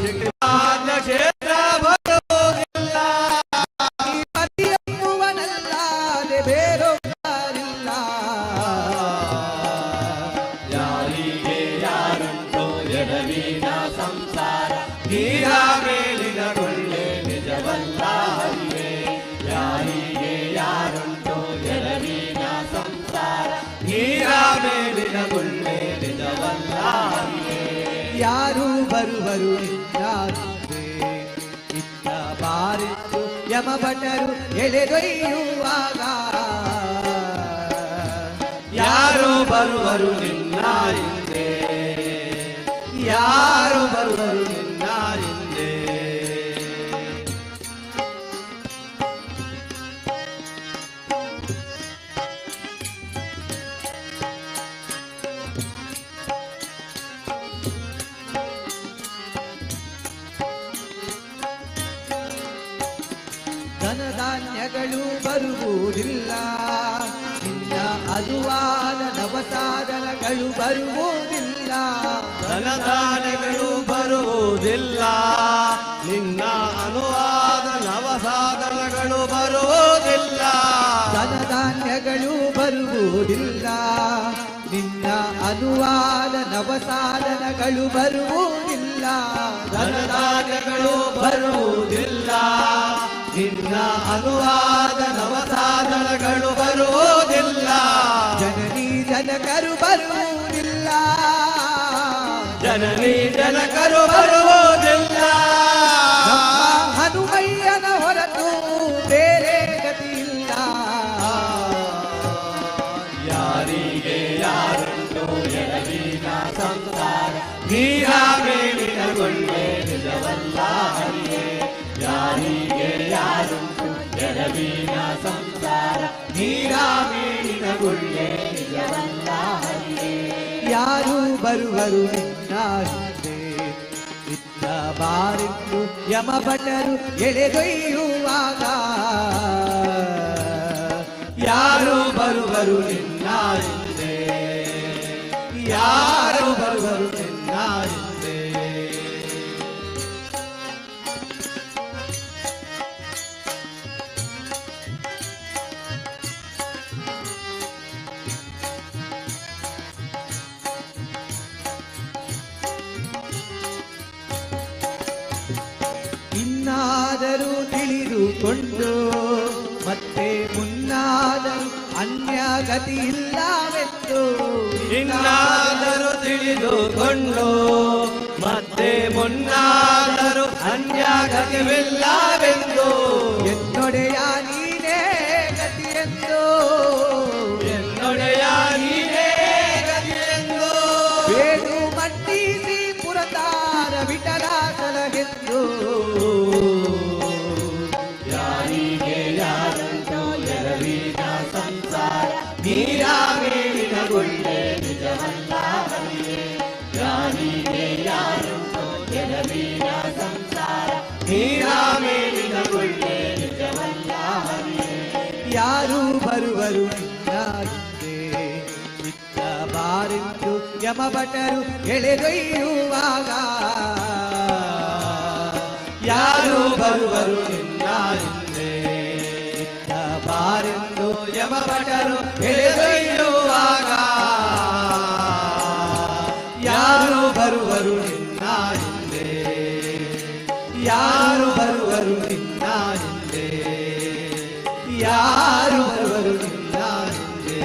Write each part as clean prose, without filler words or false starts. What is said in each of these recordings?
ಕ್ಷೇತ್ರ ಬರುವುದಿಲ್ಲ ಎಂಬುವನಲ್ಲಾದೆ ಬೇರೊಬ್ಬರಿಲ್ಲ ಯಾರಿಗೆ ಯಾರುಂಟು ಎಡವಿನ ಸಂಸಾರ ತೀರ ಮೇಲಿನ ಕೊಳ್ಳೆ ನಿಜವಲ್ಲ ಯಾರಿಗೆ ಯಾರುಂಟು ಎಡವಿನ ಸಂಸಾರ ತೀರ ಮೇಲಿನ ಕೊಳ್ಳೆ ನಿಜವಲ್ಲ ಯಾರು ಬರುವರು ಇತ್ತ ಬಾರಿತ್ತು ಯಮಭಟರು ಎಳೆದೊಯ್ಯುವಾಗ ಯಾರು ಬರುವರು ನಿನ್ನ ಹಿಂದೆ ಯಾರು ಬರುವರು ನಿನ್ನ ಹಿಂದೆ ಧನಧಾನ್ಯಗಳು ಬರುವುದಿಲ್ಲ ನಿನ್ನ ಅದುವಾದ ನವಸಾಧನಗಳು ಬರುವುದಿಲ್ಲ ಧನಧಾನ್ಯಗಳು ಬರುವುದಿಲ್ಲ ನಿನ್ನ ಅನುವಾದ ನವಸಾಧನಗಳು ಬರುವುದಿಲ್ಲ ಧನಧಾನ್ಯಗಳು ಬರುವುದಿಲ್ಲ ನಿನ್ನ ಅನುವಾದ ನವಸಾಧನಗಳು ಬರುವುದಿಲ್ಲ ಧನಧಾನ್ಯಗಳು ಬರುವುದಿಲ್ಲ ನಿನ್ನ ಅನುವಾದ ನವಸಾಧನಗಳು ಬರುವುದಿಲ್ಲ ಜನನಿ ಜನಕರು ಬರುವುದಿಲ್ಲ ಜನನಿ ಜನಕರು ಬರುವುದಿಲ್ಲ ಹನುಮಯ್ಯನ ಹೊರತು ಬೇರೆ ಗತಿಯಿಲ್ಲ ಯಾರಿಗೆ ಯಾರುಂಟು ಎಡವಿನ ಸಂಸಾರ ನೀರ ಮೇಲಿನ ಗೊಂಡೆ ನಿಜವಲ್ಲ ಯಾರಿಗೆ ಯಾರುಂಟು ಎಡವಿನ ಸಂಸಾರ ನೀರ ಮೇಲಿನ ಗೊಂಡೆ ನಿಜವಲ್ಲ ಯಾರು ಬರುವರು ನಿನ್ನ ಹಿಂದೆ ಇತ್ತ ಬಾರಿತ್ತು ಯಮಭಟರು ಎಳೆದೊಯ್ಯುವಾಗ ಯಾರು ಬರುವರು ನಿನ್ನ ಹಿಂದೆ ಯಾರು ಬರುವರು ನಿನ್ನ ಹಿಂದೆ ಇನ್ನಾದರೂ ತಿಳಿದುಕೊಂಡು ಮತ್ತೆ ಮುನ್ನಾದರೂ ಅನ್ಯಗತಿ ಇಲ್ಲವೆಂದು ಇನ್ನಾದರೂ ತಿಳಿದುಕೊಂಡು ಮತ್ತೆ ಮುನ್ನಾದರೂ ಅನ್ಯಗತಿವಿಲ್ಲವೆಂದು ಎನ್ನೊಡೆಯ ನೀನೇ ಗತಿಯೆಂದು ಎನ್ನೊಡೆಯ ನೀನೇ ಗತಿಯೆಂದು ಬೇಡು ಮಟ್ಟಿಸಿ ಪುರತಾರ ವಿಠಲ ಸಲಗೆಂದು ಯಾರಿಗೆ ಯಾರುಂಟು ಎಡವಿನ ಸಂಸಾರ ನೀರ ಮೇಲಿನ ಗೊಂಡೆ ನಿಜವಲ್ಲ ಯಾರಿಗೆ ಯಾರುಂಟು ಎಡವಿನ ಸಂಸಾರ ನೀರ ಮೇಲಿನ ಗೊಂಡೆ ನಿಜವಲ್ಲ ಯಾರು ಬರುವರು ನಿನ್ನ ಹಿಂದೆ ಇತ್ತ ಬಾರಿತ್ತು ಯಮಭಟರು ಎಳೆದೊಯ್ಯುವಾಗ ಯಾರು ಬರುವರು ನಿನ್ನ ಹಿಂದೆ ಇತ್ತ ಬಾರೆಂದು ಯಮಭಟರು ಎಳೆದೊಯ್ಯುವಾಗ ಯಾರು ಬರುವರು ನಿನ್ನ ಹಿಂದೆ ಯಾರು ಬರುವರು ನಿನ್ನ ಹಿಂದೆ ಯಾರು ಬರುವರು ನಿನ್ನ ಹಿಂದೆ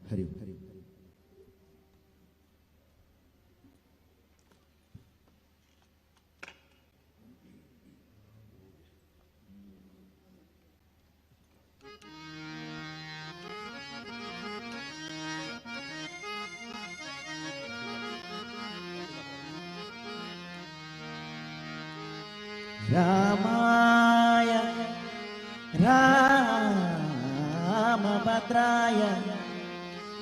ಹರಿ ಹರಿ रामाय रामभद्राय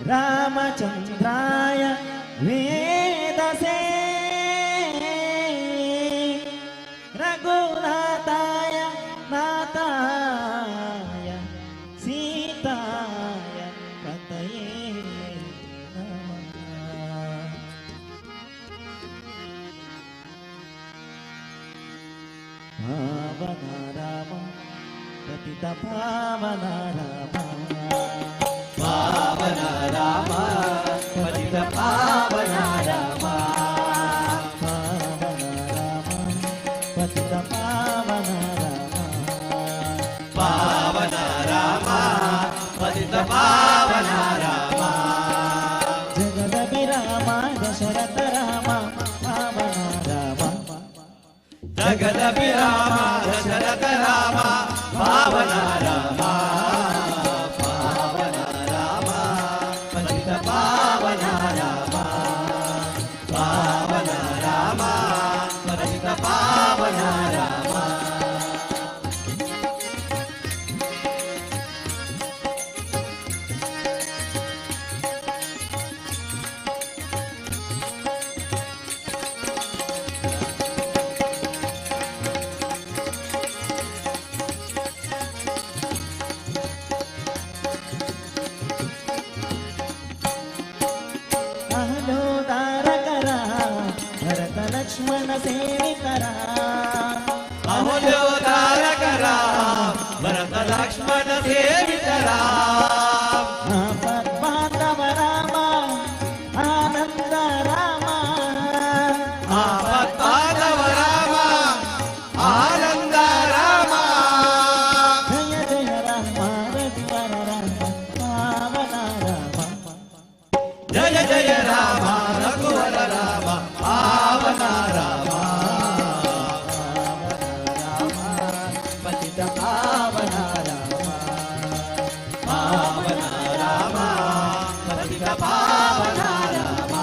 रामचन्द्राय वेदसे ಪಾವನ ರಾಮ ಪತಿತ ಪಾವನ ರಾಮ ಪಾವನ ರಾಮ ಪತಿತ ಪಾವನ ರಾಮ ಪಾವನ ರಾಮ ಪತಿತ ಪಾವನ ರಾಮ ಪಾವನ ರಾಮ ಪತಿತ ಪಾವನ ರಾಮ ಜಗದ ವಿರಾಮ ದಶರಥ ರಾಮ ಪಾವನ ರಾಮ ಜಗದ ವಿರಾಮ ದಶರಥ ರಾಮ ಪಾವನ ರಾಮ ಪಾವನ ರಾಮ ಪತಿತ ಪಾವನ ರಾಮ ಪಾವನ ರಾಮ ಪತಿತ ಪಾವನ ರಾಮ ಅಹಲೋದಾರಕರ ಭರತ ಲಕ್ಷ್ಮಣ ಸೇವಿತರ ಅಹೋದ್ಯೋತಾರಕರ ಭರತ ಲಕ್ಷ್ಮಣ ಸೇವಿತರ ಆಪದ್ಬಾಂಧವ ರಾಮ ಆನಂದ ರಾಮ ಆಪತ್ಪಾದವ ರಾಮ ಆನಂದ ರಾಮ ಜಯ ಜಯ ರಾಮ ರಘುವರ ರಾಮ ಪಾವನ ರಾಮ ಜಯ ಜಯ ರಾಮ ರಘುವರ ರಾಮ ಪಾವನ ರಾಮ ಪತಿತ ಪಾವನ ರಾಮ ಪಾವನ ರಾಮ ಪತಿತ ಪಾವನ ರಾಮ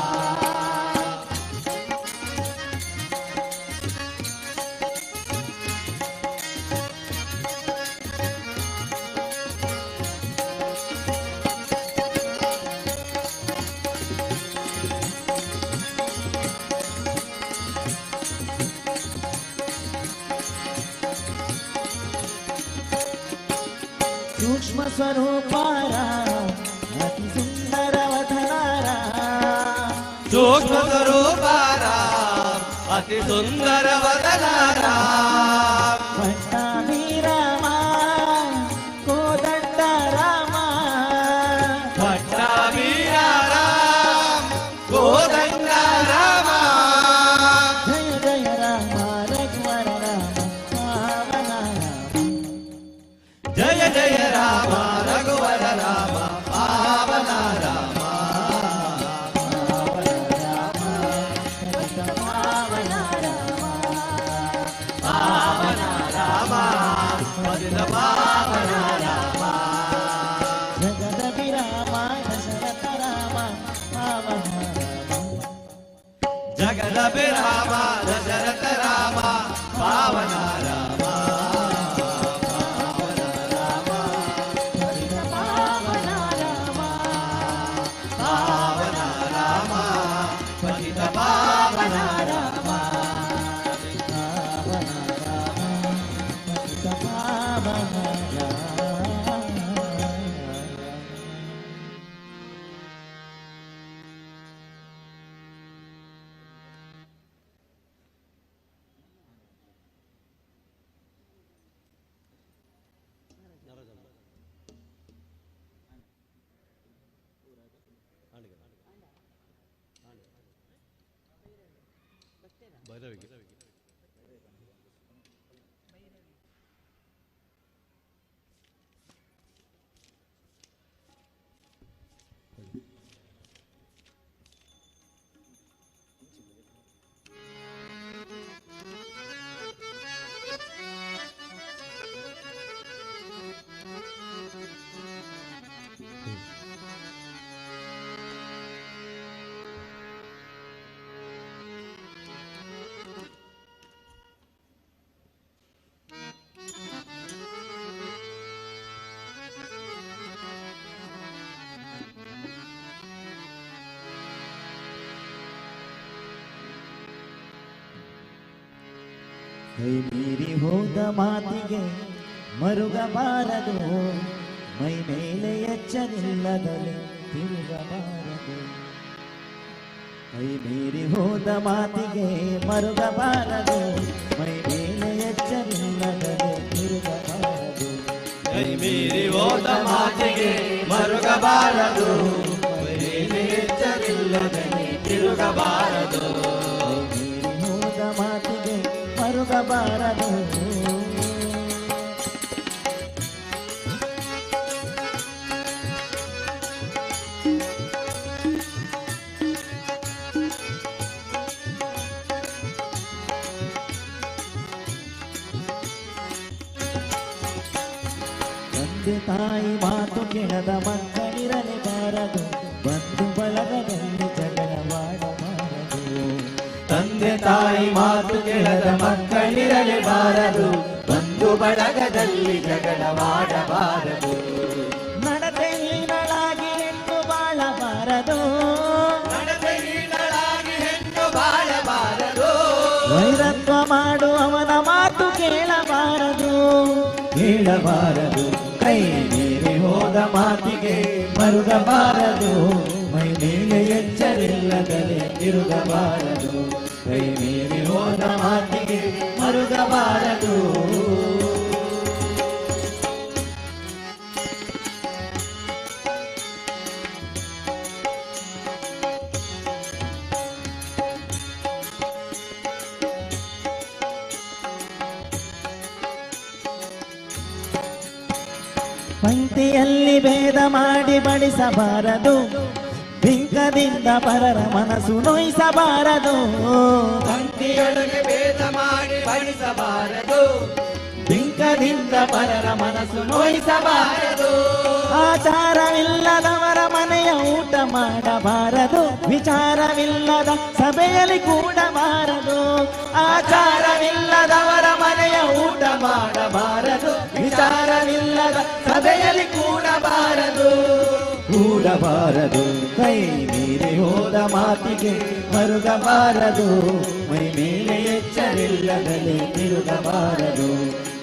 ಸೂಕ್ಷ್ಮ ಸ್ವರೂಪಾರ ಅತಿ ಸುಂದರ ವದನಾರ ಸೂಕ್ಷ್ಮ ಸ್ವರೂಪಾರ ಅತಿ ಸುಂದರ ವದನಾರ ಪಟ್ಟಾಭಿ ರಾಮ ಕೋದಂಡ ರಾಮ ಭಟ್ಟಾವೀರ ರಾಮ ಕೋದಂಡ ರಾಮ ಜಯ ಜಯ ರಾಮ ರಘುವರ ರಾಮ ಪಾವನ ರಾಮ ಜಯ ಜಯ ರಾಮ ರಘುವರ ರಾಮ ಪಾವನ ರಾಮ ಪತಿತ ಪಾವನ ರಾಮ ಪಾವನ ರಾಮ ಪತಿತ ಪಾವನ ರಾಮ ಜಗದ ವಿರಾಮ ದಶರಥ ರಾಮ ಪಾವನ ರಾಮ ಜಗದ ವಿರಾಮ ದಶರಥ ರಾಮ ಪಾವನ ರಾಮ ಪಾವನ ರಾಮ ಪತಿತ ಪಾವನ ರಾಮ ಪಾವನ ರಾಮ ಪತಿತ ಪಾವನ ರಾಮ ಪಾವನ ರಾಮ ಪತಿತ ಪಾವನ ರಾಮ ಕೈ ಮೀರಿ ಹೋದ ಮಾತಿಗೆ ಮರುಗಬಾರದು, ಮೈ ಮೇಲೆ ಎಚ್ಚರಿಲ್ಲದಲೆ ತಿರುಗಬಾರದು. ಕೈ ಮೀರಿ ಹೋದ ಮಾತಿಗೆ ಮರುಗಬಾರದು, ಮೈ ಮೇಲೆ ಎಚ್ಚರಿಲ್ಲದಲೆ ಮೀರಿ ಹೋದ ಮಾತಿಗೆ ಮರುಗಬಾರದು, ಮೇಲೆ ಎಚ್ಚರಿಲ್ಲದೆ ತಿರುಗಬಾರದು. ಮೀರಿ ಹೋದ ಮಾತಿಗೆ ಮರುಗಬಾರದು. ತಂದೆ ತಾಯಿ ಮಾತು ಕೇಳದ ಮಕ್ಕಳಿರಲೇಬಾರದು, ಬಂಧು ಬಳಗದಲ್ಲಿ ಜಗಳವಾಡಬಾರದು. ತಂದೆ ತಾಯಿ ಮಾತು ಕೇಳದ ಮಕ್ಕಳಿರಲೇಬಾರದು, ಬಂಧು ಬಳಗದಲ್ಲಿ ಜಗಳವಾಡಬಾರದು. ನಡತೆ ಹೀನಳಾಗಿ ಹೆಣ್ಣು ಬಾಳಬಾರದು, ನಡತೆ ಹೀನಳಾಗಿ ಹೆಣ್ಣು ಬಾಳಬಾರದು. ವೈರತ್ವ ಮಾಡುವವನ ಮಾತು ಕೇಳಬಾರದು, ಕೇಳಬಾರದು. ಕೈ ಮೀರಿ ಹೋದ ಮಾತಿಗೆ ಮರುಗಬಾರದು, ಮೈ ಮೇಲೆ ಎಚ್ಚರಿಲ್ಲದಲೆ ತಿರುಗಬಾರದು. ಕೈ ಮೀರಿ ಹೋದ ಮಾತಿಗೆ ಮರುಗಬಾರದು. ಪಂಕ್ತಿಯಲ್ಲಿ ಭೇದ ಮಾಡಿ ಬಡಿಸಬಾರದು, ಬಿಂಕದಿಂದ ಪರರ ಮನಸ್ಸು ನೋಯಿಸಬಾರದು. ಪಂಕ್ತಿಯೊಳಗೆ ಭೇದ ಮಾಡಿ ಬಡಿಸಬಾರದು, ಬಿಂಕದಿಂದ ಪರರ ಮನಸ್ಸು ನೋಯಿಸಬಾರದು. ಆಚಾರವಿಲ್ಲದವರ ಮನೆಯ ಊಟ ಮಾಡಬಾರದು, ವಿಚಾರವಿಲ್ಲದ ಸಭೆಯಲ್ಲಿ ಕೂಡಬಾರದು. ಆಚಾರವಿಲ್ಲದವರ ಮನೆಯ ಊಟ ಮಾಡಬಾರದು, ವಿಚಾರವಿಲ್ಲದ ಸಭೆಯಲ್ಲಿ ಕೂಡಬಾರದು. ಕೂಡಬಾರದು. ಕೈ ಮೀರಿ ಹೋದ ಮಾತಿಗೆ ಮರುಗಬಾರದು, ಮೈ ಮೇಲೆ ಎಚ್ಚರಿಲ್ಲದಲೆ ತಿರುಗಬಾರದು.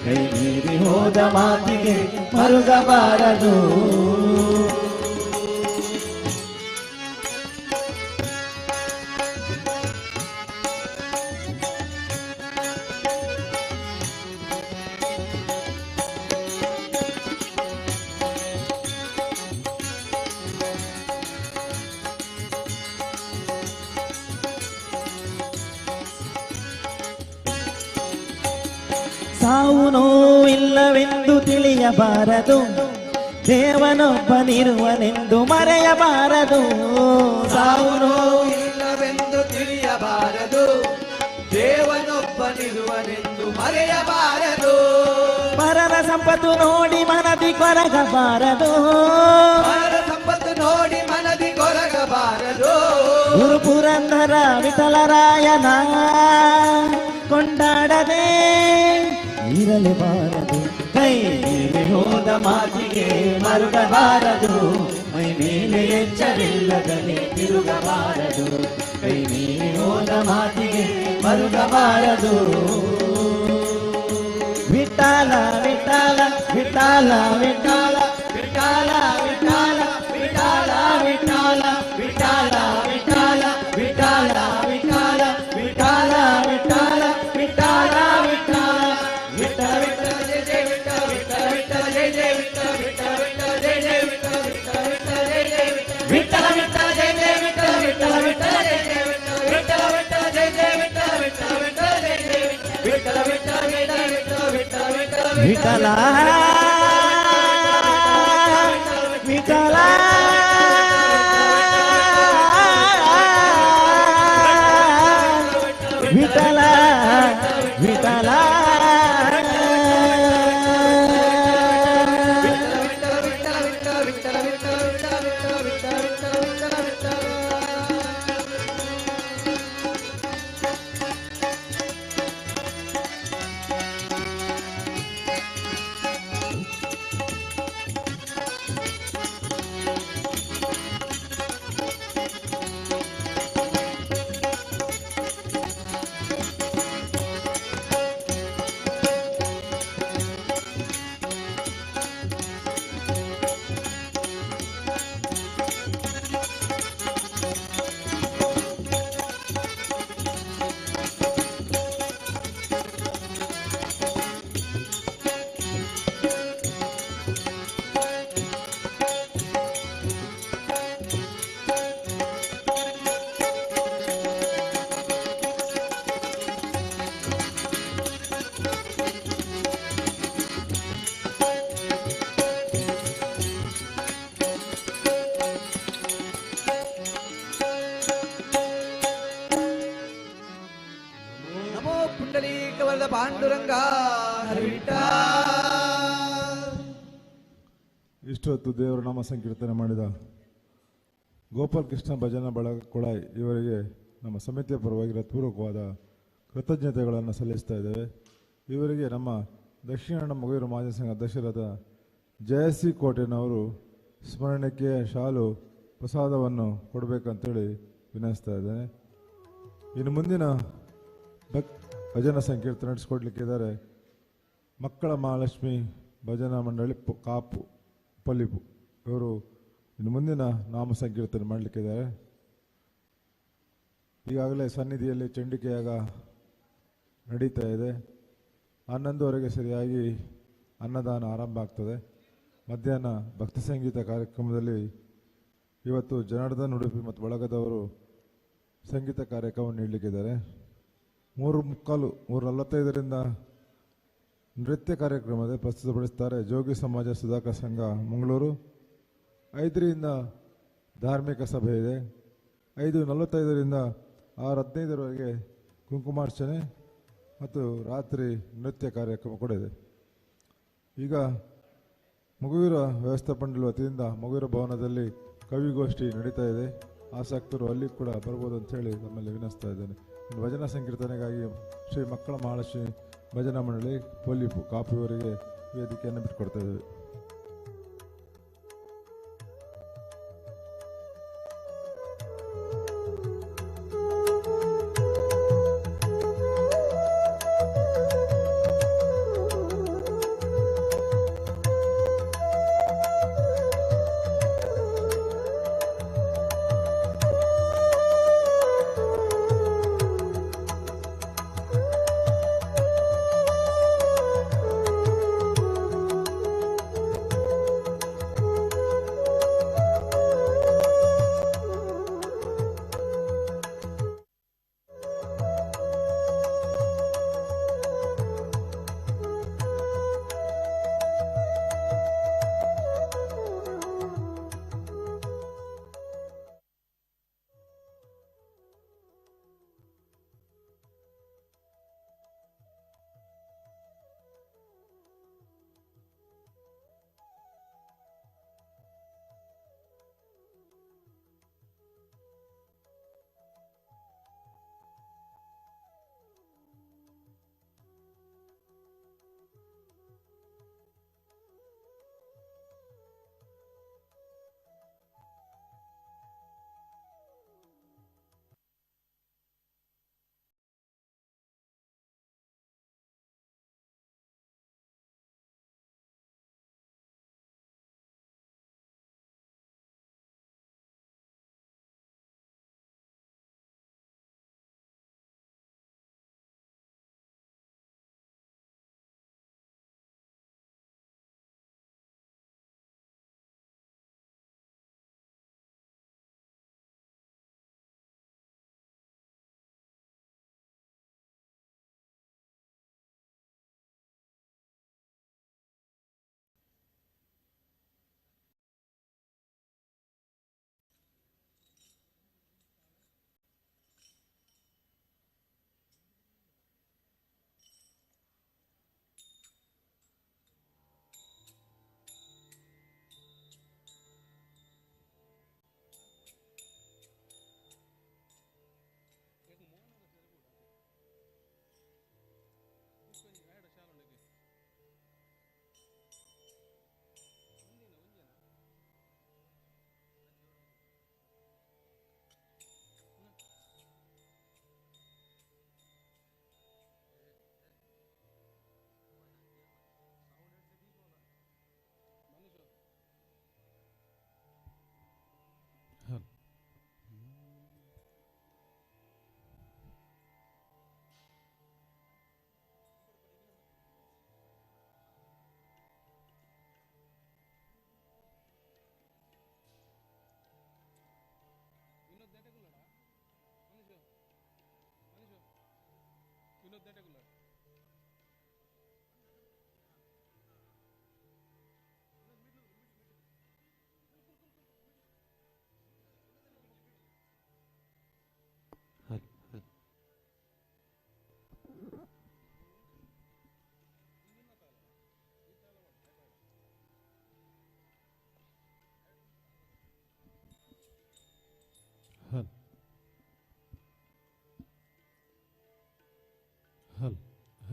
ಕೈ ಮೀರಿ ಹೋದ ಮಾತಿಗೆ ಮರುಗಬಾರದು. ಸಾವು ನೋವಿಲ್ಲವೆಂದು ತಿಳಿಯಬಾರದು, ದೇವನೊಬ್ಬನಿರುವನೆಂದು ಮರೆಯಬಾರದು. ಸಾವು ನೋವಿಲ್ಲವೆಂದು ತಿಳಿಯಬಾರದು, ದೇವನೊಬ್ಬನಿರುವನೆಂದು ಮರೆಯಬಾರದು. ಪರರ ಸಂಪತ್ತು ನೋಡಿ ಮನದಿ ಕೊರಗಬಾರದು, ಪರರ ಸಂಪತ್ತು ನೋಡಿ ಮನದಿ ಕೊರಗಬಾರದು. ಗುರು ಪುರಂದರ ವಿಠಲರಾಯನ ಕೊಂಡಾಡದೆ ಇರಲೇಬಾರದು. ಕೈ ಮೀರಿ ಹೋದ ಮಾತಿಗೆ ಮರುಗಬಾರದು, ಮೈ ಮೇಲೆ ಎಚ್ಚರಿಲ್ಲದಲೆ ತಿರುಗಬಾರದು. ಕೈ ಮೀರಿ ಹೋದ ಮಾತಿಗೆ ಮರುಗಬಾರದು. ವಿಠಲ ವಿಠಲ ವಿಠಲ ವಿಠಲ ವಿಠಲ ವಿಠಲ ವಿಠಲ ವಿಠಲ ವಿಠಲ ವಿಠಲ ವಿಠಲ ವಿಠಲ ವಿಠಲ ವಿಠಲ ವಿಠಲ ವಿಠಲ ವಿಠ ವಿಠ ಜಯ ಜಯ ವಿಠ ವಿಠ ವಿಠ ಜಯ ಜಯ ವಿಠ ವಿಠ ವಿಠ ಜಯ ಜಯ ವಿಠ ವಿಠ ವಿಠ ಜಯ ಜಯ ವಿಠ ವಿಠಲ ವಿಠ ಜಯ ಜಯ ವಿಠ ವಿಠಲ ವಿಠ ಜಯ ಜಯ ವಿಠ ವಿಠಲ ವಿಠ ಜಯ ಜಯ ವಿಠ ವಿಠ ವಿಠ ಜಯ ಜಯ ವಿಠಲ ವಿಠ ಜಯ ಜಯ ವಿಠ ವಿಠ ವಿಠ ವಿಠಲ ವಿಠಲ ವಿಠಲ ವಿಠಲ ಪುಂಡಲೀಕ ವರದ ಪಾಂಡುರಂಗ ಹರಿವಿಠಲ. ಇಷ್ಟೊತ್ತು ದೇವರ ನಾಮ ಸಂಕೀರ್ತನೆ ಮಾಡಿದ ಗೋಪಾಲ್ ಕೃಷ್ಣ ಭಜನಾ ಬಳಗ ಕೊಳಾಯ್ ಇವರಿಗೆ ನಮ್ಮ ಸಮಿತಿಯ ಪರವಾಗಿ ಹೃತ್ಪೂರ್ವಕವಾದ ಕೃತಜ್ಞತೆಗಳನ್ನು ಸಲ್ಲಿಸ್ತಾ ಇದ್ದೇವೆ. ಇವರಿಗೆ ನಮ್ಮ ದಕ್ಷಿಣ ಕನ್ನಡ ಮೊಗವೀರ ಮಹಾಜನ ಸಂಘ ಅಧ್ಯಕ್ಷರಾದ ಜಯಸಿ ಕೋಟೆನವರು ಸ್ಮರಣಕ್ಕೆ ಶಾಲು ಪ್ರಸಾದವನ್ನು ಕೊಡಬೇಕಂತೇಳಿ ವಿನಯಿಸ್ತಾ ಇದ್ದೇನೆ. ಇನ್ನು ಮುಂದಿನ ಭಜನಾ ಸಂಕೀರ್ತನೆ ನಡೆಸಿಕೊಡ್ಲಿಕ್ಕಿದ್ದಾರೆ ಮಕ್ಕಳ ಮಹಾಲಕ್ಷ್ಮಿ ಭಜನಾ ಮಂಡಳಿ ಕಾಪು ಪಲ್ಲಿಪು. ಇವರು ಇನ್ನು ಮುಂದಿನ ನಾಮ ಸಂಕೀರ್ತನೆ ಮಾಡಲಿಕ್ಕಿದ್ದಾರೆ. ಈಗಾಗಲೇ ಸನ್ನಿಧಿಯಲ್ಲಿ ಚಂಡಿಕೆಯಾಗ ನಡೀತಾ ಇದೆ. 11:00 ಸರಿಯಾಗಿ ಅನ್ನದಾನ ಆರಂಭ ಆಗ್ತದೆ. ಮಧ್ಯಾಹ್ನ ಭಕ್ತಿ ಸಂಗೀತ ಕಾರ್ಯಕ್ರಮದಲ್ಲಿ ಇವತ್ತು ಜನಾರ್ದನ್ ಉಡುಪಿ ಮತ್ತು ಬಳಗದವರು ಸಂಗೀತ ಕಾರ್ಯಕ್ರಮ ನೀಡಲಿಕ್ಕಿದ್ದಾರೆ. 3:45ರಿಂದ ನೃತ್ಯ ಕಾರ್ಯಕ್ರಮದ ಪ್ರಸ್ತುತಪಡಿಸ್ತಾರೆ ಜೋಗಿ ಸಮಾಜ ಸುಧಾಕರ್ ಸಂಘ ಮಂಗಳೂರು. 5ರಿಂದ ಧಾರ್ಮಿಕ ಸಭೆ ಇದೆ. 5:45ರಿಂದ 6:15 ಕುಂಕುಮಾರ್ಚನೆ ಮತ್ತು ರಾತ್ರಿ ನೃತ್ಯ ಕಾರ್ಯಕ್ರಮ ಕೂಡ ಇದೆ. ಈಗ ಮೊಗವೀರ ವ್ಯವಸ್ಥಾಪನೆ ವತಿಯಿಂದ ಮೊಗವೀರ ಭವನದಲ್ಲಿ ಕವಿಗೋಷ್ಠಿ ನಡೀತಾ ಇದೆ. ಆಸಕ್ತರು ಅಲ್ಲಿ ಕೂಡ ಬರ್ಬೋದು ಅಂತ ಹೇಳಿ ನಮ್ಮಲ್ಲಿ ವಿನಂತಿಸ್ತಾ ಇದ್ದೇನೆ. ಇನ್ನು ಭಜನಾ ಸಂಕೀರ್ತನೆಗಾಗಿ ಶ್ರೀ ಮಕ್ಕಳ ಮಹಾಲಕ್ಷ್ಮಿ ಭಜನಾ ಮಂಡಳಿ ಪೊಲೀಪು ಕಾಪು ಇವರಿಗೆ ವೇದಿಕೆಯನ್ನು ಬಿಟ್ಟುಕೊಡ್ತಾ ಇದ್ದೇವೆ.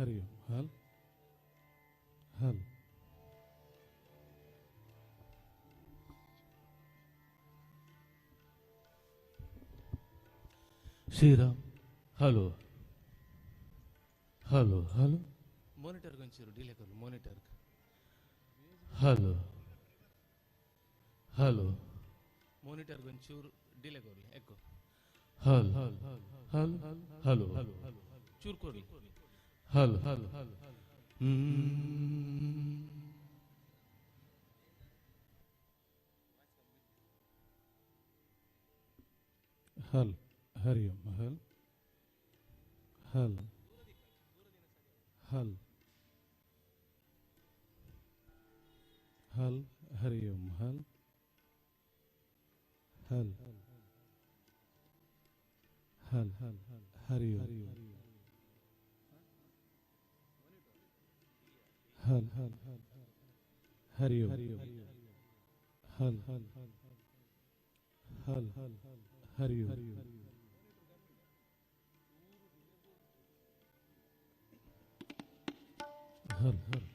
हरि ओम हल हल Shriram hello hello hello monitor ಒಂಚೂರು ಡಿಲೇ ಕರು ಮಾನಿಟರ್ ಹಲೋ ಹಲೋ ಮಾನಿಟರ್ ಒಂಚೂರು ಡಿಲೇ ಕೊರ್ಲಿ ಎಕ್ಕೋ ಹಲ್ ಹಲ್ ಹಲ್ ಹಲೋ ಚೂರು ಕೊರ್ಲಿ ಹಲ್ ಹಲ್ ಹಲ್ हरि ओम हल हल हल हल हरि ओम हल हल हल हरि ओम हल हरि ओम हल हल हरि ओम हल हल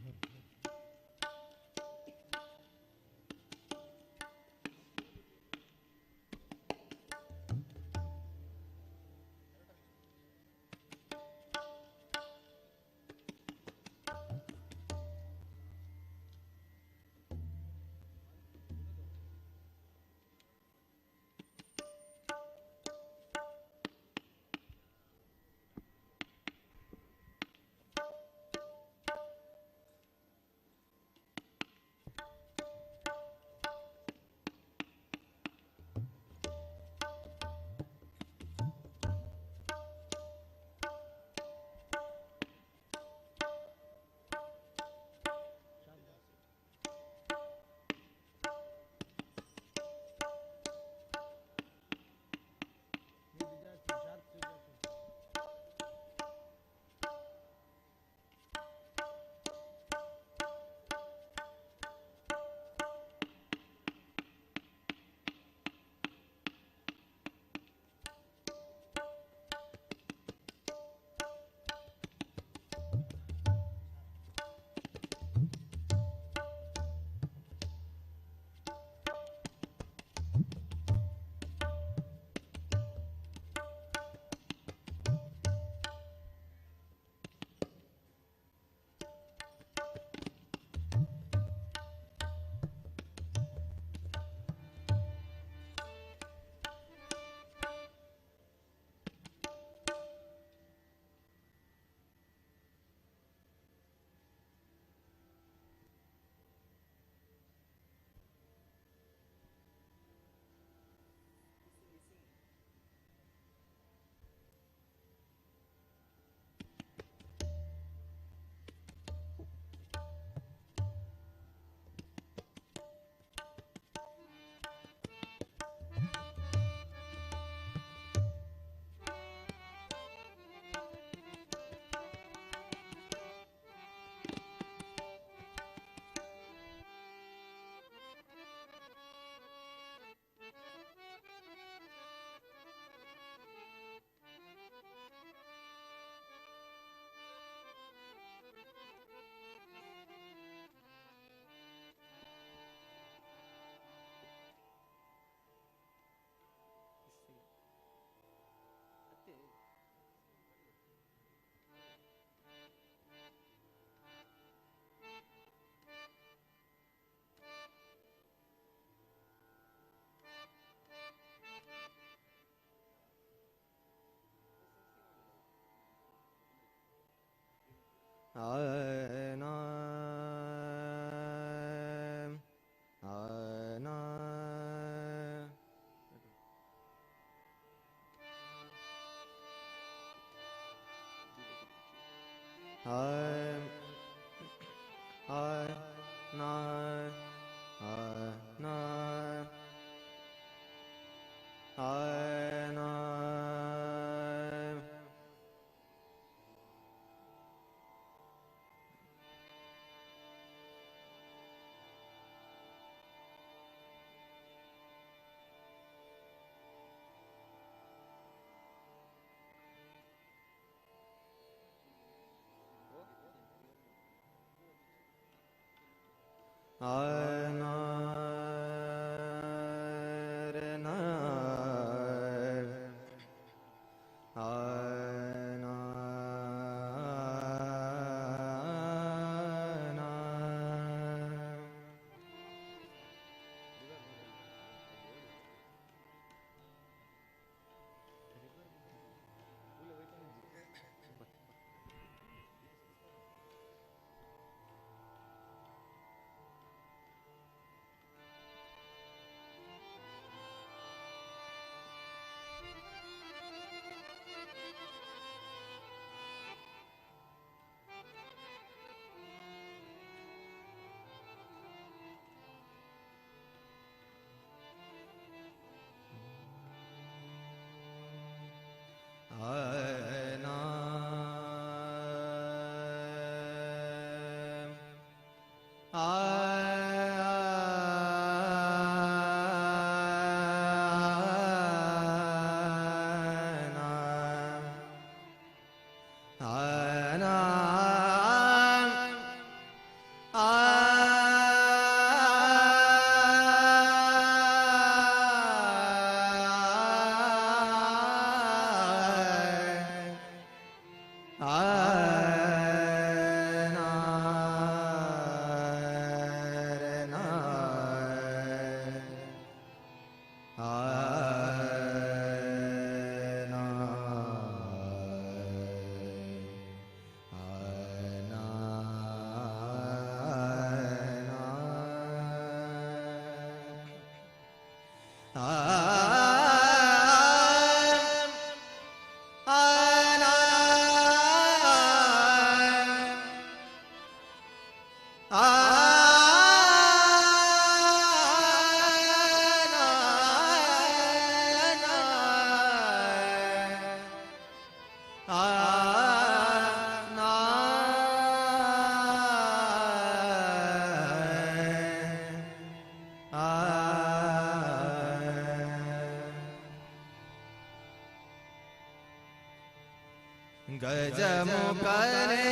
ಗಜಮುಖನೆ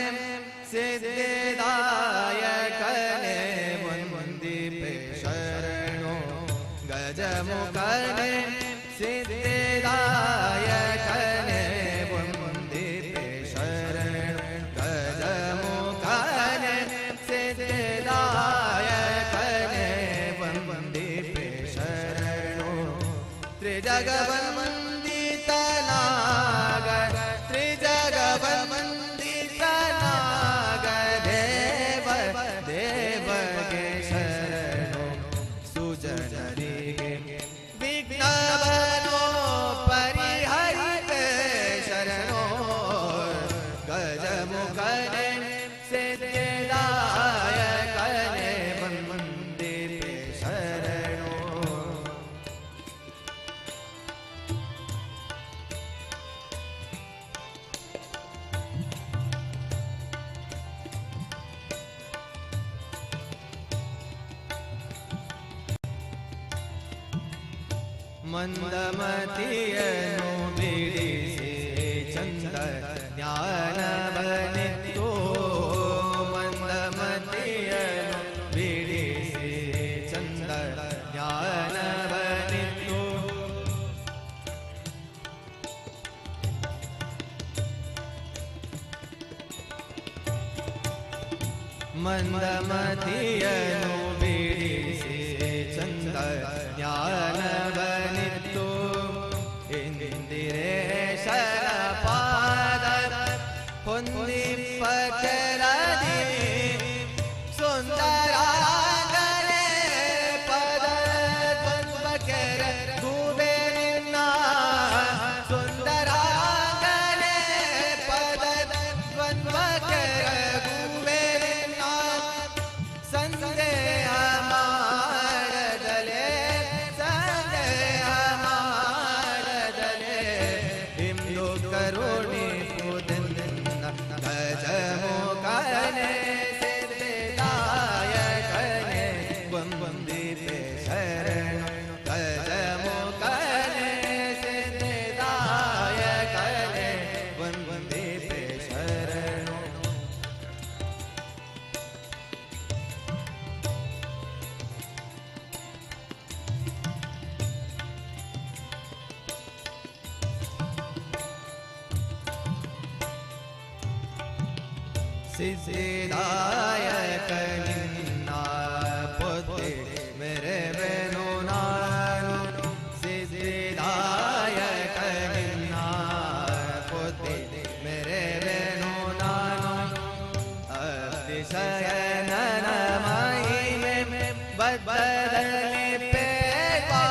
ಸಿದ್ಧಿದಾಯಕನೆ ವಂದಿಪೆ ಶರಣು ಗಜಮುಖನೆ ಸಿದ್ಧಿದಾಯಕನೆ ವಂದಿಪೆ ಶರಣು ಗಜಮುಖನೆ ಸಿದ್ಧಿದಾಯಕನೆ ವಂದಿಪೆ ಶರಣು ತ್ರಿಜಗವಂದಿತನಾಗ ತ್ರಿಜಗವಂದಿತನಾಗ ದೇವ ದೇವಗೆ ಶರಣು ಸುಜನರಿಗೆ ವಿಘ್ನವನೋ ಪರಿಹರಿತೆ ಶರಣೋ ಗಜಮುಖನೆ ಸಿದ್ಧಿದಾಯಕನೆ ವಂದಿಪೆ ಶರಣೋ ಮಂದಮತಿಯನು ಬಿಡಿಸಿ ಚಂದ ಜ್ಞಾನವನಿತ್ತು ಮಂದಮತಿಯನು ಬಿಡಿಸಿ ಚಂದ ಜ್ಞಾನವನಿತ್ತು ಮಂದಮತಿಯನು ಬಿಡಿಸಿ ಚಂದ ಜ್ಞಾನವನಿತ್ತು ಇಂದಿರೇಶರ ಪಾದ ಹೊಂದಿಪ್ಪ ಚರದಿ ಸುಂದರಾಗರೆ ಪದ ದ್ವಂದ್ವಕೆರ ಗೂಬೆರಿನ ಸುಂದರಾಗರೆ ಪದ ದ್ವಂದ್ವಕೆರ ಗೂಬೆರಿನ ಸಂದೇಹ ಮಾಡದಲೆ ಸಂದೇಹ ಮಾಡದಲೆ ಹಿಂದುಕ ಸಿದ್ಧಿದಾಯಕ ನಿನ್ನ ಪೊತ್ತೆ ಮೇರೆ ಬೇನು ನಾನು ಸಿದ್ಧಿದಾಯಕ ನಿನ್ನ ಪೊತ್ತೆ ಮೇರೆ ಬೇನು ನಾನು ಅತಿಶಯ ನನ್ನ ಮಹಿಮೆ ಬದಲಿ ಪೇವಾ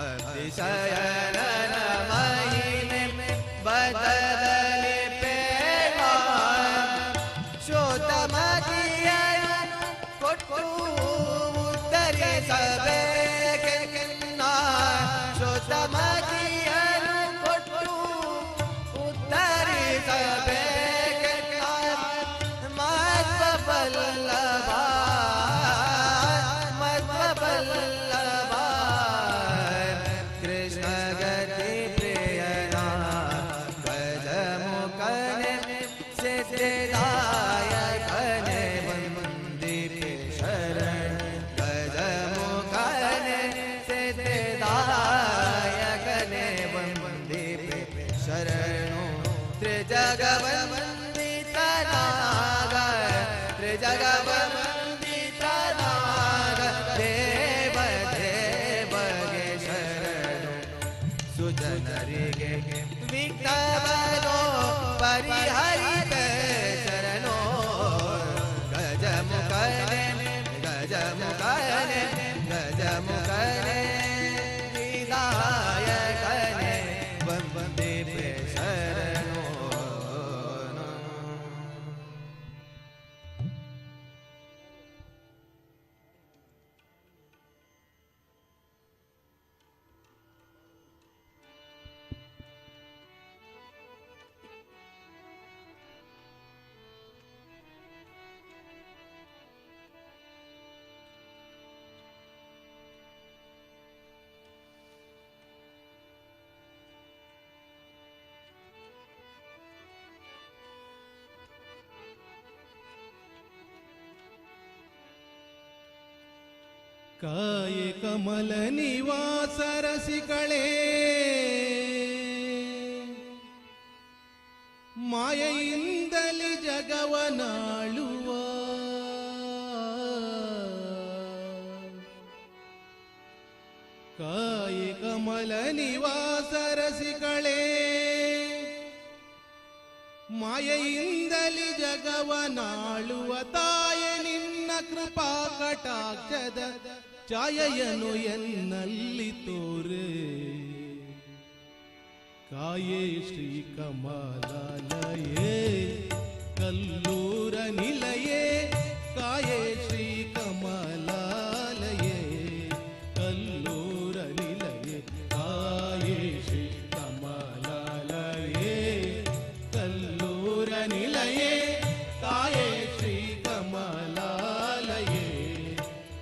ಅತಿಶಯ ನನ್ನ ಮಹಿಮೆ ಬದಲಿ ಪೇವಾ ಶೋತಮತಿಯನ್ನು ಕೊಟ್ಟು ಉತ್ತರಿಸಬೇಕೆನ್ನ ಶೋತಮತಿಯನ್ನು ಕೊಟ್ಟು ಉತ್ತರಿಸಬೇಕೆನ್ನ ಮಧ್ವಬಲ್ಲಭ ಮಧ್ವಬಲ್ಲಭ ಕೃಷ್ಣ ಗತಿ ಪ್ರಿಯನ ಗಜಮುಖನೆ ಸಿದ್ಧಿದಾಯಕನೆ ವಂದಿಪೆ ಶರಣ ಗಜಮುಖನೆ ಸಿದ್ಧಿದಾಯಕನೆ ವಂದಿಪೆ ಶರಣು ತ್ರಿಜಗವಂದಿತನಾಗ ತ್ರಿಜಗವಂದಿತನಾಗ ದೇವ ದೇವಗೆ ಶರಣು ಸುಜನರಿಗೆ ವಿಘ್ನವನೋ ಪರಿಹರಿತ ಶರಣೋ ಗಜಮುಖನೆ ಗಜಮುಖನೆ ಗಜಮುಖನೆ ವಿದಾಯಕನೆ ವಂದಿಪೆ ಶರಣೋ ಕಾಯ ಕಮಲ ನಿವಾಸ ರಸಿಕಳೇ ಮಾಯೆಯಿಂದಲಿ ಜಗವನಾಳುವ ಕಾಯ ಕಮಲ ನಿವಾಸ ರಸಿಕಳೇ ಮಾಯೆಯಿಂದಲಿ ಜಗವನಾಳುವ ತಾಯ ನಿನ್ನ ಕೃಪಾ ಕಟಾಕ್ಷದ ಛಾಯೆಯನ್ನು ಎನ್ನಲ್ಲಿ ತೋರೆ ಕಾಯೇ ಶ್ರೀ ಕಮಲಾಲಯೇ ಕಲ್ಲೂರ ನಿಲಯೇ ಕಾಯೇ ಶ್ರೀ ಕಮಲಾಲಯೇ ಕಲ್ಲೂರ ನಿಲಯೇ ಕಾಯೇ ಶ್ರೀ ಕಮಲಾಲಯೇ ಕಲ್ಲೂರ ನಿಲಯೇ ಕಾಯೇ ಶ್ರೀ ಕಮಲಾಲಯೇ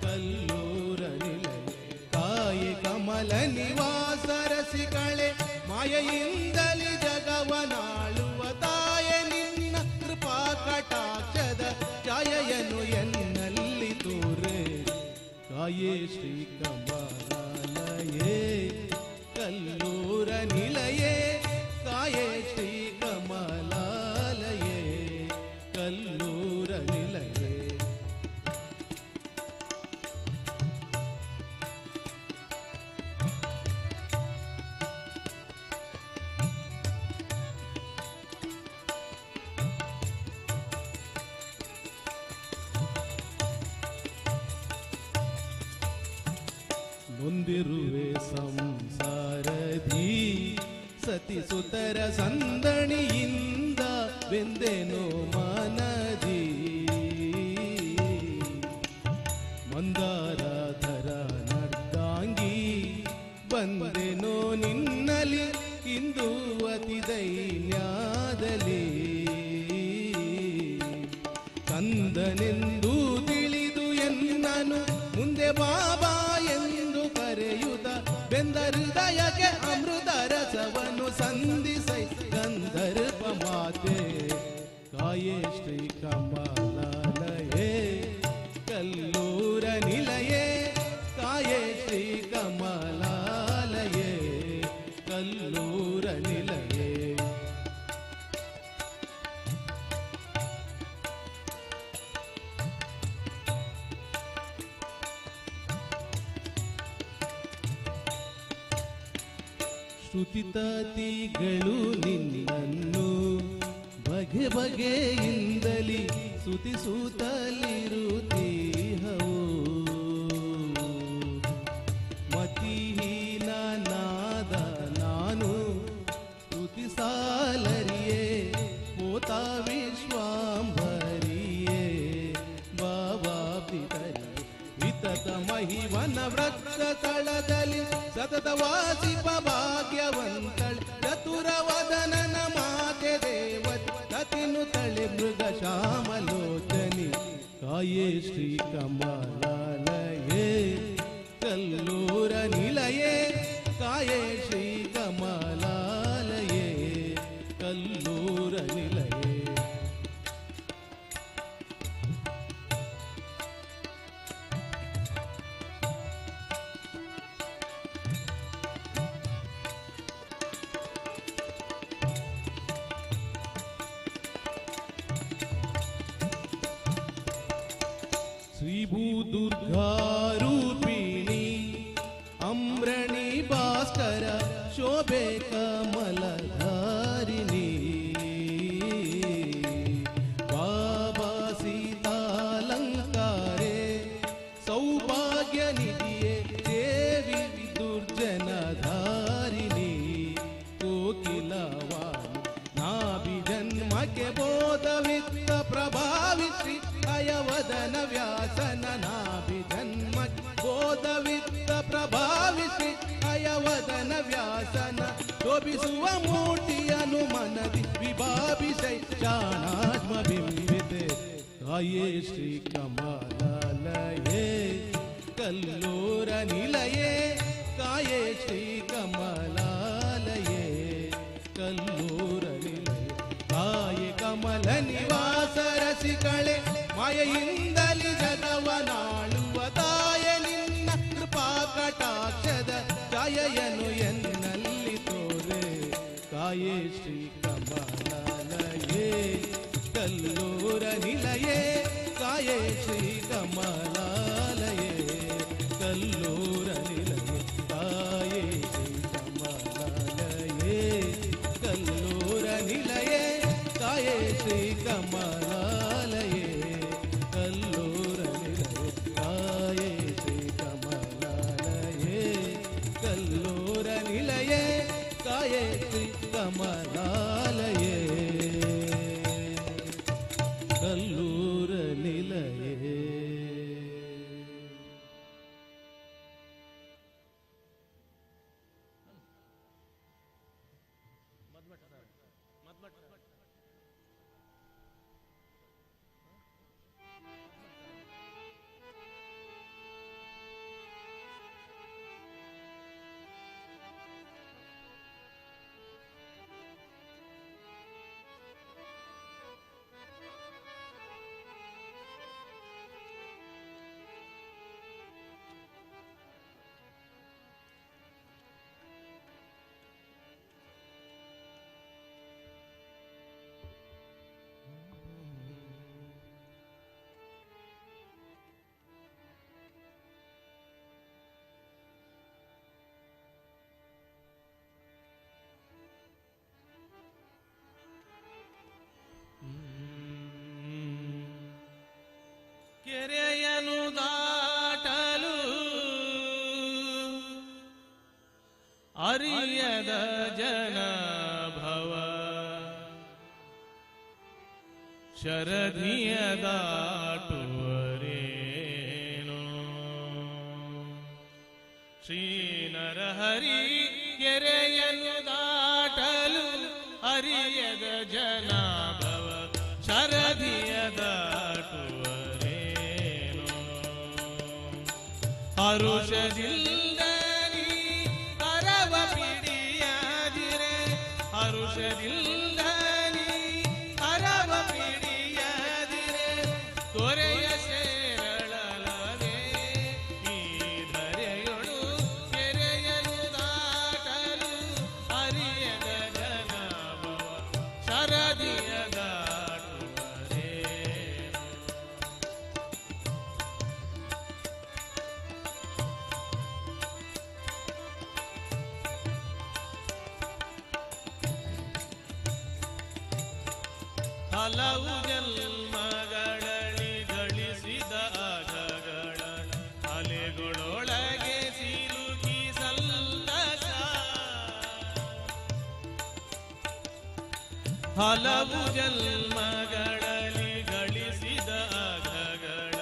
ಕಲ್ಲೂರ ನಿಲಯೇ ಕಾಯೆ ಕಮಲ ನಿವಾಸ ರಸಿಕಳೆ ಮಾಯೆಯಿಂದಲಿ ಜಗವನಾಳುವ ತಾಯ ನಿನ್ನ ಕೃಪಾ ಕಟಾಕ್ಷದ ಛಾಯೆಯನ್ನು ಎನ್ನಲ್ಲಿ ತೋರೆ ಕಾಯೇ ಶ್ರೀ ಕಮಲಾಲಯೇ ಕಲ್ಲೂರ ನಿಲಯೇ ಕಾಯೇ ಶ್ರೀ ಕಮಲಾಲಯೇ ಕಲ್ಲೂರ ನಿಲಯೇ ನೊಂದಿರುವೆ ಸಂಸಾರಧಿ ಸತಿ ಸುತರ ಸಂದಣಿಯಿಂದ ಬೆಂದೆನೋ ಮನದಿ ಮಂದಾರಧರ ನರ್ದಾಂಗಿ ಬಂದೆನೋ ನಿನ್ನಲಿ ಇಂದು ಅತಿ ದೈನ್ಯಾದಲ್ಲಿ ಕಂದನೆಂದು ತಿಳಿದು ಎನ್ನನು ಮುಂದೆ ಬಾಬಾ ಎಂದು ಕರೆಯುತ್ತ ಬೆಂದ ಹೃದಯಕ್ಕೆ ಅಮೃತ ರಸವನ್ನು ಸಂಧಿಸೈ ಗಂಧರ್ವ ಮಾತೆ ಕಾಯೇ ಶ್ರೀ ಕಮಲಾಲಯೇ ಕಲ್ಲೂರ ನಿಲಯೇ ಕಾಯೇ ಶ್ರೀ ಕಮಲಾಲಯೇ ಕಲ್ಲೂರ ನಿಲಯೇ ಶ್ರುತಿತತಿಗಳು ನಿನ್ನನ್ನು ಬಗೆ ಬಗೆಯಿಂದಲಿ ಸ್ತುತಿಸುತ್ತಲಿರುತ್ತೀಹವು. ಮತಿಹೀನನಾದ ನಾನು ಸ್ತುತಿಸಾಲರಿಯೇ ಪೋತ ವಿಶ್ವಾಂಭರಿಯೇ ಬಾಬಾ ಪಿತರಿ ವಿತತ ಮಹಿವನ ವೃಕ್ಷ ತಳದಲ್ಲಿ ಸತತ ವಾಸಿಪ ಭಾಗ್ಯವಂತಳ್ ಚತುರವದನನ ಮಾತೆ ದೇವತೆ ತತಿನು ತಳೆ ಮೃಗ ಶ್ಯಾಮಲೋಚನಿ ಕಾಯೇ ಶ್ರೀ ಕಮಲಾಲಯೇ ಕಲ್ಲೂರ ನಿಲಯೇ ಕಾಯೇ ಶ್ರೀ ಕಮಲಾಲಯೇ ಕಲ್ಲೂರ ನಿಲಯೇ. ಶ್ರೀಭೂದುರ್ಗಾರೂಪಿಣಿ ಅಮ್ರಣಿ ಭಾಸ್ಕರ ಶೋಭೆ ಕಮಲಧಾರಿಣಿ ಬಾಬಾ ಸೀತಾಲಂಕಾರೆ ಸೌಭಾಗ್ಯ ನಿಧಿಯೇ ದೇವಿ ದುರ್ಜನಧಾರಿಣಿ ಕೋಕಿಲವಾಣಿ ನಾಭಿ ಜನ್ಮಕ್ಕೆ ಬೋಧವಿತ್ತ ಪ್ರಭಾವಿ ಶ್ರೀ ಅಯವದನ ವ್ಯಾಸನ ನಾಭಿ ಜನ್ಮ ಬೋಧವಿತ್ತ ಪ್ರಭಾವಿ ಶ್ರೀ ಅಯವದನ ವ್ಯಾಸನ ಶೋಭಿಸುವ ಮೂರ್ತಿಯನು ಮನದಿ ವಿಭಾಭಿಷೈ ಚಾಣಾತ್ಮ ಬಿಂಬಿತೆ ಕಾಯೇ ಶ್ರೀ ಕಮಲಾಲಯೇ ಕಲ್ಲೂರ ನಿಲಯೇ ಕಾಯೇ ಶ್ರೀ ಕಮಲಾಲಯೇ ಕಲ್ಲೂರ ನಿಲಯೇ ಕಾಯೆ ಕಮಲ ನಿವಾಸ ರಸಿಕಳೆ ಮಾಯೆಯಿಂದಲಿ ಜಗವನಾಳುವ ತಾಯ ನಿನ್ನ ಕೃಪಾ ಕಟಾಕ್ಷದ ಛಾಯೆಯನ್ನು ಎನ್ನಲ್ಲಿ ತೋರೆ ಕಾಯೇ ಶ್ರೀ ಕಮಲಾಲಯೇ ಕಲ್ಲೂರ ನಿಲಯೇ ಕಾಯೇ ಶ್ರೀ ಕಮಲಾಲಯೇ ಕಲ್ಲೂರ ನಿಲಯೇ ಕಾಯೇ ಶ್ರೀ ಕಮಲಾಲಯೇ ಕಲ್ಲೂರ ನಿಲಯೇ ಕಾಯೇ ಶ್ರೀ ಕಮಲಾಲಯೇ ಕಲ್ಲೂರ ನಿಲಯೇ ಕಾಯೇ ಶ್ರೀ ಕಮಲಾಲಯೇ ಕಲ್ಲೂರ ನಿಲಯೇ ಕಾಯೇ ಶ್ರೀ ಕಮಲಾಲಯೇ ಕಲ್ಲೂರ ನಿಲಯೇ. ಕೆರೆಯನು ದಾಟಲು ಅರಿಯದ ಜನ ಭವ ಶರದಿಯ ದಾಟುವರೇನು ಶ್ರೀ ನರಹರಿ ಕೆರೆಯನು ದಾಟಲು ಅರಿಯದ ಜನ ಭವ ಶರದಿಯ ದಾಟುವರೇನು ಹರುಷದಿಲ್ಲದಿ ಅರವ ಪಿಡಿಯಾದಿರೆ ಹರುಷದಿಲ್ಲದಿ ಅರವ ಪಿಡಿಯಾದಿರೆ ತೊರೆಯ ಸೇರಳಲವೇ ಈ ಧರೆಯೊಳು ಕೆರೆಯನು ದಾಟಲು ಅರಿಯದ ಜನ ಭವ ಶರದಿಯ ದಾಟುವರೇನು ಹಲವು ಜನ್ಮಗಳಲ್ಲಿ ಗಳಿಸಿದ ಅಗಗಳ ಅಲೆಗಳೊಳಗೆ ಸಿಲುಕಿ ಸಂತಸ. ಹಲವು ಜನ್ಮಗಳಲ್ಲಿ ಗಳಿಸಿದ ಅಗಗಳ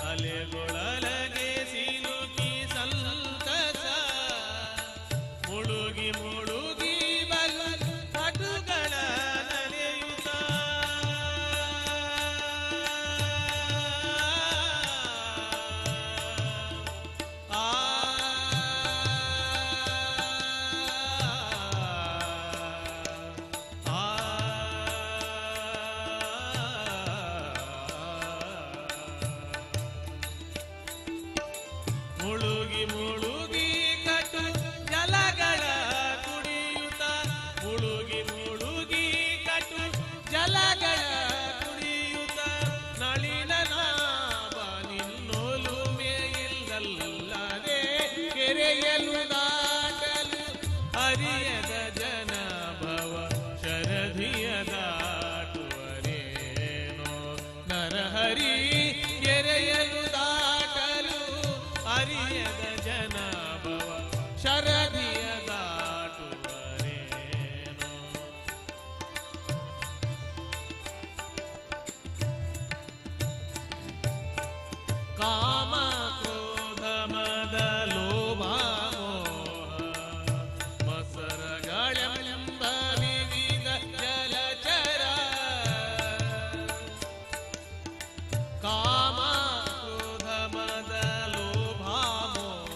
ಅಲೆಗಳೊಳಗೆ ಸಿಲುಕಿ ಸಂತಸ. ಮುಳುಗಿ ಮುಳುಗಿ ಕಟುಗಳ ನಲಿಯುತ್ತ ಆ ಮುಳುಗಿ ಮುಳುಗಿ ಕಟು ಜಲಗಳ ಕುಡಿಯುತ್ತ. ಮುಳುಗಿ ಮುಳುಗಿ ಕಟು ಜಲಗಳ ಕುಡಿಯುತ್ತ. ನಳಿನ ನಾಭ ನಿನ್ನೊಲುಮೆ ಇಲ್ಲಲ್ಲದೆ ಕೆರೆಯಲು ದಾಟಲು ಅರಿಯದ ಜನ ಭವ ಶರಧಿಯ ದಾಟುವರೇನೋ ನರಹರಿ. ಕೆರೆಯಲು ದಾಟಲು ಅರಿಯದ ಜನ ಭವ ಶರಧಿಯ ದಾಟುವರೇನೋ. ಕಾಮ ಕ್ರೋಧ ಮದ ಲೋಭ ಮೋಹ ಮಸರಗಳೆಂಬ ವಿವಿಧ ಜಲಚರ. ಕಾಮ ಕ್ರೋಧ ಮದ ಲೋಭ ಮೋಹ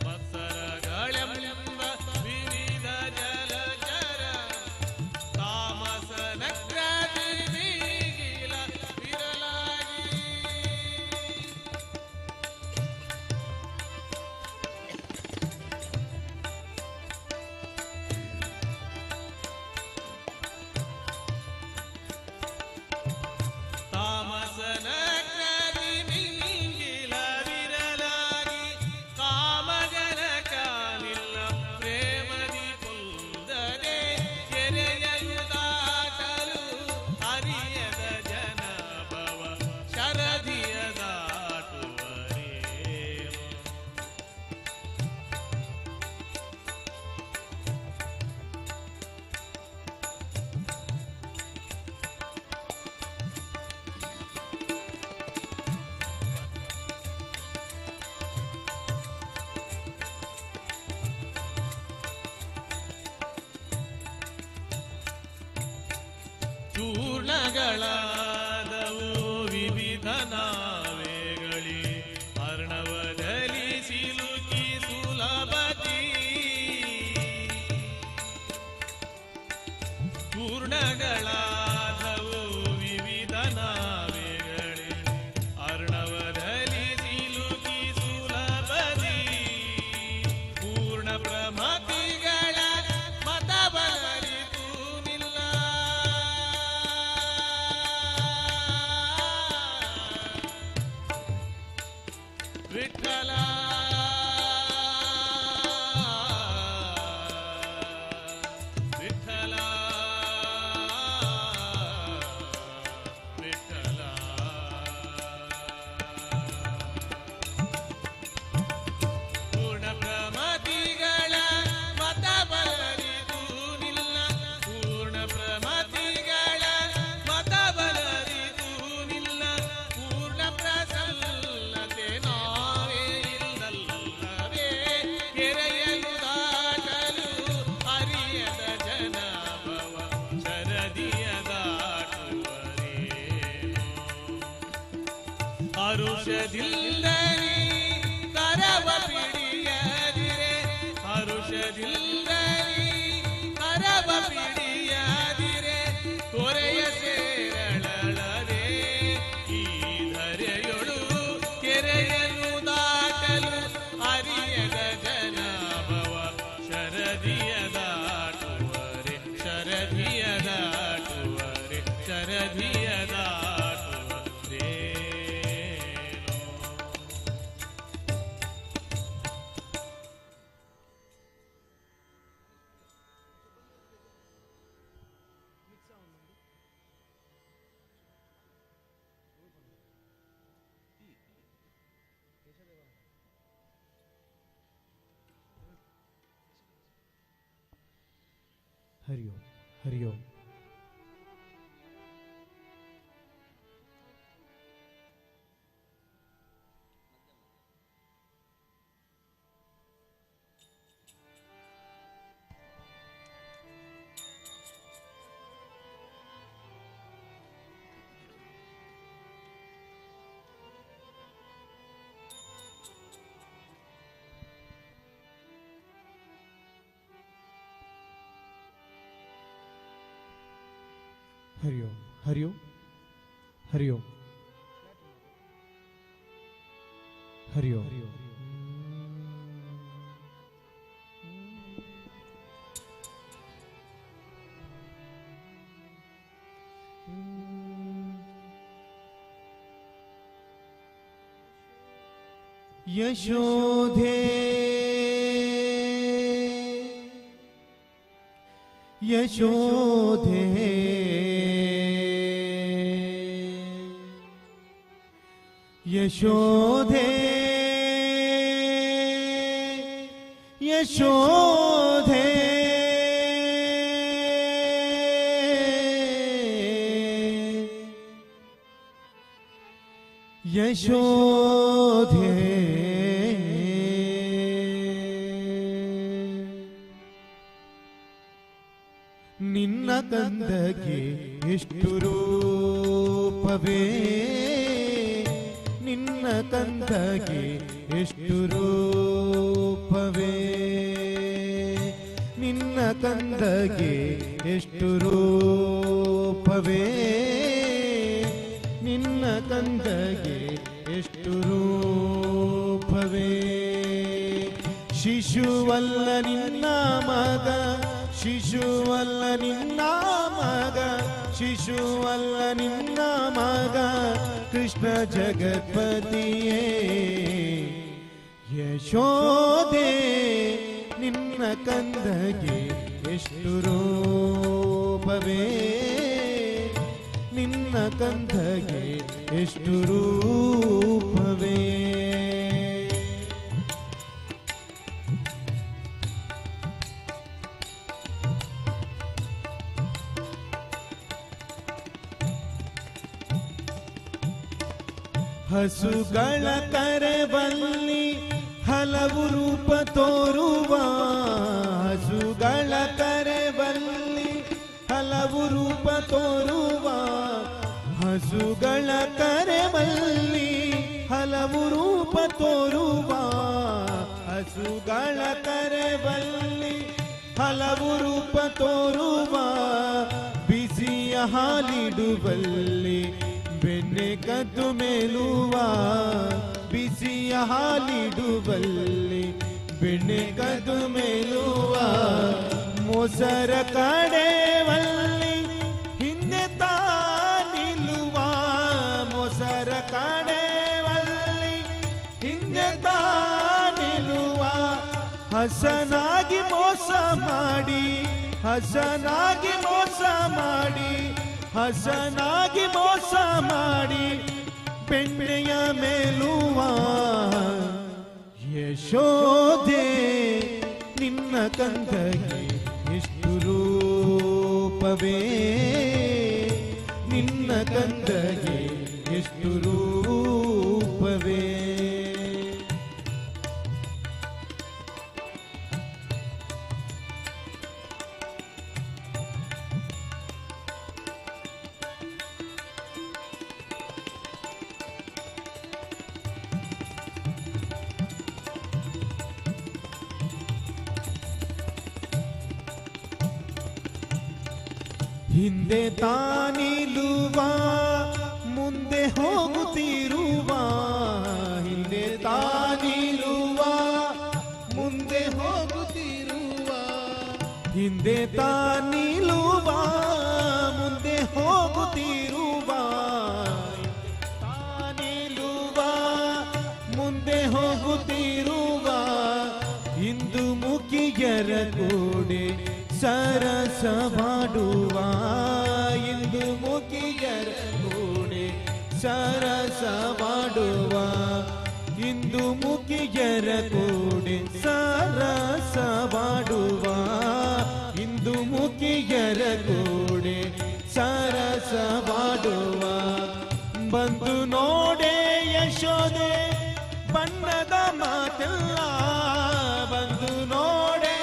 ಮತ್ಸರಗಳೆಂಬ ವಿವಿಧ ಜಲಚರ. ತಾಮಸನ ಕ್ರಾಂತಿ ಬೀಗಿಲ ವಿರಲಾಗಿ. ತಾಮಸನ ಕ್ರಾಂತಿ ಮಿಂಗಿಲ ವಿರಲಾಗಿ. ಕಾಮಜನಕ ನಿಲ್ಲ ಪ್ರೇಮದಿ ಕುಂದದೆ ಕೆರೆಯಲು ದಾಟಲು ಅರಿಯದ ಜನ ಭವ ಶರಧಿಯ ದಾಟುವರೇನೋ. ಚೂರ್ಣಗಳಾದವು ವಿವಿಧ ನಾವೆಗಳಿ ಅರ್ಣವದಲ್ಲಿ ಸಿಲುಕಿ ಸುಲಭತಿ. ಚೂರ್ಣಗಳಾದವು ವಿವಿಧ ನಾವೆಗಳಿ ಅರ್ಣವದಲ್ಲಿ ಸಿಲುಕಿ ಸುಲಭತಿ. ಪೂರ್ಣ ಪ್ರಮತಿಗಳ ಮತಬಲರಿತು ನಿಲ್ಲ. ವಿಠಲ ವಿಠಲ ವಿಠಲ. ಪೂರ್ಣ ಪ್ರಮತಿಗಳ ಮತಬಲರಿತು ನಿಲ್ಲ. ಪೂರ್ಣ ಪ್ರಮತಿಗಳ ಮತಬಲರಿತು ನಿಲ್ಲ. ಪೂರ್ಣ ಪ್ರಸನ್ನತೆ ನಾವೇ ಇಲ್ಲಲ್ಲವೇ ಕೆರೆಯಲು ದಾಟಲು ಅರಿಯದ ಜನ ಭವ ಶರಧಿಯ ದಾಟುವರೇನೋ. ಹರುಷದಿಲ್ಲರಿ ಕರವ ಪಿಡಿಯದಿರೆ. ಹರುಷದಿಲ್ಲರಿ ಕರವ ಪಿಡಿಯದಿರೆ. ತೊರೆಯ ಸೇರಳಳದೆ ಈ ಧರೆಯೊಳು ಕೆರೆಯಲು ದಾಟಲು ಅರಿಯದ ಜನ ಭವ ಶರಧಿಯ ದಾಟುವರೆ. ಶರಧಿಯ ದಾಟುವರೆ. ಶರಧಿಯ ದಾಟುವರೇನೋ. ಹರಿ ಓಂ ಹರಿ ಓಂ ಹರಿ ಓಂ ಹರಿ ಓಂ ಹರಿ ಓಂ ಹರಿ ಓಂ ಯಶೋಧೆ ಯಶೋಧೆ ಯಶೋಧೆ ಯಶೋಧೆ ಯಶೋಧೆ ನಿನ್ನ ಕಂದಗೆ ಎಷ್ಟು ರೂಪವೇ ನಿನ್ನ ಕಂದಗೆ ಎಷ್ಟು ರೂಪವೇ ನಿನ್ನ ಕಂದಗೆ ಎಷ್ಟು ರೂಪವೇ ನಿನ್ನ ಕಂದಗೆ ಎಷ್ಟು ರೂಪವೇ ಶಿಶುವಲ್ಲ ನಿನ್ನ ಮಗ ಶಿಶುವಲ್ಲ ನಿನ್ನ ಮಗ ಶಿಶುವಲ್ಲ ನಿನ್ನ ಮಗ ಕೃಷ್ಣ ಜಗತ್ಪತಿಯೇ ಯಶೋದೆ ನಿನ್ನ ಕಂದಗೆ ಎಷ್ಟು ರೂಪವೇ ನಿನ್ನ ಕಂದಗೆ ಎಷ್ಟು ರೂಪವೇ ಹಸುಗಳ ಕರೆಬಲ್ಲಿ ಹಲವು ರೂಪ ತೋರುವ ಹಸುಗಳ ಕರೆಬಲ್ಲಿ ಹಲವು ರೂಪ ತೋರುವ ಹಸುಗಳ ಕರೆಬಲ್ಲಿ ಹಲವು ರೂಪ ತೋರುವ ಹಸುಗಳ ಕರೆಬಲ್ಲಿ ಹಲವು ರೂಪ ತೋರುವ ಬಿಸಿಯ ಹಾಲಿಡುವಲ್ಲಿ ಬೆಣ್ಣೆ ಕದ್ದು ಮೇಲುವ ಬಿಸಿಯ ಹಾಲಿಡುವಲ್ಲಿ ಬೆಣ್ಣೆ ಕದ್ದು ಮೇಲುವ ಮೊಸರ ಕಡೆವಲ್ಲಿ ಹಿಂದೆ ತಾನಿಲುವ ಮೊಸರ ಕಡೆವಲ್ಲಿ ಹಿಂದೆ ತಾನಿಲುವ ಹಸನಾಗಿ ಮೋಸ ಮಾಡಿ ಹಸನಾಗಿ ಮೋಸ ಮಾಡಿ ಹಸನಾಗಿ ಮೋಸ ಮಾಡಿ ಬೆಣ್ಣೆಯ ಮೇಲುವ ಯಶೋಧೆ ನಿನ್ನ ಕಂದಗೆ ಎಷ್ಟು ರೂಪವೇ ನಿನ್ನ ಕಂದಗೆ ಎಷ್ಟು ರೂಪವೇ ಹಿಂದೆ ತಾನಿಲುವ ಮುಂದೆ ಹೋಗುತ್ತಿರುವ ಹಿಂದೆ ತಾನಿಲುವ ಮುಂದೆ ಹೋಗುತ್ತಿರುವ ಹಿಂದೆ ತಾನಿಲುವ ಮುಂದೆ ಹೋಗುತ್ತಿರುವ ತಾನಿಲುವ ಮುಂದೆ ಹೋಗುತ್ತಿರುವ ಇಂದು ಮುಖಿಯರ ಕೂಡೆ ಸರಸ ಮಾಡುವ ಇಂದು ಮುಖಿಯರ ಕೂಡೆ ಸರಸ ಮಾಡುವ ಇಂದು ಮುಖಿಯರ ಕೂಡೆ ಸರಸ ಮಾಡುವ ಇಂದು ಇಂದು ಮುಖಿಯರ ಕೂಡೆ ಸರಸವಾಡುವ ಬಂದು ನೋಡೆ ಯಶೋದೆ ಬಣ್ಣದ ಮಾತೆಲ್ಲ ಬಂದು ನೋಡೆ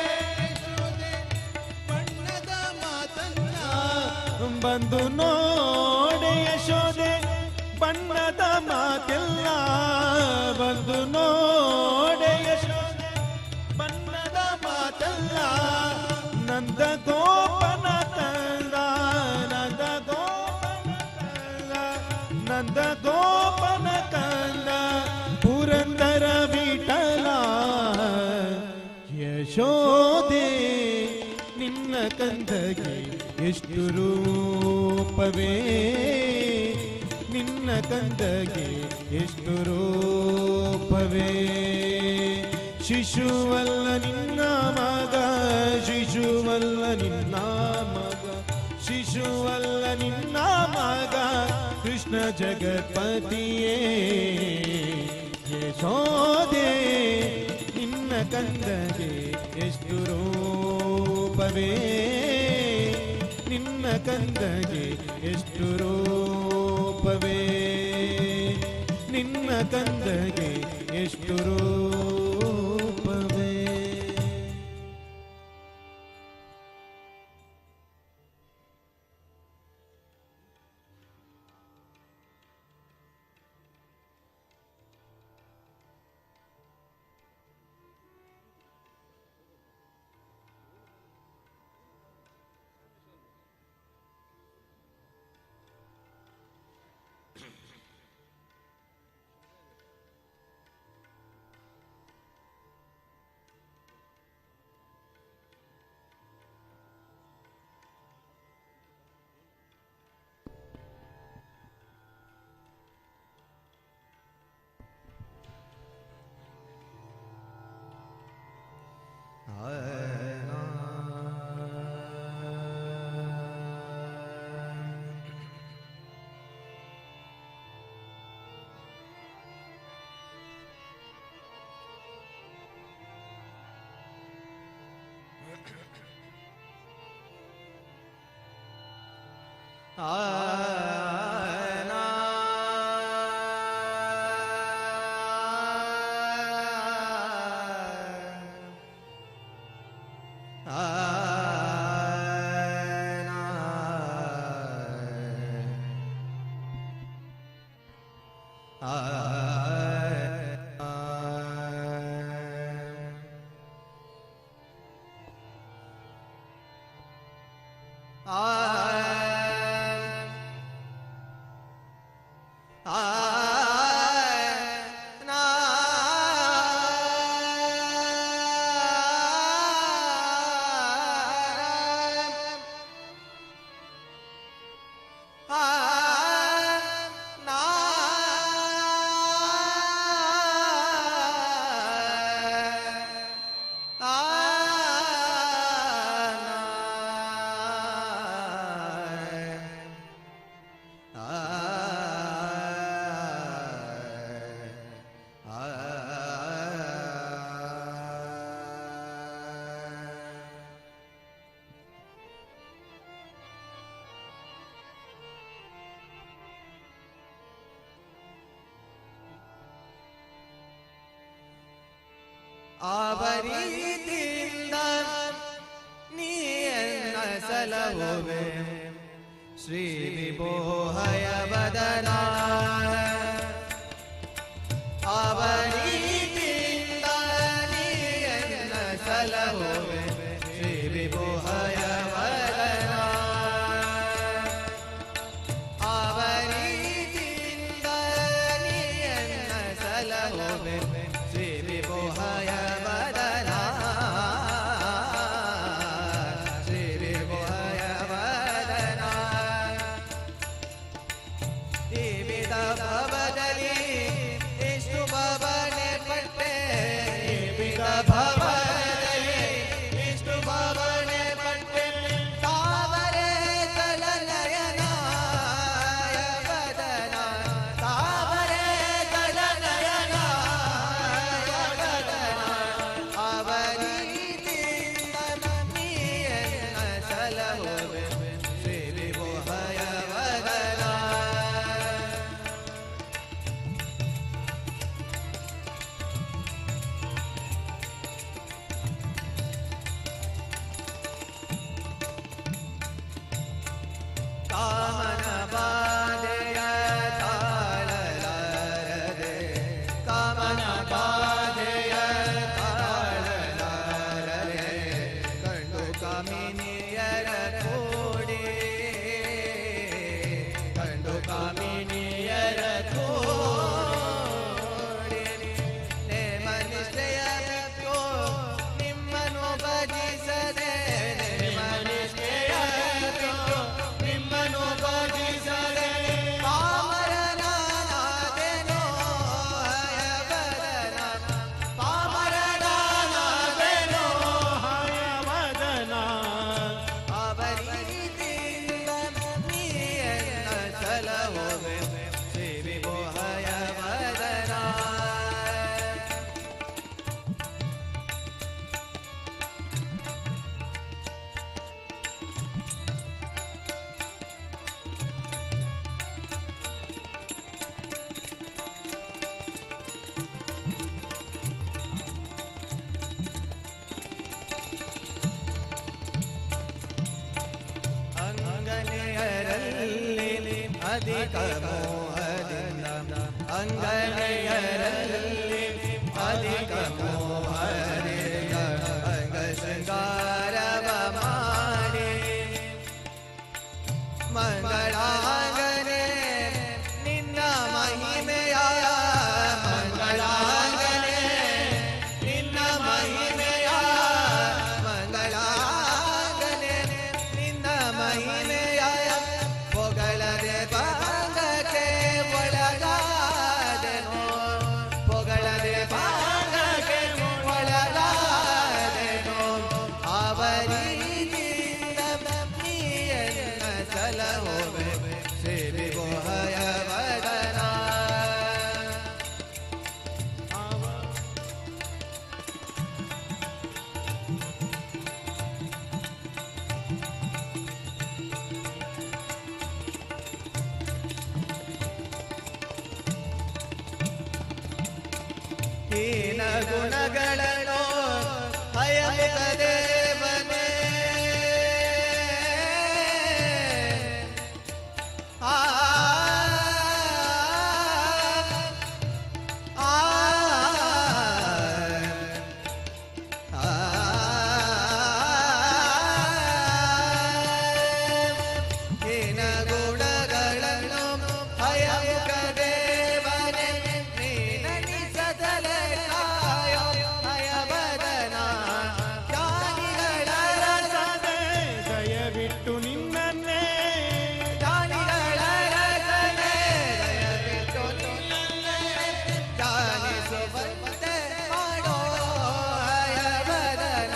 ಬಣ್ಣದ ಮಾತನ್ನ ಬಂದು ನೋಡೆ ಯಶೋದೆ ಬಣ್ಣದ ಮಾತೆಲ್ಲ ಬಂದು ನೋಡೆ ಯಶೋದೆ ಬಣ್ಣದ ಮಾತೆಲ್ಲ ನಂದ ಗೋಪನ ತಂದ ನಂದ ಗೋಪನ ತಂದ ನಂದ ಗೋಪನ ತಂದ ಪುರಂದರ ವಿಠಲ ಯಶೋದೆ ನಿನ್ನ ಕಂದಗೆ ಎಷ್ಟು ರೂಪವೇ ನಿನ್ನ ಕಂದಗೆ ಎಷ್ಟು ರೂಪವೇ ಶಿಶುವಲ್ಲ ನಿನ್ನ ಮಗ ಶಿಶುವಲ್ಲ ನಿನ್ನ ಮಗ ಶಿಶುವಲ್ಲ ನಿನ್ನ ಮಗ ಕೃಷ್ಣ ಜಗತ್ಪತಿಯೇ ಯಶೋದೆ ನಿನ್ನ ಕಂದಗೆ ಎಷ್ಟು ರೂಪವೇ ನಿನ್ನ ಕಂದಗೆ ಎಷ್ಟು ರೂಪವೇ ನಿನ್ನ ಕಂದಗೆ ಎಷ್ಟು ರೂಪವೇ ಆವರೀತಿಯಿಂದ ನೀಯನ್ನ ಸಲಹುವೆ ಶ್ರೀ ವಿಭೋಹಯ ವದನ ಆವರೀತಿಯಿಂದ ನೀಯನ್ನ ಸಲಹುವೆ ಶ್ರೀ ವಿಭೋಹಯ ವದನ ಆವರೀತಿಯಿಂದ ನೀಯನ್ನ ಸಲಹುವೆ ಶ್ರೀ ವಿಭೋಹಯ ವದನ ಶ್ರೀ ವಿಭೋಹಯ ವದನ ಈ ಕಾಮನ ಬಾಧೆಯ ತಾಳಲಾರದೆ ಕಾಮನ ಬಾಧೆಯ ತಾಳಲಾರದೆ ಕಂಡು ಕಾಮಿನಿಯರ ಕೂಡಿ ಕಂಡು ಕಾಮಿನಿಯರ ಕೂಡಿ ನೇಮ ನಿಶ್ಚಯ ಬಿಟ್ಟು ನಿಮ್ಮನ್ನು ಭಜಿಸದೆ ನೇಮ ನಿಶ್ಚಯ ಬಿಟ್ಟು ನಿಮ್ಮನ್ನು ಭಜಿಸದೆ ಪಾಮರನಾದೆನೋ ಹಯವದನ ಪಾಮರನಾದೆನೋ ಹಯವದನ ಅವರೀತಿಯಿಂದ ನೀಯನ್ನ ಸಲಹುವೆ ಸೇವಿಗೋ ಹಯವದನ ಅಂಗನೆಯರಲ್ಲಿ ಅಧಿಕ ಮೋಹದಿಂದ ಅಂಗನೆಯರಲ್ಲಿ ಅಧಿಕ ಮೋಹದಿಂದ ಅಂಗ ಶೃಂಗಾರವ ಮಾಡಿ ಮಂಗಳಾಂಗನೆ ನಿನ್ನ ಮಹಿಮೆಯ ಮಂಗಳಾಂಗನೆ ನಿನ್ನ ಮಹಿಮೆಯ ಮಂಗಳಾಂಗನೆ ನಿನ್ನ ಮಹಿಮೆಯ ಪೊಗಳದೆ ಭಾಗಕ್ಕೆ ಒಳಗಾದೆನೋ ಪೊಗಳದೆ ಭಾಗಕ್ಕೆ ಒಳಗಾದೆನೋ ಅವರೀತಿಯಿಂದ ನೀಯನ್ನ ಸಲಹುವೆ ಸೇವಿಗೋ ಹಯವದನ ಹೀನ ಗುಣಗಳನ್ನು ಹಯಮುಖ ದೇವನೇ ಆ ಆ ಹೀನ ಗುಣಗಳನ್ನು ಹಯಮುಖ ದೇವನೇ ನೀನನಿಸದಲೆ ಕಾಯೋ ಹಯವದನ ಜ್ಞಾನಿಗಳ ರಸನೆ ದಯವಿಟ್ಟು ನಿನ್ನನ್ನೇ ಜ್ಞಾನಿಗಳ ರಸನೆ ದಯವಿಟ್ಟು ನಿನ್ನನ್ನೇ ಧ್ಯಾನಿಸುವಂತೆ ಮಾಡೋ ಹಯವದನ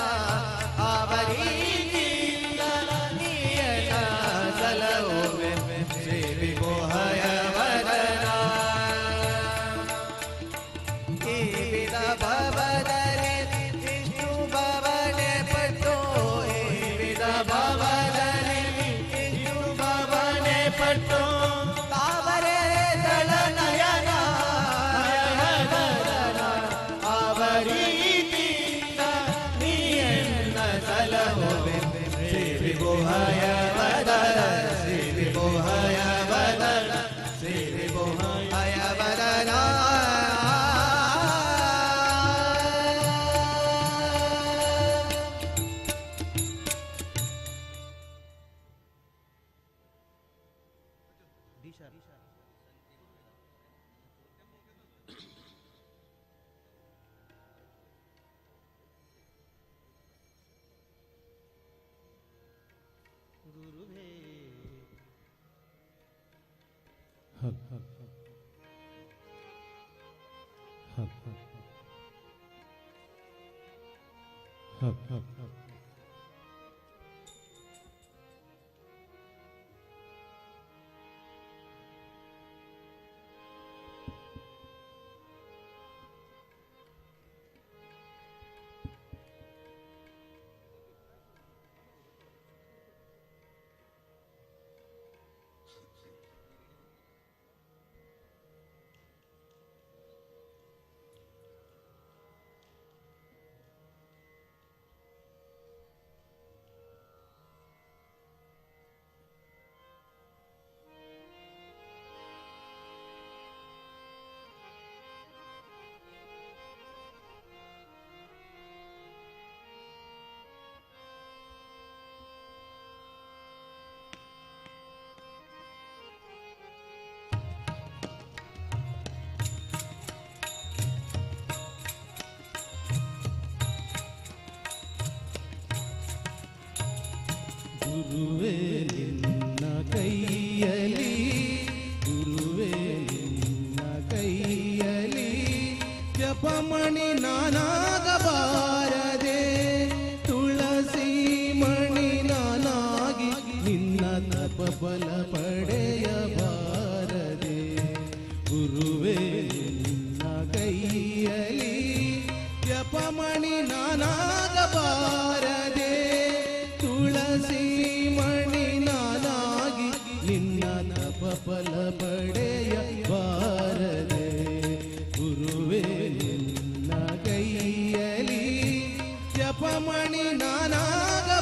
ಅವರೀತಿಯಿಂದ ನೀಯನ ಸಲಹುವೆ ಸೇವಿಗೋ ಹಯವದನ ಈ ವಿಧ ಭವದಲ್ಲಿ ವಿಷ್ಣು ಭವನೆ ಪಟ್ಟು ಈ ವಿಧ ಭವದಲ್ಲಿ ವಿಷ್ಣು ಭವನೆ ಪಟ್ಟು ತಾವರೆ ದಳ ನಯನ ಹಯವದನ ಅವರೀತಿಯಿಂದ ನೀಯನ್ನ ಸಲಹುವೆ ಸೇವಿಗೋ ಹಯವದನ ಸೇವಿಗೋ ಹಯವದನ ಸೇವಿಗೋ ಹಯವದನ ಹಲ್ ಹಲ್ ಹಲ್ ಹಲ್ ಹಲ್ ಹಲ್ ಹಲ್ ಗುರುವೇ ನಿನ್ನ ಕೈಯಲಿ ಗುರುವೇ ನಿನ್ನ ಕೈಯಲಿ ಜಪಮಣಿ ನಾನಾಗಬಾರದೆ ತುಳಸಿ ಮಣಿ ನಾನಾಗಿ ನಿನ್ನ ತಪ ಬಲ ಪಡೆಯಬಾರದೆ ಗುರುವೇ ನಿನ್ನ ಕೈಯಲಿ ಜಪಮಣಿ ನಾನಾಗಬಾರದೆ ತುಳಸಿ ಮಣಿ ನಾನಾಗಿ ನಿನ್ನ ತಪ ಫಲ ಪಡೆಯಬಾರದೆ ಗುರುವೇ ನಿನ್ನ ಕೈಯಲಿ ಜಪಮಣಿ ನಾನಾಗಬಾರದೆ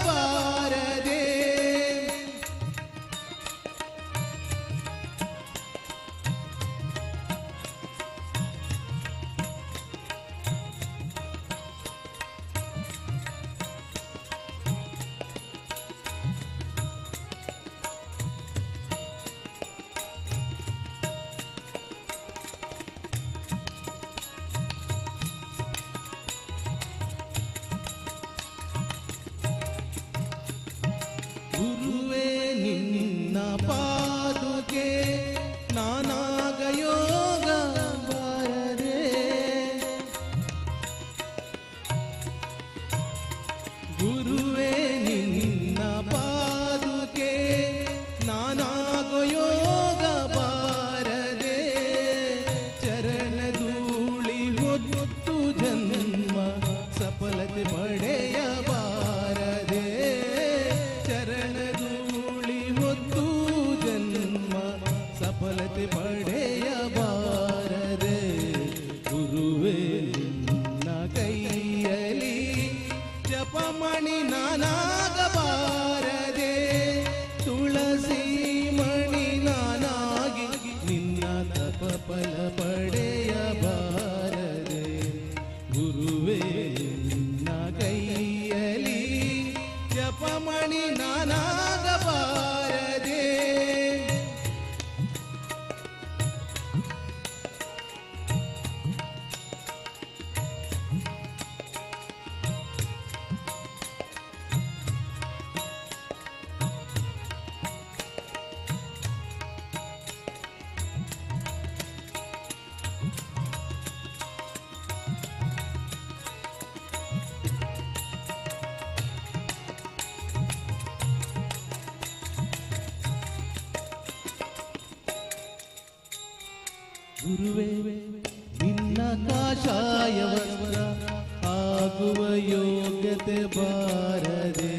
ಗುರುವೇ ನಿನ್ನ ಪಾದುಕೆ ನಾನಾಗ ಯೋಗ ಬಾರದೆ ಗುರುವೇ ನಿನ್ನ ಪಾದುಕೆ ನಾನಾಗ ಯೋಗ ಬಾರದೆ ಚರಣಧೂಳಿ ಹೊತ್ತು ಜನ್ಮ ಸಫಲತೆ ಪಡೆಯಬಾರದೆ ಚರಣಧೂಳಿ ಹೊತ್ತು ಜನ್ಮ ಸಫಲತೆ ಪಡೆಯಬಾರದೆ ಗುರುವೇ ನಿನ್ನ ಕೈಯಲಿ ಜಪಮಣಿ ನಾನಾಗಬಾರದೆ ತುಳಸಿ ಮಣಿ ನಾನಾಗಿ ನಿನ್ನ ತಪ ಫಲ ಪಡೆಯಬಾರದೆ ಗುರುವೇ ನಿನ್ನ ಕೈಯಲಿ ಜಪಮಣಿ ನಾನಾಗಬಾರದೆ ಗುರುವೇ ನಿನ್ನ ಕಾಷಾಯ ವಸ್ತ್ರ ಆಗುವ ಯೋಗ್ಯತೆ ಬಾರದೆ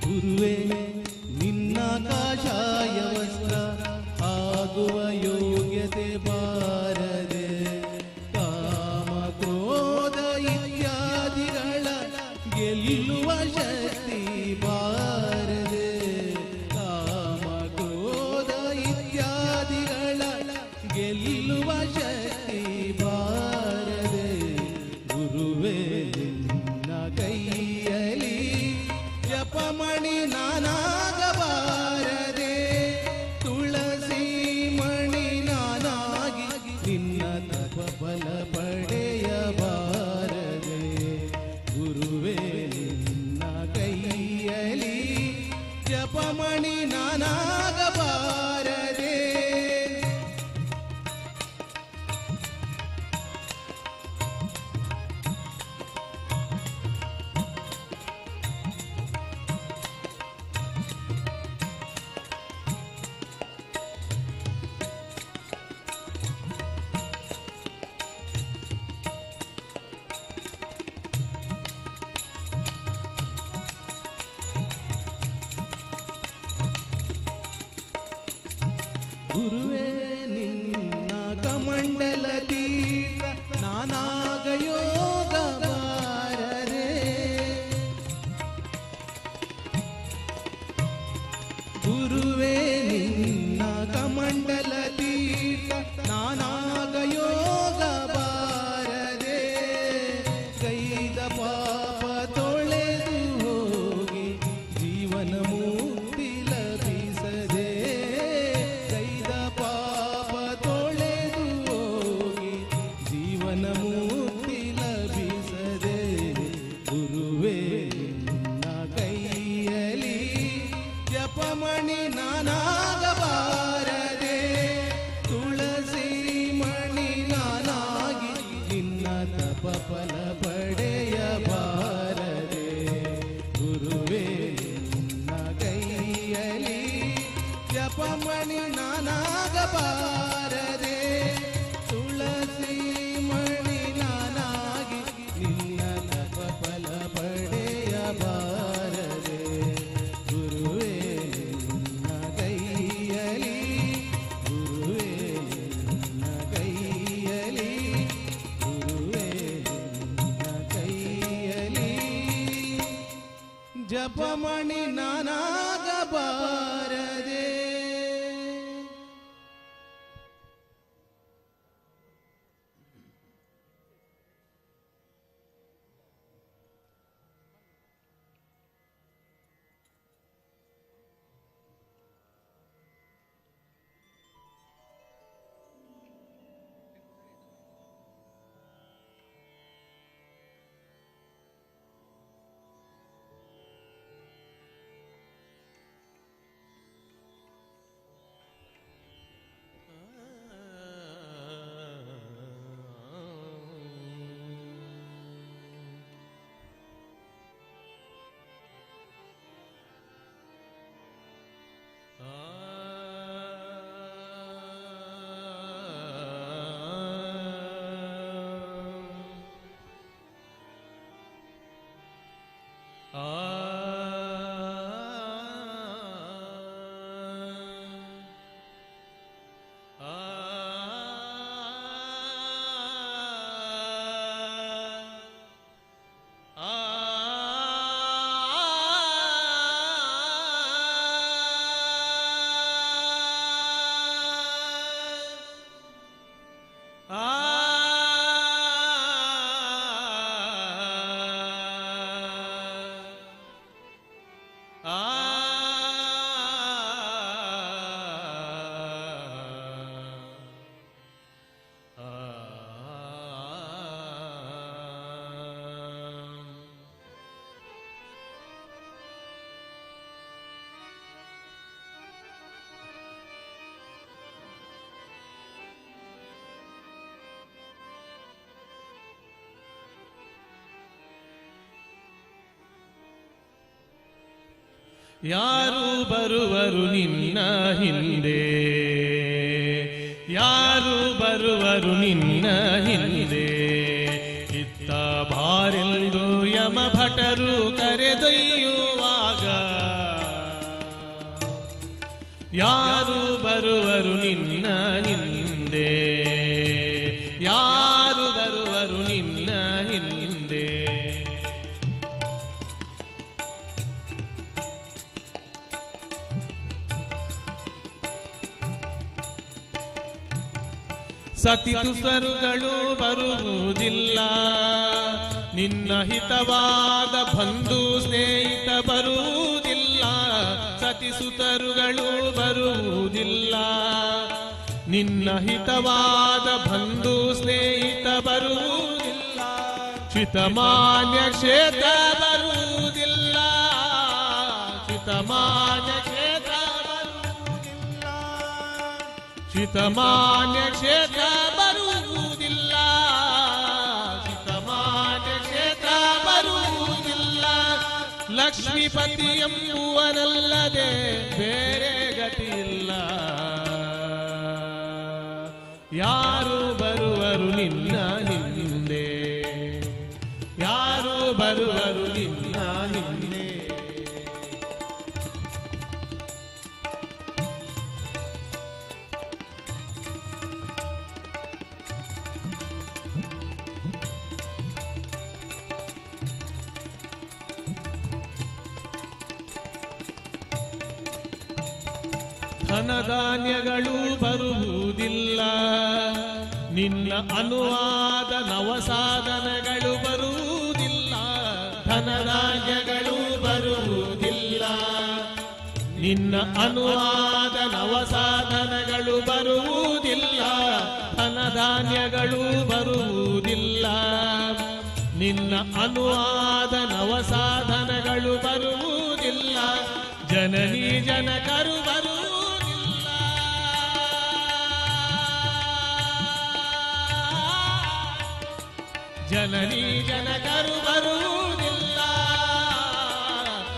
ಗುರುವೇ ನಿನ್ನ ಕಾಷಾಯ ವಸ್ತ್ರ ಆಗುವ ಯೋಗ್ಯತೆ ಬಾರದೆ ಕಾಮ ಕ್ರೋಧ ಇತ್ಯಾದಿಗಳ ಗೆಲ್ಲುವ ಶಕ್ತಿ ಬಾರದೆ ಕಾಮ ಕ್ರೋಧ ಇತ್ಯಾದಿಗಳ ಗೆಲ್ಲುವ ಶಕ್ತಿ ಬಾರದೆ ಗುರುವೇ ನಿನ್ನ ಕೈಯಲಿ ಜಪಮಣಿ ನಾನಾಗಬಾರದೆ ತುಳಸಿ ಮಣಿ ನಾನಾಗಿ ನಿನ್ನ ತಪ ಫಲ ಪಡೆಯಬಾರದೆ ಗುರುವೇ ನಿನ್ನ ಕೈಯಲಿ ಜಪಮಣಿ ನಾನಾಗಬಾರದೆ ಗುರುವೇ ನಿನ್ನ ಕಮಂಡಲ ತೀರ್ಥ ನಾನಾಗ ಯೋಗ ಬಾರದೆ ಗುರುವೇ ನಿನ್ನ ಕಮಂಡಲ ತೀರ್ಥ ನಾನಾಗ ಯೋಗ ಬಾರದೆ ಕೈದ ಪಾಪ ತೊಳೆದು ಹೋಗಿ ಜೀವನ ಮುಕ್ತಿ ಲಭಿಸದೆ ಕೈದ ಪಾಪ ತೊಳೆದು ಹೋಗಿ ಜೀವನ ಮುಕ್ತಿ ಲಭಿಸದೆ ನಾನಾಗಬಾರದೆ ತುಳಸಿ ಮಣಿ ನಾನಾಗಿ ನಿನ್ನ ತಪ ಫಲ ಪಡೆಯಬಾರದೆ ಗುರುವೇ ನಿನ್ನ ಕೈಯಲಿ ಗುರುವೇ ನಿನ್ನ ಕೈಯಲಿ ಗುರುವೇ ನಿನ್ನ ಕೈಯಲಿ ಜಪಮಣಿ ನಾನಾಗಬಾರದೆ. ಯಾರು ಬರುವರು ನಿನ್ನ ಹಿಂದೆ, ಯಾರು ಬರುವರು ನಿನ್ನ ಹಿಂದೆ, ಇತ್ತ ಬಾರೆಂದು ಯಮ ಭಟರು ಕರೆದೊಯ್ಯುವಾಗ, ಯಾರು ಬರುವರು ನಿನ್ನ ಹಿಂದೆ, ಯಾರು ಬರುವರು ನಿನ್ನ ಹಿಂದೆ. ಸತಿತುಸರುಗಳು ಬರುವುದಿಲ್ಲ, ನಿನ್ನ ಹಿತವಾದ ಬಂಧು ಸ್ನೇಹಿತ ಬರುವುದಿಲ್ಲ. ಸತಿಸುತರುಗಳು ಬರುವುದಿಲ್ಲ, ನಿನ್ನ ಹಿತವಾದ ಬಂಧು ಸ್ನೇಹಿತ ಬರುವುದಿಲ್ಲ. ಚಿತಮಾನ್ಯ ಕ್ಷೇತ್ರ ಬರುವುದಿಲ್ಲ, ಚಿತಮಾನ್ಯ ಕ್ಷೇತ್ರ ಬರುವುದಿಲ್ಲ, ಚಿತಮಾನ್ಯ ಕ್ಷೇತ್ರ ಬರುವುದಿಲ್ಲ, ಚಿತಮಾನ್ಯ ಕ್ಷೇತ್ರ ಬರುವುದಿಲ್ಲ. ಲಕ್ಷ್ಮೀಪತಿ ಎಂಬುವನಲ್ಲದೆ ಬೇರೆ ಗತಿಯಿಲ್ಲ. ಯಾರು ಬರುವರು ನಿನ್ನ ಹಿಂದೆ, ಯಾರು ಬರುವರು ನಿನ್ನ ಹಿಂದೆ. ಧನಧಾನ್ಯಗಳು ಬರುವುದಿಲ್ಲ, ನಿನ್ನ ಅನುವಾದ ನವಸಾಧನಗಳು ಬರುವುದಿಲ್ಲ. ಧನಧಾನ್ಯಗಳು ಬರುವುದಿಲ್ಲ, ನಿನ್ನ ಅನುವಾದ ನವಸಾಧನಗಳು ಬರುವುದಿಲ್ಲ. ಧನಧಾನ್ಯಗಳು ಬರುವುದಿಲ್ಲ, ನಿನ್ನ ಅನುವಾದ ನವಸಾಧನಗಳು ಬರುವುದಿಲ್ಲ. ಜನನಿ ಜನಕರು ಬರುವುದಿಲ್ಲ, ಜನನಿ ಜನಕರು ಬರುವುದಿಲ್ಲ,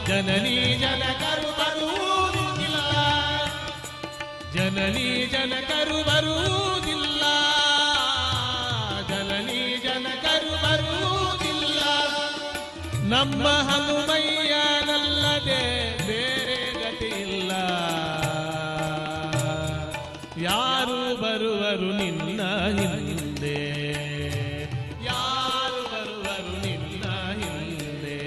ಜನನಿ ಜನಕರು ಬರುವುದಿಲ್ಲ. ಜನನಿ ಜನಕರು ಬರುವುದಿಲ್ಲ, ಜನನಿ ಜನಕರು ಬರುವುದಿಲ್ಲ, ನಮ್ಮ ಹನುಮಯ್ಯನಲ್ಲದೆ ಬೇರೆ ಗತಿಯಿಲ್ಲ. ಯಾರು ಬರುವರು ನಿನ್ನ ಹಿಂದೆ, ಯಾರು ಬರುವರು ನಿನ್ನ ಹಿಂದೆ.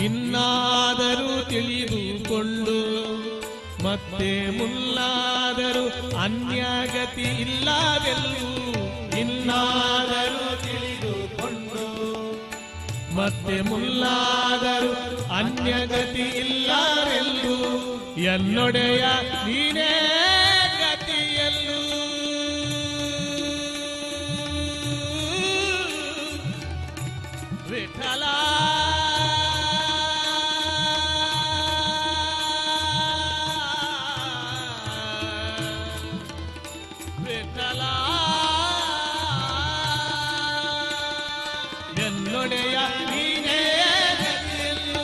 ಇನ್ನಾದರೂ ತಿಳಿದುಕೊಂಡು ಮತ್ತೆ ಮುಲ್ಲಾದರೂ ಅನ್ಯಗತಿ ಇಲ್ಲವೆಲ್ಲೂ. ಇನ್ನಾದರೂ ತಿಳಿದುಕೊಂಡು ಮತ್ತೆ ಮುಲ್ಲಾದರೂ ಅನ್ಯಗತಿ ಇಲ್ಲವೆಲ್ಲೂ. ಎನ್ನೊಡೆಯ ನೀನೇ ಗತಿಯಲ್ಲೂ. ವಿಠಲ ಎನ್ನೊಡೆಯ ನೀನೇ ಗತಿಯಲ್ಲೂ,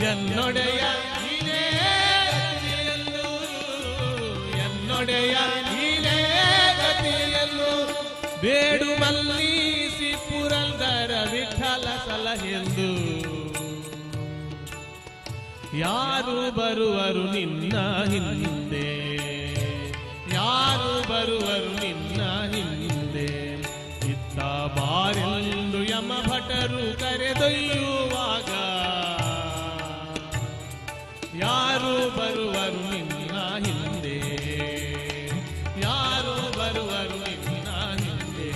ಎನ್ನೊಡೆಯ ನೀನೇ ಗತಿಯಲ್ಲೂ, ಎನ್ನೊಡೆಯ ನೀನೇ ಗತಿಯಲ್ಲೂ. ಬೇಡು ಮಲ್ಲಿಸಿ ಪುರಂದರ ವಿಠಲ ಸಲಹೆಂದು. ಯಾರು ಬರುವರು ನಿನ್ನ ಹಿಂದೆ, ಯಾರು ಬರುವರು ನಿನ್ನ ಹಿಂದೆ. ಇತ್ತ ಬಾರೆಂದು ಯಮ ಭಟರು ಕರೆದೊಯ್ಯುವಾಗ, ಯಾರು ಬರುವರು ನಿನ್ನ ಹಿಂದೆ, ಯಾರು ಬರುವರು ನಿನ್ನ ಹಿಂದೆ,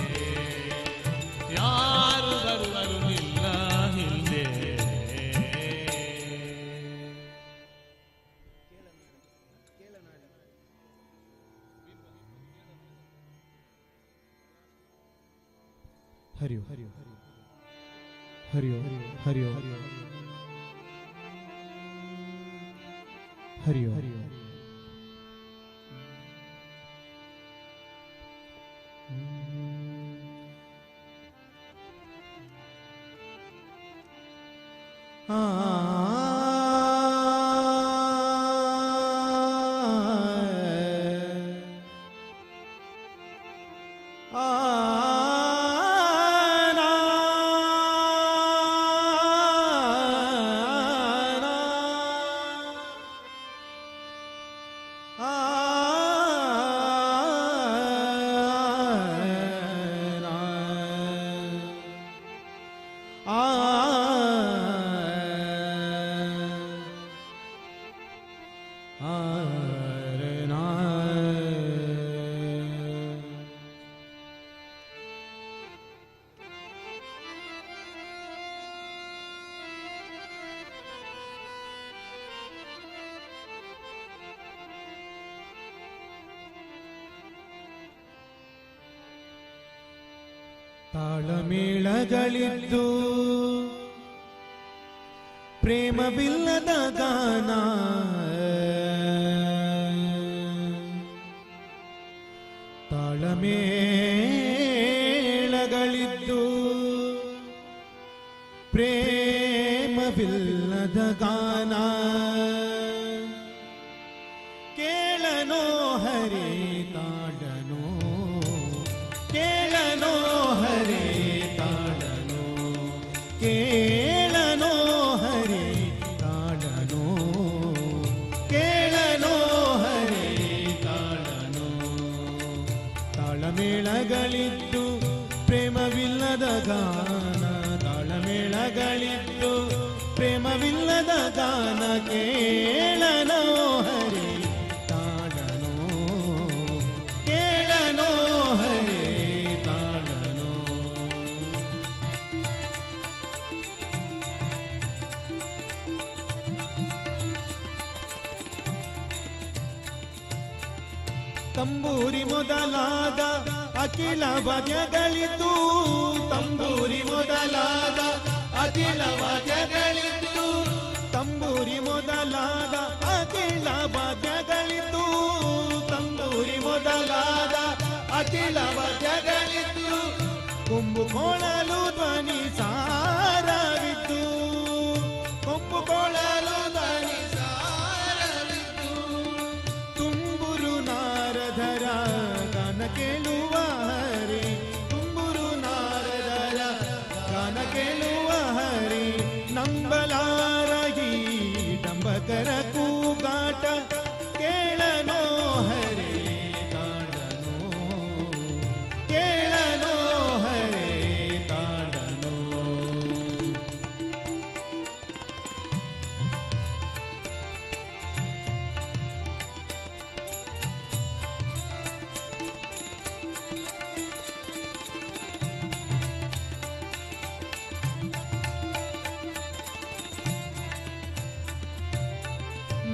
ಯಾರು ಬರುವರು ನಿನ್ನ ಹಿಂದೆ. ಹರಿ ಹರಿ ಹರಿ ಹರಿ ಹರಿ ಹರಿ ತಾಳಮೇಳಗಳಿದ್ದು ಪ್ರೇಮವಿಲ್ಲದ ಗಾನ, ತಾಳಮೇಳಗಳಿದ್ದು ಪ್ರೇಮವಿಲ್ಲದ ಗಾನ. ಕೇಳನೋ ಹರಿ ತಾಡನೋ, ಕೇಳನೋ ಹರಿ ತಾಡನೋ, ಕೇಳನೋ ಹರಿ ತಾಡನೋ, ಕೇಳನೋ ಹರಿ ತಾಡನೋ. ತಾಳಮೇಳಗಳಿದ್ದು ಪ್ರೇಮವಿಲ್ಲದ ಗಾನ, ತಾಳಮೇಳಗಳಿದ್ದು ಪ್ರೇಮವಿಲ್ಲದ ಗಾನ. ಕೇಳನೋ ಹರಿ ತಾಡನೋ, ಕೇಳನೋ ಹರಿ ತಾಡನೋ. ತಂಬೂರಿ ಮೊದಲಾದ ಅಖಿಲ ವಾದ್ಯಗಳಿದ್ದು, ತಂಬೂರಿ ಮೊದಲಾದ ಅಖಿಲ ವಾದ್ಯಗಳಿದ್ದು, ತಂಬೂರಿ ಮೊದಲಾದ ಅಖಿಲ ವಾದ್ಯಗಳಿದ್ದು, ತಂಬೂರಿ ಮೊದಲಾದ ಅಖಿಲ ವಾದ್ಯಗಳಿದ್ದು. ಕೊಂಬು ಕೊಂಬು ಕೊಳಲು ಧ್ವನಿ ಸಾರವಿದ್ದು, ಕೊಂಬು ಕೊಳಲು ಧ್ವನಿ ಸಾರವಿದ್ದು, ತುಂಬುರು ನಾರದರ ಗಾನ ಕೇಳುವ ಹರಿ, ತುಂಬುರು ನಾರದರ ಗಾನ ಕೇಳುವ ಹರಿ, ನಂಬಲಾರಗಿ ಡಂಬಕರ ಕೂಗಾಟ ಕೇಳನೋ ಹರೇ ಕಾಣನೋ, ಕೇಳನೋ ಹರೇ ಕಾಣನೋ.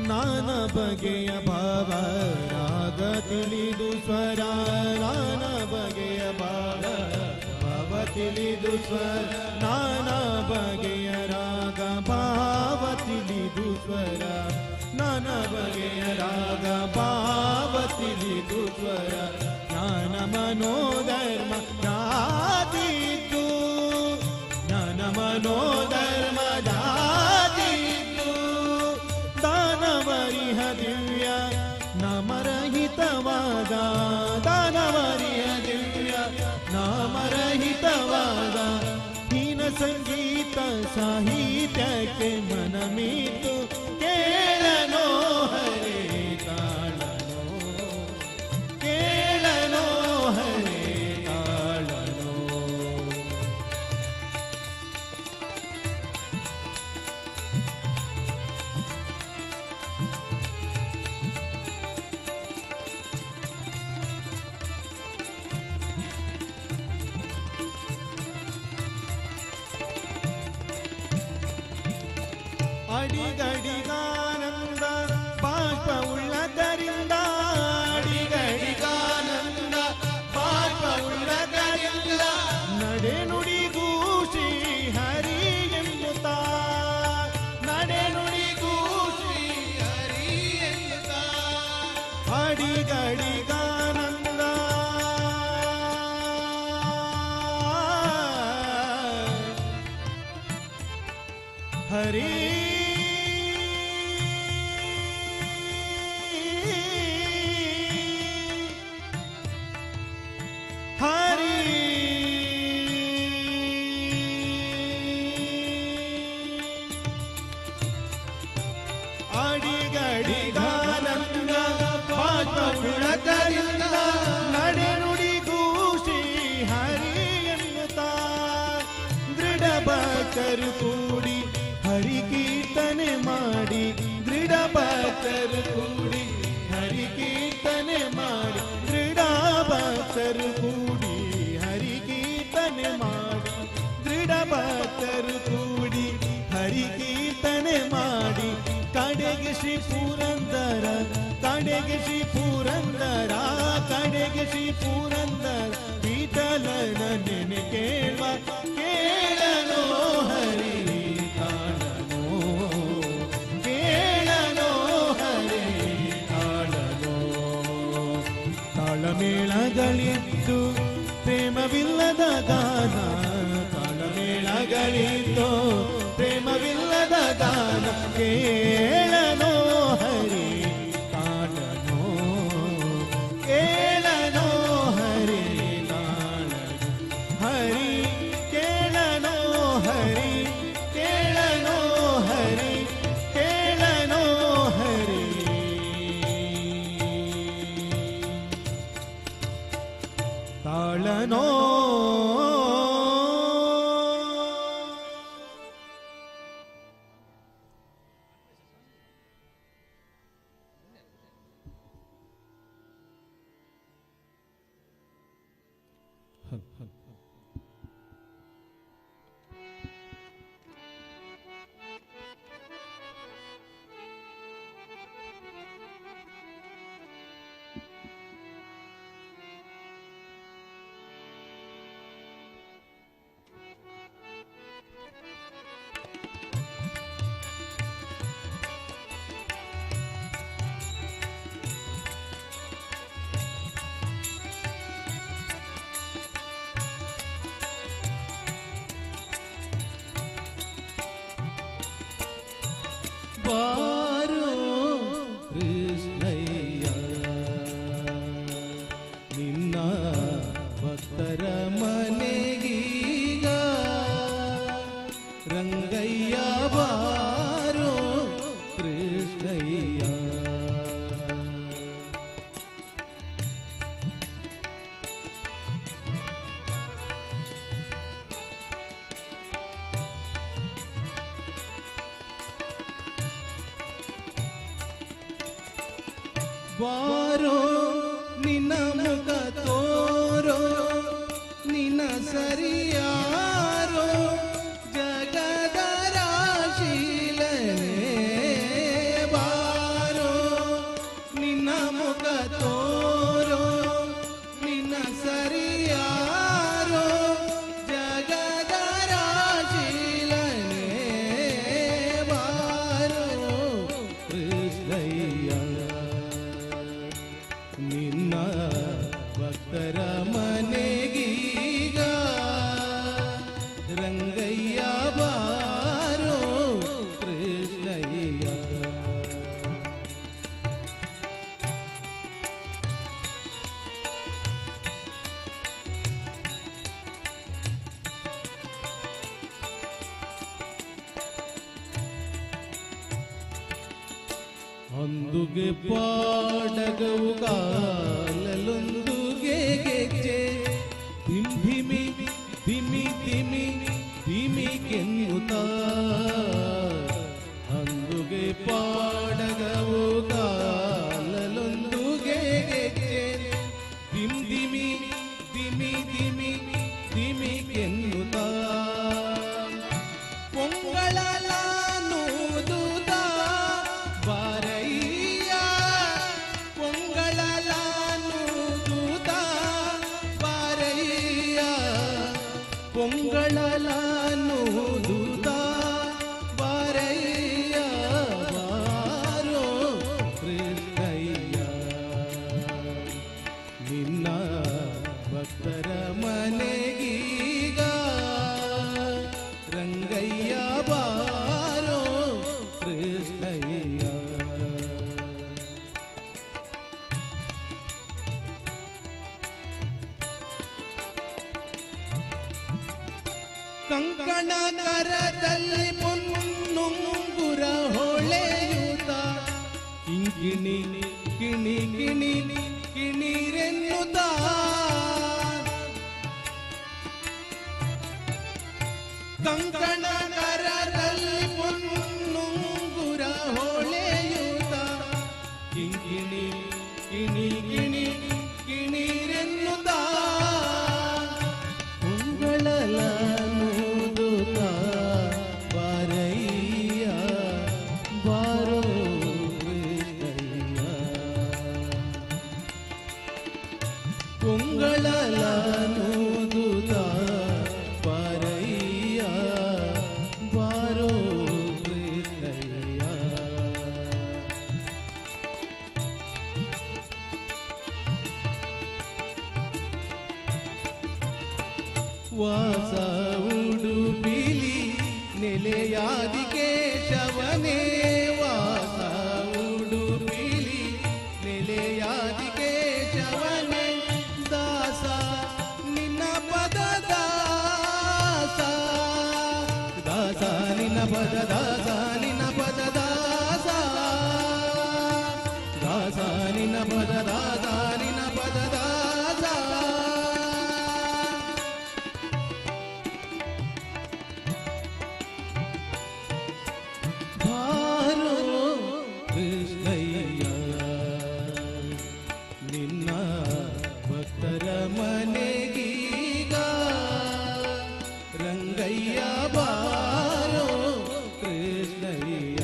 ನಾನಾ ಬಗೆಯ ಭಾವ ರಾಗ ತಿಳಿದು ಸ್ವರ, ನಾನಾ ಬಗೆಯ ಭಾವ ತಿಳಿದು ಸ್ವರ, ನಾನಾ ಬಗೆಯ ರಾಗ ಭಾವ ತಿಳಿದು ಸ್ವರ, ನಾನಾ ಬಗೆಯ ರಾಗ ಭಾವ ತಿಳಿದು ಸ್ವರ, ಜ್ಞಾನ ಮನೋಧರ್ಮ ಜಾತಿದ್ದು, ಜ್ಞಾನ ಮನೋಧರ್ಮ ಜಾತಿದ್ದು, ದಾನವರಿಹ ದಿವ್ಯ ನಾಮರಹಿತವಾದ, ದಾನವರಿಹ ದಿವ್ಯ ನಾಮರಹಿತವಾದ, ಹೀನ ಸಂಗೀತ ಸಾಹಿತ್ಯಕ್ಕೆ ಮನಮೀತು ಕೇಳನೋ ಹರೇ ಕಾಣನೋ, ಕೇಳನೋ ಹರೇ ಕಾಣನೋ. ಅಡಿಗಡಿಗಾನಂದ ಬಾಷ್ಪ ಉಳ್ಳದರಿಂದ, ಅಡಿಗಡಿಗಾನಂದ ಬಾಷ್ಪ ಉಳ್ಳದರಿಂದ, ನಡೆ ನುಡಿಗೂ ಶ್ರೀ ಹರಿ ಎನ್ನುತ್ತಾ, ನಡೆ ನುಡಿಗೂ ಶ್ರೀ ಹರಿ ಎನ್ನುತ್ತಾ, ಅಡಿಗಡಿಗಾನಂದ ಹರಿ ಹರಿ ಅಡಿಗಡಿಗಾನಂದ ಪಾಠುಳಕರಿಂದ, ನಡೆ ನುಡಿಗೂ ಶ್ರೀ ಹರಿ ಎನ್ನುತ್ತಾ, ದೃಢ ಭಕ್ತರು ಕೂಡಿ ಹರಿ ಕೀರ್ತನೆ ಮಾಡಿ, ದೃಢ ಭಕ್ತರು ಕೂಡಿ ಹರಿ ಕೀರ್ತನೆ ಮಾಡಿ, ದೃಢ ಭಕ್ತರು ಕೂಡಿ ಹರಿ ಕೀರ್ತನೆ ಮಾಡಿ, ದೃಢ ಭಕ್ತರು ಕೂಡಿ ಹರಿ ಕೀರ್ತನೆ ಮಾಡಿ, ಕಡೆಗೆ ಶ್ರೀ ಪುರಂದರ, ಕಡೆಗೆ ಶ್ರೀ ಪುರಂದರ, ಕಡೆಗೆ ಶ್ರೀ ಪುರಂದರ ವಿಠಲನ ನೆನೆ ಕೇಳುವ, ಕೇಳನೋ ಹರಿ ಕಾಣನೋ, ಕೇಳನೋ ಹರಿ ಕಾಣನೋ. ತಾಳಮೇಳಗಳಿದ್ದು ಪ್ರೇಮವಿಲ್ಲದ ಗಾನ, ತಾಳಮೇಳಗಳಿದ್ದು ಪ್ರೇಮವಿಲ್ಲದ ಗಾನ, ಕೇಳನೋ ಹರಿ ಕಾಣನೋ, ಕೇಳನೋ ಹರಿ ಕಾಣನೋ, ಹರಿ ಕೇಳನೋ ಹರಿ, ಕೇಳನೋ ಹರಿ, ಕೇಳನೋ ಹರಿ. ತಾಳನೋ ಬಾರೋ ಕೃಷ್ಣಯ್ಯ ನಿನ್ನ ಭಕ್ತರ ಮನೆಗೀಗ ರಂಗಯ್ಯ ಬಾರೋ ಕೃಷ್ಣಯ್ಯ. ಬಾರೋ ನಿನ್ನ ಮುಖ ತೋರೋ ನಿನ್ನ ಸರಿಯಾರೋ ಜಗದ ರಾಶೀಲನೆ. ಬಾರೋ ನಿನ್ನ ಮುಖ ತೋರೋ ನಿನ್ನ ಸರಿಯಾರೋ ಜಗದ ರಾಶೀಲನೆ. ಬಾರೋ ಕೃಷ್ಣಯ್ಯ ನಿನ್ನ ಭಕ್ತರ ಮನೆಗೀಗ ರಂಗಯ್ಯ ಬಾರೋ ಕೃಷ್ಣಯ್ಯ. ಅಂದುಗೆ ಪಾಡಗವು ಕಾಲಲೊಂದುಗೆ ಗೆಜ್ಜೆ ಧಿಂಧಿಮಿ ಧಿಮಿ ಧಿಮಿ ಧಿಮಿ ಕೆನ್ನುತ್ತ. ಅಂದುಗೆ ಪಾಡಗವು ಕಾಲಲೊಂದುಗೆ ಗೆಜ್ಜೆ ಧಿಂಧಿಮಿ ಧಿಮಿ ಧಿಮಿ ಧಿಮಿ ಕೆನ್ನುತ್ತ. ಪೊಂಗಳಲೂದುತ್ತ ಬಾರಯ್ಯ ಪೊಂಗಳಲೂದುತ್ತ ಬಾರಯ್ಯ ಪೊಂಗಳಲೂದುತ್ತ ಬಾರಯ್ಯ ಬಾರೋ ಕೃಷ್ಣಯ್ಯ ನಿನ್ನ ಭಕ್ತರ ಮನೆಗೀಗ ರಂಗಯ್ಯ ಬಾರೋ ಕೃಷ್ಣಯ್ಯ. ಕಂಕಣ ಕರದಲ್ಲಿ ಪೊನ್ನುಂಗುರ ಹೊಳೆಯುತ್ತ ಕಿಣಿ ಕಿಣಿ ಕಿಣಿ ಕಿಣಿರೆನ್ನುತ್ತ. ಕಂಕಣ ಕರದಲ್ಲಿ ಪೊನ್ನುಂಗುರ ಹೊಳೆಯುತ್ತ ಕಿಣಿ ಕಿಣಿ ಕಿಣಿ ಕಿಣಿರೆನ್ನುತ್ತ. ಪೊಂಗಳಲೂದುತ್ತ ಬಾರಯ್ಯ ಬಾರೋ ಕೃಷ್ಣಯ್ಯ. ಪೊಂಗಳಲೂದುತ್ತ ಬಾರಯ್ಯ ಬಾರೋ ಕೃಷ್ಣಯ್ಯ. ವಾಸ ಉಡುಪಿಲಿ ನೆಲೆಯಾದಿ ಕೇಶವನೇ. ವಾಸ ಉಡುಪಿಲಿ ನೆಲೆಯಾದಿ ಕೇಶವನೇ. ದಾಸ ನಿನ್ನ ಪದ ದಾಸ ದಾಸ ನಿನ್ನ ಪದ ದಾಸ ನಿನ್ನ ಪದ ದಾಸ ದಾಸ ನಿನ್ನ ಪದ ದಾಸ ನಿನ್ನ ಪದ ದಾಸ. ಬಾರೋ ಕೃಷ್ಣಯ್ಯ ನಿನ್ನ ಭಕ್ತರ ಮನೆಗೀಗ ರಂಗಯ್ಯ ಬಾರೋ ಕೃಷ್ಣಯ್ಯ.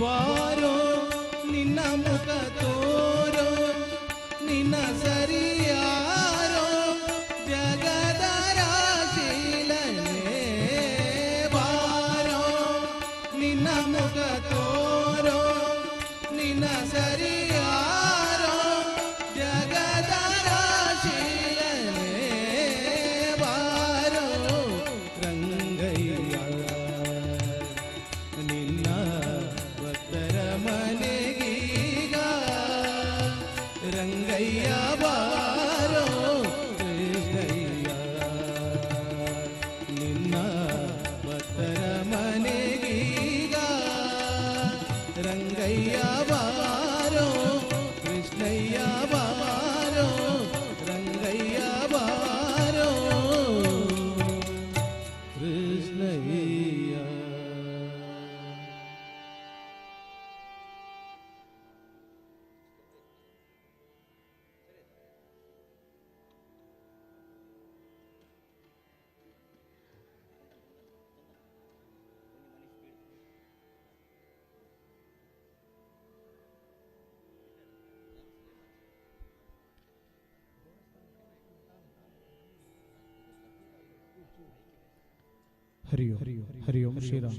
ಬಾರೋ ನಿನ್ನ ಮುಖ ತೋರೋ ನಿನ್ನ ಸರಿಯಾರೋ ಜಗದ ರಾಶೀಲನೆ. ಬಾರೋ ನಿನ್ನ ಮುಖ ತೋರೋ ನಿನ್ನ ಸರಿಯಾರೋ ಜಗದ ರಾಶೀಲನೆ. ಬಾರೋ ರಂಗಯ್ಯ हरि ओम हरि ओम श्री राम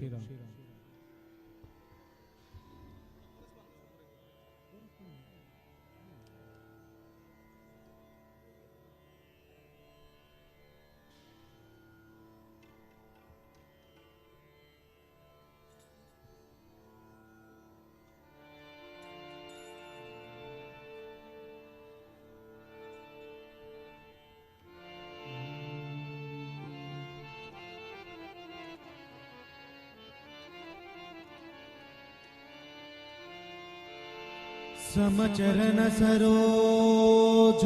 समचरण सरोज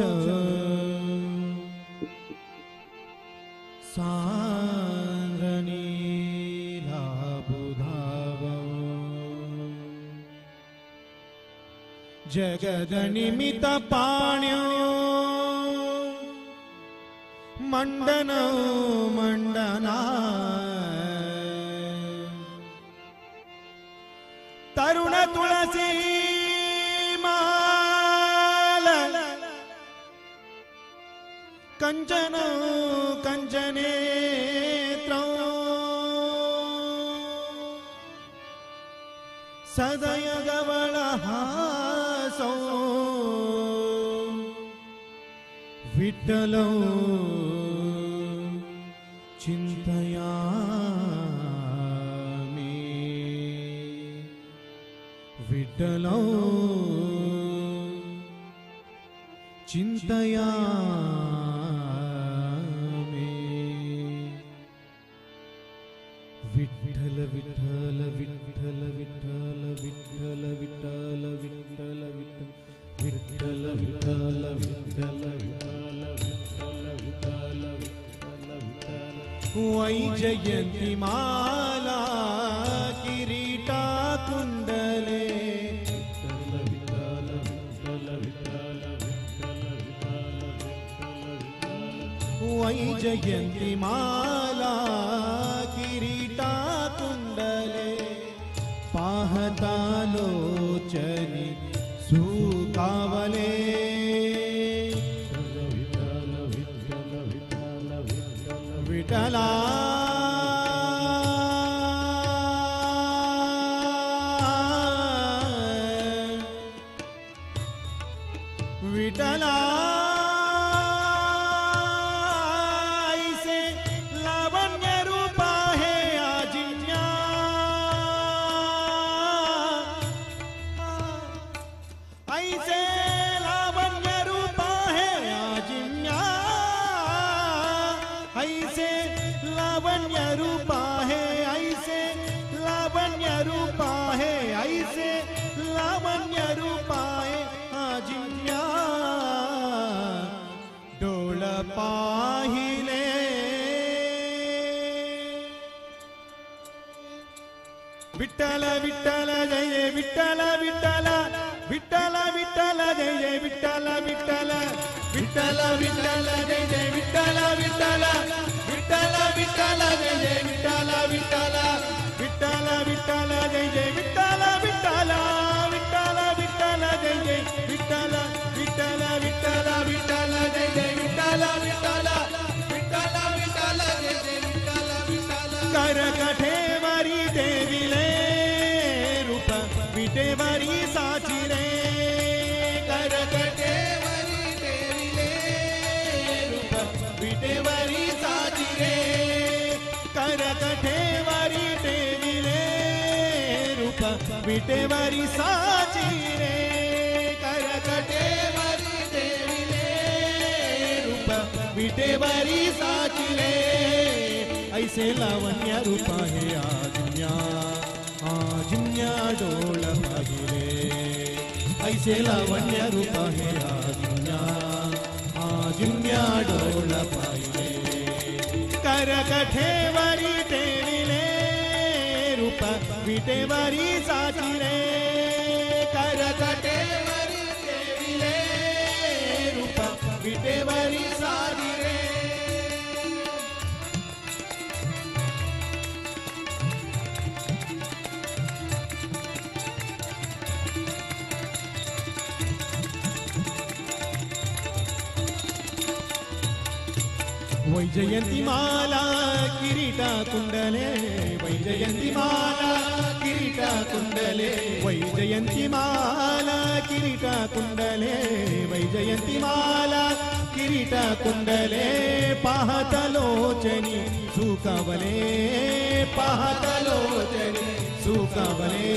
सांद्रनीलाबुधाव जगदनिमित पाण्यो मंडन मंडना तरुण तुलसी कंचन कंचनेत्र सदय गवळ हासो विठ्ठल चिंतयामि विठ्ठल चिंतयामि विठ्ठल विठ्ठल विठ्ठल विठ्ठल विठ्ठल विठ्ठल विठ्ठल विठ्ठल विठ्ठल विठ्ठल विठ्ठल वैजयन्ती माला किरीटा कुंडले वैजयन्ती माला किरीटा कुंडले पाहता लोचनी सुकावले विठला विठला पाहिले विठ्ठल विठ्ठल जय जय विठ्ठल विठ्ठल विठ्ठल विठ्ठल जय जय विठ्ठल विठ्ठल विठ्ठल विठ्ठल जय जय विठ्ठल विठ्ठल विठ्ठल विठ्ठल जय जय विठ्ठल विठ्ठल विठ्ठल विठ्ठल जय जय विठ्ठल विठ्ठल विठ्ठल विठ्ठल जय जय विठ्ठल विठ्ठल विठ्ठल विठ्ठल जय जय विठ्ठल विठ्ठल विठ्ठल विठ्ठल जय जय विठ्ठल विठ्ठल करकठेवरी देविले रूप विटेवरी साचिरे करकठेवरी देविले रूप विटेवरी साचिरे करकठेवरी देविले रूप विटेवरी साचिरे करकठेवरी देविले रूप विटेवरी साचिरे ऐसे लावण्य रूप है आजुन्या डोल पाहिले ऐसे लावण्य रूप है आजुन्या डोल पाहिले करकठेवरी देविले रूप विटेवरी साचिरे करकठेवरी देविले रूप विटेवरी साचिरे वैजयन्तिमाला किरीटा कुण्डले वैजयन्तिमाला किरीटा कुण्डले वैजयन्तिमाला किरीटा कुण्डले वैजयन्तिमाला किरीटा कुण्डले पाहतलोचनी सुकवले पाहतलोचनी सुकवले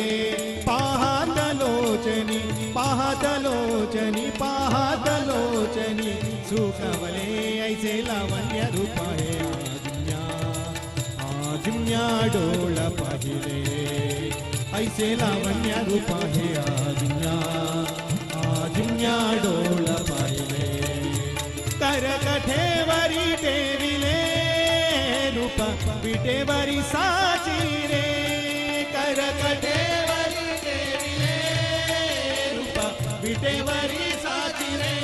पाहतलोचनी पाहतलोचनी पाहतलोचनी सुकवले ऐसे लावण्य रूप है आजुम्या डोळ पाहिले ऐसे लावण्य रूप है आजुम्या डोळ पाहिले करकठेवरी देविले रूप विटेवरी साची रे करकठेवरी देविले रूप विटेवरी साची रे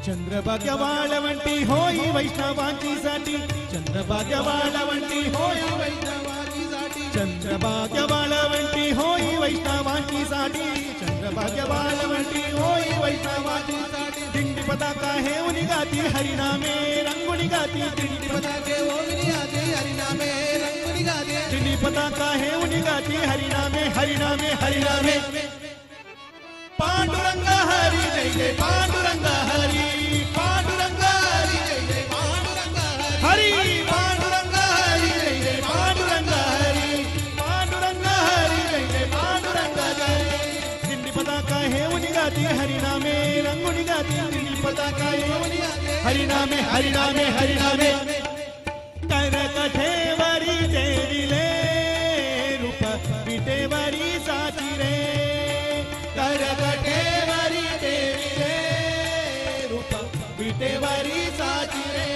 चंद्रभाग्य वाळवंटी होई वैष्णवांची साठी चंद्रभाग्य वाळवंटी होई वैष्णवांची साठी चंद्रभाग्य वाळवंटी होई वैष्णवांची साठी चंद्रभाग्य वाळवंटी होई वैष्णवांची साठी दिंडी पताका हे उनी गाती हरिनामे रंगुनी गाती दिंडी पताके ओनी गाती हरिनामे रंगुनी गाती दिंडी पताका हे उनी गाती हरिनामे हरिनामे हरिनामे पांडुरंग हरी जय जय पांडुरंग हरी पांडुरंग हरी जय जय पांडुरंग हरी पांडुरंग हरी जय जय पांडुरंग हरी पांडुरंग हरी जय जय पांडुरंग हरी दिंडी पताका हे उनी गाती हरिनामे रंगुनी गाती दिंडी पताका हे उनी गाती हरिनामे हरिनामे हरिनामे करकठेवरी देविले रूप विटेवरी साची रे करकठेवरी देविले रूप विटेवरी साची रे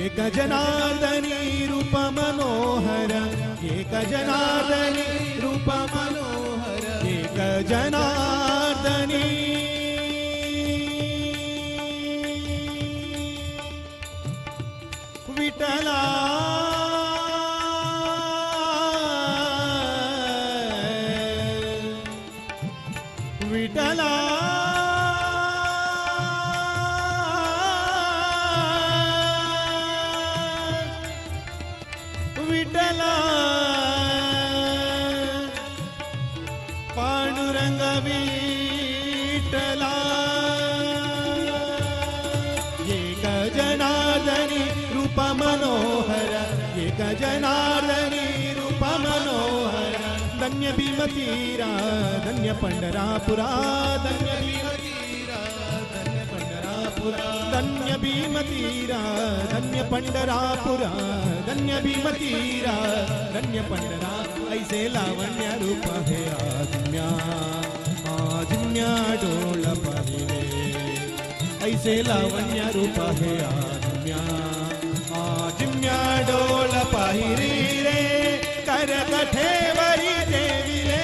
एक जनार्दनी रूप मनोहर एक जनार्दनी रूप मनोहर एक जनार्दनी विठला विठला विठला पांडुरंग विठला एक जनार्दनी रूप मनोहर एक जनार्दनी रूप मनोहर धन्य भीमतीरा धन्य पंढरापुरा धन्य भीमतीरा धन्य पंढरापुरा धन्य भीमतीरा धन्य पंढरापुरा धन्य भीमतीरा धन्य पंढरा ऐसे लावण्य रूप है आजुम्या डोळ पाहिले ऐसे लावण्य रूप है आजुम्या डोळ पाहिरी रे करकठेवरी देविले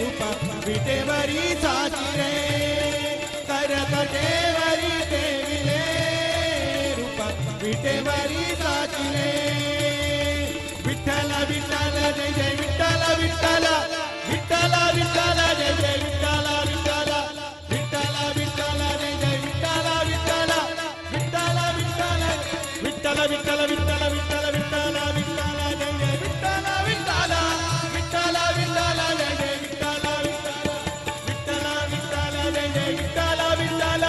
रूप विटेवरी साची रे करकठेवरी देविले रूप विटेवरी साची रे विठ्ठल विठ्ठल जय जय विठ्ठल विठ्ठल विठ्ठल विठ्ठल जय जय विठ्ठल विठ्ठल विठ्ठल विठ्ठल जय जय विठ्ठल विठ्ठल विठ्ठल विठ्ठल विठ्ठल विठ्ठल विठ्ठल विठ्ठल विठ्ठल विठ्ठल जय जय विठ्ठल विठ्ठल विठ्ठल विठ्ठल जय जय विठ्ठल विठ्ठल विठ्ठल जय जय विठ्ठल विठ्ठल विठ्ठल विठ्ठल जय जय विठ्ठल विठ्ठल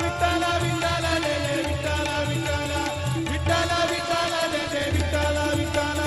विठ्ठल विठ्ठल जय जय विठ्ठल विठ्ठल विठ्ठल विठ्ठल जय जय विठ्ठल विठ्ठल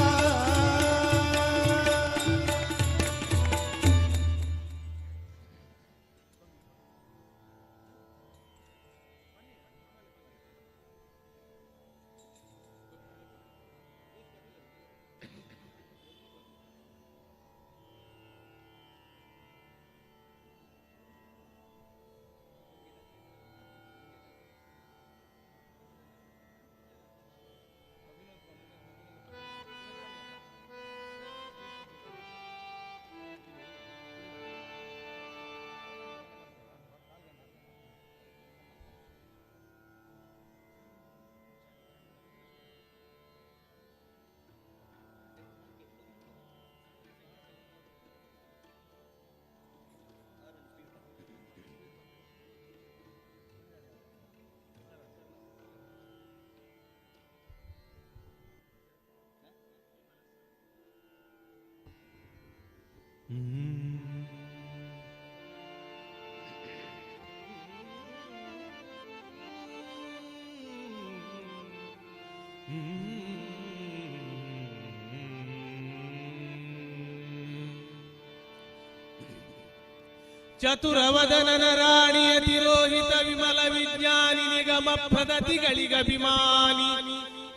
ಚತುರವದನನ ರಾಣಿಯ ತಿರೋಹಿತ ವಿಮಲ ವಿಜ್ಞಾನಿ ನಿಗಮ ಪದ್ಧತಿಗಳಿಗಭಿಮಾನಿ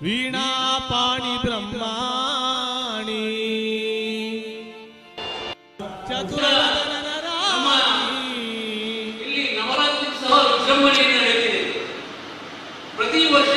ವೀಣಾ ಪಾಣಿ ಬ್ರಹ್ಮಾಣಿ ಚತುರವದನನ ರಾಣಿ. ಇಲ್ಲಿ ನವರಾತ್ರಿ ಸಹ ವಿಜೃಂಭಣೆಯಿಂದ ನಡೆದಿದೆ. ಪ್ರತಿ ವರ್ಷ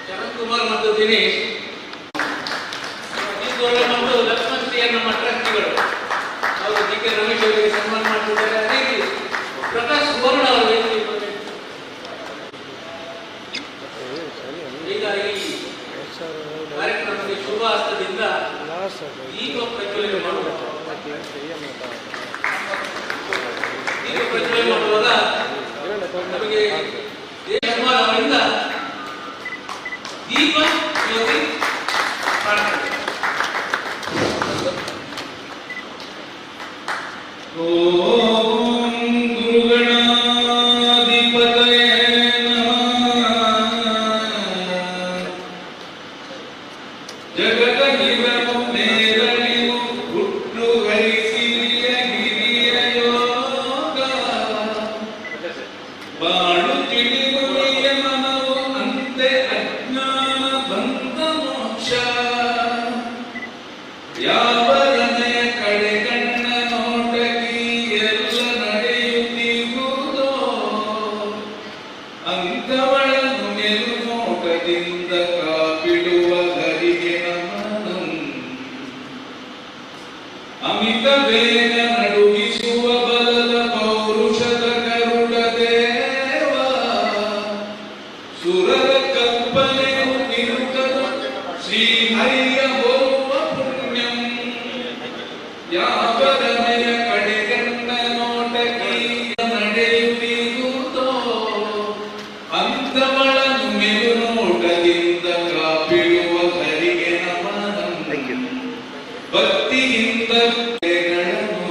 ಚರಣ್ ಕುಮಾರ್ ಮತ್ತು ದಿನೇಶ್ ಮತ್ತು ಲಕ್ಷ್ಮಣ್ ಶ್ರೀ ನಮ್ಮ ಟ್ರಸ್ಟಿಗಳು ಅವರು ಡಿ ಕೆ ರಮೇಶ್ ಅವರಿಗೆ ಸನ್ಮಾನ ಮಾಡ್ತಿದ್ದಾರೆ. ಅದೇ ರೀತಿ ಪ್ರಕಾಶ್ ಸುವರ್ಣ ಅವರು ಈಗ ಈ ಕಾರ್ಯಕ್ರಮಕ್ಕೆ ಶುಭ ಹಸ್ತದಿಂದ ದೀಪ ಪ್ರಜ್ವಲನೆ ಮಾಡುವಾಗ ನಮಗೆ ದೇಶಮಾನ ಅವರಿಂದ ದೀಪ ಜ್ಯೋತಿ ಕಾಣ್ತದೆ. ಓಂ ಗುರುಗಣಾಧಿಪತಯೇ ಜಗದ ನಿರಮು ನೇರಳಿವು ಹುಟ್ಟು ಹರಿಸಿರಿಯ ಗಿರಿಯ ಯೋಗ ಬಾಳು ತಿಳಿವು ನಿಯಮನವು ಅಂತೆ ಅಜ್ಞಾನ ಬಂಧ ಮೋಕ್ಷ ಯಾವ ಹೃದಯ ಕಡೆ ಕಣ್ಣ ನೋಟಕಿ ಎಲ್ಲ ನಡೆಯುತ್ತಿರುವುದೋ ಅಂಕವಳನ್ನು ಮೆಲು ನೋಟದಿಂದ ಕಾಪಿಡುವ ಹರಿಗೆ ನಮನಂ ಅಮಿತ ವೇಗ ನಡುಗಿಸುವ ಬಲದ ಪೌರುಷದ ಗರುಡ ದೇವ ಸುರರ ಕಲ್ಪನೆಯು ನಿರುತನು ಶ್ರೀಹರಿಯ ಹೋರುವ ಪುಣ್ಯಂ ಯಾವ ರಮೆಯ ಕಡೆ ಗಣ್ಣ ನೋಟಕಿ ನಡೆಯುವುದೋ ಅಂತವಳನು ಮೆಲು ನೋಟದಿಂದ ಕಾಪಿಡುವ ಹರಿಗೆ ನಮನಂ ಭಕ್ತಿಯಿಂದ ಗಳನ್ನು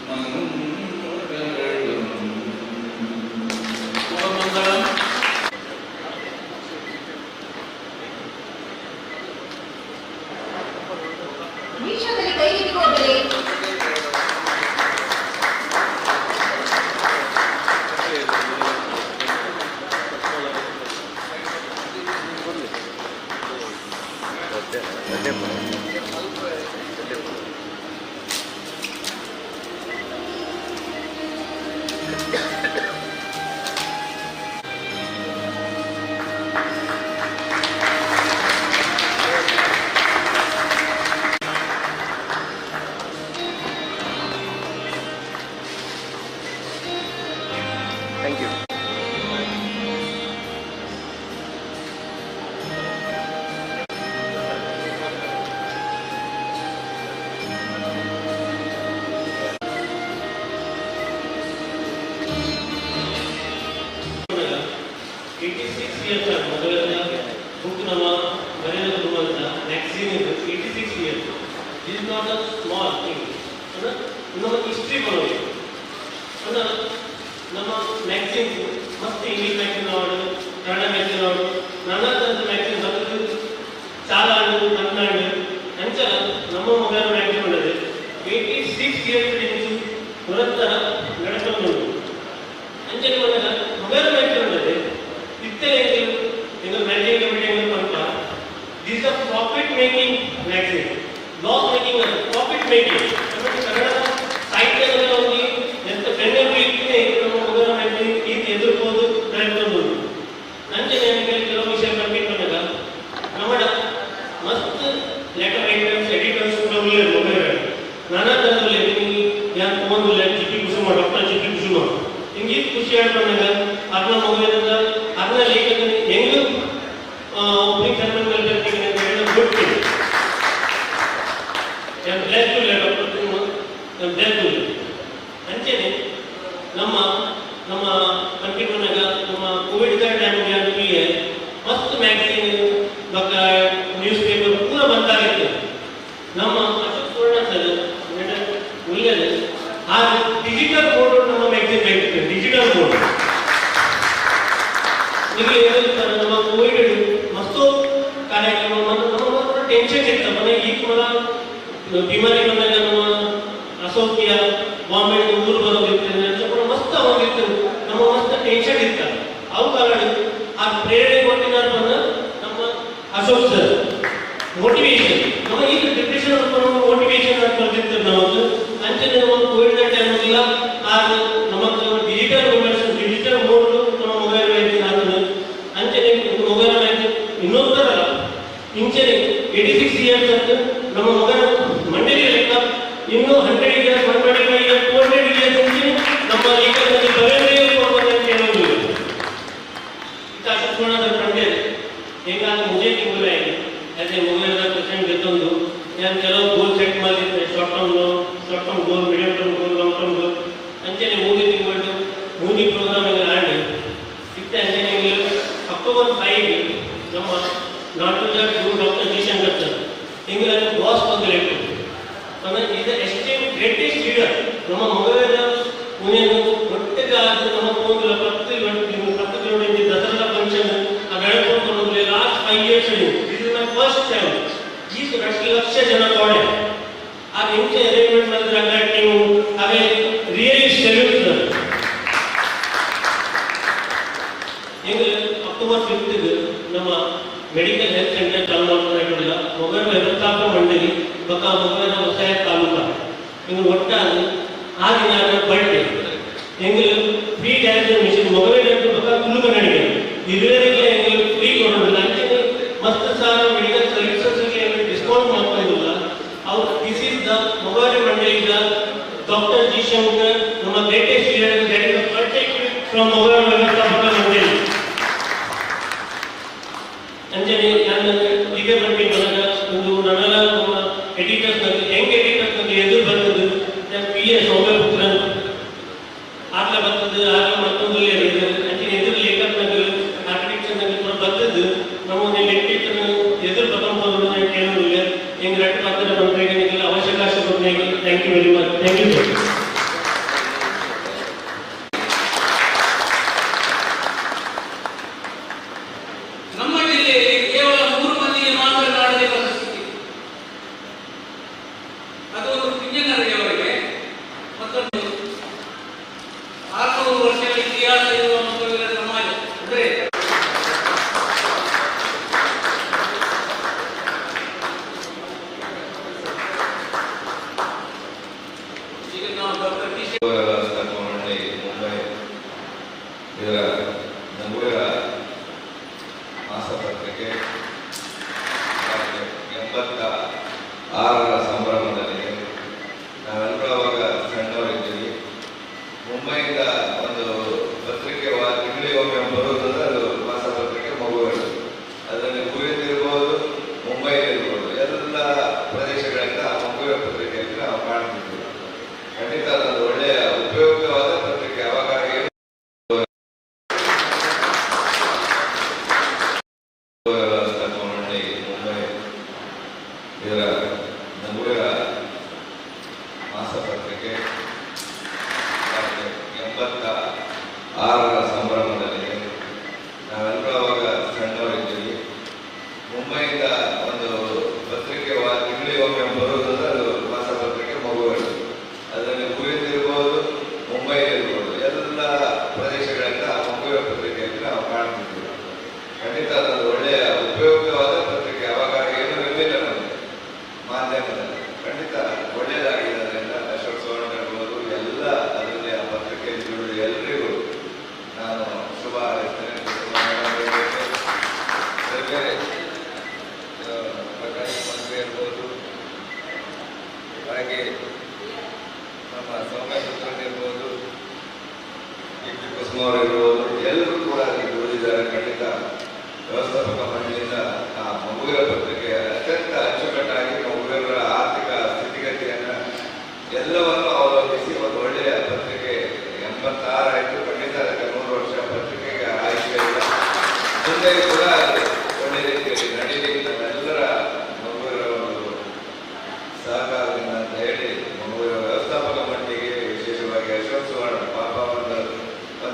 ಮಂಗಳಗಳು. ಮಂಗಳಂ. ವೀಕ್ಷಕರಿಗೆ ಕೈ ಇಟ್ಕೋಬೇಡಿ. ನಮ್ಮ ಮ್ಯಾಗ್ಝಿನ್ ಮತ್ತೆ English magazine award, Kannada magazine award, ನಾನಾ ಥರದ ಮ್ಯಾಗ್ಝಿನ್ ಬರ್ತದೆ. ಚಾಲಾಡು, ಕನ್ನಡ ಅಂಚಲ ನಮ್ಮ ಮೊಬೈಲ್ ಮ್ಯಾಗ್ಝಿನ್ ಉಳ್ಳದೆ 86 ಇಯರ್ಸ್ ನಿರಂತರ ನಡೆಕೊಂಡು ಅಂಚನೆ ಬಂದಾಗ ಮೊಬೈಲ್ ಮ್ಯಾಗ್ಝಿನ್ ಉಳ್ಳದೆ ಇತ್ತೇ ಎங்கள் magazine committee Pampa this a profit making magazine, loss making ಅಲ್ಲ, ಪ್ರಾಫಿಟ್ ಮೇಕಿಂಗ್. ಕನ್ನಡದ ಸಾಹಿತ್ಯದಲ್ಲಿ ಹೋಗಿ ಎಂತ ಬೆನ್ನೆಲುಬು ಇಟ್ಟೇ ನಮ್ಮ ಮೊಬೈಲ್ ಮ್ಯಾಗ್ಝಿನ್ ರೀತಿ ಎದುರ್ಬೋದು ನಡೆಕೊಂಡು ಅಂಚನೆ ಕೆಲವು ವಿಷಯ ಕಂಡಿಕೊಂಡಾಗ ಕನ್ನಡ ಮಸ್ತ್ ಲೆಟರ್ ರೈಟರ್ಸ್ ಎಡಿಟರ್ಸ್ ಕೂಡ ಉಳ್ಳೇ ಮೊಬೈಲ್ ನಾನಾ ಥರದಲ್ಲಿ ಯಾರು ಫೋನ್ ಉಳ್ಳೆ ಚಿಕ್ಕಿ ಕುಸುಮ ಡಾಕ್ಟರ್ ಚಿಕ್ಕಿ ಕುಸುಮ ಹಿಂಗೆ ಖುಷಿ ಆಡ್ಕೊಂಡಾಗ ಅದನ್ನ ಮಗುವಿನ ಅದನ್ನ ಲೇಖಕ ಹೆಂಗ ಓಪನಿಂಗ್ ಸೆರೆಮನಿ ಮೇಲೆ ಬರ್ತೀನಿ ಅಂತ ಹೇಳಿ ಬಿಡ್ತೀನಿ. ಅಂಚೆನೆ ನಮ್ಮ ನಮ್ಮ ಕಂಟ್ರಿನಾಗ ನಮ್ಮ ಕೋವಿಡ್ ಟೈಮ್ಗೆ ಮಸ್ತ್ ಮ್ಯಾಗಝೀನ್ ಬಕ್ಕ ನ್ಯೂಸ್ ಪೇಪರ್ ಪೂರ ಬಂದಾಗಿತ್ತು. ನಮ್ಮ ಅಶೋಕ್ ಸುವರ್ಣ ಸರ್ ಒಳ್ಳೆಯದು ಆ ಡಿಜಿಟಲ್ ಬೋರ್ಡ್ ನಮ್ಮ ಮ್ಯಾಗಝೀನ್ ಬೇಕಿತ್ತು. ಡಿಜಿಟಲ್ ಬೋರ್ಡ್ ಈಗ ಏನಿರ್ತಾರೆ ನಮ್ಮ ಕೋವಿಡ್ ಮಸ್ತು ಕಾರ್ಯಕ್ರಮ ನಮ್ಮ ಟೆನ್ಷನ್ ಇರ್ತದೆ. ಮನೆ ಈಗ ಕೂಡ ಬಿಮಾರಿ ಬಂದಾಗ ನಮ್ಮ ಅಸೌಖ್ಯ ಬಾಂಬೆ ಊರು ಬರೋದಿರ್ತದೆ ಮಸ್ತ್ ಅವಾಗಿತ್ತು. ನಮ್ಮ ಮಸ್ತ್ ಟೆನ್ಷನ್ ಇರ್ತಾರೆ. ಅವು ಕಾರಣ ಆ ಪ್ರೇರಣೆ ಕೊಟ್ಟಿದ್ದಾರೆ ಬಂದ ನಮ್ಮ ಅಶೋಕ್ ಸರ್ ಮೋಟಿವೇಶನ್. ನಮ್ಮ ಈಗ ಡಿಪ್ರೆಷನ್ ಮೋಟಿವೇಶನ್ ಅಂತ ಬರ್ತಿರ್ತಾರೆ ನಾವು. ಅಂಚನೆ ನಮ್ಮ ಕೋವಿಡ್ ಟೈಮಲ್ಲ ನಮಗೆ ಡಿಜಿಟಲ್ ಮೆಂಬರ್ಶಿಪ್ ಡಿಜಿಟಲ್ ಬೋರ್ಡ್ ನಮ್ಮ ಮೊಬೈಲ್ ಬ್ಯಾಂಕಿಂಗ್ ಆಗ್ತದೆ. ಅಂಚನೆ ಮೊಬೈಲ್ ಬ್ಯಾಂಕಿಂಗ್ ಇನ್ನೊಂದರಲ್ಲ ಇಂಚನೆ 86 ಇಯರ್ಸ್ ಅಂತ ನಮ್ಮ ಮೊಬೈಲ್ ಮಂಡಳಿ ಲೆಕ್ಕ ಇನ್ನು 100 ಇಯರ್ಸ್ 125 ಇಯರ್ಸ್ 400 ಇಯರ್ಸ್ ಇಂಚಿನ ನಮ್ಮ ಲೆಕ್ಕದಲ್ಲಿ ಬರೆಯದೇ ಕೊಡ್ಬೇಕಂತ ಹೇಳೋದಿಲ್ಲ. ಕಂಡೆ ಹೇಗಾದ ಮುಜೆ ತಿಂಗಳೇ ऐसे मोबाइल का पेशेंट देता हूँ यार चलो गोल सेट ಮಾಡಿದ್ರೆ short term goal medium term goal long term goal ಅಂಚನೆ ಮೂವಿ ತಿಂಗಳು ಮೂವಿ ಪ್ರೋಗ್ರಾಮ್ ಎಲ್ಲ ಆಡಿ ಸಿಕ್ತೆ. ಅಂಚನೆ ಅಕ್ಟೋಬರ್ 5 ನಮ್ಮ ಡಾಕ್ಟರ್ ಜಿ ಶಂಕರ್ ಸರ್ ಹಿಂಗೆ ಬಾಸ್ ಬಂದಿತ್ತು. ಇದು ಎಕ್ಸ್ಟ್ರೀಮ್ ಗ್ರೇಟೆಸ್ಟ್ ಲೀಡರ್ ನಮ್ಮ ಮೊಬೈಲ್ ಪುಣೆಯನ್ನು ಒಟ್ಟಿಗೆ ಆದ ನಮ್ಮ ಹೋಗಿಲ್ಲ 10 ಕಿಲೋಮೀಟರ್ ದಸರಾ ಫಂಕ್ಷನ್ ಆ ಬೆಳಕೊಂಡು ಲಾಸ್ಟ್ 5 ಇಯರ್ಸ್ ಫಸ್ಟ್ ಟೈಮ್ ಈ ಲಕ್ಷ ಜನ ಕೋಡೆ ಆ ಹಿಂಸೆ ಅರೇಂಜ್ಮೆಂಟ್ ಮಾಡಿದ್ರೆ ನೀವು ಹಾಗೆ ರಿಯಲಿ ಸೆಲ್ಯೂಟ್ ಸರ್. ಹಿಂಗೆ ಅಕ್ಟೋಬರ್ 5 ನಮ್ಮ ಮೆಡಿಕಲ್ ಹೆಲ್ತ್ ಸೆಂಟರ್ ಚಾಲು ಮಾಡ್ಕೊಂಡಿಲ್ಲ. ಮೊಬೈಲ್ ವ್ಯವಸ್ಥಾಪಕ ಮಂಡಳಿ ಬಕ್ಕ ಮೊಬೈಲ್ ಹೊಸಾಯ ತಾಲೂಕ ಹಿಂಗೆ ಒಟ್ಟಾಗಿ ಆ ದಿನ ಬರ್ಡೇ ಹೆಂಗೆ ಫ್ರೀ ಡಯಾಲಿಸಿಸ್ ಮಿಷನ್ ಮೊಬೈಲ್ ಬಕ್ಕ ಕುಲು ಕನ್ನಡಿಗೆ ಇದುವರೆಗೆ ಹೆಂಗೆ ಫ್ರೀ ಕೊಡೋದಿಲ್ಲ. ಅಂಚೆ ಮಸ್ತ್ ಸಾರ ಮೆಡಿಕಲ್ ಸರ್ವಿಸಸ್ಗೆ ಡಿಸ್ಕೌಂಟ್ ಮಾಡ್ಕೊಂಡಿಲ್ಲ. ಅವ್ರು ದಿಸ್ ಇಸ್ ದ ಮೊಬೈಲ್ ಮಂಡಳಿದ ಡಾಕ್ಟರ್ ಜಿ ಶಂಕರ್ ನಮ್ಮ greatest leader that is the perfect from mobile ವ್ಯವಸ್ಥಾಪಕ ಮಂಡಳಿ. ಅಂಜನೆ ನಾನು ಈಗ ಬಂದು ಬಂದಾಗ ಒಂದು ನನ್ನೆಲ್ಲ ನಮ್ಮ ಎಡಿಟರ್ಸ್ ನಲ್ಲಿ ಹೆಂಗೆ ಎಡಿಟರ್ಸ್ ನಲ್ಲಿ ಎದುರು ಬರ್ತದೆ ಪಿ ಎಸ್ ಸೌಮ್ಯಪುತ್ರನ್ ಆಗ್ಲೇ ಬರ್ತದೆ ಆಗ ಮತ್ತೊಂದು ಅಂಚಿನ ಎದುರು ಲೇಖಕನಲ್ಲಿ ಆರ್ಕಿಟೆಕ್ಚರ್ ನಲ್ಲಿ ಕೂಡ ಬರ್ತದ್ದು ನಮ್ಮ ಲೆಕ್ಚರ್ ಎದುರು ಬರ್ತಂಬೋದು ಕೇಳೋದಿಲ್ಲ. ಹೆಂಗೆ ರಟ್ಟು ಮಾತ್ರ ಬಂದ್ರೆ ಅವಶ್ಯಕಾಶ ಕೊಟ್ಟೆ. Thank you very much. Thank you sir. ನಮ್ಮ ಜಿಲ್ಲೆಯಲ್ಲಿ ಕೇವಲ 3 ಮಂದಿಗೆ ಮಾತ್ರ ನಾಡದೆ ಪರಿಸ್ಥಿತಿ. ಅದು ಒಂದು ಪಿಂಜನರವರಿಗೆ ಮತ್ತೊಂದು 600 ವರ್ಷಗಳ ಇತಿಹಾಸ ಇರುವ ಮಕ್ಕಳ ಸಮಾಜ. ಅಂದ್ರೆ ಈಗ ನಾವು ಡಾಕ್ಟರ್ ಮಂಡಳಿ ಮುಂಬೈ ಇದರ ನಗುವಿನ ಮಾಸಪತ್ರಿಕೆ 86ರ ಸಂಭ್ರಮದಲ್ಲಿ ನಾವೆಲ್ಲರೂ ಅವಾಗ ಸಣ್ಣವರಿದ್ದೀವಿ. ಮುಂಬೈಯಿಂದ ಒಂದು ಪತ್ರಿಕೆ ತಿಂಗಳಿಗೊಮ್ಮೆ ಬರುವುದಂದ್ರೆ ಅದು ಮಾಸಪತ್ರಿಕೆ ಮಗುವಿನ ಅದರಲ್ಲಿ ಕುರಿತಿರ್ಬೋದು ಮುಂಬೈಲಿರ್ಬೋದು ಎಲ್ಲ ಪ್ರದೇಶಗಳಿಂದ ಮಗುವಿನ ಪತ್ರಿಕೆಯಲ್ಲಿ ನಾವು ಕಾಣ್ತಿದ್ವಿ. ಖಂಡಿತ ಅದೊಂದು ಒಳ್ಳೆಯ ಉಪಯುಕ್ತವಾದ ಪತ್ರಿಕೆ. ಅವಾಗ ಮಂಡಳಿ ಮುಂಬೈ ಇದರ ನಗುವಿನ ಮಾಸಪತ್ರಿಕೆ 86ರ ಸಂಭ್ರಮದಲ್ಲಿ ನಾವೆಲ್ಲರೂ ನರಸಿಂಹವರು ಇರ್ಬೋದು, ಎಲ್ಲರೂ ಕೂಡ ಅಲ್ಲಿ ದುಡಿದಿದ್ದಾರೆ. ಖಂಡಿತ ವ್ಯವಸ್ಥಾಪಕ ಮಂಡಳಿಯಿಂದ ಆ ಮಗುವಿನ ಪತ್ರಿಕೆ ಅತ್ಯಂತ ಅಚ್ಚುಕಟ್ಟಾಗಿ ಮಗುವಿನ ಆರ್ಥಿಕ ಸ್ಥಿತಿಗತಿಯನ್ನು ಎಲ್ಲವನ್ನು ಅವಲಂಬಿಸಿ ಒಂದು ಒಳ್ಳೆಯ ಪತ್ರಿಕೆ 86 ಆಯಿತು. ಖಂಡಿತ ಅದಕ್ಕೆ 100 ವರ್ಷ ಪತ್ರಿಕೆಗೆ ಆಯ್ಕೆ ಇಲ್ಲ. ಮುಂದೆ ಕೂಡ ಅದು ಒಳ್ಳೆ ರೀತಿಯಲ್ಲಿ ನಡೀಲಿಕ್ಕೆ ನಮ್ಮೆಲ್ಲರ ಮಗುವಿನ ಒಂದು ಸಹಕಾರದಿಂದ ಅಂತ ಹೇಳಿ ಮಗುವಿನ ವ್ಯವಸ್ಥಾಪಕ ಮಂಡಳಿಗೆ ವಿಶೇಷವಾಗಿ ಅಶೋಕ್ ಸುವರ್ಣ ಪಾಪ ಒಂದು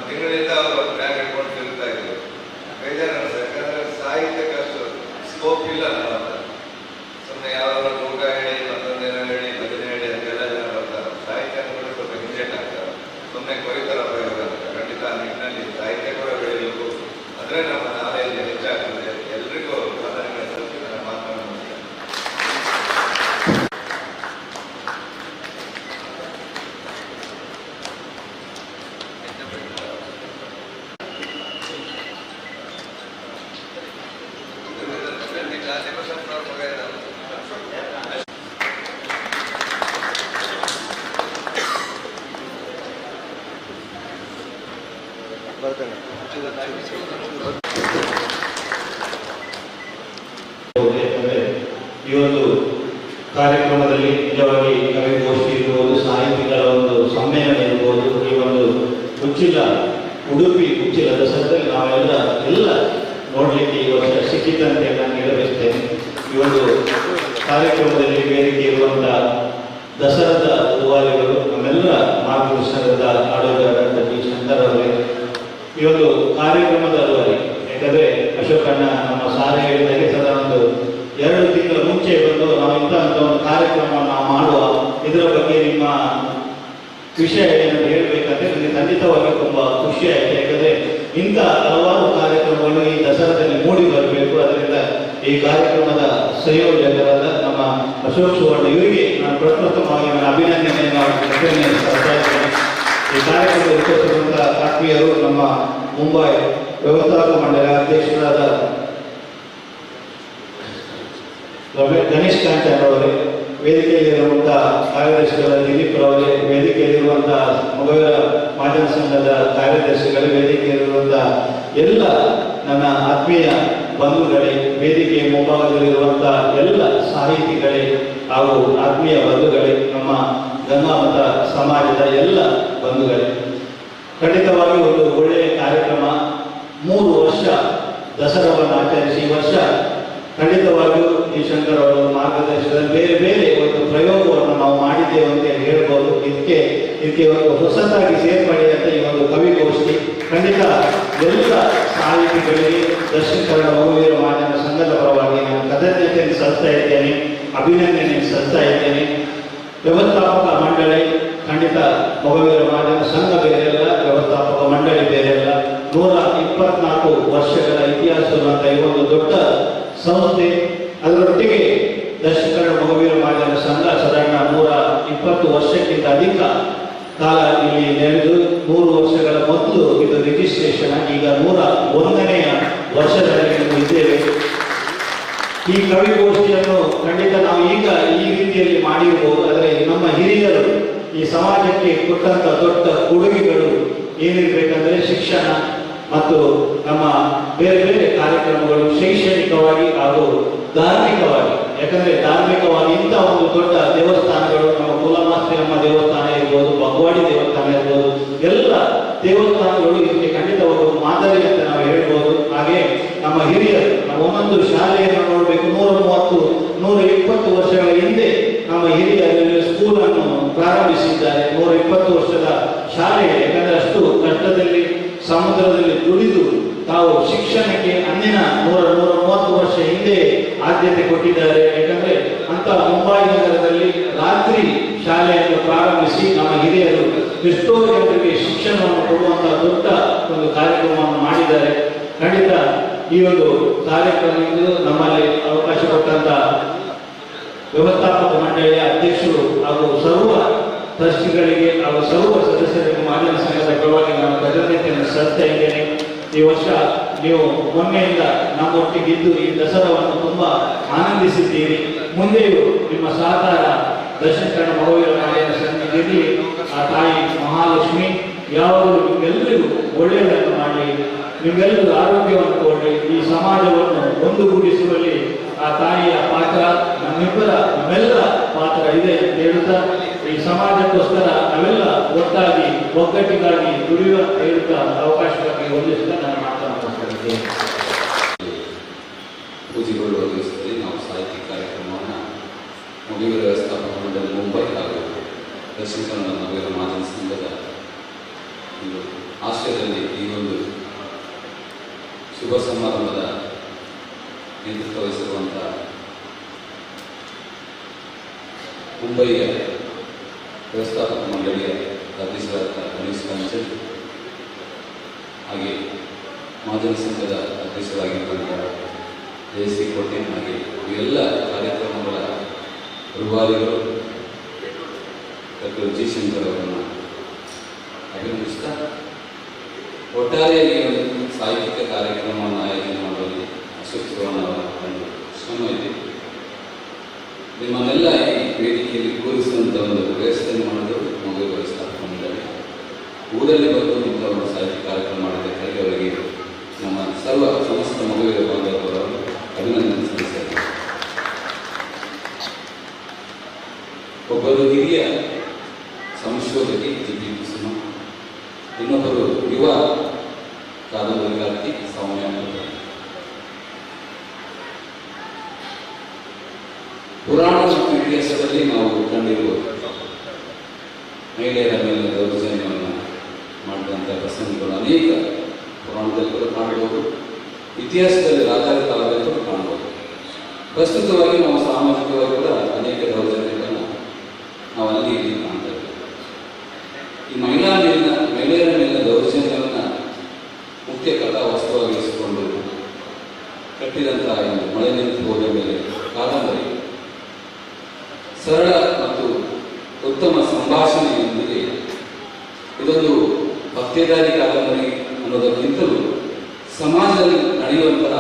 ತಿಂಗಳಿಂದ ಅವರು ಟ್ರ್ಯಾಕ್ ಇಟ್ಕೊಂಡು ತಿರುಗ್ತಾ ಇದ್ರು. ಬೇಜಾರು ಅನಿಸ್ತು. ಯಾಕಂದ್ರೆ ಸಾಹಿತ್ಯಕ್ಕೆ ಅಷ್ಟು ಸ್ಕೋಪ್ ಇಲ್ಲ ನಮ್ಮ ಹತ್ರ. ಸುಮ್ಮನೆ ಯಾವ್ದಾದ್ರು ಊಟ ಹೇಳಿ ಮತ್ತೊಂದೇನೋ ಹೇಳಿ ಭಜನೆ ಹೇಳಿ ಅಂತೆಲ್ಲ ಜನ ಬರ್ತಾರೆ. ಸಾಹಿತ್ಯ ಕೂಡ ಸ್ವಲ್ಪ ಹಿಂಜೆಟ್ ಆಗ್ತಾರೆ. ಸುಮ್ಮನೆ ಕೊಯ್ತರ ಪ್ರಯೋಗ ಅಂತ. ಖಂಡಿತ ಆ ನಿಟ್ಟಿನಲ್ಲಿ ಸಾಹಿತ್ಯ ಕೂಡ ಬೆಳೆಯಬೇಕು. ಅಂದ್ರೆ ನಮ್ಮ ನಾಲೆಜ್ ಹೆಚ್ಚಾಗ್ತದೆ. ಎಲ್ರಿಗೂ ವಂದನೆಗಳ ಸಲ್ಲಿಸಿ ನನ್ನ ಮಾತನ್ನು ಮುಗಿಸ್ತೇನೆ. ಈ ಒಂದು ಕಾರ್ಯಕ್ರಮದಲ್ಲಿ ನಿಜವಾಗಿ ಕವಿಗೋಷ್ಠಿ ಇರ್ಬೋದು, ಸಾಹಿತಿಗಳ ಒಂದು ಸಮ್ಮೇಳನ ಇರ್ಬೋದು, ಈ ಒಂದು ಉಡುಪಿ ಉಚ್ಚಿಲ ದಸರಾದಲ್ಲಿ ನಾವೆಲ್ಲ ನೋಡಲಿಕ್ಕೆ ಈ ವರ್ಷ ಸಿಕ್ಕಿತಂತೆ ನಾನು ಹೇಳಬಯಸ್ತೇನೆ. ಈ ಒಂದು ಕಾರ್ಯಕ್ರಮದಲ್ಲಿ ವೇದಿಕೆ ಇರುವಂತಹ ದಸರಾದ ರೂವಾರಿಗಳು, ನಮ್ಮೆಲ್ಲ ಮಾರ್ಗದರ್ಶನದ ಆಡಳಿತ ಡಿ ಶಂಕರ್ ಅವರೇ, ಈ ಒಂದು ಕಾರ್ಯಕ್ರಮದ ರೂವಾರಿ. ಯಾಕಂದ್ರೆ ಅಶೋಕಣ್ಣ ನಮ್ಮ ಸಾರೆ ಹೇಳಿದಾಗೆ ಸಾಧಾರಣ ಒಂದು 2 ತಿಂಗಳ ಮುಂಚೆ ಬಂದು ನಾವು ಇಂಥ ಒಂದು ಕಾರ್ಯಕ್ರಮವನ್ನು ನಾವು ಮಾಡುವ, ಇದರ ಬಗ್ಗೆ ನಿಮ್ಮ ವಿಷಯ ಏನಂತ ಹೇಳಬೇಕಂದ್ರೆ ನನಗೆ ಖಂಡಿತವಾಗಿ ತುಂಬ ಖುಷಿ ಆಯಿತು. ಯಾಕಂದ್ರೆ ಇಂಥ ಹಲವಾರು ಕಾರ್ಯಕ್ರಮಗಳು ಈ ದಸರಾದಲ್ಲಿ ಮೂಡಿ ಬರಬೇಕು. ಅದರಿಂದ ಈ ಕಾರ್ಯಕ್ರಮದ ಸಂಯೋಜಕರಾದ ನಮ್ಮ ಅಶೋಕ್ ಸುವರ್ಣ ಇವರಿಗೆ ನಾನು ಪ್ರಪ್ರಥಮವಾಗಿ ನನ್ನ ಅಭಿನಂದನೆಯನ್ನು ಸಲ್ಲಿಸ್ತಾ ಇದ್ದೇನೆ. ಈ ಕಾರ್ಯಕ್ರಮದ ಉಪಸ್ಥಿತಿರುವಂತಹ ಆತ್ಮೀಯರು, ನಮ್ಮ ಮುಂಬೈ ವ್ಯವಸ್ಥಾಪಕ ಮಂಡಳಿ ಅಧ್ಯಕ್ಷರಾದ ಗಣೇಶ್ ಕಾಂಚನ್ ಅವರೇ, ವೇದಿಕೆಯಲ್ಲಿರುವಂತಹ ಕಾರ್ಯದರ್ಶಿಗಳ ದಿಲೀಪ್ ರವರೇ, ವೇದಿಕೆಯಲ್ಲಿರುವಂತಹ ಮಗುವಿನ ಮಾಧ್ಯಮ ಸಂಘದ ಕಾರ್ಯದರ್ಶಿಗಳು, ವೇದಿಕೆಯಲ್ಲಿರುವಂತಹ ಎಲ್ಲ ನನ್ನ ಆತ್ಮೀಯ ಬಂಧುಗಳೇ, ವೇದಿಕೆಯ ಮುಂಭಾಗದಲ್ಲಿರುವಂತಹ ಎಲ್ಲ ಸಾಹಿತಿಗಳೇ ಹಾಗೂ ಆತ್ಮೀಯ ಬಂಧುಗಳೇ, ನಮ್ಮ ಗಂಗಾಮತ ಸಮಾಜದ ಎಲ್ಲ ಬಂಧುಗಳೇ, ಖಂಡಿತವಾಗಿ ಒಂದು ಒಳ್ಳೆಯ ಕಾರ್ಯಕ್ರಮ. 3 ವರ್ಷ ದಸರಾವನ್ನು ಆಚರಿಸಿ ಈ ವರ್ಷ ಖಂಡಿತವಾಗಿಯೂ ಈ ಶಂಕರ್ ಅವರ ಮಾರ್ಗದರ್ಶನದಲ್ಲಿ ಬೇರೆ ಬೇರೆ ಒಂದು ಪ್ರಯೋಗವನ್ನು ನಾವು ಮಾಡಿದ್ದೇವೆ ಅಂತ ಹೇಳ್ಬೋದು. ಇದಕ್ಕೆ ಒಂದು ಹೊಸದಾಗಿ ಸೇರ್ಪಡೆಯಾದ ಈ ಒಂದು ಕವಿಗೋಷ್ಠಿ ಖಂಡಿತ ಎಲ್ಲ ಸಾಹಿತಿಗಳಿಗೆ ದಕ್ಷಿಣ ಕನ್ನಡ ಮಗುವೀರ ಮಾಧ್ಯಮ ಸಂಘದ ಪರವಾಗಿ ನಾನು ಕೃತಜ್ಞತೆಯನ್ನು ಸಲ್ಲಿಸ್ತಾ ಇದ್ದೇನೆ, ಅಭಿನಂದನೆಯನ್ನು ಸಲ್ಲಿಸ್ತಾ ಇದ್ದೇನೆ. ವ್ಯವಸ್ಥಾಪಕ ಮಂಡಳಿ ಖಂಡಿತ ಮಗುವೀರ ಮಾಧ್ಯಮ ಸಂಘ ಬೇರೆಯಲ್ಲ, ವ್ಯವಸ್ಥಾಪಕ ಮಂಡಳಿ ಬೇರೆಯಲ್ಲ. 124 ವರ್ಷಗಳ ಇತಿಹಾಸವಂತ ಈ ಒಂದು ದೊಡ್ಡ ಸಂಸ್ಥೆ, ಅದರೊಟ್ಟಿಗೆ ದಕ್ಷಿಣ ಕನ್ನಡ ಮಗುವೀರ ಮಾಧ್ಯಮ ಸಂಘ ಸಾಧಾರಣ 120 ವರ್ಷಕ್ಕಿಂತ ಅಧಿಕ ಕಾಲ ಇಲ್ಲಿ ನಡೆದು 100 ವರ್ಷಗಳ ಮೊದಲು ಇದು ರಿಜಿಸ್ಟ್ರೇಷನ್ ಆಗಿ ಈಗ 101ನೆಯ ವರ್ಷದಲ್ಲಿ ನಾವು ಇದ್ದೇವೆ. ಈ ಕವಿಗೋಷ್ಠಿಯನ್ನು ಖಂಡಿತ ನಾವು ಈಗ ಈ ರೀತಿಯಲ್ಲಿ ಮಾಡಿರಬಹುದು. ಆದರೆ ನಮ್ಮ ಹಿರಿಯರು ಈ ಸಮಾಜಕ್ಕೆ ಕೊಟ್ಟಂತ ದೊಡ್ಡ ಕೊಡುಗೆಗಳು ಏನಿರಬೇಕಂದ್ರೆ ಶಿಕ್ಷಣ ಮತ್ತು ನಮ್ಮ ಬೇರೆ ಬೇರೆ ಕಾರ್ಯಕ್ರಮಗಳು ಶೈಕ್ಷಣಿಕವಾಗಿ ಹಾಗೂ ಧಾರ್ಮಿಕವಾಗಿ. ಯಾಕಂದ್ರೆ ಧಾರ್ಮಿಕವಾಗಿ ಇಂಥ ಒಂದು ದೊಡ್ಡ ದೇವಸ್ಥಾನಗಳು, ನಮ್ಮ ಕುಲಮಾಸ್ತ್ರಿಯಮ್ಮ ದೇವಸ್ಥಾನ ಇರ್ಬೋದು, ಬಗ್ವಾಡಿ ದೇವಸ್ಥಾನ ಇರ್ಬೋದು, ಎಲ್ಲ ದೇವಸ್ಥಾನಗಳು ಇದಕ್ಕೆ ಖಂಡಿತವಾಗಿ ಒಂದು ಮಾದರಿ ಅಂತ ನಾವು ಹೇಳ್ಬೋದು. ಹಾಗೆ ನಮ್ಮ ಹಿರಿಯರು, ನಾವು ಒಂದೊಂದು ಶಾಲೆಯನ್ನು ನೋಡಬೇಕು, 130, 120 ವರ್ಷಗಳ ಹಿಂದೆ ನಮ್ಮ ಹಿರಿಯರು ಸ್ಕೂಲನ್ನು ಪ್ರಾರಂಭಿಸಿದ್ದಾರೆ. 120 ವರ್ಷದ ಶಾಲೆ. ಯಾಕಂದ್ರೆ ಅಷ್ಟು ಕಷ್ಟದಲ್ಲಿ ಸಮುದ್ರದಲ್ಲಿ ದುಡಿದು ತಾವು ಶಿಕ್ಷಣಕ್ಕೆ ಅಂದಿನ 130 ವರ್ಷ ಹಿಂದೆ ಆದ್ಯತೆ ಕೊಟ್ಟಿದ್ದಾರೆ. ಯಾಕಂದ್ರೆ ಅಂತ ಮುಂಬೈ ನಗರದಲ್ಲಿ ರಾತ್ರಿ ಶಾಲೆಯನ್ನು ಪ್ರಾರಂಭಿಸಿ ನಮ್ಮ ಹಿರಿಯರು ಎಷ್ಟೋ ಜನರಿಗೆ ಶಿಕ್ಷಣವನ್ನು ಕೊಡುವಂತಹ ದೊಡ್ಡ ಒಂದು ಕಾರ್ಯಕ್ರಮವನ್ನು ಮಾಡಿದ್ದಾರೆ. ಖಂಡಿತ ಈ ಒಂದು ಕಾರ್ಯಕ್ರಮದಿಂದ ನಮ್ಮಲ್ಲಿ ಅವಕಾಶ ಕೊಟ್ಟಂತ ವ್ಯವಸ್ಥಾಪಕ ಮಂಡಳಿಯ ಅಧ್ಯಕ್ಷರು ಹಾಗೂ ಸರ್ವ ಟ್ರಸ್ಟಿಗಳಿಗೆ ಹಾಗೂ ಸರ್ವ ಸದಸ್ಯರಿಗೆ ಮಾಧ್ಯಮ ಸಂಘದ ಪರವಾಗಿ ನಾನು ಕೃತಜ್ಞತೆಯನ್ನು ಸಲ್ಲಿಸ್ತಾ ಇದ್ದೇನೆ. ಈ ವರ್ಷ ನೀವು ಮೊನ್ನೆಯಿಂದ ನಮ್ಮೊಟ್ಟಿಗಿದ್ದು ಈ ದಸರಾವನ್ನು ತುಂಬಾ ಆನಂದಿಸಿದ್ದೀರಿ. ಮುಂದೆಯೂ ನಿಮ್ಮ ಸಹಕಾರ ದಕ್ಷಿಣ ಕನ್ನಡ ಮಗುವೀರ ಮಾಧ್ಯಮ ಸಂಘದಲ್ಲಿ ಆ ತಾಯಿ ಮಹಾಲಕ್ಷ್ಮಿ ಯಾವಾಗಲೂ ನಿಮ್ಗೆಲ್ಲರಿಗೂ ಒಳ್ಳೆಯದನ್ನು ಮಾಡಿ, ನಿಮ್ಗೆಲ್ಲರೂ ಆರೋಗ್ಯವನ್ನು ಕೊಡಿ. ಈ ಸಮಾಜವನ್ನು ಒಂದುಗೂಡಿಸುವಲ್ಲಿ ಆ ತಾಯಿಯ ಪಾತ್ರ, ನಮ್ಮೆಲ್ಲರ ಪಾತ್ರ ಇದೆ ಅಂತ ಹೇಳುತ್ತಾ, ಈ ಸಮಾಜಕ್ಕೋಸ್ಕರ ನಾವೆಲ್ಲ ಒಟ್ಟಾಗಿ ಒಗ್ಗಟ್ಟಿಗಾಗಿ ದುಡಿಯುವ ಹೇಳುತ್ತಾ ಅವಕಾಶವಾಗಿ ಹೊಂದಿಸುತ್ತಾ ನಾನು ಮಾತನಾಡುತ್ತಿದ್ದೇನೆ. ಪೂಜೆಗೊಳ್ಳುವ ದಿವಸದಲ್ಲಿ ನಾವು ಸಾಹಿತ್ಯ ಕಾರ್ಯಕ್ರಮವನ್ನು ಮೊಗವೀರ ವ್ಯವಸ್ಥಾಪಕ ಮಂಡಳಿ ಮುಂಬೈ ಹಾಗೂ ದಕ್ಷಿಣ ಕನ್ನಡ ಮೊಗವೀರ ಮಹಾಜನ ಸಂಘದ ಒಂದು ಆಶ್ರಯದಲ್ಲಿ ಈ ಒಂದು ಶುಭ ಸಮಾರಂಭದ ನೇತೃತ್ವ ವಹಿಸಿರುವಂಥ ಮುಂಬಯಿಯ ವ್ಯವಸ್ಥಾಪಕ ಮಂಡಳಿಯ ಅಧ್ಯಕ್ಷರಾದ ಗಣೇಶ್ ಕಾಂಚನ್, ಹಾಗೆ ಮಹಾಜನ ಸಂಘದ ಅಧ್ಯಕ್ಷರಾಗಿರುವಂಥ ಜಯಶ್ರೀ ಕೋಟೆ, ಹಾಗೆ ಇವೆಲ್ಲ ಕಾರ್ಯಕ್ರಮಗಳ ರೂವಾರಿಗಳು ಡಾಕ್ಟರ್ ಜಿ ಶಂಕರ್ ಅವರನ್ನು ಅಭಿನಂದಿಸ್ತಾ, ಒಟ್ಟಾರೆಯಾಗಿ ಒಂದು ಸಾಹಿತ್ಯಿಕ ಕಾರ್ಯಕ್ರಮವನ್ನು ಆಯೋಜನೆ ಮಾಡುವಲ್ಲಿ ಅಶೋಕ್ ಚೌಹಾಣ್ ಅವರ ಒಂದು ಶ್ರಮ ಇದೆ. ನಿಮ್ಮನ್ನೆಲ್ಲ ಈ ವೇದಿಕೆಯಲ್ಲಿ ಕೂರಿಸುವಂಥ ಒಂದು ವ್ಯವಸ್ಥೆಯನ್ನು ಮಾಡೋದು ಮೊಗವೀರ ವ್ಯವಸ್ಥಾಪಕ ಮಂಡಳಿ. ಊರಲ್ಲಿ ಬಂದು ಇಂಥ ಒಂದು ಸಾಹಿತ್ಯ ಕಾರ್ಯಕ್ರಮ ಮಾಡೋದಕ್ಕಾಗಿ ಅವರಿಗೆ ನಮ್ಮ ಸಮಸ್ತ ಮೊಗವೀರ ಬಾಂಧವರನ್ನು ಅಭಿನಂದನೆ ಸಲ್ಲಿಸಿದ್ದಾರೆ. ಒಬ್ಬರು ಹಿರಿಯ ಸಂಶೋಧಕಿ ಜಿ.ಪಿ. ಕುಸುಮ, ಇನ್ನೊಬ್ಬರು ಯುವ ಕಾದಂಬರಿಗಾರ್ತಿ ಸೌಮ್ಯ. ಪುರಾಣ ಮತ್ತು ಇತಿಹಾಸದಲ್ಲಿ ನಾವು ಕಂಡಿರುವ ಮಹಿಳೆಯರ ಮೇಲೆ ದೌರ್ಜನ್ಯವನ್ನು ಮಾಡಿದಂಥ ಪ್ರಸಂಗಗಳು ಅನೇಕ ಪುರಾಣದಲ್ಲಿ ಕೂಡ ಕಾಣಬಹುದು, ಇತಿಹಾಸದಲ್ಲಿ ರಾಜರ ಕಾಲದಲ್ಲಿ ಕೂಡ ಕಾಣಬಹುದು. ಪ್ರಸ್ತುತವಾಗಿ ನಾವು ಸಾಮಾಜಿಕವಾಗಿ ಕೂಡ ಅನೇಕ ದೌರ್ಜನ್ಯಗಳನ್ನು ನಾವು ಅಲ್ಲಿ ಇಲ್ಲಿ ಕಾಣ್ತಾ ಇದ್ದೇವೆ. ಈ ಮಹಿಳೆಯರ ಮೇಲಿನ ದೌರ್ಜನ್ಯವನ್ನು ಮುಖ್ಯ ಕಥಾವಸ್ತುವಾಗಿರಿಸಿಕೊಂಡು ಕಟ್ಟಿದಂತಹ ಒಂದು ಮಳೆ ನಿಂತು ಹೋದ ಮೇಲೆ ಕಾದಂಬರಿ ಸರಳ ಮತ್ತು ಉತ್ತಮ ಸಂಭಾಷಣೆಯೊಂದಿಗೆ, ಇದೊಂದು ಭಕ್ತಿದಾರಿ ಕಾದಂಬರಿ ಅನ್ನೋದಕ್ಕಿಂತಲೂ ಸಮಾಜದಲ್ಲಿ ನಡೆಯುವಂತಹ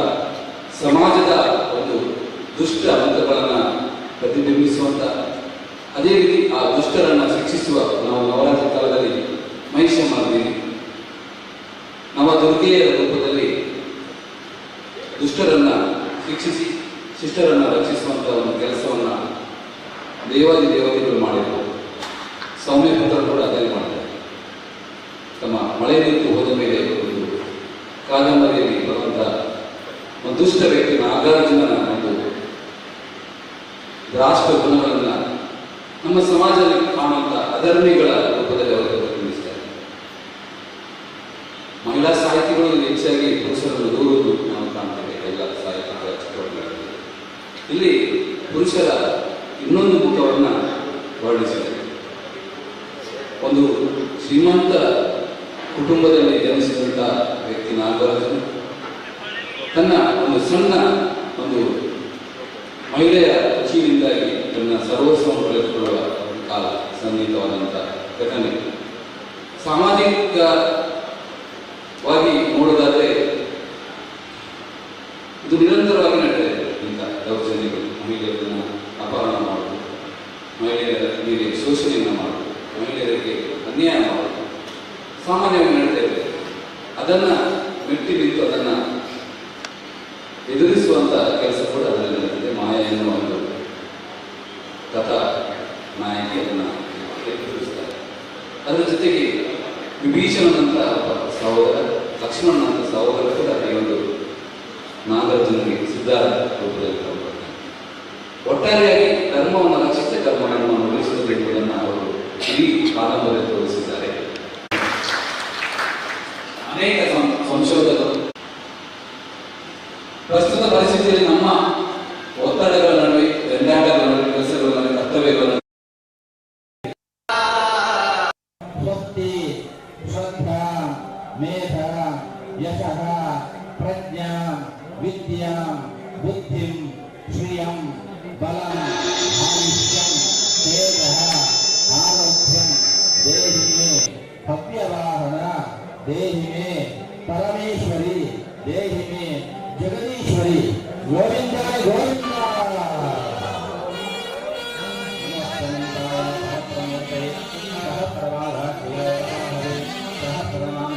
ಸಮಾಜದ ಒಂದು ದುಷ್ಟ ಹಂತಗಳನ್ನು ಪ್ರತಿಬಿಂಬಿಸುವಂಥ, ಅದೇ ರೀತಿ ಆ ದುಷ್ಟರನ್ನು ಶಿಕ್ಷಿಸುವ, ನಾವು ನವರಾತ್ರಿ ಕಾಲದಲ್ಲಿ ಮಹಿಷಮರ್ದಿನಿ ನವದುರ್ಗೆಯರ ರೂಪದಲ್ಲಿ ದುಷ್ಟರನ್ನು ಶಿಕ್ಷಿಸಿ ಶಿಷ್ಟರನ್ನು ರಕ್ಷಿಸುವಂಥ ಒಂದು ಕೆಲಸವನ್ನು ದೇವತೆಗಳು ಮಾಡಿರ್ಬೋದು. ಸೌಮ್ಯ ಪುತ್ರರು ಕೂಡ ಅದೇ ಮಾಡ್ತಾರೆ. ತಮ್ಮ ಮಳೆ ನಿಂತು ಹೋದ ಮೇಲೆ ಒಂದು ಕಾದಂಬರಿಯಲ್ಲಿ ಬರುವಂಥ ಒಂದು ದುಷ್ಟ ವ್ಯಕ್ತಿ ನಾಗಾರ್ಜುನನ ಒಂದು ರಾಷ್ಟ್ರ ಗುಣಗಳನ್ನು ನಮ್ಮ ಸಮಾಜದಲ್ಲಿ ಕಾಣುವಂಥ ಅಧರ್ಮಿಗಳ ರೂಪದಲ್ಲಿ ಅವರು ಪ್ರತಿಬಿಂಬಿಸ್ತಾರೆ. ಮಹಿಳಾ ಸಾಹಿತಿಗಳು ಹೆಚ್ಚಾಗಿ ಪುರುಷರನ್ನು ದೂರುವುದು ನಾವು ಕಾಣ್ತೇವೆ ಎಲ್ಲ ಸಾಹಿತ್ಯಿಕ ಚಟುವಟಿಕೆಗಳಲ್ಲಿ. ಇಲ್ಲಿ ಪುರುಷರ ಇನ್ನೊಂದು ಮುಖವನ್ನು ವರ್ಣಿಸಿದೆ. ಒಂದು ಶ್ರೀಮಂತ ಕುಟುಂಬದಲ್ಲಿ ಜನಿಸಿದಂಥ ವ್ಯಕ್ತಿ ನಾಗಾರ್ಜುನ ತನ್ನ ಒಂದು ಸಣ್ಣ ಒಂದು ಮಹಿಳೆಯ ಖುಷಿಯಿಂದಾಗಿ ತನ್ನ ಸರ್ವಸ್ವವನ್ನು ಕಳೆದುಕೊಳ್ಳುವ ಕಾಲ ಸನ್ನಿಹಿತವಾದಂಥ ಘಟನೆ. ಸಾಮಾಜಿಕವಾಗಿ ನೋಡೋದಾದರೆ ಇದು ನಿರಂತರವಾಗಿ ನಡೆದಿದೆ. ಇಂಥ ದೌರ್ಜನ್ಯಗಳು, ಮಹಿಳೆಯರನ್ನು ಅಪಹರಣ ಮಾಡುವುದು, ಮಹಿಳೆಯರ ಮೇಲೆ ಶೋಷಣೆಯನ್ನು ಮಾಡುವುದು, ಮಹಿಳೆಯರಿಗೆ ಅನ್ಯಾಯ ಮಾಡುವುದು ಸಾಮಾನ್ಯವಾಗಿ ನಡೀತಾ ಇದೆ. ಅದನ್ನು ಮೆಟ್ಟಿ ನಿಂತು ಅದನ್ನು ಎದುರಿಸುವಂಥ ಕೆಲಸ ಕೂಡ ಅದರಲ್ಲಿ ನಡೆದಿದೆ. ಮಾಯಾ ಎನ್ನುವ ಒಂದು ಕಥಾ ನಾಯಕಿ ಅದನ್ನು ಎದುರಿಸ್ತಾರೆ. ಅದರ ಜೊತೆಗೆ ವಿಭೀಷಣನಂತ ಸಹೋದರ, ಲಕ್ಷ್ಮಣನಂತ ಸಹೋದರ ಕೂಡ ಈ ಒಂದು ನಾಗಾರ್ಜುನಿಗೆ ಸಿದ್ಧಾರ್ಥ ರೂಪದಲ್ಲಿ ಕಂಡುಬರ್ತಾರೆ. ಒಟ್ಟಾರೆಯಾಗಿ ಧರ್ಮವನ್ನು ರಕ್ಷಿತ ಕರ್ಮವನ್ನು ಉಳಿಸುವುದು ಎಂಬುದನ್ನು ಅವರು ಈ ಕಾದಂಬರಿ ತೋರಿಸಿದ್ದಾರೆ. ಅನೇಕ ಸಂಶೋಧಕರು ಪ್ರಸ್ತುತ ಪರಿಸ್ಥಿತಿಯಲ್ಲಿ ನಮ್ಮ ಒತ್ತಡಗಳ ನಡುವೆ, ಜಂಜಾಟಗಳ ನಡುವೆ, ಕೆಲಸಗಳ ನಡುವೆ, ಕರ್ತವ್ಯಗಳ ನಡುವೆ ಸ್ವಸ್ತಿ ಶ್ರದ್ಧಾ ಮೇಧ ಯಶಃ ಪ್ರಜ್ಞಾ ವಿದ್ಯಾ ಬುದ್ಧಿಂ ಶ್ರಿಯಂ ಬಲಂ ಆಯುಷ್ಯಂ ತೇಜಃ ಆರೋಗ್ಯಂ ದೇಹಿ ಮೇ ಭವ್ಯವಾಹನ ದೇಹಿ ಮೇ ಪರಮೇಶ್ವರಿ ದೇಹಿ ಮೇ ಜಗದೀಶ್ವರಿ ಗೋವಿಂದ ಗೋವಿಂದ.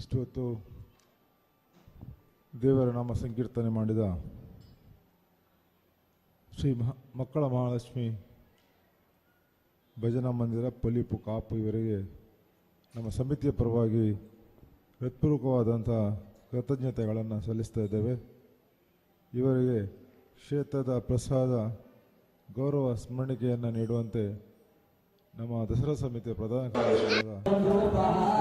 ಇಷ್ಟು ಹೊತ್ತು ದೇವರ ನಾಮ ಸಂಕೀರ್ತನೆ ಮಾಡಿದ ಶ್ರೀ ಮಕ್ಕಳ ಮಹಾಲಕ್ಷ್ಮಿ ಭಜನಾ ಮಂದಿರ ಪೊಲಿಪು ಕಾಪು ಇವರಿಗೆ ನಮ್ಮ ಸಮಿತಿಯ ಪರವಾಗಿ ಹೃತ್ಪೂರ್ವಕವಾದಂಥ ಕೃತಜ್ಞತೆಗಳನ್ನು ಸಲ್ಲಿಸ್ತಾ ಇದ್ದೇವೆ. ಇವರಿಗೆ ಕ್ಷೇತ್ರದ ಪ್ರಸಾದ ಗೌರವ ಸ್ಮರಣಿಕೆಯನ್ನು ನೀಡುವಂತೆ ನಮ್ಮ ದಸರಾ ಸಮಿತಿಯ ಪ್ರಧಾನ ಕಾರ್ಯದರ್ಶಿಯಾದ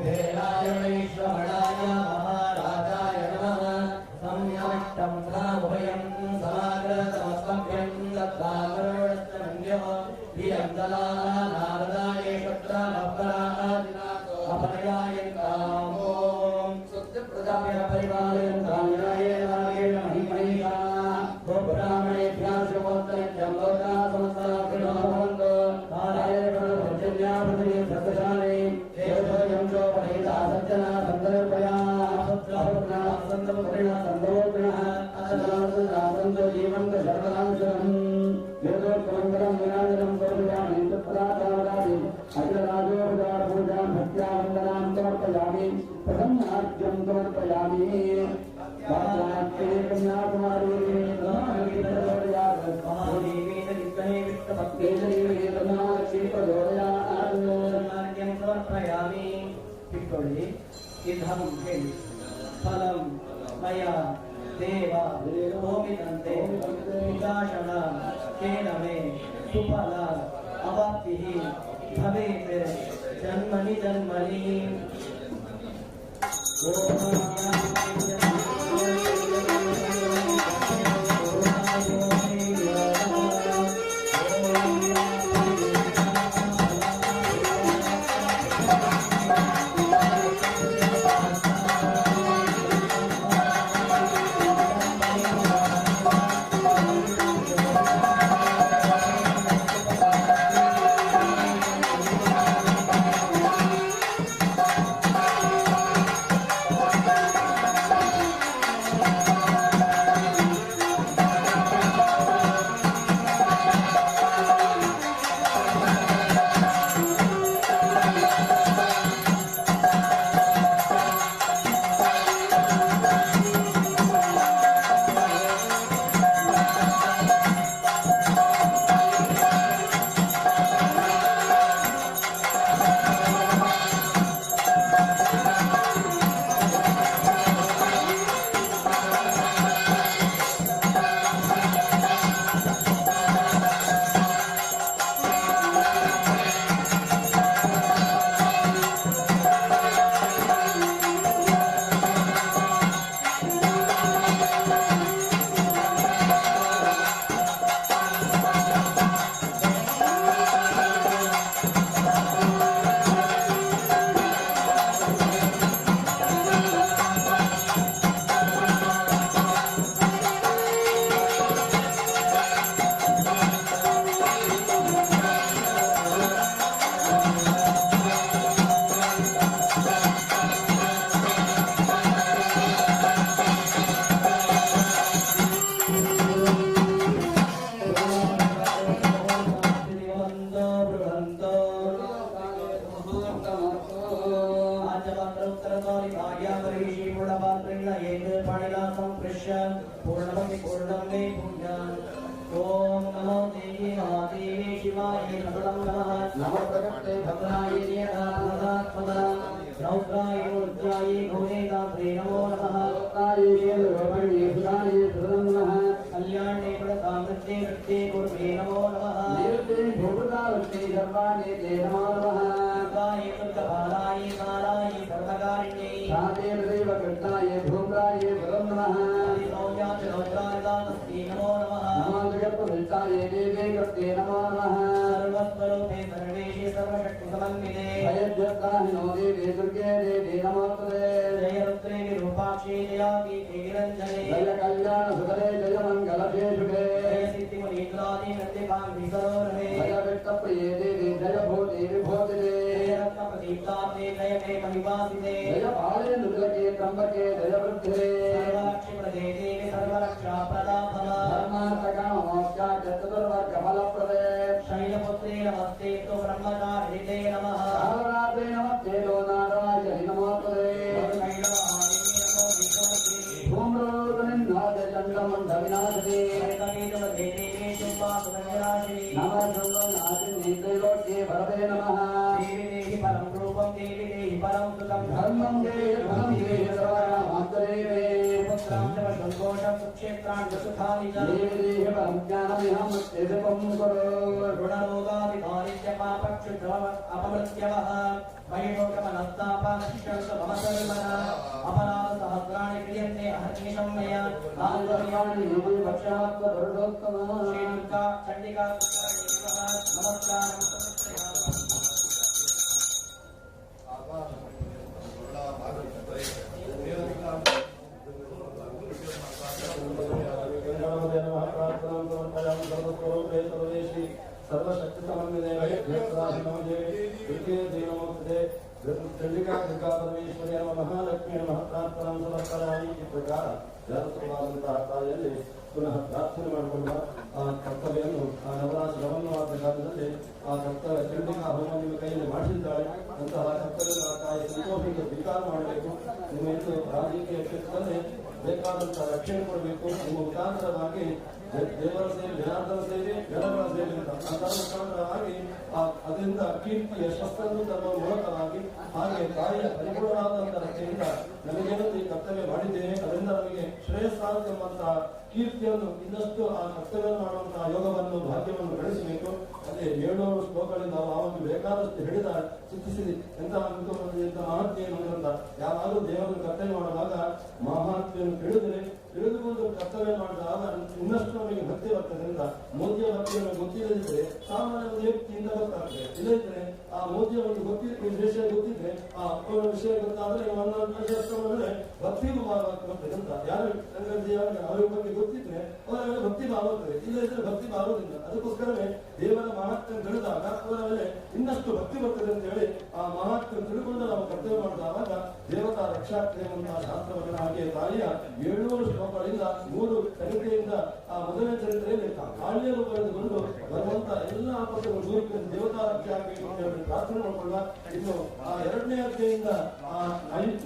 कुबेरायणेश्वराय महाराजाय नमः संयमिष्टं सामुभयं समाग्रतमस्तभ्यं दत्तामरुणश्चमन्यो धियन्दलाः नारदाय शत्रामपरादिना अपनयायन्ताम् ॐ सुप्रजाभ्य परिपालयन्तां जयेन महिमहिषा गोब्राह्मणेभ्यः शुभोत्तरं लोका समस्ताभिनो भवन्तु नारायण भजन्या पृथ्वी सत्यशाले देवद्वयं शोभयिता सज्जना सन्दर्भया सत्सहस्रना सन्दं परिणा सन्दोग्नः अदनासंतो जीवन्त सर्वदांशम् वेदोत्तमङ्गलं विराजनं सर्वदामि तत्पदाचारादि अग्रराजोपचार पूजां भक्त्या वन्दनां समर्पयामि प्रसन्नाद्यं समर्पयामि वाचात्ते कन्याकुमारी नमामि तदोदयात् महादेवी तदिग्गणे विष्णुभक्ते देवी तन्नाक्षी प्रचोदयात् नार्घ्यं समर्पयामि पिट्टोळि इदं हेळि फलं मया देव होमितन्ते विकाशण तेन मे सुफल अवाप्तिः भवेत् जन्मनि जन्मनि ओम नमो देवी महादेवी शिवाय नमः नमो प्रकटे भद्राय नियतात्मदा रौद्राय ऊर्जाय घोरेदात्रे नमो नमः लोकाय रोहिणी सुराय सुरन्नः कल्याणे प्रदामृते वृत्ते कुर्वे नमो नमः निरुते भूतावृत्ते सर्वाणि ते नमो नमः गाय कृतबालाय कालाय सर्वकारिण्ये शाते देव कृष्णाय भूम्राय सुरन्नः सौम्याच रौद्राय दानस्ते नमो नमः नमो जगत्प्रविष्टाय देवे कृते नमो नमः सर्वस्वरूपे सर्वेशे सर्वशक्ति समन्विते भयज्योत्साहिनो देवे दुर्गे देवे नमोस्तुते जय रुद्रे विरूपाक्षे जयातीते विरञ्जने जय कल्याण सुधरे जय मंगलते शुभे जय सिद्धिमुनीन्द्रादि नृत्यकान्ति सरोवरे जय विष्णुप्रिये देवे जय भूते विभूतिते जय रत्नप्रदीप्ताब्दे जय मे महिमासिते जय पाले नुद्रके त्र्यम्बके जय वृद्धे सर्वाक्षिप्रदे देवी सर्वरक्षाप्रदा भव धर्मार्थकामोक्षा चतुर्वर्गफलप्रदे शैलपुत्रे नमस्ते तु ब्रह्मचारिणे नमः कालरात्रे नमस्ते लो नारायणे नमोस्तुते धूम्रोदनिन्नाद चण्डमण्डविनाशते नमः नाशिनी त्रैलोक्ये भरते नमः देवी देहि परं रूपं देवी देहि परं सुखं धर्मं देहि धनं देहि सर्वकामान्तरे पुत्रां च सन्तोषं सुक्षेत्राणि सुखानि च देवी देहि परं ज्ञानमिहं तेजपं कुरु ऋणरोगादिदारिद्र्यपापक्षुद्रव अपमृत्यवः अपराधसहस्राणि क्रियन्ते अहर्निशं मया आन्तर्याणि योगिपक्षात्व दुर्गोत्तम श्रीदुर्गा चण्डिका नमस्कारं सर्वशक्ति चंडिका दुर्गा परमेश्वरी महालक्ष्मी महाप्रार्थना समर्पणामि इस प्रकार ಕಾರ್ಯದಲ್ಲಿ ಪುನಃ ಪ್ರಾರ್ಥನೆ ಮಾಡಿಕೊಳ್ಳುವ ಆ ಕರ್ತವ್ಯವನ್ನು ಆ ನವರಾತ್ರವನ್ನು ಆದ ಕಾಲದಲ್ಲಿ ಆ ಕರ್ತವ್ಯ ಚಂಡಿಕಾ ಹೋಮ ನಿಮ್ಮ ಕೈಯಲ್ಲಿ ಮಾಡಿಸಿದ್ದಾಳೆ. ಅಂತಹ ಕರ್ತವ್ಯವನ್ನು ಆ ತಾಯಿ ಸಂತೋಷದಿಂದ ಸ್ವೀಕಾರ ಮಾಡಬೇಕು. ನಿಮ್ಮ ಎಂದು ರಾಜಕೀಯ ಕ್ಷೇತ್ರದಲ್ಲಿ ಬೇಕಾದಂತಹ ರಕ್ಷಣೆ ಕೊಡಬೇಕು. ನಿಮ್ಮ ಮುಖಾಂತರವಾಗಿ ದೇವರ ಸೇವೆ, ಜನಾರ್ದನ ಸೇವೆ, ಜನಗಳ ಸೇವೆ ಅದರ ಮುಖಾಂತರವಾಗಿ ಅದರಿಂದ ಕೀರ್ತಿಯ ಶಸ್ತ್ರನ್ನು ತರುವ ಮೂಲಕವಾಗಿ ಹಾಗೆ ತಾಯಿಯ ಪರಿಪೂರ್ಣವಾದಂತಹ ರಕ್ಷೆಯಿಂದ ನಮಗೇನು ಈ ಕರ್ತವ್ಯ ಮಾಡಿದ್ದೇವೆ ಅದರಿಂದ ನಮಗೆ ಶ್ರೇಯಸ್ಸಾಗುತ್ತೆ ಎಂಬಂತಹ ಕೀರ್ತಿಯನ್ನು ಇನ್ನಷ್ಟು ಆ ಕರ್ತವ್ಯ ಮಾಡುವಂತಹ ಯೋಗವನ್ನು ಭಾಗ್ಯವನ್ನು ಗಳಿಸಬೇಕು. ಅದೇ 700 ಶ್ಲೋಕಗಳಿಂದ ನಾವು ಆ ಒಂದು ಬೇಕಾದಷ್ಟು ಹಿಡಿದ ಚಿಂತಿಸಿದೆ ಎಂತ ಮಹಾತ್ಮೆಯನ್ನು ಅಂತ ಯಾವಾಗಲೂ ದೇವರನ್ನು ಕರ್ತವ್ಯ ಮಾಡುವಾಗ ಮಹಾತ್ಮೆಯನ್ನು ತಿಳಿದುಕೊಂಡು ಕರ್ತವ್ಯ ಮಾಡಿದಾಗ ಇನ್ನಷ್ಟು ನಮಗೆ ಭಕ್ತಿ ಬರ್ತದೆ ಅಂತ ಮೋದಿಯ ಭಕ್ತಿಯನ್ನು ಗೊತ್ತಿಲ್ಲದಿದ್ರೆ ಸಾಮಾನ್ಯ ವ್ಯಕ್ತಿಯಿಂದ ಗೊತ್ತಾಗ್ತದೆ. ಇಲ್ಲದಿದ್ರೆ ಆ ಮೋದಿಯ ಒಂದು ವಿಷಯ ಗೊತ್ತಿದ್ರೆ ಆ ವಿಷಯ ಗೊತ್ತಾದ್ರೆ ಅಂದ್ರೆ ಭಕ್ತಿಗೂ ಬರ್ತದೆ ಅಂತ ಯಾರು ಅವರ ಬಗ್ಗೆ ಗೊತ್ತಿದ್ರೆ ಅವರ ಮೇಲೆ ಭಕ್ತಿ ಬಾಗುತ್ತದೆ. ಇಲ್ಲದಿದ್ರೆ ಭಕ್ತಿ ಬಾಗುವುದಿಲ್ಲ. ಅದಕ್ಕೋಸ್ಕರವೇ ದೇವರ ಮಹಾತ್ಮ ತಿಳಿದಾಗ ಅವರ ಮೇಲೆ ಇನ್ನಷ್ಟು ಭಕ್ತಿ ಬರ್ತದೆ ಅಂತ ಹೇಳಿ ಆ ಮಹಾತ್ಮ ತಿಳ್ಕೊಂಡು ನಾವು ಕರ್ತವ್ಯ ಮಾಡಿದಾಗ ದೇವತಾ ರಕ್ಷಾಗ್ತದೆ ಎಂಬಂತಹ ಶಾಸ್ತ್ರವನ್ನು ಹಾಗೆ ತಾಯಿಯ 700 ಶ್ಲೋಕಗಳಿಂದ 3 ಚರಿತ್ರೆಯಿಂದ ಆ ಮೊದಲನೇ ಚರಿತ್ರೆಯಲ್ಲಿ ಕಾಳಿಯನ್ನು ಬರೆದುಕೊಂಡು ಬರುವಂತ ಎಲ್ಲ ಆಪತ್ತನ್ನು ದೂರ ದೇವತಾ ರಕ್ಷೆ ಆಗಬೇಕು ಅಂತ ಹೇಳಿ ಪ್ರಾರ್ಥನೆ ಮಾಡಿಕೊಳ್ಳುವ. ಇನ್ನು ಆ 2ನೇ ಅಧ್ಯಾಯದಿಂದ ಆ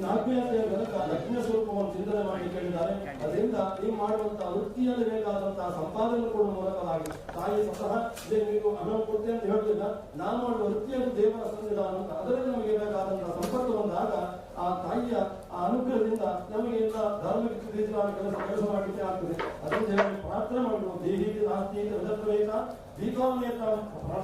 4ನೇ ಅಧ್ಯಾಯ ತನಕ ಲಕ್ಷ್ಮೀ ಸ್ವರೂಪವನ್ನು ಚಿಂತನೆ ಮಾಡಿ ಕೇಳಿದ್ದಾರೆ. ಅದರಿಂದ ನೀವು ಮಾಡುವಂತಹ ವೃತ್ತಿಯಲ್ಲಿ ಬೇಕಾದಂತಹ ಸಂಪಾದನೆ ಕೊಡುವ ಮೂಲಕವಾಗಿ ತಾಯಿ ಸ್ವತಃ ನೀವು ಹಣ ಕೊಡ್ತೇನೆ ಅಂತ ಹೇಳುವುದಿಲ್ಲ. ನಾವು ಮಾಡುವ ವೃತ್ತಿಯನ್ನು ದೇವರ ಸನ್ನಿಧಾನ ಅಂತ ಅದರಲ್ಲಿ ನಮಗೆ ಬೇಕಾದಂತಹ ಸಂಪರ್ಕ ಬಂದಾಗ ಆ ತಾಯಿಯ ಆ ಅನುಗ್ರಹದಿಂದ ನಮಗೆ ಎಲ್ಲ ಧಾರ್ಮಿಕ ಕೆಲಸ ಮಾಡಲಿಕ್ಕೆ ಆಗ್ತದೆ. ಅದನ್ನು ದೇವರಿಗೆ ಪ್ರಾರ್ಥನೆ ಮಾಡಬಹುದು. ದೇಹಿ ನಾಸ್ತಿ ವಿಧತ್ವೇಕ ದೀಪಾವಳಿಯ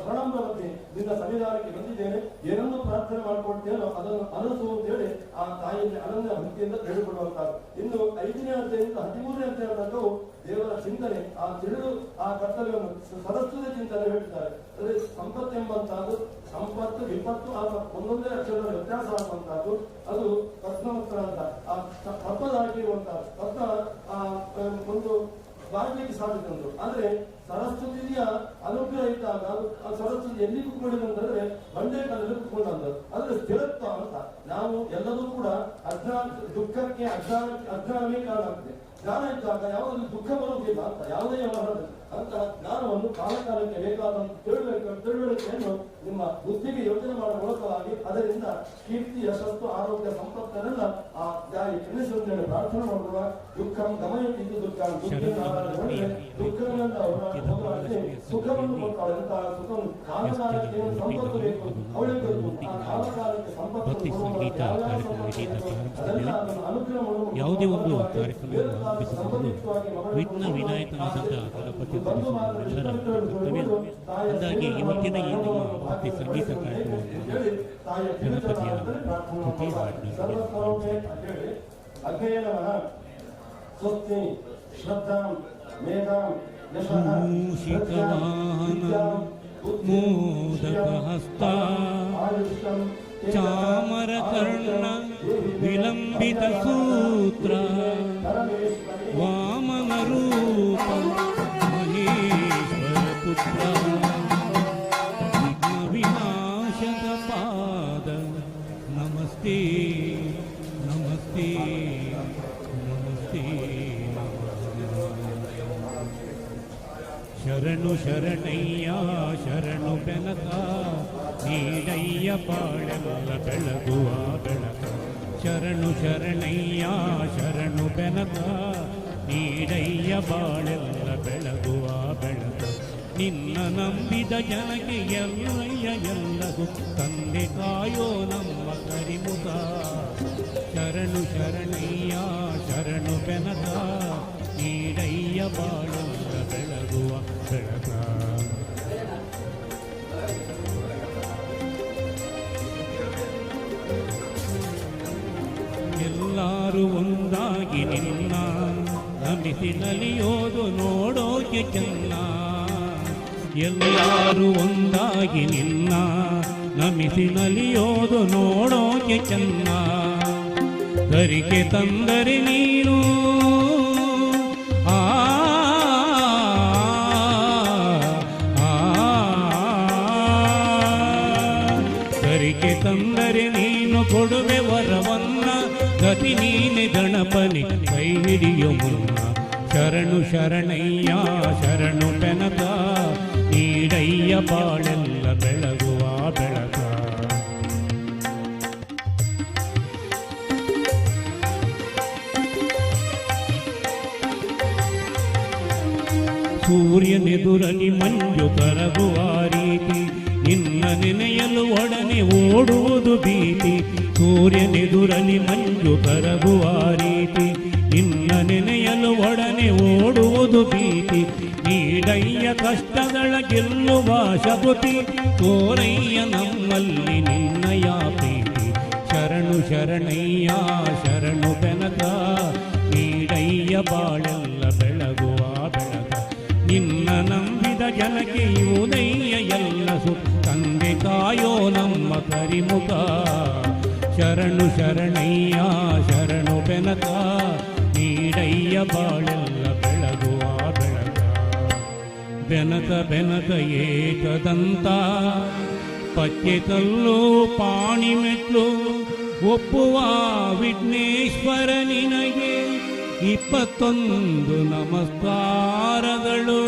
ಪ್ರಣಂಬರತೆ ನಿನ್ನ ಸಂವಿಧಾನಕ್ಕೆ ಬಂದಿದ್ದೇನೆ, ಏನನ್ನು ಪ್ರಾರ್ಥನೆ ಮಾಡಿಕೊಡ್ತೇನೋ ಅದನ್ನು ಅನಸು ಅಂತ ಹೇಳಿ ಆ ತಾಯಿಯಲ್ಲಿ ಅನನ್ಯ ಭಕ್ತಿಯಿಂದ ತಿಳಿದುಕೊಳ್ಳುವಂತಾಗ. ಇನ್ನು 5ನೇ ಅಧ್ಯಾಯದಿಂದ 13ನೇ ಅಧ್ಯಾಯ ತನಕವು ದೇವರ ಚಿಂತನೆ ಆ ತಿಳಿದು ಆ ಕರ್ತವ್ಯವನ್ನು ಸರಸ್ವತಿ ಚಿಂತನೆ ಹೇಳ್ತಾರೆ. ಅಂದರೆ ಸಂಪತ್ತು ಎಂಬಂತಹದ್ದು ಸಂಪತ್ತು ವಿಪತ್ತು ಆ ಒಂದೊಂದೇ ಅಕ್ಷರದ ವ್ಯತ್ಯಾಸ ಆಗುವಂತಹದ್ದು ಅದು ಪ್ರಶ್ನೋತ್ತರ ಅಂತ ಆ ತತ್ವದ ಹಾಕಿರುವಂತಹ ತತ್ವ ಒಂದು ಭಾಗ್ಯಕ್ಕೆ ಸಾಧಿತಂದ್ರು. ಆದ್ರೆ ಸರಸ್ವತಿಯ ಅನುಗ್ರಹ ಇದ್ದಾಗ ಆ ಸರಸ್ವತಿ ಎಲ್ಲಿ ಕುತ್ಕೊಂಡಿದಂತಂದ್ರೆ ಬಂಡೆ ಕಾಲದಲ್ಲಿ ಕುತ್ಕೊಂಡಂದ್ರು. ಆದ್ರೆ ಸ್ಥಿರತ್ವ ಅಂತ ನಾವು ಎಲ್ಲದೂ ಕೂಡ ದುಃಖಕ್ಕೆ ಅಜ್ಞಾನವೇ ಕಾರಣ ಆಗ್ತದೆ. ಜ್ಞಾನ ಇದ್ದಾಗ ಯಾವುದನ್ನು ದುಃಖ ಬರುವುದಿಲ್ಲ ಅಂತ ಯಾವುದೇ ವ್ಯವಹಾರ ಅಂತ ಜ್ಞಾನವನ್ನು ಕಾಲಕಾಲಕ್ಕೆ ಬೇಕಾದಂತ ತಿಳುವಳಿಕೆಯನ್ನು ನಿಮ್ಮ ಬುದ್ಧಿಗೆ ಯೋಚನೆ ಮಾಡುವ ಮೂಲಕವಾಗಿ ಅದರಿಂದ ಕೀರ್ತಿ ಯಶಸ್ಸು ಆರೋಗ್ಯ ಸಂಪತ್ತನ್ನೆಲ್ಲ ಆ ಜಾರಿ ತಿಳಿಸುವಂತೆ ಪ್ರಾರ್ಥನೆ ಮಾಡುವ. ದುಃಖಂ ಗಮಯತಿ ದುಃಖ ದುಃಖದಿಂದ ಸುಖವನ್ನು ಕೊಡ್ತಾಳೆ ಅಂತ ಸುಖವನ್ನು ಕಾಲಕಾಲಕ್ಕೆ ಸಂಪತ್ತು ಬೇಕು ಅವಳಿಗೆ ಗೊತ್ತು. ಆ ಕಾಲಕಾಲಕ್ಕೆ ಸಂಪತ್ತು ಅದೆಲ್ಲ ಅದನ್ನು ಅನುಗ್ರಹ ಯಾವುದೇ ಒಂದು ಕಾರ್ಯಕ್ರಮವನ್ನು ಆರಂಭಿಸುವುದು ವಿಘ್ನ ವಿನಾಯಕನಾದಂಥ ಗಣಪತಿ ಎಲ್ಲರ ಕರ್ತವ್ಯ. ಅಂದಾಗಿ ಇವತ್ತಿನ ಈ ನಮ್ಮ ಭಕ್ತಿ ಸಂಗೀತ ಕಾರ್ಯಕ್ರಮವನ್ನು ಗಣಪತಿಯ ಸ್ತುತಿ ಮೋದಕಹಸ್ತ ಚಾಮರಕರ್ಣ ವಿಲಂಬಿತ ಸೂತ್ರ ವಾಮನ ರೂಪ ಮಹೇಶ್ವರ ಪುತ್ರ ವಿಘ್ನ ವಿನಾಶಕ ಪಾದ ನಮಸ್ತೆ ನಮಸ್ತೆ ನಮಸ್ತೆ. ಶರಣು ಶರಣಯ್ಯ ಶರಣು ಬೆನಕ ನೀಡಯ್ಯ ಬಾಳೆಲ್ಲ ಬೆಳಗುವ ಬೆಳಕ. ಶರಣು ಶರಣಯ್ಯ ಶರಣು ಬೆನಕ ನೀಡಯ್ಯ ಬಾಳೆಲ್ಲ ಬೆಳಗುವ ಬೆಳಕ. ನಿನ್ನ ನಂಬಿದ ಜನಕ್ಕೆ ಎಲ್ಲಯ್ಯ ಎಲ್ಲಗೂ ತಂದೆ ಕಾಯೋ ನಮ್ಮ ಕರಿಮುಖ. ಶರಣು ಶರಣಯ್ಯ ಶರಣು ಬೆನಕ ನೀಡಯ್ಯ ಬಾಳೆಲ್ಲ ಬೆಳಗುವ ಬೆಳಕ. ಎಲ್ಲರೂ ಒಂದಾಗಿ ನಿನ್ನ ನಮಿಸಿ ನಲಿಯೋದು ನೋಡೋಕೆ ಚೆನ್ನ. ಎಲ್ಲರೂ ಒಂದಾಗಿ ನಿನ್ನ ನಮಿಸಿ ನಲಿಯೋದು ನೋಡೋಕೆ ಚೆನ್ನ. ಧರಿಕೆ ತಂದರೆ ನೀನು ಧರಿಕೆ ತಂದರೆ ನೀನು ಕೊಡುವೆ ವರವನ್ನ. ಗತಿ ನೀನೆ ಗಣಪನಿ ಕೈ ಹಿಡಿಯೋ ಮುನ್ನ. ಶರಣು ಶರಣಯ್ಯ ಶರಣು ಬೆನಕ ನೀಡಯ್ಯ ಬಾಳೆಲ್ಲ ಬೆಳಗುವ ಬೆಳಕ. ಸೂರ್ಯನೆದುರಲಿ ಮಂಜು ಕರಗುವ ರೀತಿ ನಿನ್ನ ನೆನೆಯಲು ಒಡನೆ ಓಡುವುದು ಭೀತಿ. ಸೂರ್ಯನೆದುರಲಿ ಮಂಜು ಕರಗುವ ರೀತಿ ನಿನ್ನ ನೆನೆಯಲು ಒಡನೆ ಓಡುವುದು ಭೀತಿ. ನೀಡಯ್ಯ ಕಷ್ಟಗಳ ಗೆಲ್ಲುವ ಶಬುತಿ ತೋರಯ್ಯ ನಮ್ಮಲ್ಲಿ ನಿನ್ನಯ ಪ್ರೀತಿ. ಶರಣು ಶರಣಯ್ಯ ಶರಣು ಬೆನಕ ನೀಡಯ್ಯ ಬಾಳೆಲ್ಲ ಬೆಳಗುವ ಬೆಳಕ. ನಿನ್ನ ನಂಬಿದ ಜನಕ್ಕೆ ಉದಯ್ಯ ಎಲ್ಲ ತಂದೆ ಕಾಯೋ ನಮ್ಮ ಕರಿಮುಖ. ಶರಣು ಶರಣಯ್ಯ ಶರಣು ಬೆನಕ ನೀಡಯ್ಯ ಬಾಳೆಲ್ಲ ಬೆಳಗುವ ಬೆಳಕ. ಬೆನಕ ಬೆನಕ ಏಕದಂತ ಪಚ್ಚೆ ಕಲ್ಲು ಪಾಣಿ ಮೆಟ್ಲು ಒಪ್ಪುವ ವಿಘ್ನೇಶ್ವರ ನಿನಗೆ 21 ನಮಸ್ಕಾರಗಳು.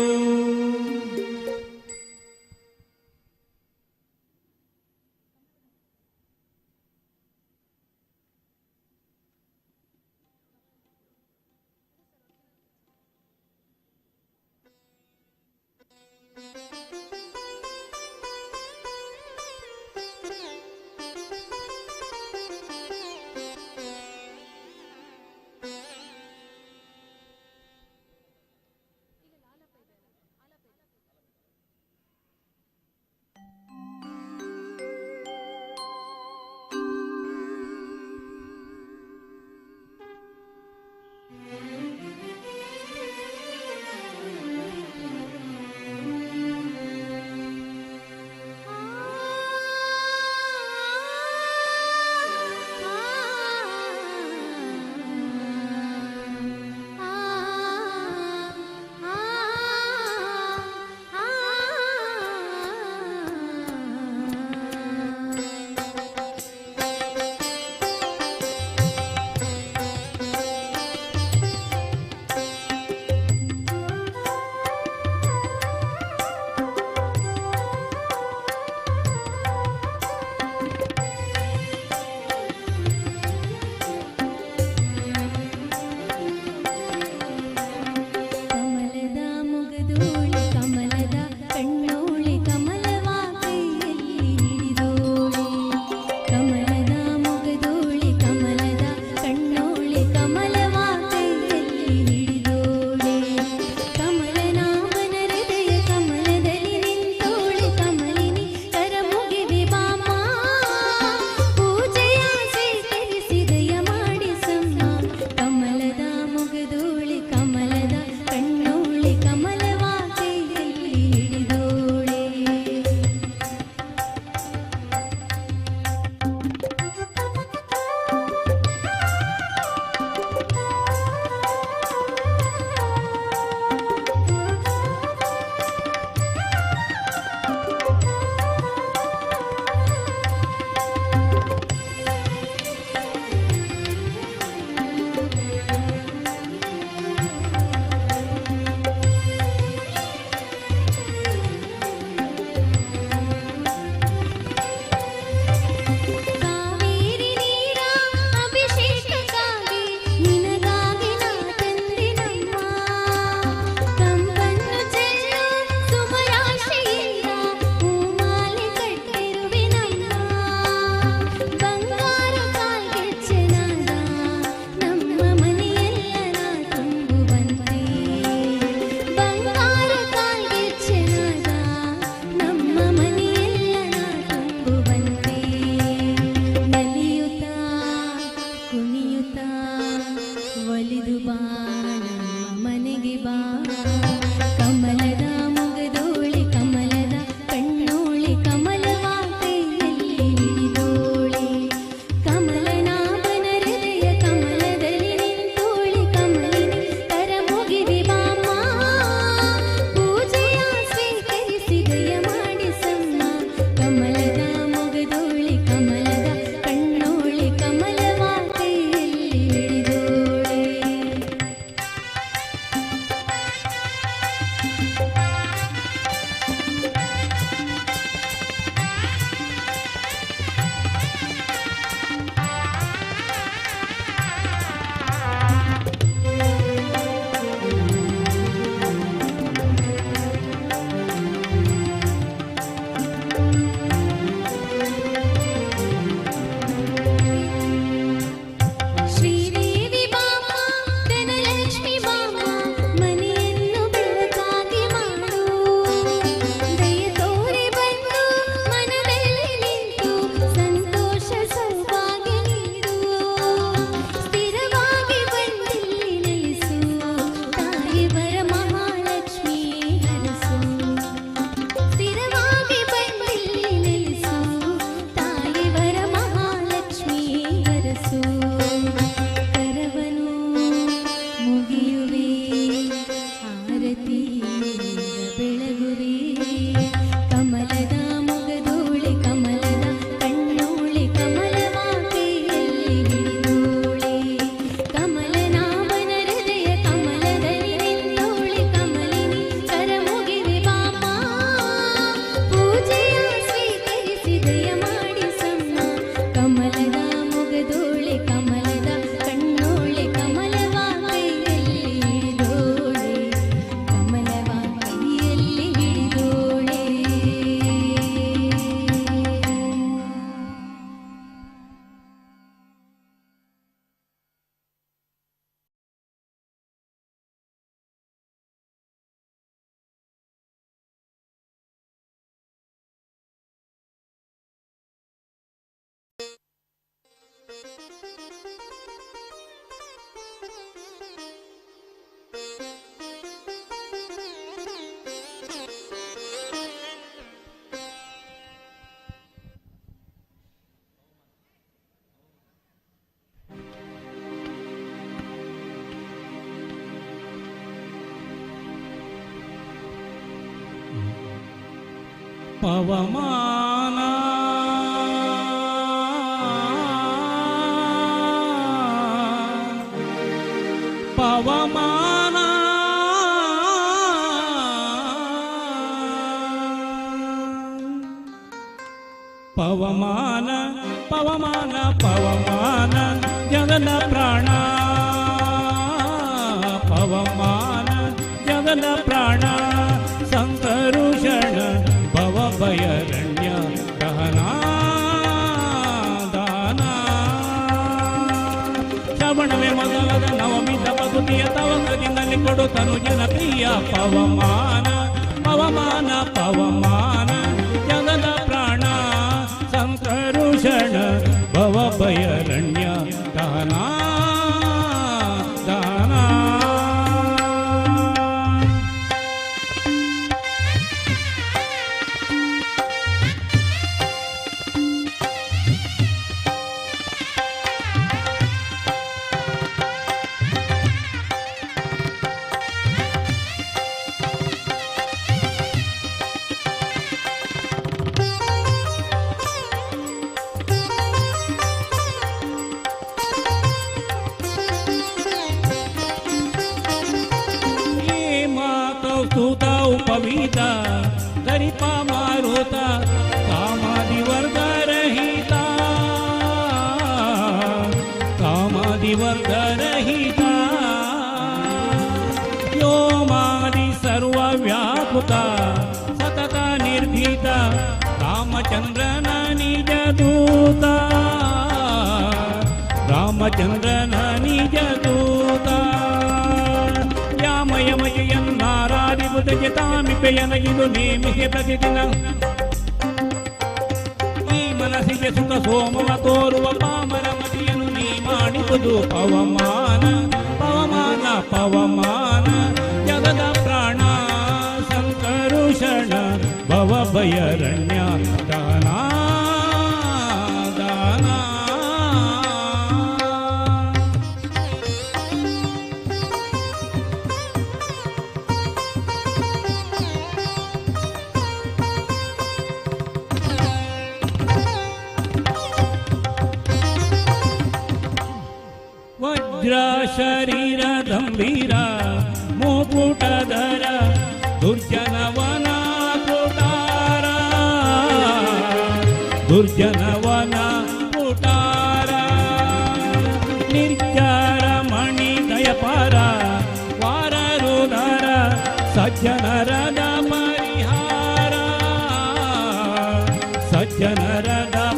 ಪವಮಾನ ಪವಮಾನ ಪವಮಾನ ಪವಮಾನ ಪವಮಾನ ಜಗದ ಪ್ರಾಣ ಪವಮಾನ ಜಗದ ಪ್ರಾಣ ಸಂಕರುಷಣ ಭವಭಯರಣ್ಯ ದಹನಾ ದಾನ ಶ್ರವಣವೇ ಮೊದಲಾದ ನವಮಿ ತಪದುತಿಯ ತವಕದಿಂದಲೇ ಕೊಡು ತನು ಜನಪ್ರಿಯ ಪವಮಾನ ಪವಮಾನ ಪವಮಾನ ಜಗದ ಪ್ರಾಣ ಸಂಕರುಷಣ ಭವಭಯರಣ್ಯ ದಹನಾ ದಾನ उपवीता दरिपा मारुता कामादिवर्गरहिता कामादिवर्गरहिता व्योमादि सर्वव्याकुता सतत निर्भीता रामचन्द्रन निजदूता रामचन्द्रन निजदूता ಯಾಮಯಮಯನ್ನಾರಾಧಿಪುತಜಿತಾಮಿಪೆಯನಗಿದು ನೇಮಿಗೆ ಪ್ರತಿದಿನ ಈ ಮನಸ್ಸಿಗೆ ಸುಖ ಸೋಮವ ತೋರುವ ಪಾಮರ ಮತಿಯನ್ನು ನೀ ಮಾಡಿಸುವುದು ಪವಮಾನ ಪವಮಾನ ಪವಮಾನ ಜಗದ ಪ್ರಾಣ ಸಂಕರುಷಣ ಭವಭಯರಣ್ಯ ದಾನ ದಾನ ವಜ್ರ ಶರೀರ ಗಂಭೀರ ಮುಕುಟಧರ ದುರ್ಜನವನ ಕುಟಾರ ದುರ್ಜನವನ ಕುಟಾರ ನಿರ್ಜರ ಮಣಿ ದಯಪಾರ ವಾರರುದರ ಸಜ್ಜನರದ ಪರಿಹಾರ ಸಜ್ಜನರದ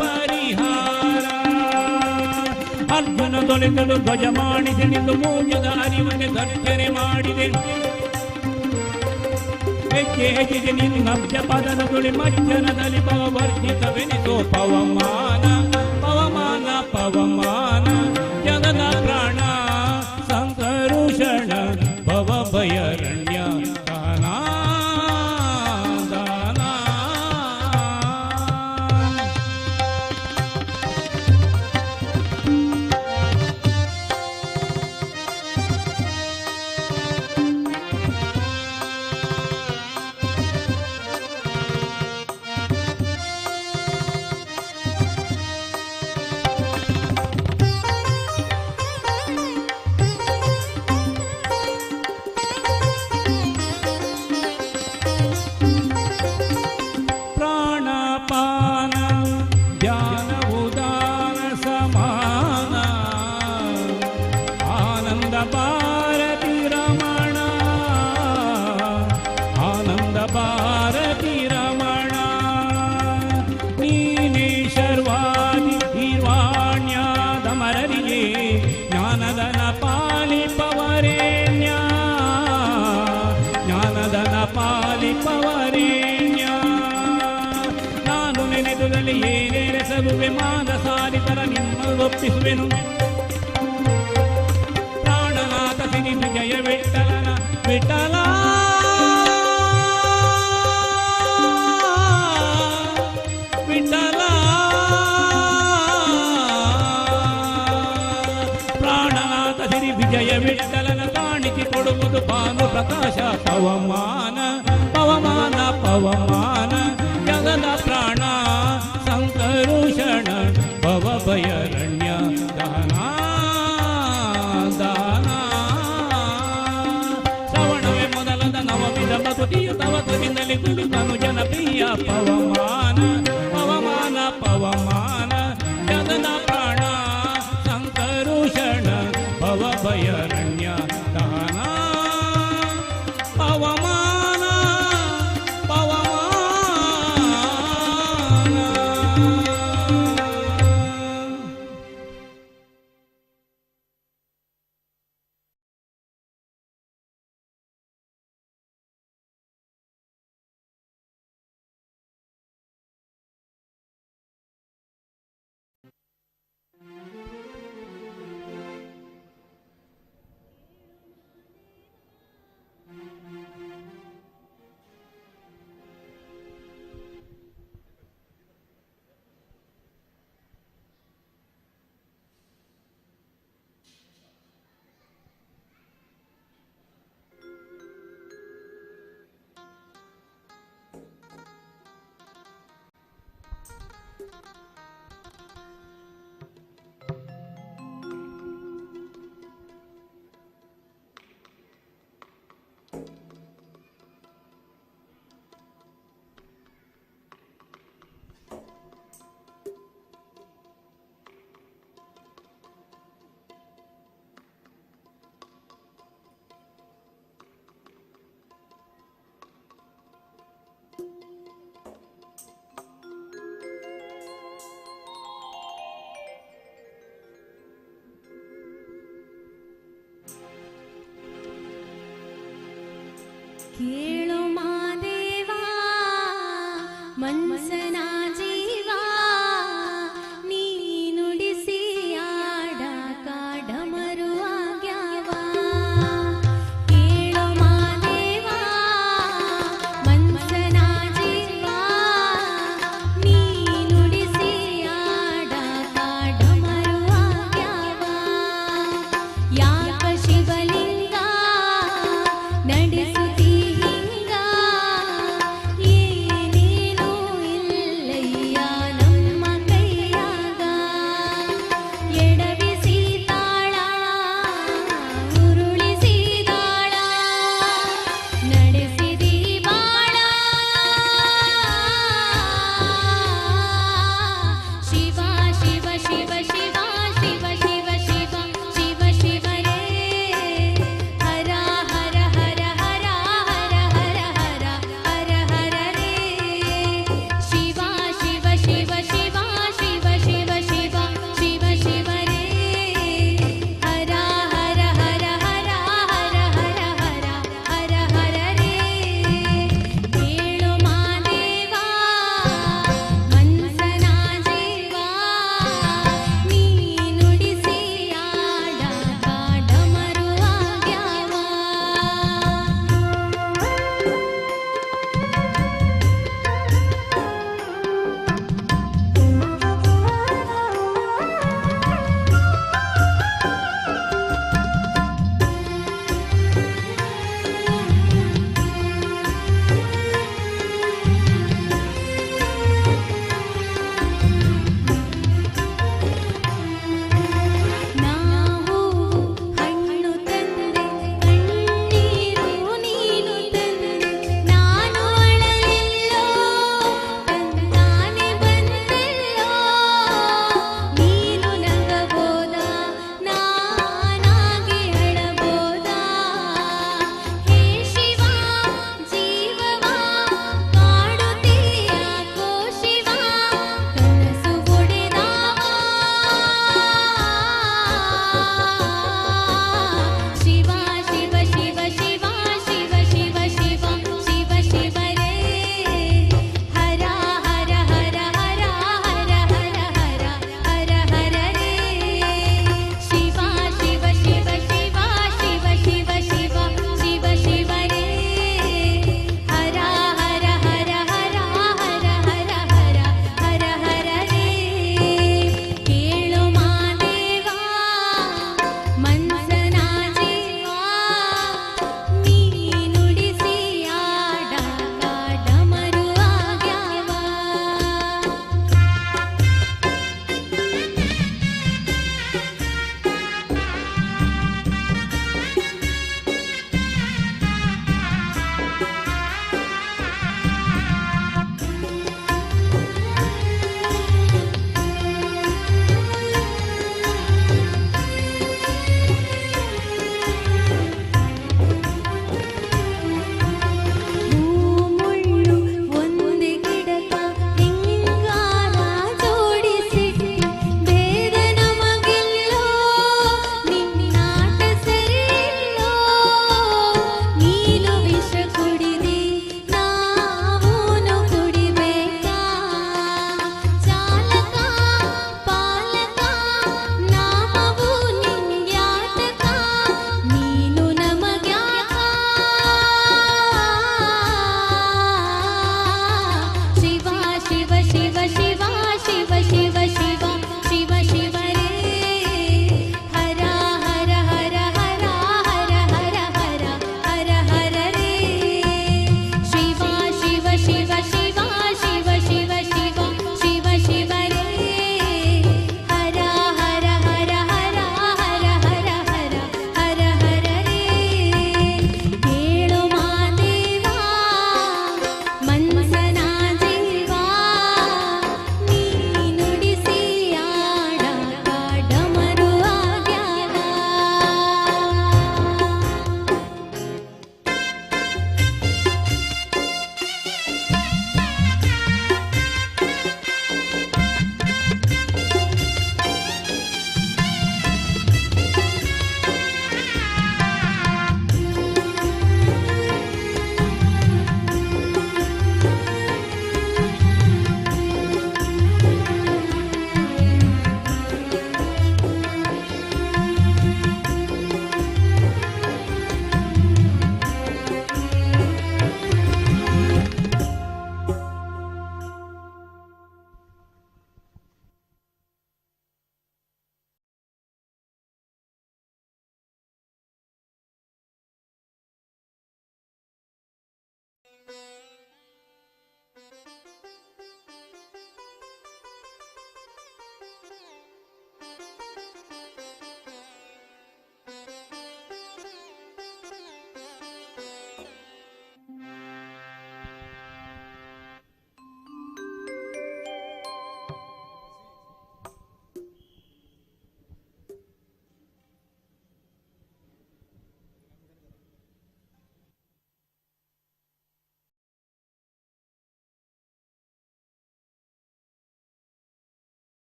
ಪರಿಹಾರ ಅರ್ಜುನ ದೊರೆತಲು ಧ್ವಜ ಮಾಡಿದೆ ನಿಂದು ಮೂಜದ ಅರಿವನೆ ಗರ್ಜನೆ ಮಾಡಿದೆ ಹೆಜ್ಜೆ ಹೆಜ್ಜೆಗೆ ನಿನ್ನಬ್ಜ ಪದದ ತುಳಿ ಮಜ್ಜನದಲ್ಲಿ ಭವವರ್ಜಿತವೆನಿಸೋ ಪವಮಾನ ಪವಮಾನ ಪವಮಾನ ಜಗದ ಪ್ರಾಣ ಸಂಕರುಷಣ ಭವಭಯರಣ್ಯ ದಾನ ದಾನ ಪ್ರಾಣಪಾನ ಧ್ಯಾನ ಉದಾನ ಸಮಾನ ಆನಂದ ಭಾರತಿ ರಮಣ ಆನಂದ ಭಾರತಿ ರಮಣ ನೀನೇ ಶರ್ವಾದಿ ನಿರ್ವಾಣ್ಯದ ಮರರಿಗೆ ಜ್ಞಾನದನ ಪಾಲಿಪವರೇಣ್ಯ ಜ್ಞಾನದನ ಪಾಲಿಪವರೇಣ್ಯ ಏನೇನೆಸಗುವೆ ಮಾದ ಸಾರಿತರ ನಿಮ್ಮಲ್ಲೊಪ್ಪಿ ಸ್ತುತಿಸುವೆನು ಪ್ರಾಣನಾಥ ಸಿರಿ ವಿಜಯ ವಿಠಲನ ವಿಠಲ ವಿಠಲ ಪ್ರಾಣನಾಥ ಸಿರಿ ವಿಜಯ ವಿಠಲನ ಕಾಣಿಕೆ ಕೊಡುವುದು ಭಾನು ಪ್ರಕಾಶ ಪವಮಾನ ಪವಮಾನ ಪವಮಾನ ಜಗದ ಪ್ರಾಣ ಸಂಕರುಷಣ ಭವ ಭಯರಣ್ಯ ದಾನ ದಾನ ಶ್ರವಣವೇ ಮೊದಲದ ನವವಿಧ ಭಕ್ತಿಯು ತವ ಕವಿನಲ್ಲಿ ಕುಳಿತನು ಜನಪ್ರಿಯ ಪವಮಾನ ಪವಮಾನ ಪವಮಾನ ಜಗದ ಪ್ರಾಣ ಸಂಕರುಷಣ ಭವ ಭಯರಣ್ಯ ದಾನ ಪವಮಾನ ಪವಮಾನ ಕೇಳು ಮಾದೇವಾ ಮನ್ಸನ ಜೀವ ನೀ ನುಡಿಸಿ ಆಡ ಕಾಡಮರು ಆಗ್ಯಾವ ಕೇಳು ಮಾದೇವಾ ಮನ್ಸನ ಜೀವ ನೀ ನುಡಿಸಿ ಆಡ ಕಾಡಮರು ಆಗ್ಯಾವ ಯಾಕ ಶಿವಲಿಂಗ ನಡೆಸುತ್ತೀ ಹಿಂಗ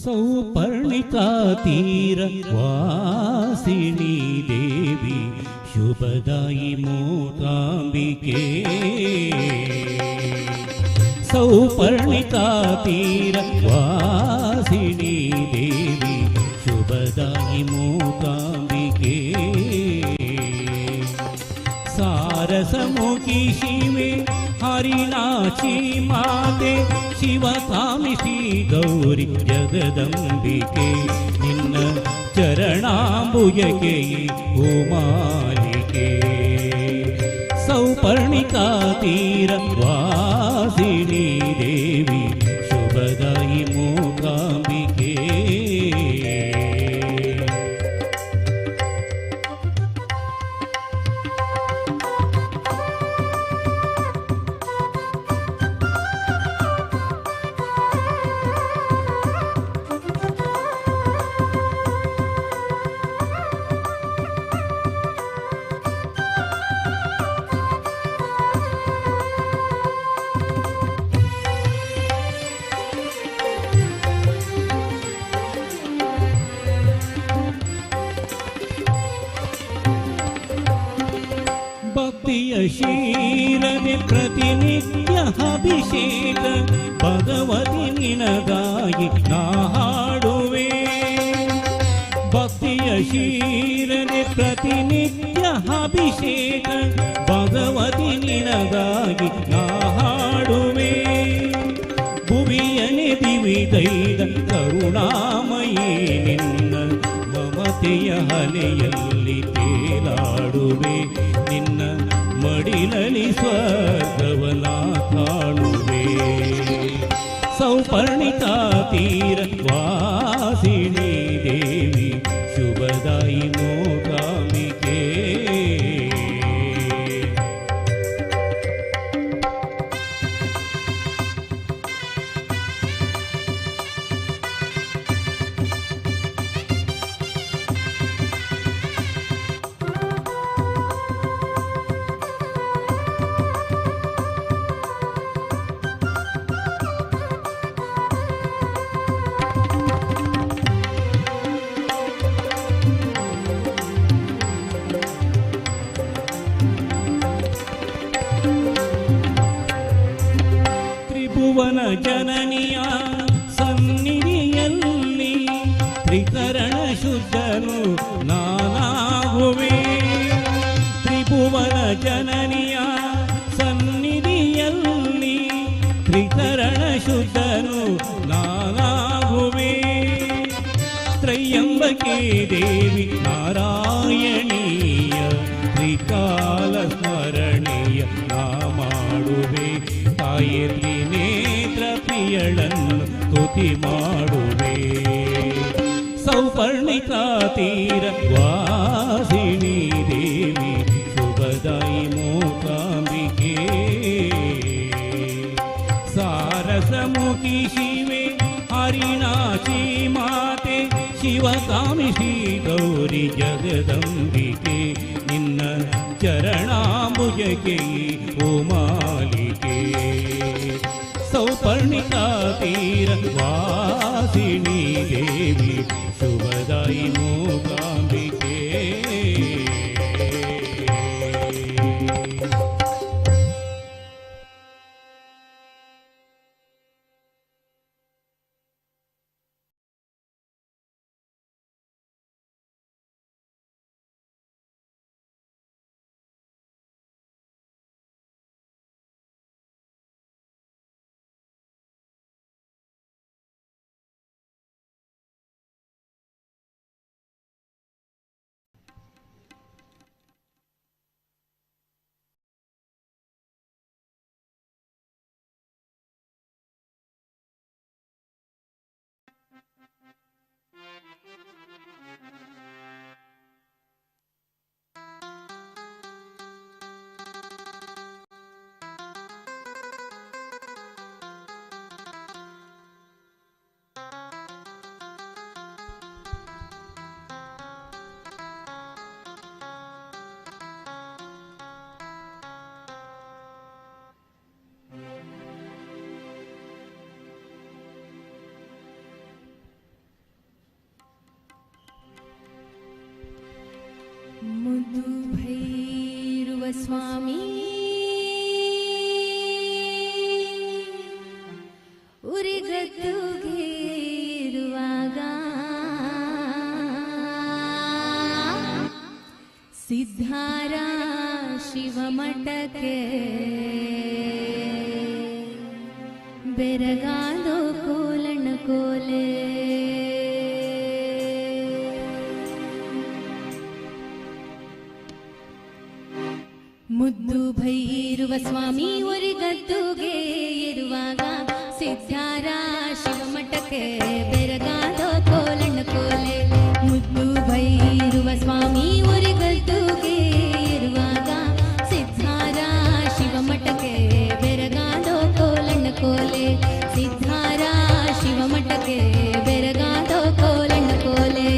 सौपर्णिका तीर वासिनी देवी शुभदायि मूकाम्बिके सौपर्णिका तीर वासिनी देवी शुभदायि मूकाम्बिके सारसमुखी शिवे हरिणाची माते शिवकामिषी गौरी जगदंबिके निन्न चरणांबुजके उमालिके सौपर्णिका तीर वासिनी देवी शुभदायि मूकाम्बिके ಭಕ್ತಿಯ ಶೀಲನೆ ಪ್ರತಿನಿತ್ಯ ಅಭಿಷೇಕ ಭಗವತಿ ನಿನಗಾಗಿ ನಾ ಹಾಡುವೆ ಭಕ್ತಿಯ ಶೀಲನೆ ಪ್ರತಿನಿತ್ಯ ಅಭಿಷೇಕ ಭಗವತಿ ನಿನಗಾಗಿ ನಾ ಹಾಡುವೆ ಭುವಿಯನೆ ದಿವಿದೈದ ಕರುಣಾಮಯಿ ನಿನ್ನ ಮಮತೆಯ ಅಲೆಯಲ್ಲಿ ತೇಲಾಡುವೆ ನಿನ್ನ ಮಡಿಲಲಿ ಸ್ವರ್ಗವನ ಕಾಣುವೆ ಸೌಪರ್ಣಿಕಾ ತೀರ ವಾಸಿನಿ ದೇವಿ ಶುಭದಾಯಿ ಮೂಕಾಂಬಿಕೆ ತ್ರಿಭುವನ ಜನನಿಯ ಸನ್ನಿಧಿಯಲ್ಲಿ ತ್ರಿಕರಣ ಶುದ್ಧನು ನಾನಾಗುವೆ ತ್ರಿಭುವನ ಜನನಿಯ ಸನ್ನಿಧಿಯಲ್ಲಿ ತ್ರಿಕರಣ ಶುದ್ಧನು ನಾನಾಗುವೆ ತ್ರಯಂಬಕೆ ದೇವಿ ನಾರಾಯಣೀಯ ತ್ರಿಕಾಲ ಸ್ಮರಣೀಯ ನಾ ಮಾಡುವೆ ತಾಯಿರ್ಲಿ ನೇತ್ರ ಪ್ರಿಯಳನ್ನು ಸ್ತುತಿ ಮಾಡುವೆ ಸೌಪರ್ಣಿಕಾ ತೀರ ವಾಸಿನಿ ದೇವಿ ಶುಭದಾಯಿ ಮೂಕಾಂಬಿಕೆ ಸಾರಸಮುಖಿ ಶಿವೆ ಹರಿಣಾಚಿ ಮಾತೆ ಶಿವಕಾಮಿಷಿ ಗೌರಿ ಜಗದಂಬಿಕೆ ನಿನ್ನ ಚರಣಾಂಬುಜಕ್ಕೆ ಉಮಾಲಿಕೆ ಸೌಪರ್ಣಿಕಾ ತೀರ ವಾಸಿನಿ ದೇವಿ ಶುಭದಾಯಿ ಮೂಕಾಂಬಿಕೆ ಸ್ವಾಮಿ ಉರಿಗದ್ದುಗೆ ಇರುವಾಗ ಸಿದ್ಧಾರ ಶಿವಮಠಕ್ಕೆ ಬೆರಗಾದೋ ಕೋಲಣ್ಣ ಕೋಲೆ ಮುದ್ದು ಭೈರುವ ಸ್ವಾಮಿ ಉರಿಗದ್ದುಗೆ ಇರುವಾಗ ಸಿದ್ಧಾರ ಶಿವಮಠಕ್ಕೆ ಬೆರಗಾದೋ ಕೋಲಣ್ಣ ಕೋಲೆ ಮುದ್ದು ಭೈರುವ ಸ್ವಾಮಿ ಉರಿಗದ್ದುಗೆ ಇರುವಾಗ ಸಿದ್ಧಾರ ಶಿವಮಠಕ್ಕೆ ಬೆರಗಾದೋ ಕೋಲಣ್ಣ ಕೋಲೆ ಸಿದ್ಧಾರ ಶಿವಮಠಕ್ಕೆ ಬೆರಗಾದೋ ಕೋಲಣ್ಣ ಕೋಲೆ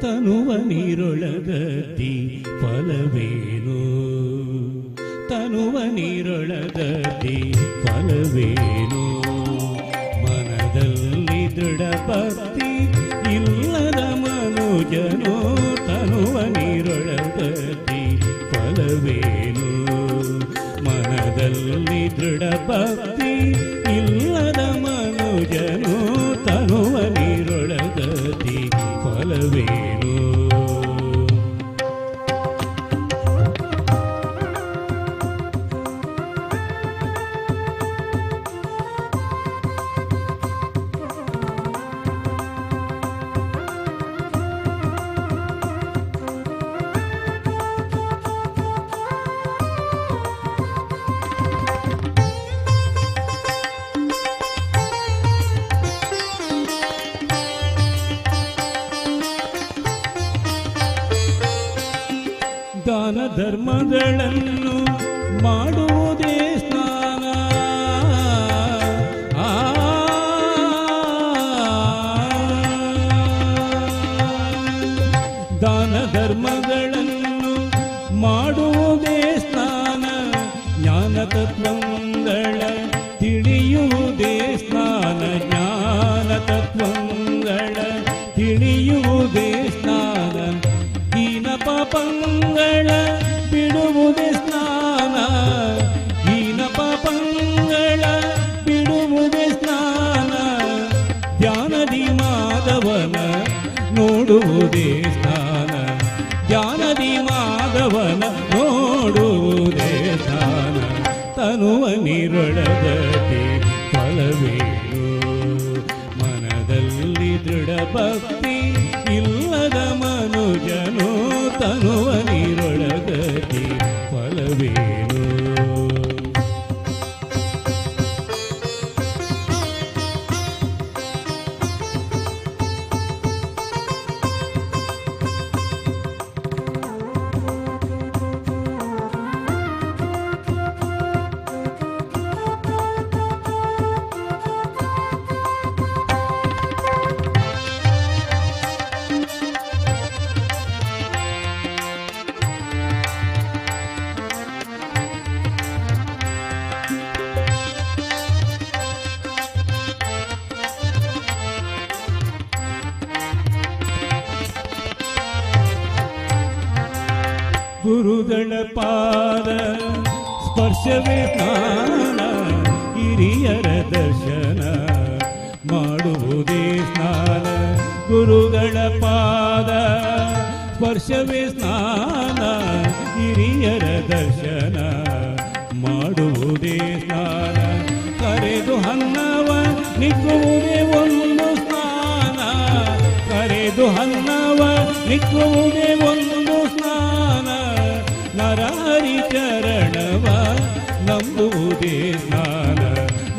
ತನುವ ನೀರೊಳಗದ್ದಿ ಫಲವೇನು ತನುವ ನೀರೊಳಗದ್ದಿ ಫಲವೇನು ಮನದಲ್ಲಿ ದೃಢ ಭಕ್ತಿ ಇಲ್ಲದ ಮನುಜನು ತನುವ ನೀರೊಳಗದ್ದಿ ಫಲವೇನು ಮನದಲ್ಲಿ ದೃಢ ಭಕ್ತಿ ಇಲ್ಲದ ಮನುಜನು ತನುವ ನೀರೊಳಗದ್ದಿ ಫಲವೇನು ದಾನ ಧರ್ಮಗಳನ್ನು ಮಾಡುವುದೇ ಸ್ನಾನ ದಾನ ಧರ್ಮಗಳನ್ನು ಮಾಡುವುದೇ ಸ್ನಾನ ಜ್ಞಾನ ತತ್ವಗಳ ತಿಳಿಯುವುದೇ ಸ್ನಾನ ಜ್ಞಾನ ತತ್ವಗಳ ತಿಳಿಯುವುದೇ ಸ್ನಾನ ಹೀನ ಪಾಪಗಳ ಬಿಡುವುದೇ ಸ್ನಾನ ಹೀನ ಪಾಪಗಳ ಬಿಡುವುದೇ ಸ್ನಾನ ಧ್ಯಾನದಿ ಮಾಧವನ ನೋಡುವುದೇ ಸ್ನಾನ ಧ್ಯಾನದಿ ಮಾಧವನ ನೋಡುವುದೇ ಸ್ನಾನ ತನುವ ನೀರೊಳಗದೆ ಫಲವೇನು ಮನದಲ್ಲಿ ದೃಢ ಭಕ್ತಿ ಇಲ್ಲದ ಮನುಜನು ತನುವ ನೀರೊಳಗದೆ ಫಲವೇನು ಗುರುಗಳ ಪಾದ ಸ್ಪರ್ಶವೇ ಸ್ನಾನ ಹಿರಿಯರ ದರ್ಶನ ಮಾಡುವುದೇ ಸ್ನಾನ ಗುರುಗಳ ಪಾದ ಸ್ಪರ್ಶವೇ ಸ್ನಾನ ಹಿರಿಯರ ದರ್ಶನ ಮಾಡುವುದೇ ಸ್ನಾನ ಕರೆದು ಹನ್ನವ ನಿಕ್ಕುವುದೇ ಒಂದು ಸ್ನಾನ ಕರೆದು ಹನ್ನವ ನಿಕ್ಕುವುದೇ ಒಂದು ಸ್ನಾನ ನರಹರಿ ಚರಣವ ನಂಬುವುದೇ ಸ್ನಾನ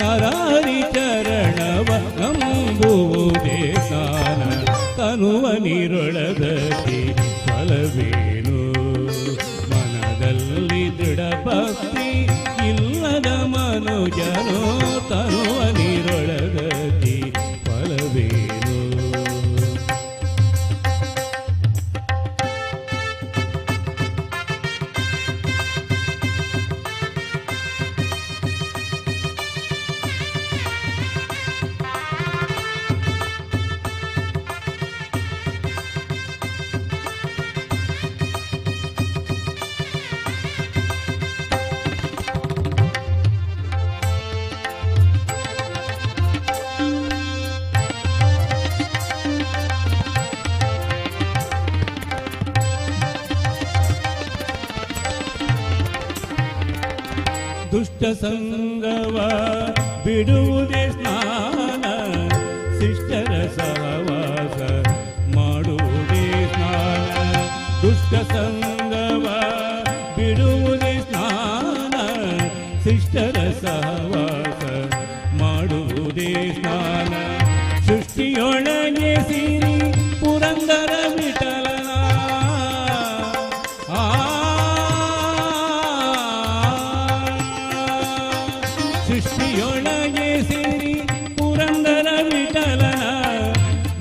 ನರಹರಿ ಚರಣವ ನಂಬುವುದೇ ಸ್ನಾನ ತನುವ ನೀರೊಳಗದೆ ಫಲವೇನು ಮನದಲ್ಲಿ ದೃಢ ಭಕ್ತಿ ಇಲ್ಲದ ಮನುಜನು ತನುವ ನೀರೊಳಗದೆ ಫಲವೇನು ದುಷ್ಟ ಸಂಗವ ಬಿಡುವುದೇ ಸ್ನಾನ ಶಿಷ್ಟರ ಸಹವಾಸ ಮಾಡುವುದೇ ಸ್ನಾನ ದುಷ್ಟ ಸಂಗವ ಬಿಡುವುದೇ ಸ್ನಾನ ಶಿಷ್ಟರ ಸಹವಾಸ ಮಾಡುವುದೇ ಸ್ನಾನ ಸೃಷ್ಟಿಯೊಳಗೆ ಸಿರಿ ಪುರಂದರ ವಿಠಲನ ಸೃಷ್ಟಿಯೊಳಗೆ ಸಿರಿ ಪುರಂದರ ವಿಠಲನ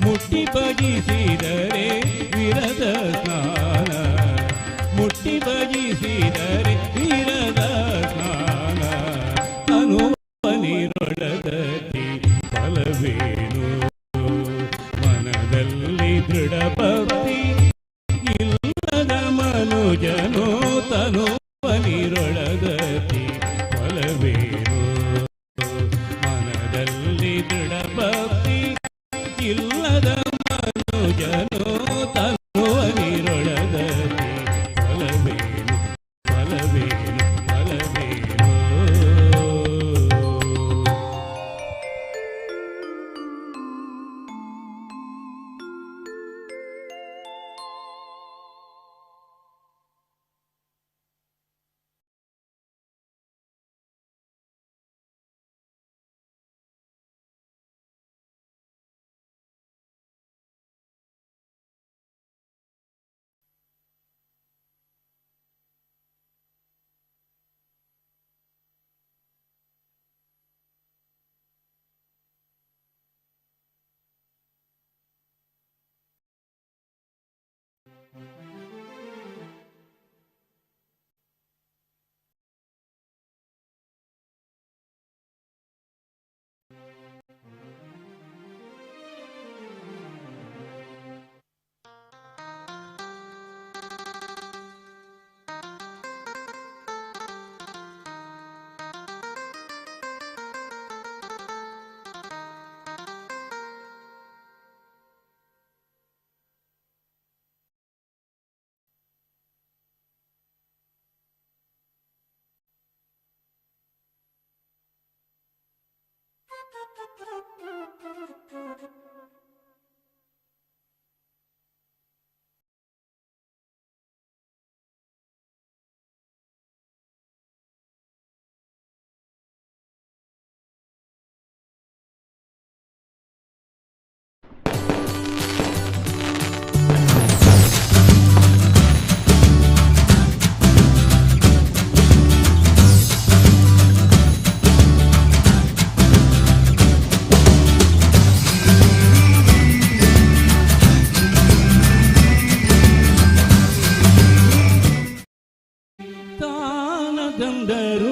ಮುಟ್ಟಿ ಭಜಿಸಿದರೆ ವಿರ ತನುವನಿರೊಳಗತಿ ಫಲವೇನು ಮನದಲ್ಲಿ ದೃಢ ಭಕ್ತಿ ಇಲ್ಲದ ಮನುಜನು ತನುವನಿರೊಳಗತಿ ಫಲವೇನು ಫಲವೇನು ಫಲವೇನು.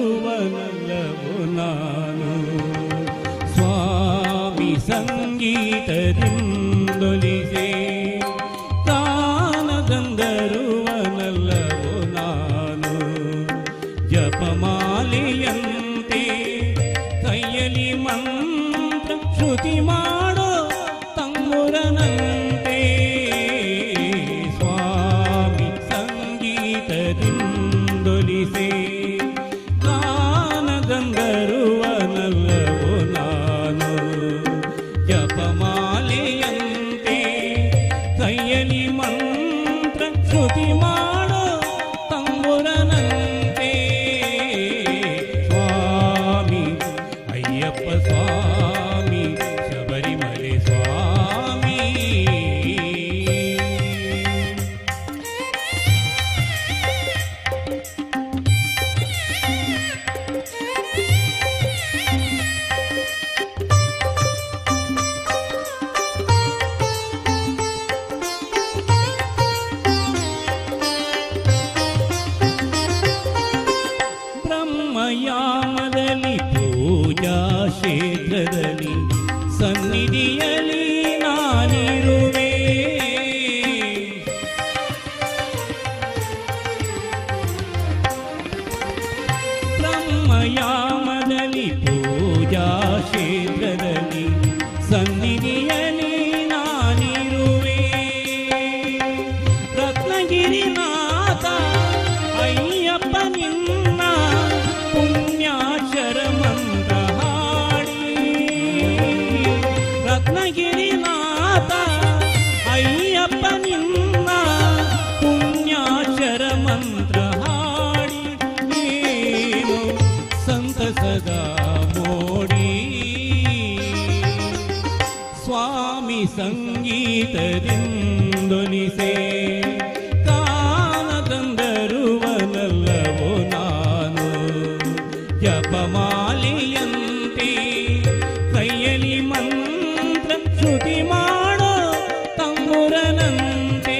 ಗಂಧರ್ವನಲ್ಲವೋ ನಾನು ಸ್ವಾಮಿ ಸಂಗೀತದಿಂದೊಲಿಸೆ ತಾನ ಗಂಧರ್ವನಲ್ಲವೋ ನಾನು ಜಪಮಾಲೆಯಂತೆ ಕೈಯಲ್ಲಿ ಮಂತ್ರ ಶ್ರುತಿ ಮಾಡೋ ತಂಬುರನಂತೆ ಸ್ವಾಮಿ ಸಂಗೀತದಿಂದೊಲಿಸೆ ಗಂಧರ್ವನಲ್ಲವೋ ನಾನು ಜಪಮಾಲೆಯಂತೆ ಕೈಯಲ್ಲಿ ಮಂತ್ರ ಶ್ರುತಿ ಮಾಡೋ ತಂಬುರನಂತೆ ಸ್ವಾಮಿ ಅಯ್ಯಪ್ಪ ಸ್ವಾಮಿ ಶಬರಿಮಲೆ ಸ್ವಾಮಿ. ಬ್ರಹ್ಮಯಾಮದಲ್ಲಿ ಪೂಜಾ ಕ್ಷೇತ್ರದಲ್ಲಿ ಸನ್ನಿಧಿಯಲ್ಲಿ ನಾನಿರುವೆ ಬ್ರಹ್ಮಯಾಮದಲ್ಲಿ ಪೂಜಾ ಕ್ಷೇತ್ರದಲ್ಲಿ ಸನ್ನಿಧಿಯಲ್ಲಿ ನಾನಿರುವೆ ರತ್ನಗಿರಿನಾಥ ಅಯ್ಯಪ್ಪ ನಿನ್ನ ಪುಣ್ಯಾಕ್ಷರ ಮಂತ್ರ ಹಾಡಿ ರತ್ನಗಿರಿನಾಥ ಅಯ್ಯಪ್ಪ ನಿನ್ನ ಪುಣ್ಯಾಕ್ಷರ ಮಂತ್ರ ಹಾಡಿ ಏನು ಸಂತಸದ ಮೋಡಿ ಸ್ವಾಮಿ ಸಂಗೀತದಿಂದೊಲಿಸೆ ಗಂಧರ್ವನಲ್ಲವೋ ನಾನು ಜಪಮಾಲೆಯಂತೆ ಕೈಯಲ್ಲಿ ಮಂತ್ರ ಶ್ರುತಿ ಮಾಡೋ ತಂಬುರನಂತೆ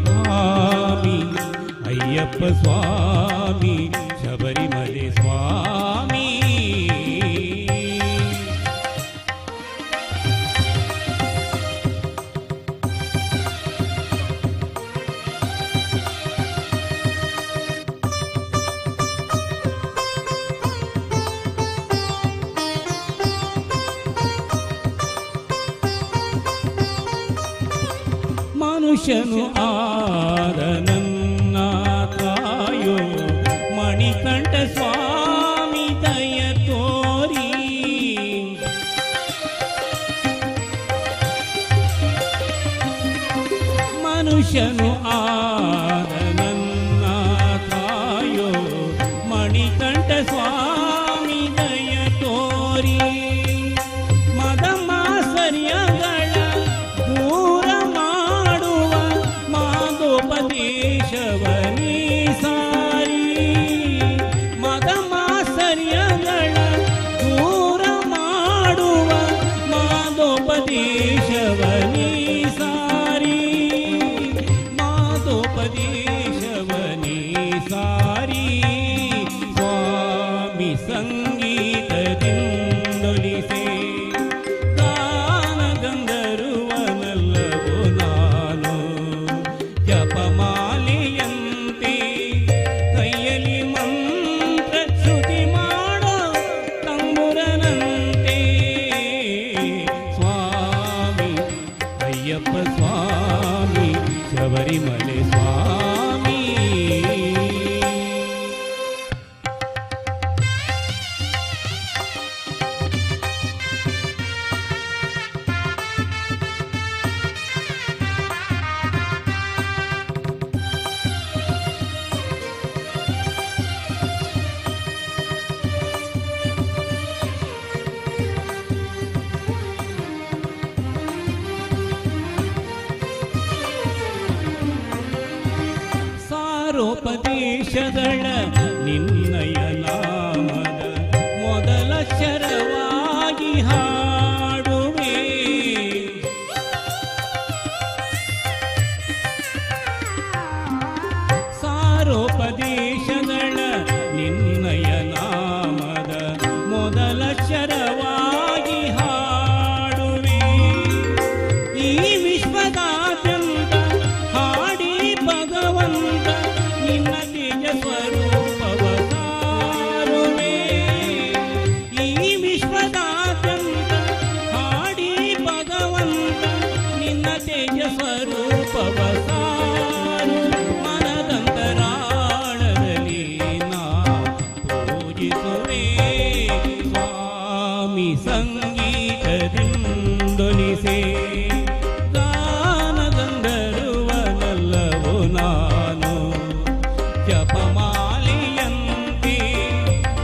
ಸ್ವಾಮಿ ಅಯ್ಯಪ್ಪ ಸ್ವಾಮಿ ಶಬರಿಮಲೆ ಸ್ವಾಮಿ. ಮನುಷ್ಯನು ಆದ ನನ್ನ ಕಾಯೋ ಮಣಿಕಂಠ ಸ್ವಾಮಿ ದಯ ತೋರಿ. ಮನುಷ್ಯನು ಆದ ನನ್ನ ಕಾಯೋ ಮಣಿಕಂಠ ಸ್ವಾಮಿ ದಯ ತೋರಿ. ಮದ ಮಾತ್ಸರ್ಯಗಳ ದೂರ ಮಾಡುವ ಮಾದೋಪದೇಶವನಿ ಸಾರಿ. ಮದ ಮಾತ್ಸರ್ಯಗಳ ದೂರ ಮಾಡುವ ಮಾದೋಪದೇಶವನಿ ಸಾರಿ. ಮಾದೋಪದೇಶವನಿ ಸಾರಿ. ಸ್ವಾಮಿ ಸಂಗೀತದಿಂದೊಲಿಸೆ ಗಾನ ಗಂಧರ್ವನಲ್ಲವೋ ನಾನು. ಜಪಮಾಲೆಯಂತೆ ಕೈಯಲ್ಲಿ ಮಂತ್ರ ಶ್ರುತಿ ಮಾಡೋ ತಂಬುರನಂತೆ. ಸ್ವಾಮಿ ಅಯ್ಯಪ್ಪ ಸ್ವಾಮಿ ಶಬರಿಮಲೆ ಸ್ವಾಮಿ. ಸಾರೋಪದೇಶಗಳ ನಿನ್ನಯ ನಾಮದ ಮೊದಲ ಶರವಾಗಿ ಹಾಡುವೆ. ಸಾರೋಪದೇಶಗಳ ನಿನ್ನಯ ನಾಮದ ಮೊದಲ ಶರವಾಗಿ ಹಾಡುವೆ. ಈ ವಿಶ್ವದಾದ್ಯಂತ ಹಾಡಿ ಭಗವಂತ ನಿನ್ನ ತೇಜ ಸ್ವರೂಪವ ಸಾರುವೆ. ಈ ವಿಶ್ವದಾದ್ಯಂತ ಹಾಡಿ ಭಗವಂತ ನಿನ್ನ ತೇಜ ಸ್ವರೂಪವ ಸಾರು. ಮನದಂತರಾಳದಲ್ಲಿ ನಾ ಪೂಜಿಸುವೆ. ಸ್ವಾಮಿ ಸಂಗೀತದಿಂದೊಲಿಸೆ ಗಾನ ಗಂಧರ್ವನಲ್ಲವೋ ನಾನು. ಜಪಮಾಲೆಯಂತೆ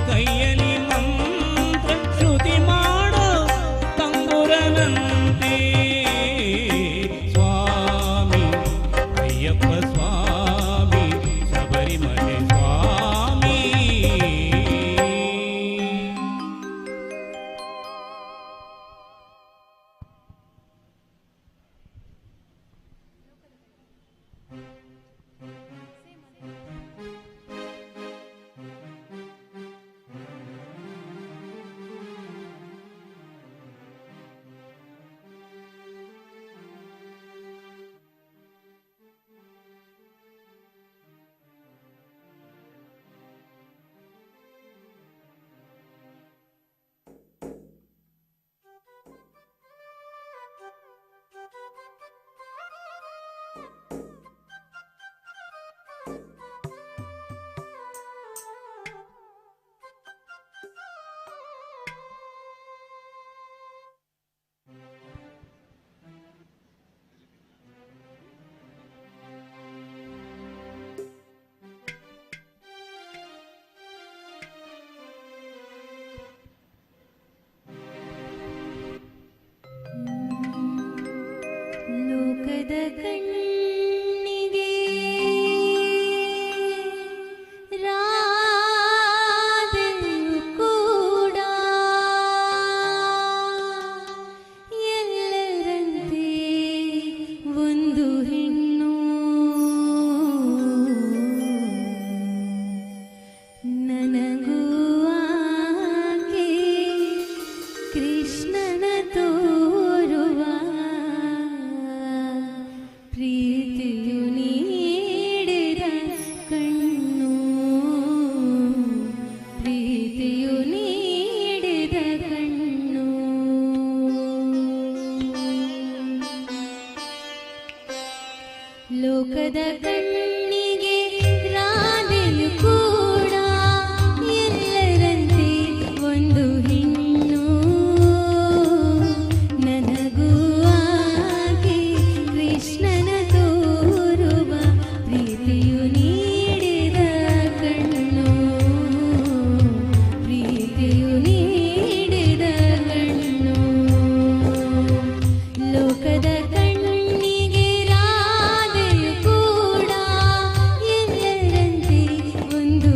ಕೈಯಲ್ಲಿ ಮಂತ್ರ ಶ್ರುತಿ ಮಾಡೋ ತಂಬುರನಂತೆ. ಸ್ವಾಮಿ ಅಯ್ಯಪ್ಪ ಸ್ವಾಮಿ ಶಬರಿಮಲೆ ಸ್ವಾಮಿ. ಲೋಕದ ಕಣ್ಣಿಗೆ ರಾಧೆಯು ಕೂಡ ಎಲ್ಲರಂತೆ ಒಂದು ಹೆಣ್ಣು. ನನಗೂ ಆಕೆ ಕೃಷ್ಣನ ತೋರುವ ಪ್ರೀತಿಯು ನೀಡಿದ ಕಣ್ಣು. ಪ್ರೀತಿಯು ನೀಡಿದ ಕಣ್ಣು. ಲೋಕದ ಕಣ್ಣಿಗೆ ರಾಧೆಯು ಕೂಡ ಎಲ್ಲರಂತೆ ಒಂದು ಹೆಣ್ಣು ನನಗೂ ಆಕೆ ಕೃಷ್ಣನ ತೋರುವ ಪ್ರೀತಿಯು ನೀಡಿದ ಕಣ್ಣು ಪ್ರೀತಿಯು ನೀಡಿದ ಕಣ್ಣು ಲೋಕದ ಕಣ್ಣಿಗೆ ರಾಧೆಯು ಕೂಡ ಎಲ್ಲರಂತೆ ಒಂದು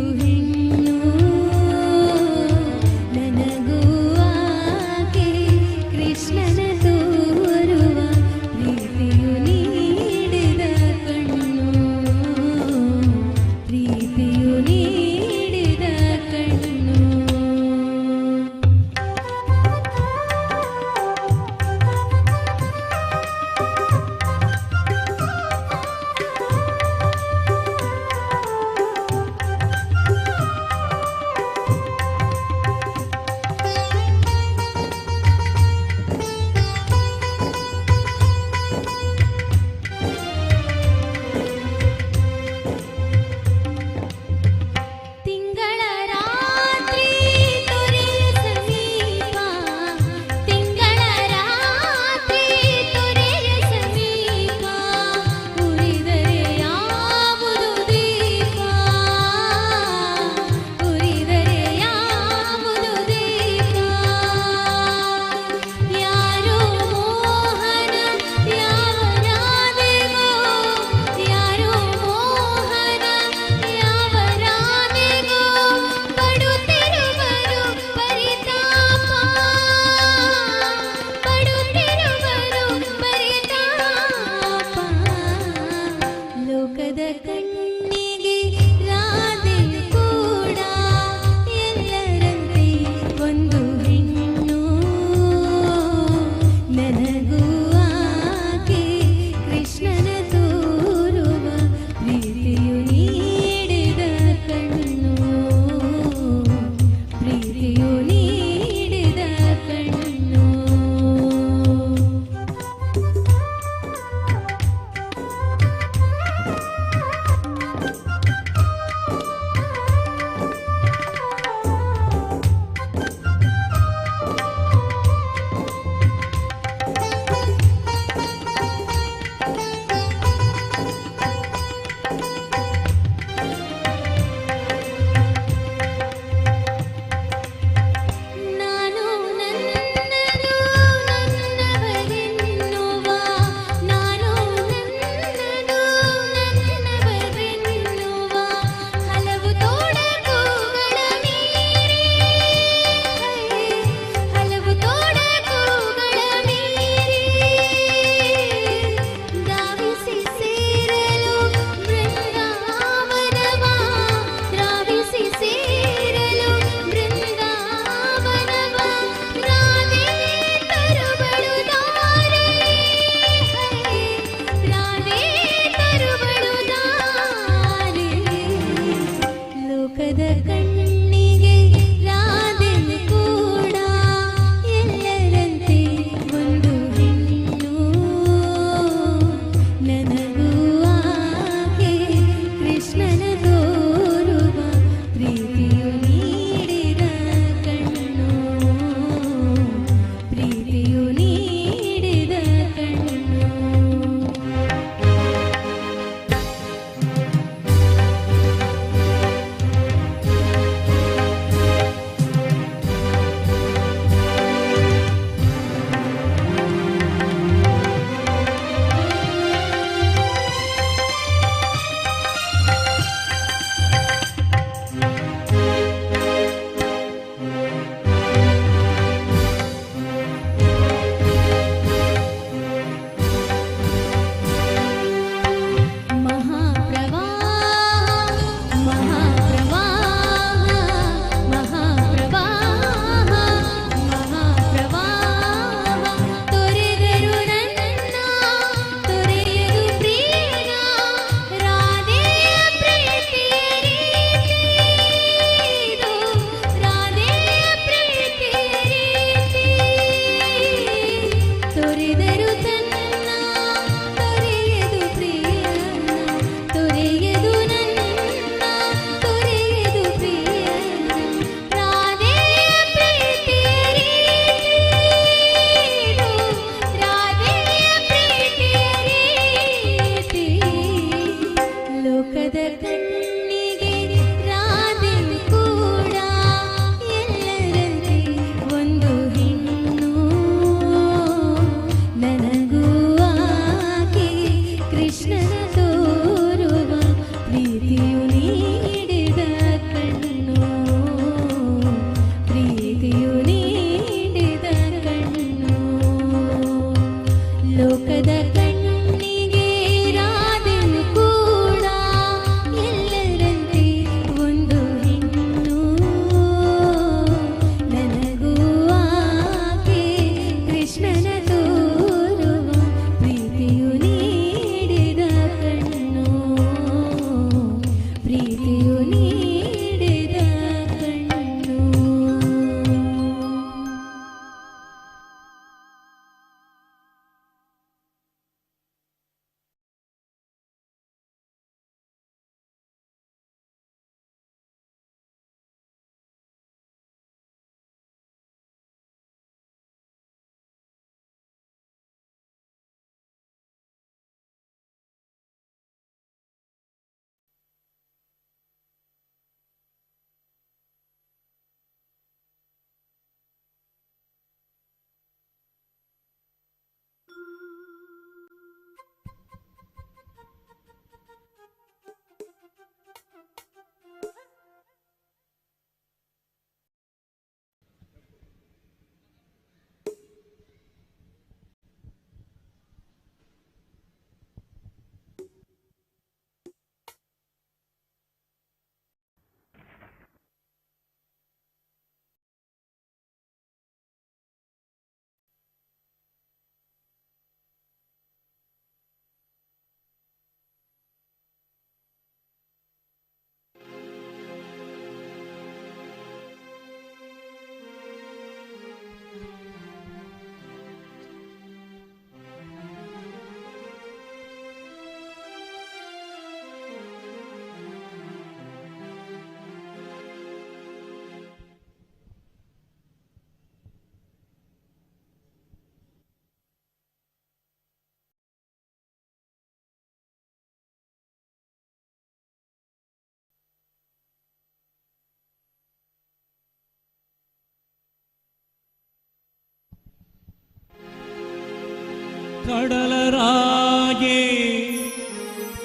ಕಡಲರಾಗೆ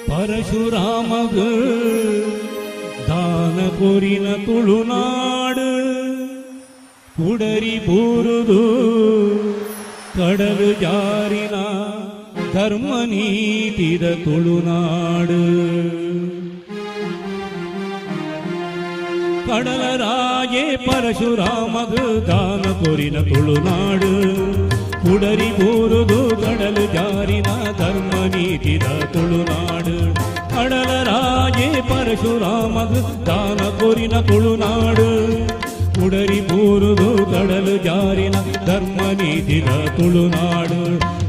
ಪರಶುರಾಮಗ ದಾನ ಕೊರಿನ ತುಳುನಾಡು ಕುಡರಿ ಬೂರುದು ಕಡಲು ಜಾರಿನ ಧರ್ಮ ನೀತಿದ ತುಳುನಾಡು ಕಡಲರಾಗೆ ಪರಶುರಾಮಗ ದಾನ ಕೊರಿನ ತುಳುನಾಡು ಕುಡರಿ ಬೂರುದು ಕಡಲು ಜಾರಿನ ಧರ್ಮ ನೀತಿದ ತುಳುನಾಡು ಕಡಲರಾಗೆ ಪರಶುರಾಮಗ ದಾನ ಕೊರಿನ ತುಳುನಾಡು ಕುಡರಿ ಬೂರುದು ಕಡಲು ಜಾರಿನ ಧರ್ಮ ನೀತಿದ ತುಳುನಾಡು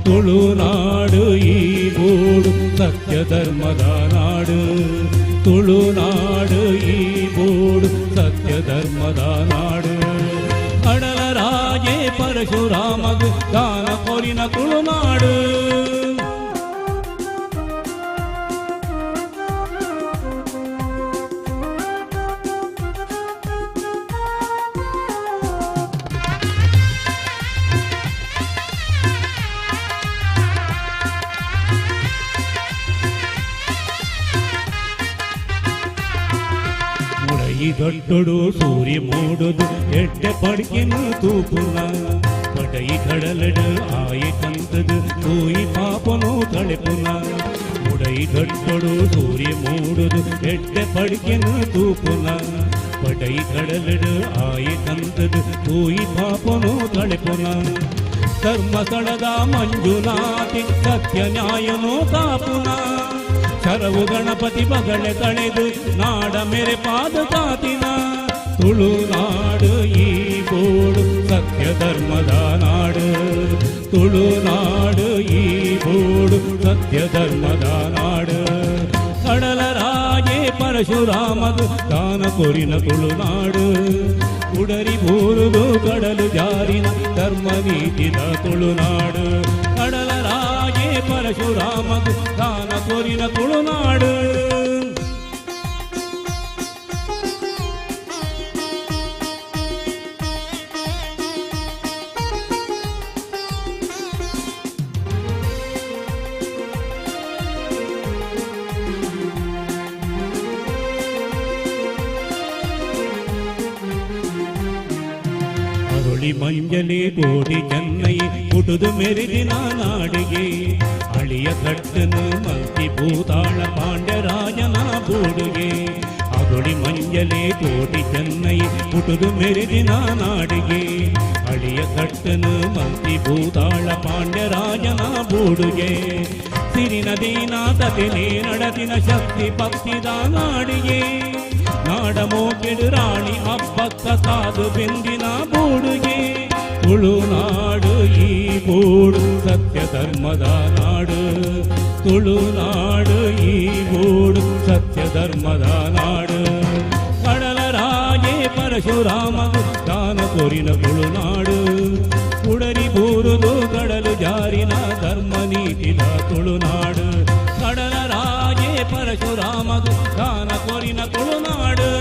ತುಳುನಾಡು ಈ ಬೋಡು ಸತ್ಯ ಧರ್ಮದ ನಾಡು ತುಳುನಾಡು ಈ ಬೋಡು ಸತ್ಯ ಧರ್ಮದ ನಾಡು ಕಡಲರಾಗೆ ಪರಶುರಾಮಗ ದಾನ ಕೊರಿನ ತುಳುನಾಡು ದೊಡ್ಡೊಡು ಸೂರ್ಯ ಮೂಡುದು ಎಡ್ಡೆ ಪಡ್ಕಿನು ತೂಪುನ ಕಡೈ ಕಡಲಡು ಆಯಿ ಕಂತದು ತೂಯಿ ಪಾಪನು ತಳೆಪುನ ಉಡೈ ದೊಡ್ಡೊಡು ಸೂರ್ಯ ಮೂಡುದು ಎಡ್ಡೆ ಪಡ್ಕಿನು ತೂಪುನ ಕಡೈ ಕಡಲಡು ಆಯಿ ಕಂತದು ತೂಯಿ ಪಾಪನು ತಳೆಪುನ ಧರ್ಮಸ್ಥಳದ ಮಂಜುನಾಥಿ ಸತ್ಯ ನ್ಯಾಯನೋ ತಾಪುನ ಶರವು ಗಣಪತಿ ಬಗಳೆ ತಳೆದು ನಾಡ ಮೇರೆ ಪಾದ ತಾತಿನ ತುಳುನಾಡು ಈ ಬೋಡು ಸತ್ಯ ಧರ್ಮದ ನಾಡು ತುಳುನಾಡು ಈ ಬೋಡು ಸತ್ಯ ಧರ್ಮದ ನಾಡು ಕಡಲರಾಗೆ ಪರಶುರಾಮಗ ದಾನ ಕೊರಿನ ತುಳುನಾಡು ಕುಡರಿ ಬೂರುದು ಕಡಲು ಜಾರಿನ ಧರ್ಮ ನೀತಿದ ತುಳುನಾಡು ಕಡಲರಾಗೆ ಪರಶುರಾಮಗ ದಾನ ಕೊರಿನ ತುಳುನಾಡು ಮಂಜಲಿ ಗೋಡಿ ಚೆನ್ನೈ ಹುಟುದು ಮೆರೆದಿನ ನಾಡಿಗೆ ಅಳಿಯ ಕಟ್ಟನು ಮಲ್ತಿ ಭೂತಾಳ ಪಾಂಡ್ಯರಾಜನ ಬೂಡುಗೆ ಅಗೊಳಿ ಮಂಜಲಿ ಗೋಡಿ ಚೆನ್ನೈ ಹುಟುದು ಮೆರೆದಿನ ನಾಡಿಗೆ ಅಳಿಯ ಕಟ್ಟನು ಮಲ್ತಿ ಭೂತಾಳ ಪಾಂಡ್ಯರಾಜನ ಬೂಡುಗೆ ಸಿರಿನ ದೀನಾಥತೆ ನಡದಿನ ಶಕ್ತಿ ಭಕ್ತಿದ ನಾಡಿಗೆ ನಾಡಮೋ ಕೆಡು ರಾಣಿ ಹಬ್ಬಕ್ಕ ಕಾದು ಬೆಂದಿನ ಬೂಡುಗೆ ತುಳುನಾಡು ಈ ಬೋಡು ಸತ್ಯ ಧರ್ಮದ ನಾಡು ತುಳುನಾಡು ಈ ಬೋಡು ಸತ್ಯ ಧರ್ಮದ ನಾಡು ಕಡಲರಾಗೆ ಪರಶುರಾಮಗ ದಾನ ಕೊರಿನ ತುಳುನಾಡು ಕುಡರಿ ಬೂರುದು ಕಡಲು ಜಾರಿನ ಧರ್ಮ ನೀತಿದ ತುಳುನಾಡು ಕಡಲರಾಗೆ ಪರಶುರಾಮಗ ದಾನ ಕೊರಿನ ತುಳುನಾಡು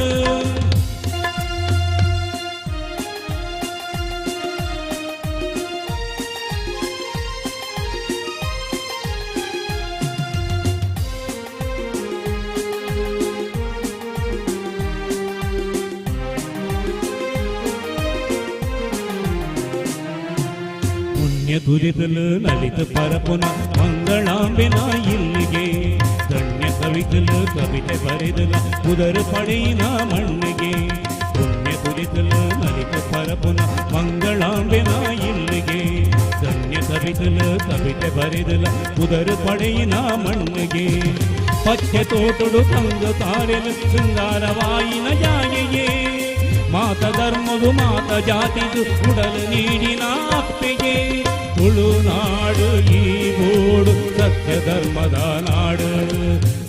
ತುರಿತಲು ಲಲಿತ ಪರಪುನ ಮಂಗಳಾಂಬೆನ ಇಲ್ಲಿಗೆ ಗಣ್ಯ ಕವಿತಲು ಕವಿತೆ ಬರೆದಲ ಉದರ ಪಡೆಯಿನ ಮಣ್ಣಿಗೆ ಪುಣ್ಯ ತುರಿತಲು ಲಲಿತ ಪರಪುನ ಮಂಗಳಾಂಬೆನ ಇಲ್ಲಿಗೆ ಗಣ್ಯ ಕವಿತಲು ಕವಿತೆ ಬರೆದಲ ಉದರ ಪಡೆಯಿನ ಮಣ್ಣಿಗೆ ಪಚ್ಚೆ ತೋಟುಡು ತಂಗ ತಾರೆಲು ಶೃಂಗಾರವಾಯಿನ ಜಾಗೆಗೆ ಮಾತ ಧರ್ಮವು ಮಾತ ಜಾತಿದು ಉಡಲು ನೀಡಿನ ಅಪ್ಪೆಗೆ ತುಳುನಾಡು ಈ ಬೋಡು ಸತ್ಯ ಧರ್ಮದ ನಾಡು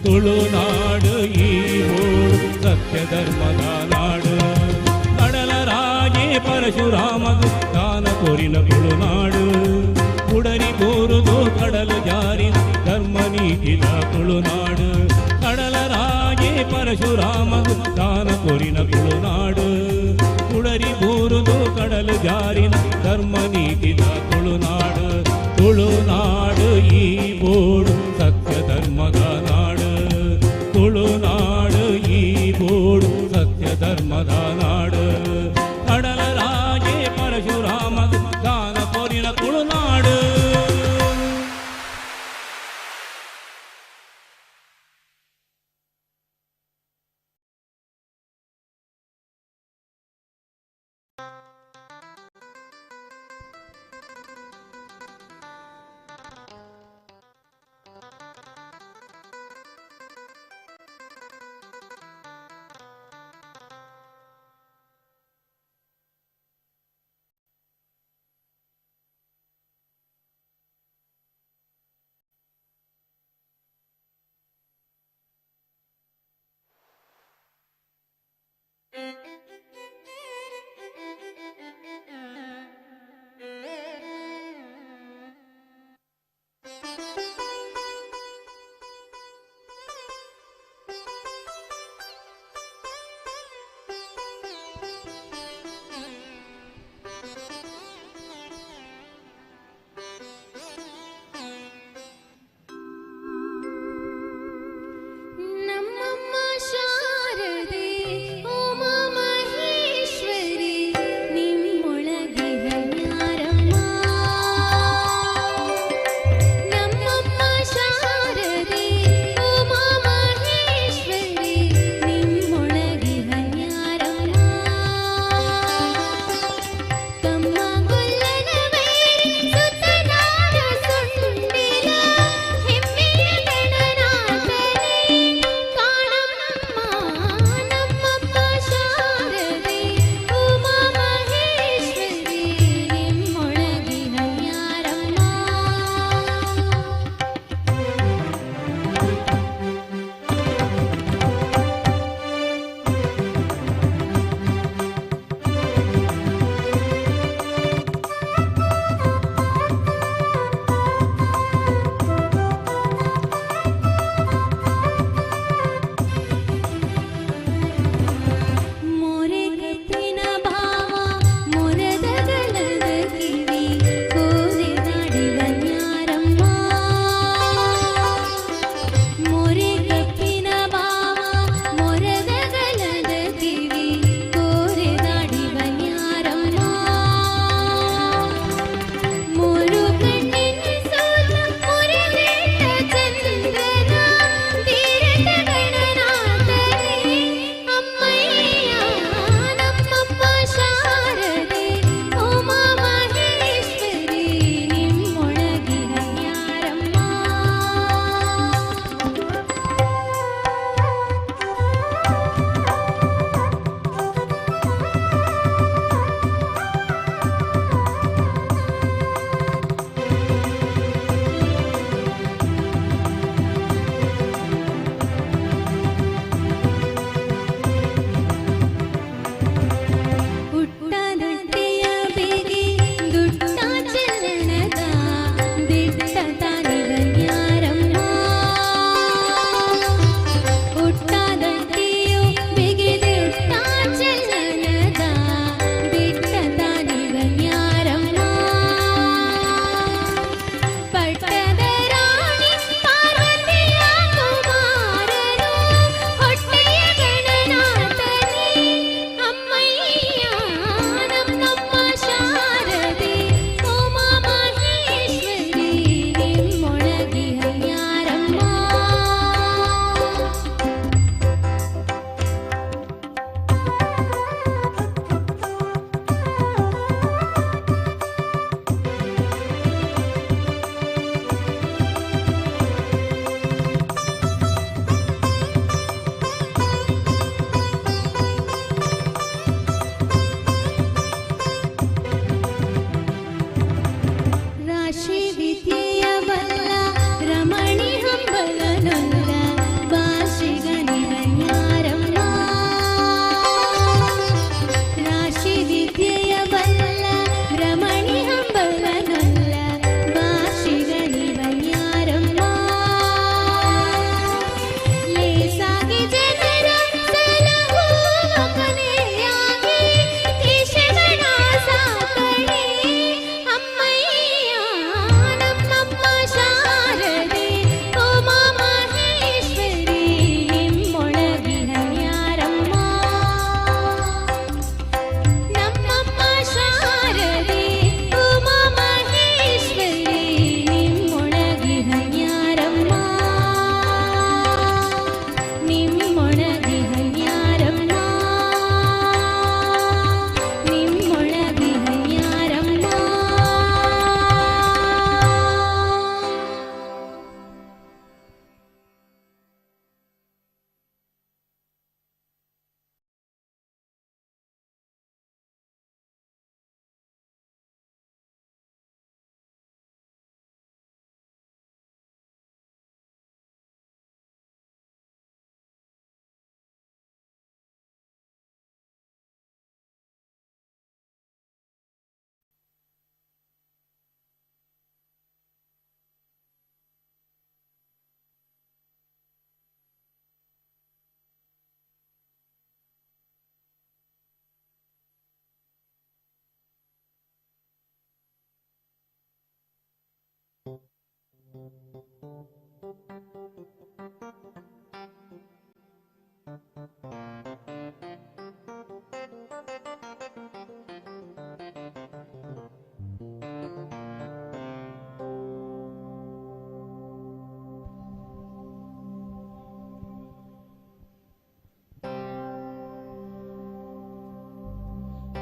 ತುಳುನಾಡು ಈ ಬೋಡು ಸತ್ಯ ಧರ್ಮದ ನಾಡು ಕಡಲರಾಗೆ ಪರಶುರಾಮಗ ದಾನ ಕೊರಿನ ತುಳುನಾಡು ಕುಡರಿ ಬೋರುದು ಕಡಲು ಜಾರಿನ ಧರ್ಮ ನೀತಿದ ತುಳುನಾಡು ಕಡಲರಾಗೆ ಪರಶುರಾಮಗ ದಾನ ಕೊರಿನ ತುಳುನಾಡು ಕುಡರಿ ಬೋರುದು ಕಡಲು ಜಾರಿನ ಧರ್ಮ ನೀತಿದ ತುಳುನಾಡು ತುಳುನಾಡು ಧರ್ಮದ ನಾಡು ಕಡಲ ರಾಜೆ ಪರಶುರಾಮ ದಾನ ಪೋರಿನ ತುಳುನಾಡು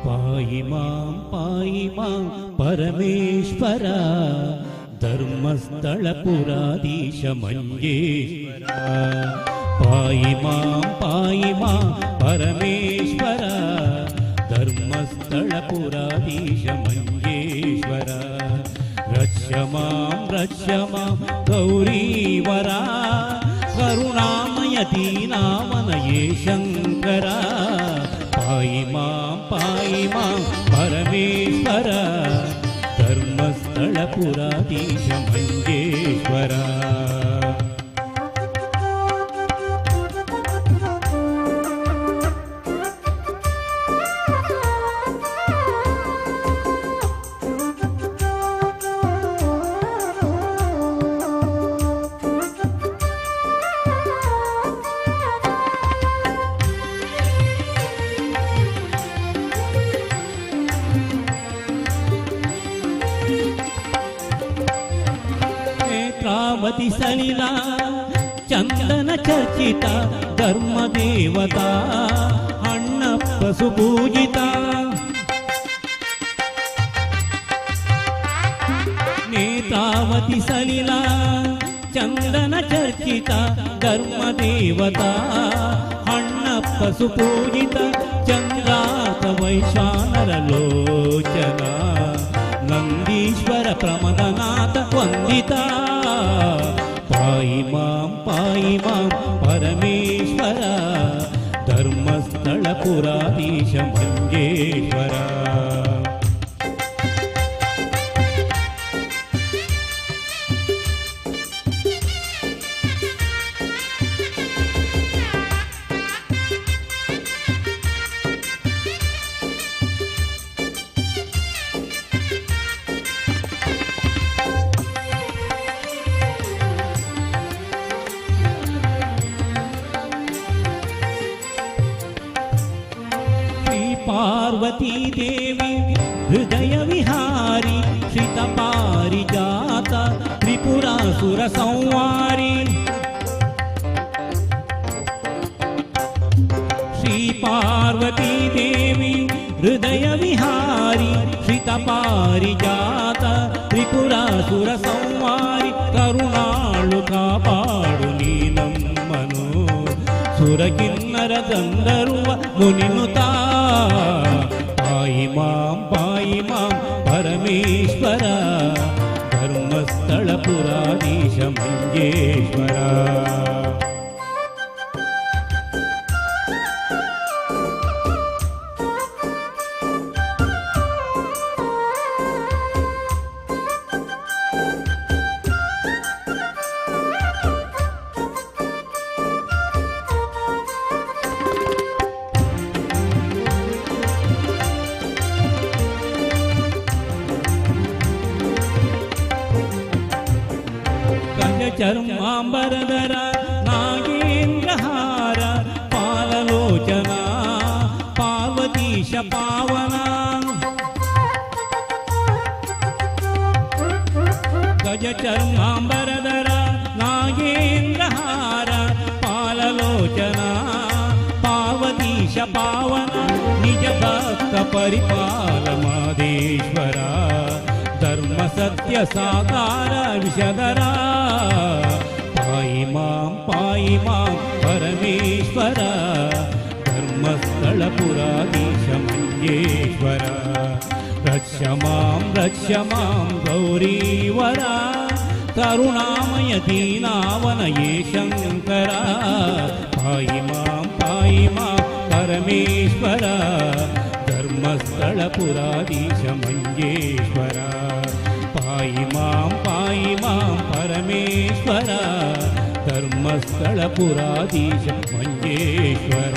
पाहि मां परमेश्वर धर्मस्थळपुराधीश मञ्जेश्वर पाहि मां परमेश्वर धर्मस्थळपुराधीश मञ्जेश्वर रक्ष मां गौरीवरा करुणामय दीनावनये शङ्करा पाहि मां परमेश्वर धर्मस्थळपुराधीश मञ्जेश्वर नेत्रावती सलिला चंदन चर्चिता धर्मदेवता अण्णप्प सुपूजिता नेत्रावती सलिला चंदन चर्चिता धर्मदेवता अण्णप्प सुपूजिता चंद्रात वैश्वानर लोचना नंदीश्वर प्रमदनाथ वंदिता पाहि मां परमेश्वर धर्मस्थळपुराधीश मञ्जेश्वर पार्वती देवी हृदय विहारी श्रित पारिजाता त्रिपुरासुर संवारी श्री पार्वती देवी हृदय विहारी श्रित पारिजाता त्रिपुरासुर संवारी करुणाळु कापाडु नीनम्मनु सुरकिन्नर गंधर्व मुनिनुता पाहि मां परमेश्वर धर्मस्थळपुराधीश मञ्जेश्वर चर्मांबरधर नागेन्द्रहार पाललोचना पार्वतीश पावना गज चर्मांबरधर नागेन्द्रहार पाललोचना पार्वतीश पावना निज भक्त परिपाल मादेश्वरा धर्म सत्य साकार विषधरा पाहि मां परमेश्वर धर्मस्थळपुराधीश मञ्जेश्वर रक्ष मां गौरीवरा करुणामय दीनावनये शङ्करा पाहि मां परमेश्वर धर्मस्थळपुराधीश मञ्जेश्वर पाहि मां परमेश्वर धर्मस्थळपुराधीश मञ्जेश्वर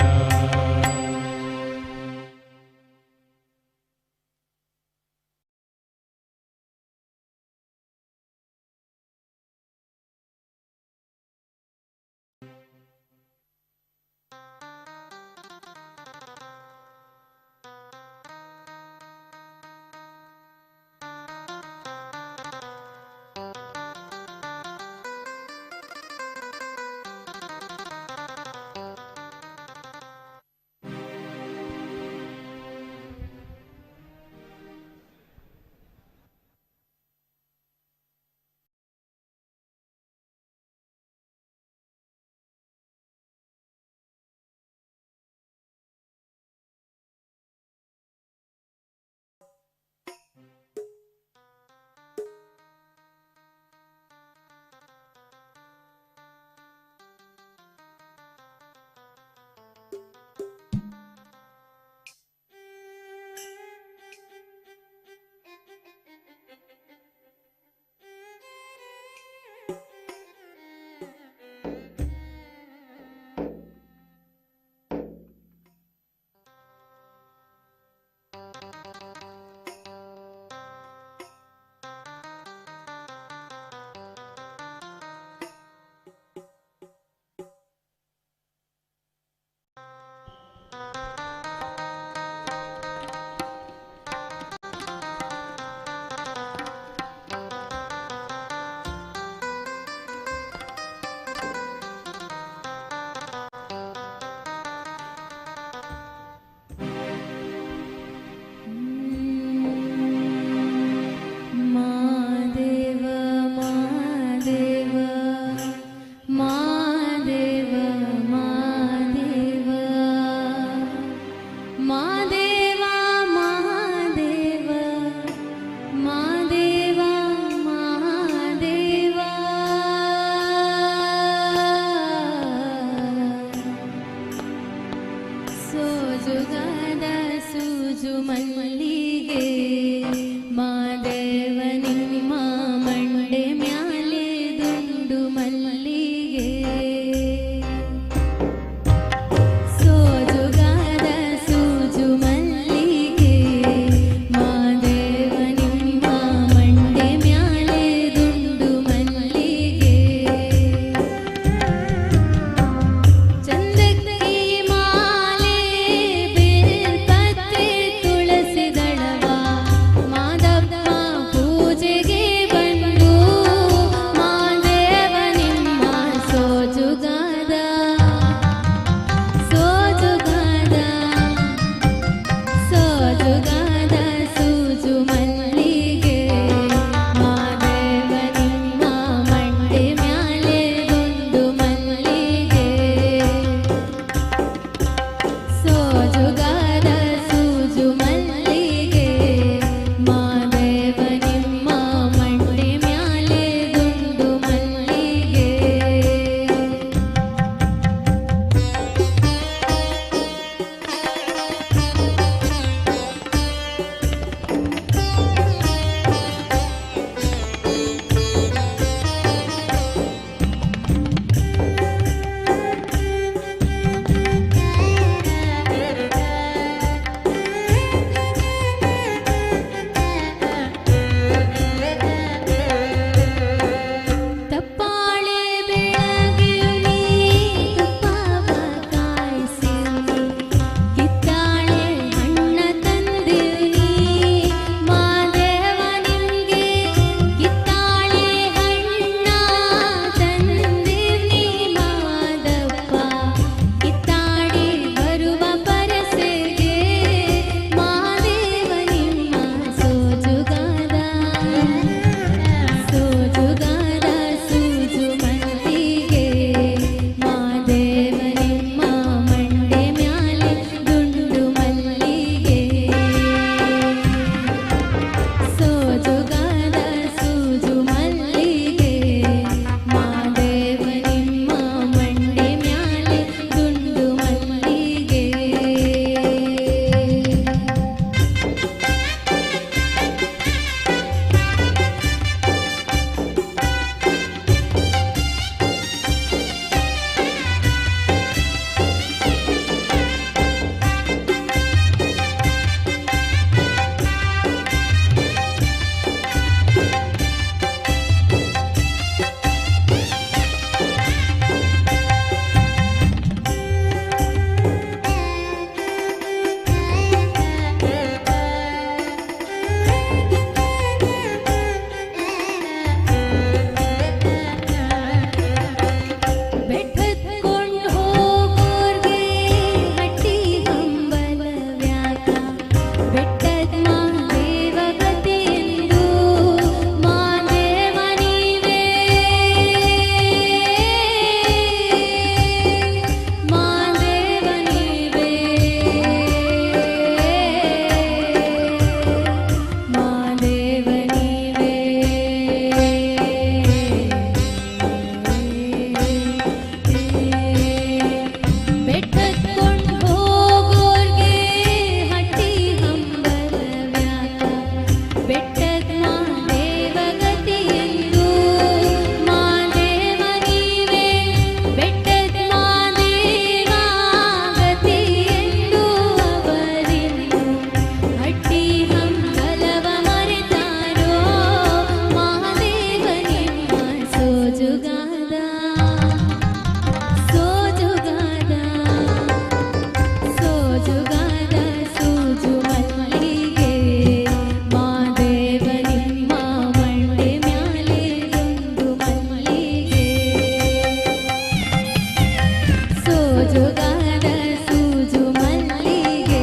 ಜೋಜೋಗಾದ ಸೂಜು ಮಲ್ಲಿಗೆ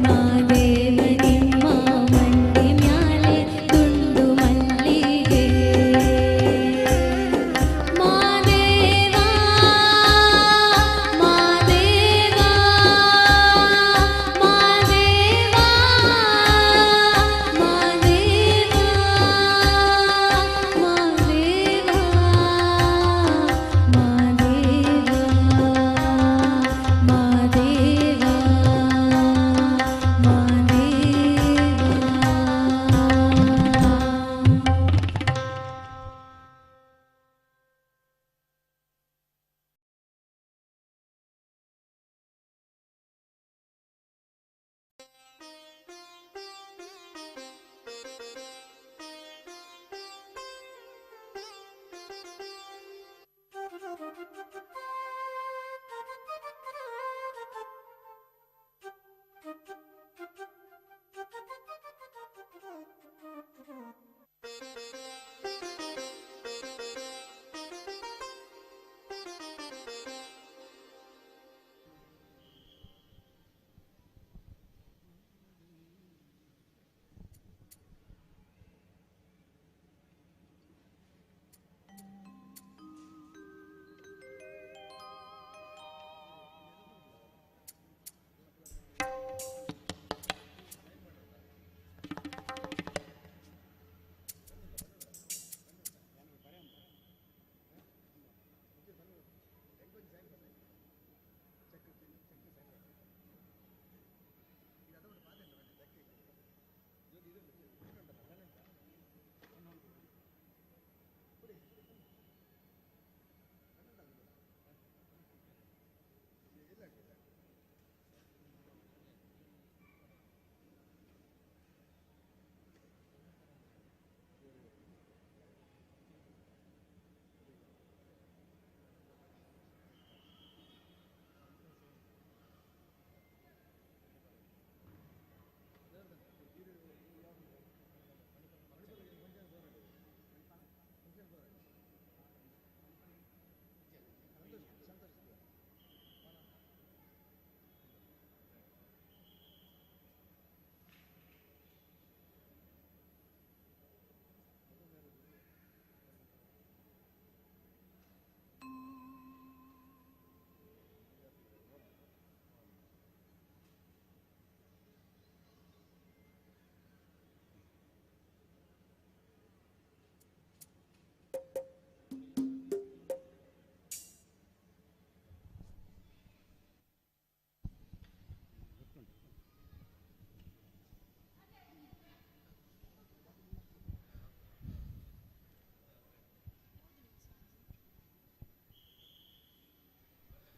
ಮಾದೇವ ನಿಮ್ಮ ಮಂಡಿ ಮ್ಯಾಲೆ ದುಂಡು ಮಲ್ಲಿಗೆ ಮಾದೇವ ಮಾದೇವ ಮಾದೇವ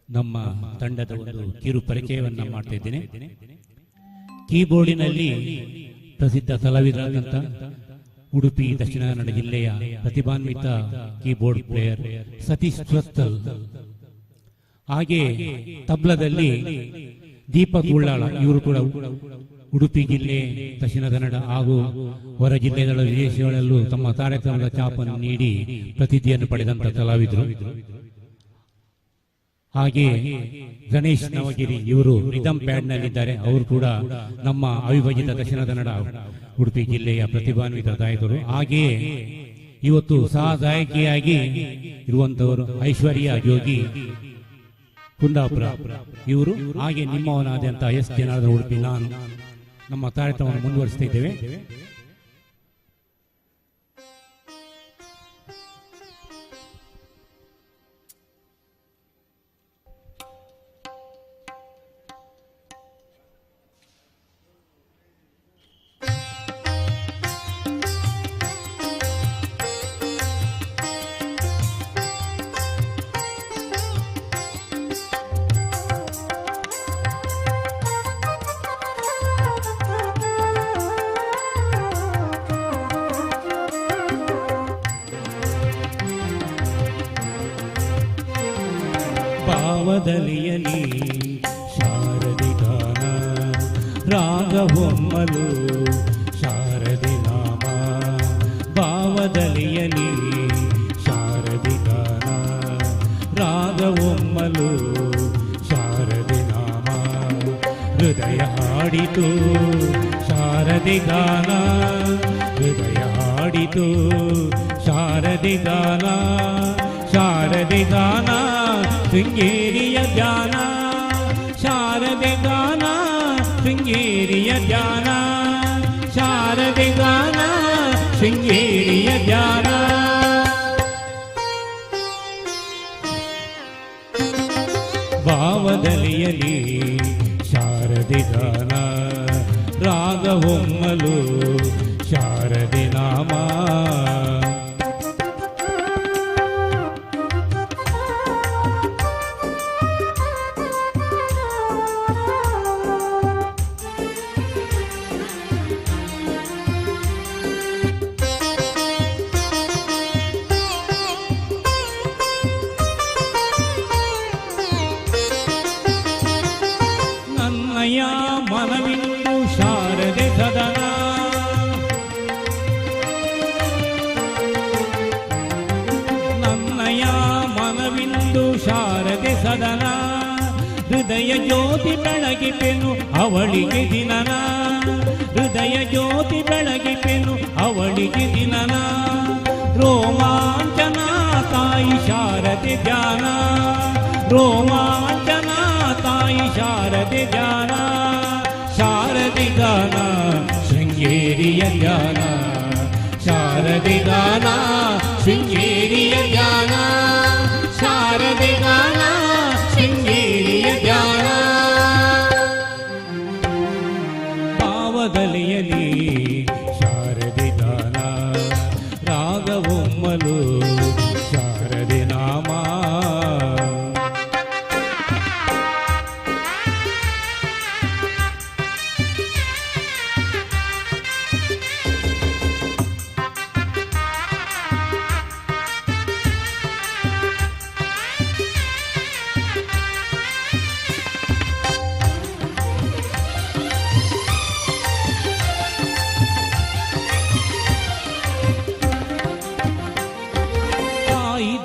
ನಮ್ಮ ತಂಡದ ಒಂದು ಕಿರು ಪರಿಚಯವನ್ನ ಮಾಡ್ತಾ ಇದ್ದೇನೆ. ಕೀಬೋರ್ಡಿನಲ್ಲಿ ಪ್ರಸಿದ್ಧ ಕಲಾವಿದರಾದಂಥ ಉಡುಪಿ ದಕ್ಷಿಣ ಕನ್ನಡ ಜಿಲ್ಲೆಯ ಪ್ರತಿಭಾನ್ವಿತ ಕೀಬೋರ್ಡ್ ಪ್ಲೇಯರ್ ಸತೀಶ್ ಸ್ವಸ್ತಲ್, ಹಾಗೆ ತಬ್ಲದಲ್ಲಿ ದೀಪಕ್ ಉಳ್ಳಾಳ, ಇವರು ಕೂಡ ಉಡುಪಿ ಜಿಲ್ಲೆ ದಕ್ಷಿಣ ಕನ್ನಡ ಹಾಗೂ ಹೊರ ಜಿಲ್ಲೆಗಳ ವಿದೇಶಗಳಲ್ಲೂ ತಮ್ಮ ಕಾರ್ಯಕ್ರಮದ ಚಾಪನ್ನು ನೀಡಿ ಪ್ರಸಿದ್ಧಿಯನ್ನು ಪಡೆದಂತ ಕಲಾವಿದರು. ಹಾಗೆ ಗಣೇಶ್ ನವಗಿರಿ, ಇವರು ರಿದಮ್ ಪ್ಯಾಡ್ ನಲ್ಲಿದ್ದಾರೆ. ಅವರು ಕೂಡ ನಮ್ಮ ಅವಿಭಜಿತ ದಕ್ಷಿಣ ಕನ್ನಡ ಉಡುಪಿ ಜಿಲ್ಲೆಯ ಪ್ರತಿಭಾನ್ವಿತ ಗಾಯಕರು. ಹಾಗೆಯೇ ಇವತ್ತು ಸಹ ಗಾಯಕಿಯಾಗಿ ಇರುವಂತವರು ಐಶ್ವರ್ಯ ಜೋಗಿ ಕುಂದಾಪುರ ಇವರು. ಹಾಗೆ ನಿಮ್ಮವನಾದಂತಹ ಎಸ್ ಜನಾರ್ದನ ಉಡುಪಿ, ನಾನು ನಮ್ಮ ಕಾರ್ಯಕ್ರಮವನ್ನು ಮುಂದುವರಿಸ್ತಾ ಇದ್ದೇವೆ. ಭಾವದಲಿಯಲಿ ಶಾರದಿ ಗಾನ, ರಾಗವೊಮ್ಮಲು ಶಾರದಿ ನಾಮ. ಭಾವದಲಿಯಲಿ ಶಾರದಿ ಗಾನ, ರಾಗವೊಮ್ಮಲು ಹೃದಯ ಹಾಡಿತು ಶಾರದೆ ಗಾನ, ಹೃದಯ ಹಾಡಿತು ಶಾರದೆ ಗಾನ, ಶಾರದೆ ಗಾನ ಶೃಂಗೇರಿಯ ಧ್ಯಾನ, ಶಾರದೆ ಗಾನ ಶೃಂಗೇರಿಯ ಧ್ಯಾನ, ಶಾರದೆ ಗಾನ ಶೃಂಗೇರಿಯ ಧ್ಯಾನ. ಭಾವದಲಿಯಲಿ ಶಾರದೆ ಗಾನ, ರಾಗವೊಮ್ಮಲು ಶಾರದೆ ನಾಮ. ಮನವಿಂದು ಶಾರದೆ ಸದನ, ನನ್ನಯ ಮನವಿಂದು ಶಾರದೆ ಸದನ, ಹೃದಯ ಜ್ಯೋತಿ ಬೆಳಗಿಪೆನು ಅವಳಿಗೆ ದಿನನ, ಹೃದಯ ಜ್ಯೋತಿ ಬೆಳಗಿಪೆನು ಅವಳಿಗೆ ದಿನನ. ರೋಮಾಂಚನ ತಾಯಿ ಶಾರದೆ ಧ್ಯಾನ, ರೋಮಾಂಚನ ತಾಯಿ ಶಾರದೆ ಧ್ಯಾನ, ಶಾರದೆ ಗಾನ ಶೃಂಗೇರಿಯ ಧ್ಯಾನ, ಶಾರದೆ ಗಾನ ಶೃಂಗೇರಿಯ ಧ್ಯಾನ, ಶಾರದೆ ಗಾನ ಶೃಂಗೇರಿಯ ಧ್ಯಾನ. ಭಾವದಲಿಯಲಿ ಶಾರದೆ ಗಾನ, ರಾಗವೊಮ್ಮಲು ಶಾರದೆ ನಾಮ.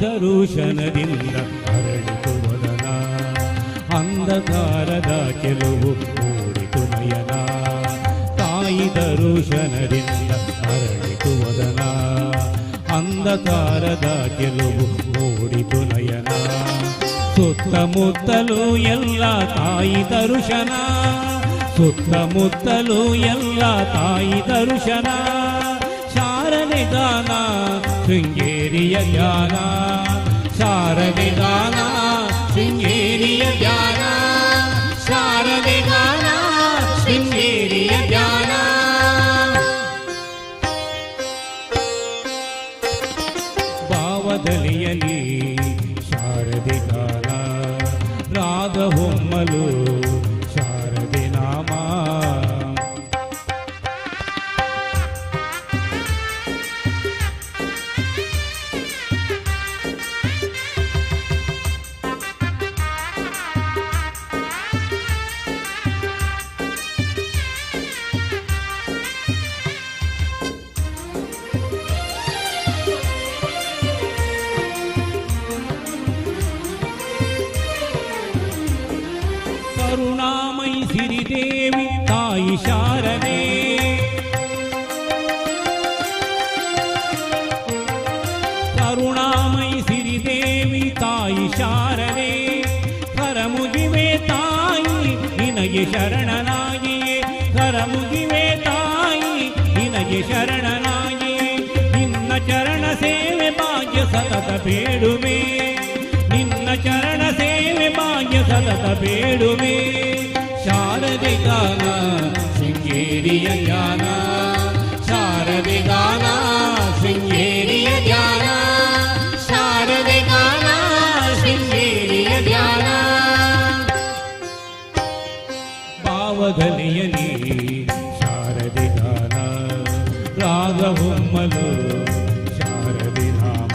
ದರುಶನದಿಂದ ಅರಳಿತು ವದನ, ಅಂಧಕಾರದ ಕೆಲವು ಮೂಡಿತು ನಯನ. ತಾಯಿ ದರುಶನದಿಂದ ಅರಳಿತು ವದನ, ಅಂಧಕಾರದ ಕೆಲವು ಮೂಡಿತು ನಯನ. ಸುತ್ತಮುತ್ತಲೂ ಎಲ್ಲ ತಾಯಿ ದರುಶನ, ಸುತ್ತಮುತ್ತಲೂ ಎಲ್ಲ ತಾಯಿ ದರುಶನ. ಶಾರದೆ ಗಾನ ಶೃಂಗೇರಿಯ ಧ್ಯಾನ, ಶಾರದೆ ಗಾನ ಶೃಂಗೇರಿಯ ಧ್ಯಾನ, ಶಾರದೆ ಗಾನ ಶೃಂಗೇರಿಯ ಧ್ಯಾನ. ಭಾವದಲಿಯಲಿ ಶಾರದೆ ಗಾನ, ರಾಗವೊಮ್ಮಲು ಶಾರದೆ ನಾಮ. ಕರುಣಾಮಯಿ ಸಿರಿದೇವಿ ತಾಯಿ ಶಾರದೆ, ಕರುಣಾಮಯಿ ಸಿರಿದೇವಿ ತಾಯಿ ಶಾರದೆ. ಕರಮುಗಿವೆ ತಾಯಿ ನಿನಗೆ ಶರಣನಾಗಿಯೇ, ಕರಮುಗಿವೆ ತಾಯಿ ನಿನಗೆ ಶರಣನಾಗಿಯೇ. ನಿನ್ನ ಚರಣ ಸೇವೆ ಭಾಗ್ಯ ಸತತ ಬೇಡುವೆ, ನಿನ್ನ ಚರಣ ಸೇವೆ ಭಾಗ್ಯ ಸತತ ಬೇಡುವೆ. ಶಾರದೆ ಗಾನ ಶೃಂಗೇರಿಯ ಧ್ಯಾನ, ಶಾರದೆ ಗಾನ ಶೃಂಗೇರಿಯ ಧ್ಯಾನ, ಶಾರದೆ ಗಾನ ಶೃಂಗೇರಿಯ ಧ್ಯಾನ. ಭಾವದಲಿಯಲಿ ಶಾರದೆ ಗಾನ, ರಾಗವೊಮ್ಮಲು ಶಾರದೆ ನಾಮ.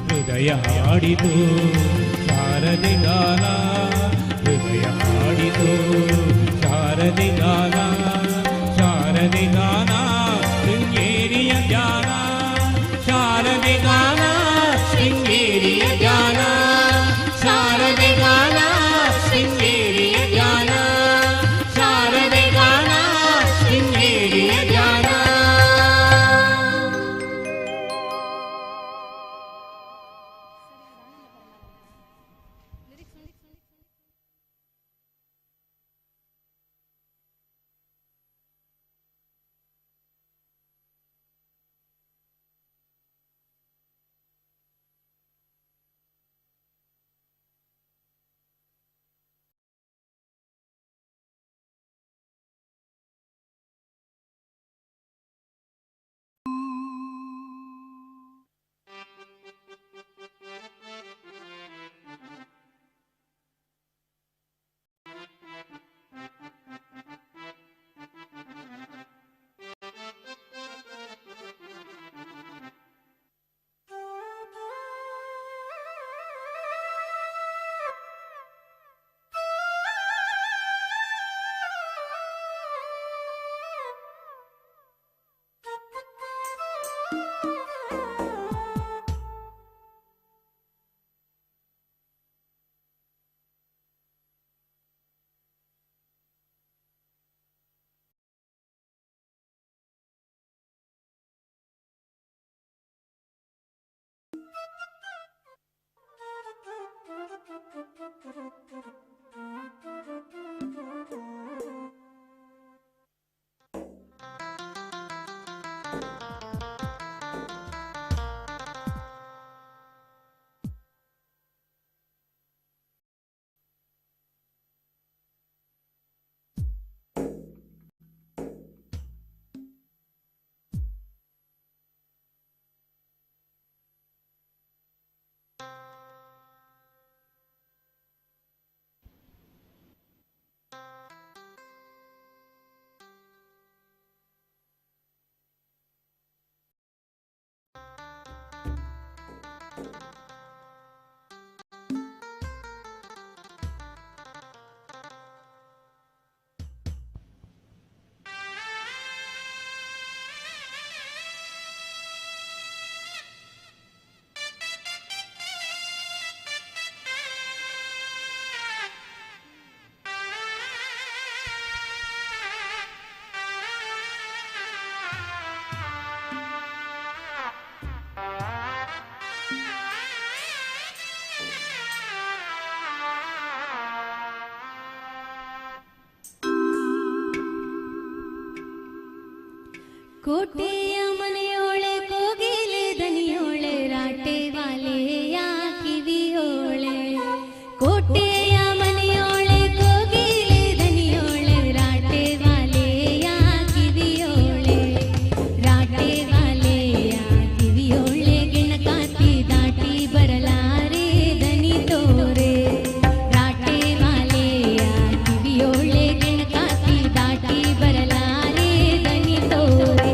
ಹೃದಯ ಹಾಡಿತು ಶಾರದೆ ಗಾನ, ಹೃದಯ ಹಾಡಿತು ಶಾರದೆ ಗಾನ, ಶಾರದೆ ಗಾನ ಶೃಂಗೇರಿಯ ಧ್ಯಾನ, ಶಾರದೆ ಗಾನ ಶೃಂಗೇರಿಯ ಧ್ಯಾನ, ಶಾರದೆ ಗಾನ ಶೃಂಗೇರಿಯ ಧ್ಯಾನ, ಕೋಟೆಯ ಮನೆಯೋಳೆ ಕೋಗಿಲೆ ದನಿಯೋಳೆ ರಾಟೆ ವಾಲೆಯ ಕಿವಿಯೋಳೆ ಕೋಟೆಯ ಮನೆಯೋಳೆ ಕೋಗಿಲೆ ದನಿಯೋಳೆ ರಾಟೆ ವಾಲೆಯ ಕಿವಿಯೋಳೆ ರಾಟೆ ವಾಲೆಯ ಕಿವಿಯೋಳೆ ಗೆಣಕಾತಿ ದಾಟಿ ಬರಲಾರೆ ದನಿ ತೋರೆ ರಾಟೆ ವಾಲೆಯ ಕಿವಿಯೋಳೆ ಗೆಣಕಾತಿ ದಾಟಿ ಬರಲಾರೆ ದನಿ ತೋರೆ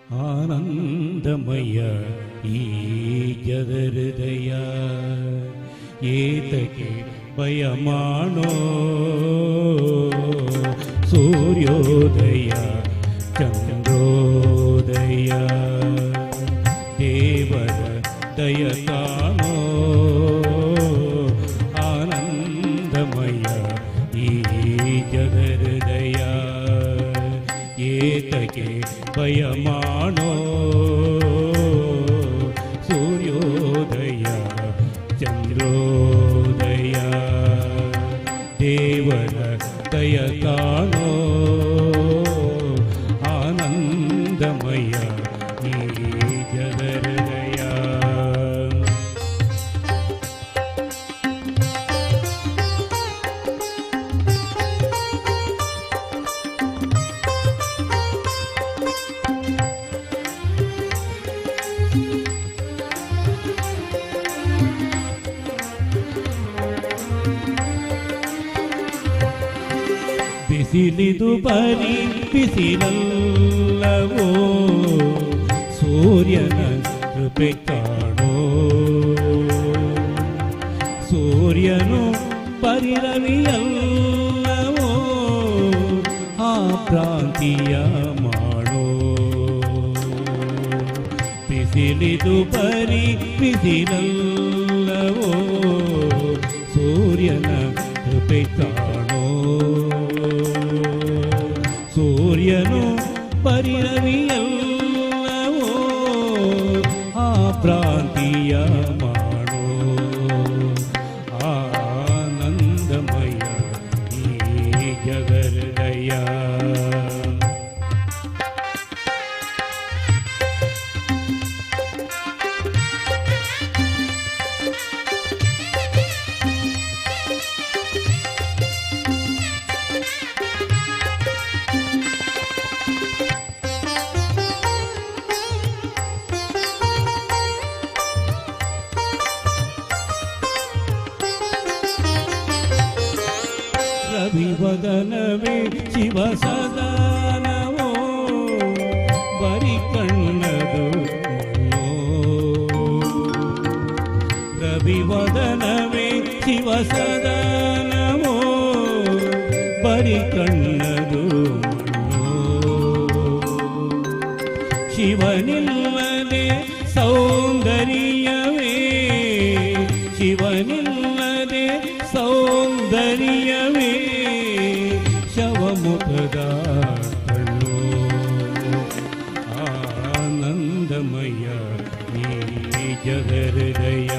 ಆನಂದಮಯ ಈ ಜಗಹೃದಯ ಏತಕ್ಕೆ ಭಯ ಮಾಡೋ ಸೂರ್ಯೋದಯ ಚಂದ್ರೋದಯ ದೇವರ ದಯ ಕಾಣೋ ಆನಂದಮಯ ಈ ಜಗಹೃದಯ ಏತಕ್ಕೆ ಭಯ ಮಾಡೋ ಸೂರ್ಯೋದಯ ಚಂದ್ರೋದಯ ದೇವರ ದಯ ಕಾಣೋ ಆನಂದಮಯ ಈ ಜಗಹೃದಯ ಬಿಸಿಲಿದು ಬರೀ ಬಿಸಿಲಲ್ಲವೋ ಸೂರ್ಯನ ಕೃಪೆ ಕಾಣೋ ಸೂರ್ಯನು ಪರಿರವಿಯಲ್ಲವೋ ಆ ಪ್ರಾಂತಿಯ ಮಾಡೋ ಬಿಸಿಲಿದು ಬರೀ ಬಿಸಿಲಲ್ಲವೋ ಸೂರ್ಯನ ಕೃಪೆ ಕಾಣೋ ಸೂರ್ಯನು ಪರಿರವಿಯಲ್ಲವೋ ಆ ಪ್ರಾಂತಿಯ ಮಾಡೋ ಆನಂದಮಯ ಈ ಜಗಹೃದಯ ರವಿವದನವೇ ಶಿವ ಸದಾನವೋ ಬರಿ ಕಣ್ಣದು ರವಿವದನವೇ ಶಿವ ಸದಾನವೋ ಬರಿ ಕಣ್ಣದು ಶಿವನಿಲ್ಲದೆ ಸೌಂದರ್ಯವೇ ಶಿವನಿಲ್ಲದೆ ಸೌಂದರ್ಯವೇ ಶವಮುಖದ ಕಣ್ಣು ಆನಂದಮಯ ಈ ಜಗಹೃದಯ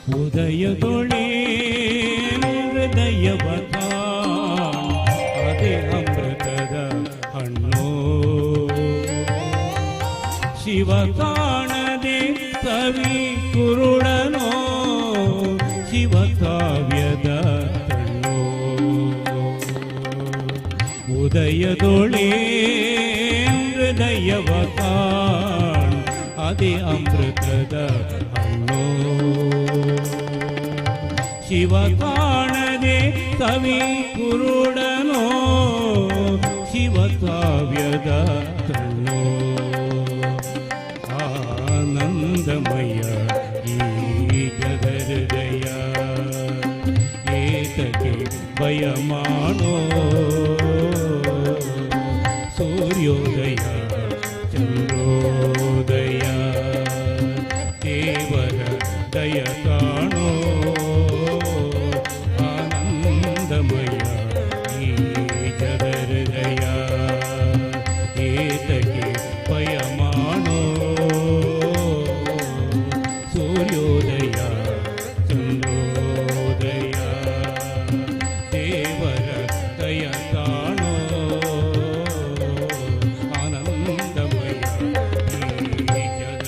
ಹೃದಯದೊಳೆ ಹೃದಯವ ಅದೇ ಅಮೃತದ ಹಣ್ಣು ಶಿವ ಕಾಣದೆ ಕವಿ ಕುರುಡನೋ ಶಿವ ಕಾವ್ಯದ ಕಣ್ಣು ಉದಯದೊಳೆ ಹೃದಯವ ಅದೇ ಅಮೃತದ ಹಣ್ಣು ಶಿವ ಕಾಣದೆ ಕವಿ ಕುರುಡನೋ ಶಿವ ಕಾವ್ಯದ ಕಣ್ಣು ಆನಂದಮಯ ಈ ಜಗಹೃದಯ ಏತಕ್ಕೆ ಭಯ ಮಾಡೋ ಸೂರ್ಯೋದಯ ಚಂದ್ರೋದಯ ದೇವರ ದಯ ಕಾಣೋ ಆನಂದಮಯ ಈ ಜಗಹೃದಯ ಏತಕ್ಕೆ ಭಯ ಮಾಡೋ ಸೂರ್ಯೋದಯ ಚಂದ್ರೋದಯ ದೇವರ ದಯ ಕಾಣೋ ಆನಂದಮಯ ಈ ಜಗಹೃದಯ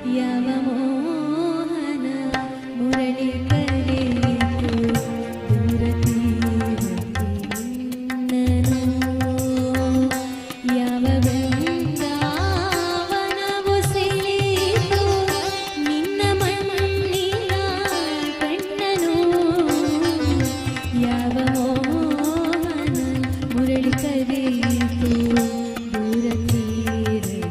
ಯಾವ ಮೋಹನ ಮುರಳಿ ಕರೆಯಿತು ದೂರ ತೀರದಿಂದನು. ಯಾವ ಬೃಂದಾವನವು ಸೆಳೆಯಿತು ನಿನ್ನ ಮಣ್ಣಿನ ಕಣ್ಣನು. ಯಾವ ಮೋಹನ ಮುರಳಿ ಕರೆಯಿತು ದೂರ ತೀರದಿಂದನು.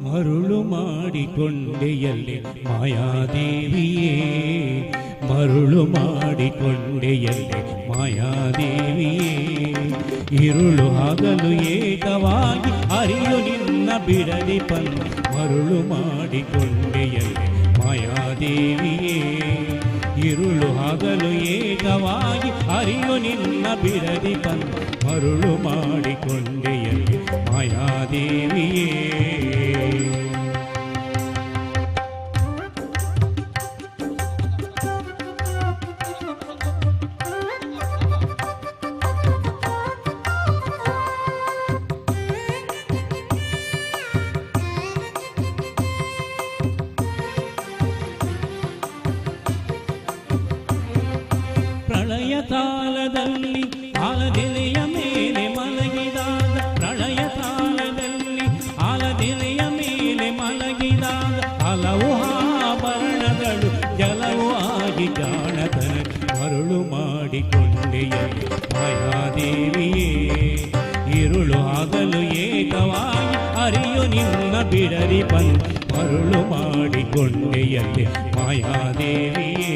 ಮರುಳು ಮಾಡಿಕೊಂಡೆಯಲ್ಲಿ ಮಾಯಾದೇವಿಯೇ, ಮರುಳು ಮಾಡಿಕೊಂಡೆಯಲ್ಲಿ ಮಾಯಾದೇವಿಯೇ, ഇരുಳು ಹಗಲು ಏಕವಾಗಿ ಅರಿಯು ನಿನ್ನ ಬಿಡದಿ ಪಂದ ಮರುಳು ಮಾಡಿಕೊಂಡೆಯಲ್ಲಿ ಮಾಯಾದೇವಿಯೇ, ഇരുಳು ಹಗಲು ಏಕವಾಗಿ ಅರಿಯು ನಿನ್ನ ಬಿಡದಿ ಪಂದ ಮರುಳು ಮಾಡಿಕೊಂಡೆಯಲ್ಲಿ ಮಾಯಾದೇವಿಯೇ. ಪ್ರಳಯ ಕಾಲದಲ್ಲಿ ಆಲದೆಲೆಯ ಮೇಲೆ ಮಲಗಿದಾಗ, ಪ್ರಳಯ ಕಾಲದಲ್ಲಿ ಆಲದೆಲೆಯ ಮೇಲೆ ಮಲಗಿದಾಗ ಹಲವು ಆಭರಣಗಳು ಜಲವು ಆಗಿ ಜಾಣತನ ಮರುಳು ಮಾಡಿಕೊಂಡೆಯಲ್ಲಿ ಮಾಯಾದೇವಿಯೇ, ഇരുಳು ಹಗಲು ಏಕವಾಗಿ ಅರಿಯು ನಿನ್ನ ಬಿಡರಿ ಬಂದ ಮರುಳು ಮಾಡಿಕೊಂಡೆಯಲ್ಲಿ ಮಾಯಾದೇವಿಯೇ.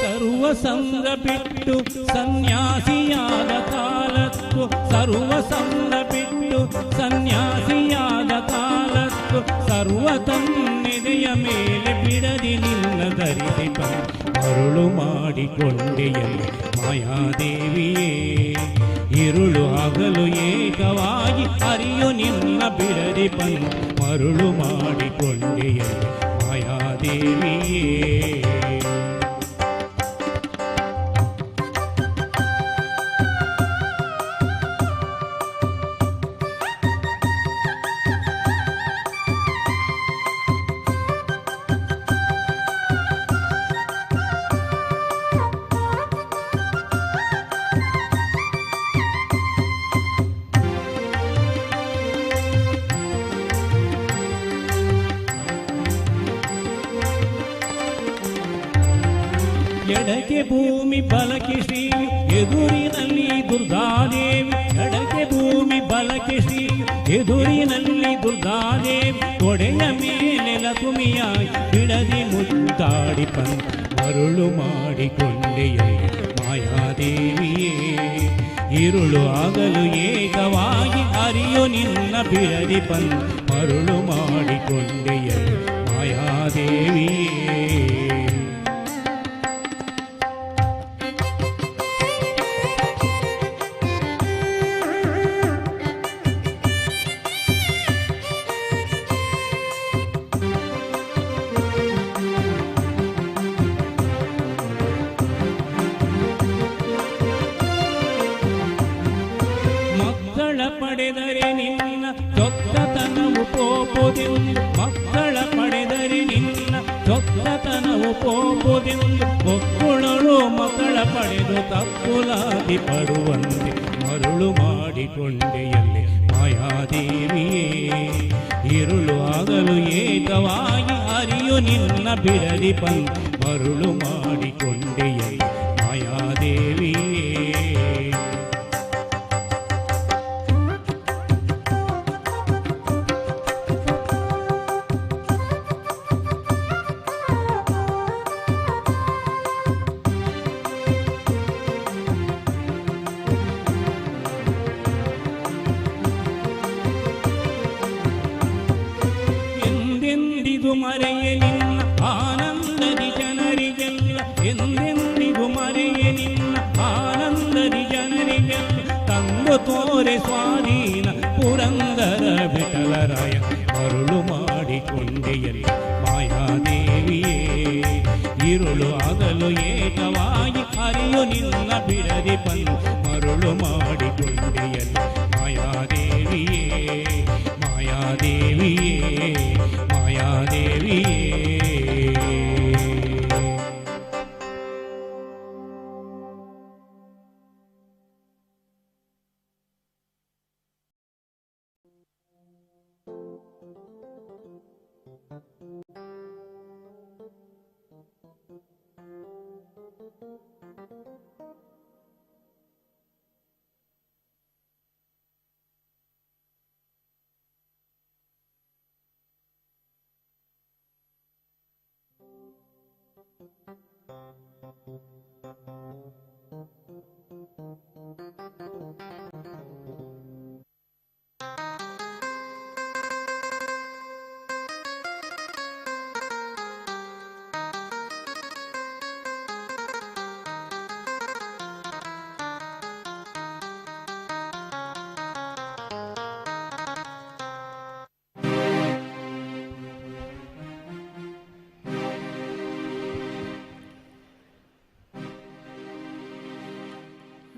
ಸರ್ವಸಂಗ ಬಿಟ್ಟು ಸನ್ಯಾಸಿಯಾದ ಕಾಲಕ್ಕೂ, ಸರ್ವಸಂಗ ಬಿಟ್ಟು ಸನ್ಯಾಸಿಯಾದ ಕಾಲಕ್ಕೂ ಸರ್ವ ತನ್ನೆದೆಯ ಮೇಲೆ ಬಿಡದಿ ನಿನ್ನ ಧರಿಸಿ ಮರುಳು ಮಾಡಿಕೊಂಡೆಯಲ್ಲಿ ಮಾಯಾದೇವಿಯೇ, ഇരുಳು ಹಗಲು ಏಕವಾಗಿ ಅರಿಯು ನಿನ್ನ ಬಿಡದಿ ಬಂದ ಮರುಳು ಮಾಡಿಕೊಂಡೆಯಲ್ಲಿ ಮಾಯಾದೇವಿಯೇ. ಎಡಕ್ಕೆ ಭೂಮಿ ಬಲಕ್ಕೆ ಶ್ರೀ ಎದುರಿನಲ್ಲಿ ದುರ್ಗಾದೇವಿ, ಎಡಕ್ಕೆ ಭೂಮಿ ಬಲಕ್ಕೆ ಶ್ರೀ ಎದುರಿನಲ್ಲಿ ದುರ್ಗಾದೇವಿ, ತೊಡೆಯ ಮೇಲೆ ಲಕುಮಿಯಾಗಿ ಬಿಡದಿ ಮುದ್ದಾಡಿ ಪಂದ ಮರುಳು ಮಾಡಿಕೊಂಡೆಯಲ್ಲಿ ಮಾಯಾದೇವಿಯೇ, ഇരുಳು ಹಗಲು ಏಕವಾಗಿ ಅರಿಯು ನಿನ್ನ ಬಿಡದಿ ಪಂದ ಮರುಳು ಮಾಡಿಕೊಂಡೆಯಲ್ಲಿ ಮಾಯಾದೇವಿಯೇ. ಮಕ್ಕಳ ಪಡೆದರೆ ನಿನ್ನ ಚೊಕ್ಕತನವು ಪೋಪುದೆಂದು, ಮಕ್ಕಳ ಪಡೆದರೆ ನಿನ್ನ ಚೊಕ್ಕತನವು ಪೋಪುದೆಂದು, ಒಕ್ಕುಳರು ಮಕ್ಕಳ ಪಡೆದು ತಪ್ಪುಲಾದಿ ಪಡುವಂತೆ ಮರುಳು ಮಾಡಿಕೊಂಡೆಯಲ್ಲಿ ಮಾಯಾದೇವಿಯೇ, ഇരുಳು ಹಗಲು ಏಕವಾಗಿ ಅರಿಯು ನಿನ್ನ ಬಿಡದಿ ಬಂದ ಮರುಳು ಮಾಡಿಕೊಂಡೆಯಲ್ಲಿ ಮಾಯಾದೇವಿಯೇ. ಎಂದೆಂದಿಗೂ ಮರೆಯೇ ನಿನ್ನ ಆನಂದದಿ ಜನರಿಗೆಲ್ಲ, ಎಂದೆಂದಿಗೂ ಮರೆಯೇ ನಿನ್ನ ಆನಂದದಿ ಜನರಿಗೆಲ್ಲ, ತಂದು ತೋರೆ ಸ್ವಾಧೀನ ಪುರಂದರ ವಿಠಲರಾಯ ಮರುಳು ಮಾಡಿಕೊಂಡೆಯಲ್ಲಿ ಮಾಯಾದೇವಿಯೇ, ഇരുಳು ಹಗಲು ಏಕವಾಗಿ ಅರಿಯು ನಿನ್ನ ಬಿಡದಿ ಬಂದ ಮರುಳು ಮಾಡಿಕೊಂಡೆಯಲ್ಲಿ ಮಾಯಾದೇವಿಯೇ,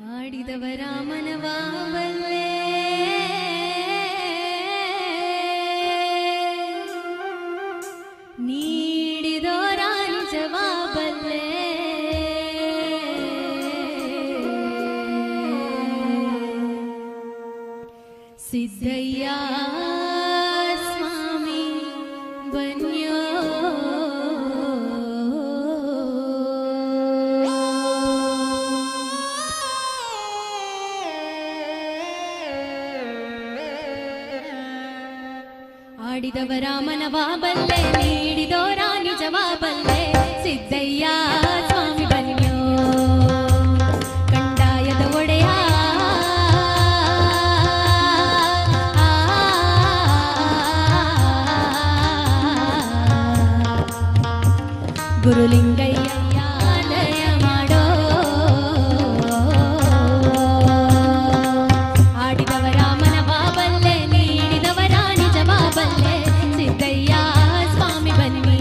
ಆಡಿದವರ ಮನವಾವಲ್ಲೇ ನೀಡಿದೋರ ನಿಜವಾಬಲ್ಲೇ ಸಿದ್ದಯ್ಯ ಸ್ವಾಮಿ ಬನ್ಯೋ ಆಡಿದವರ ಮನವಾಬಲ್ಲೆ ನೀಡಿದೋರ ನಿಜವಾಬಲ್ಲೆ ಸಿದ್ದಯ್ಯ ಸ್ವಾಮಿ ಬನ್ಯೋ ಕಂದಾಯದ ಒಡೆಯ ಗುರುಲಿಂಗಯ್ಯ ದಯ ಮಾಡೋ ಆಡಿದವರ ಮನವಾಬಲ್ಲೆ ನೀಡಿದವರ ನಿಜವಾಬಲ್ಲೆ ಸಿದ್ದಯ್ಯ ಸ್ವಾಮಿ ಬನ್ನಿ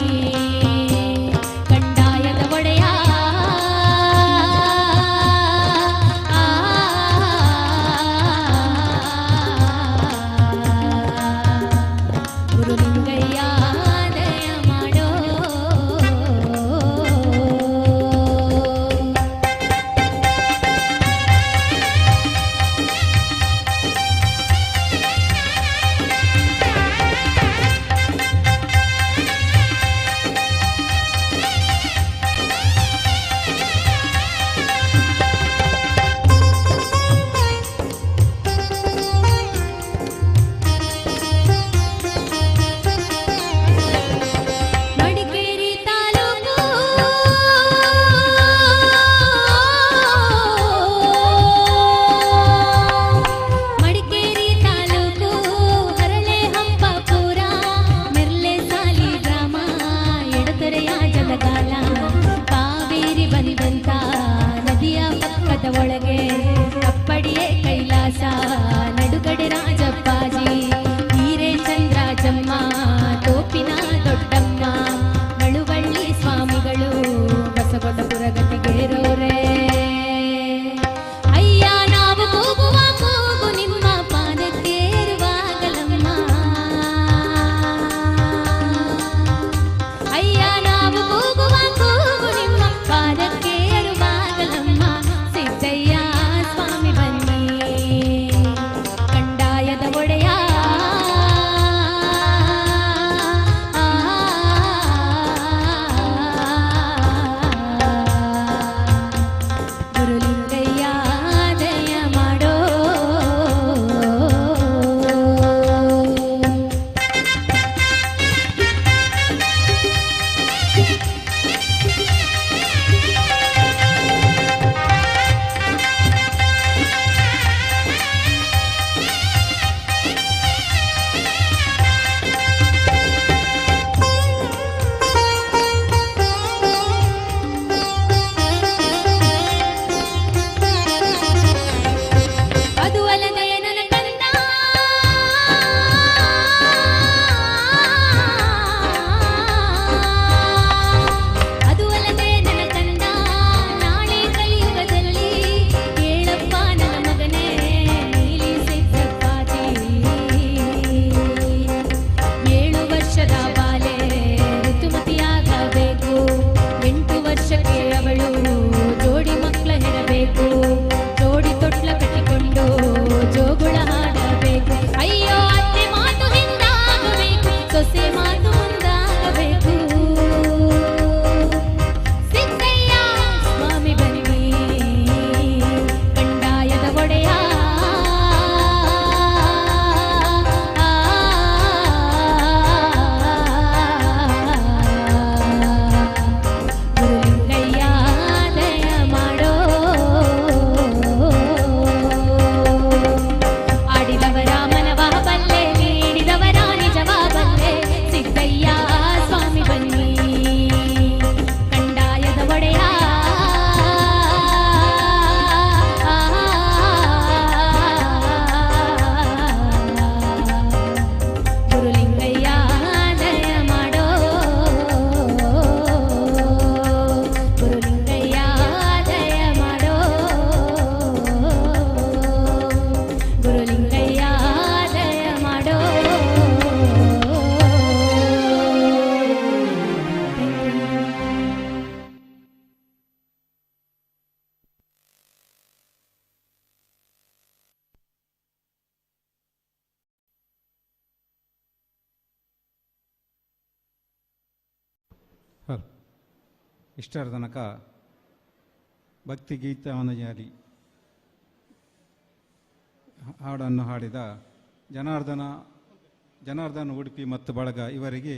ಇಷ್ಟರ ತನಕ ಭಕ್ತಿಗೀತವನ್ನು ಜಾರಿ ಹಾಡನ್ನು ಹಾಡಿದ ಜನಾರ್ದನ ಉಡುಪಿ ಮತ್ತು ಬಳಗ ಇವರಿಗೆ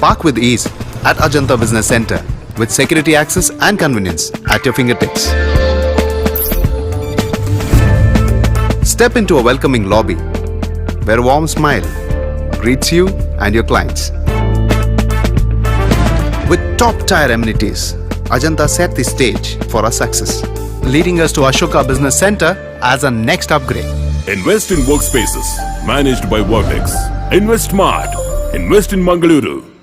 Park with ease at Ajanta Business Center with security access and convenience at your fingertips. Step into a welcoming lobby where a warm smile greets you and your clients. With top-tier amenities, Ajanta set the stage for our success, leading us to Ashoka Business Center as our next upgrade. Invest in workspaces managed by Vortex. Invest Smart. Invest in Mangaluru.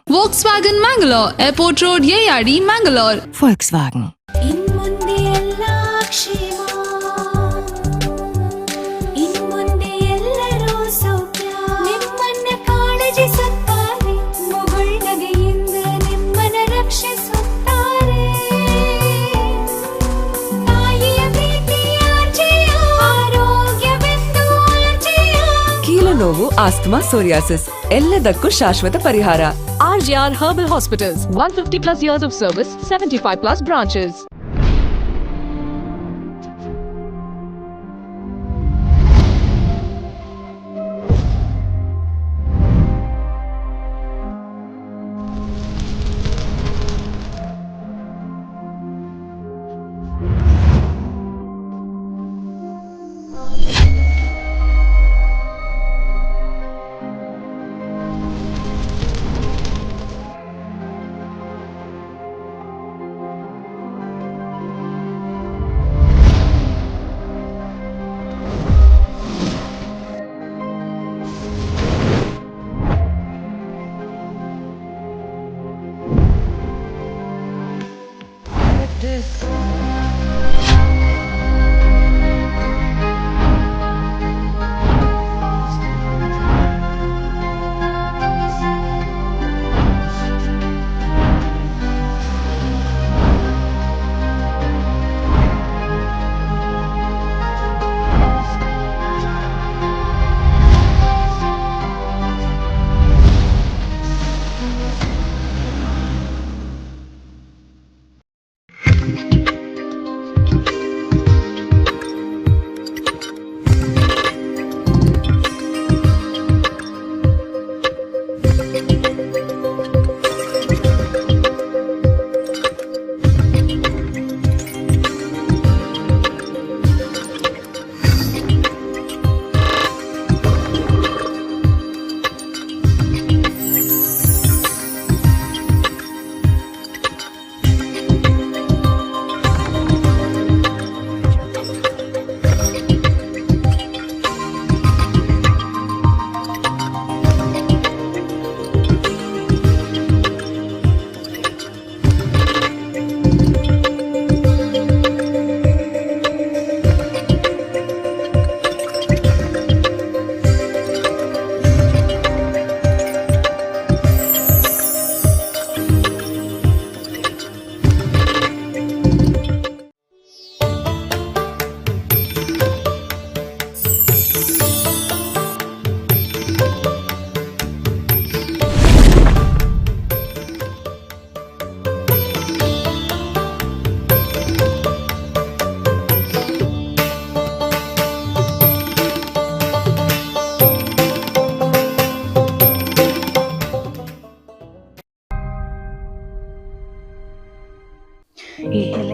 Volkswagen Mangalore, Airport Road, Yeyadi, Mangalore. Volkswagen. ನೋವು asthma psoriasis ಎಲ್ಲದಕ್ಕೂ ಶಾಶ್ವತ ಪರಿಹಾರ. RJR Herbal Hospitals, 150 plus years of service, 75 plus branches.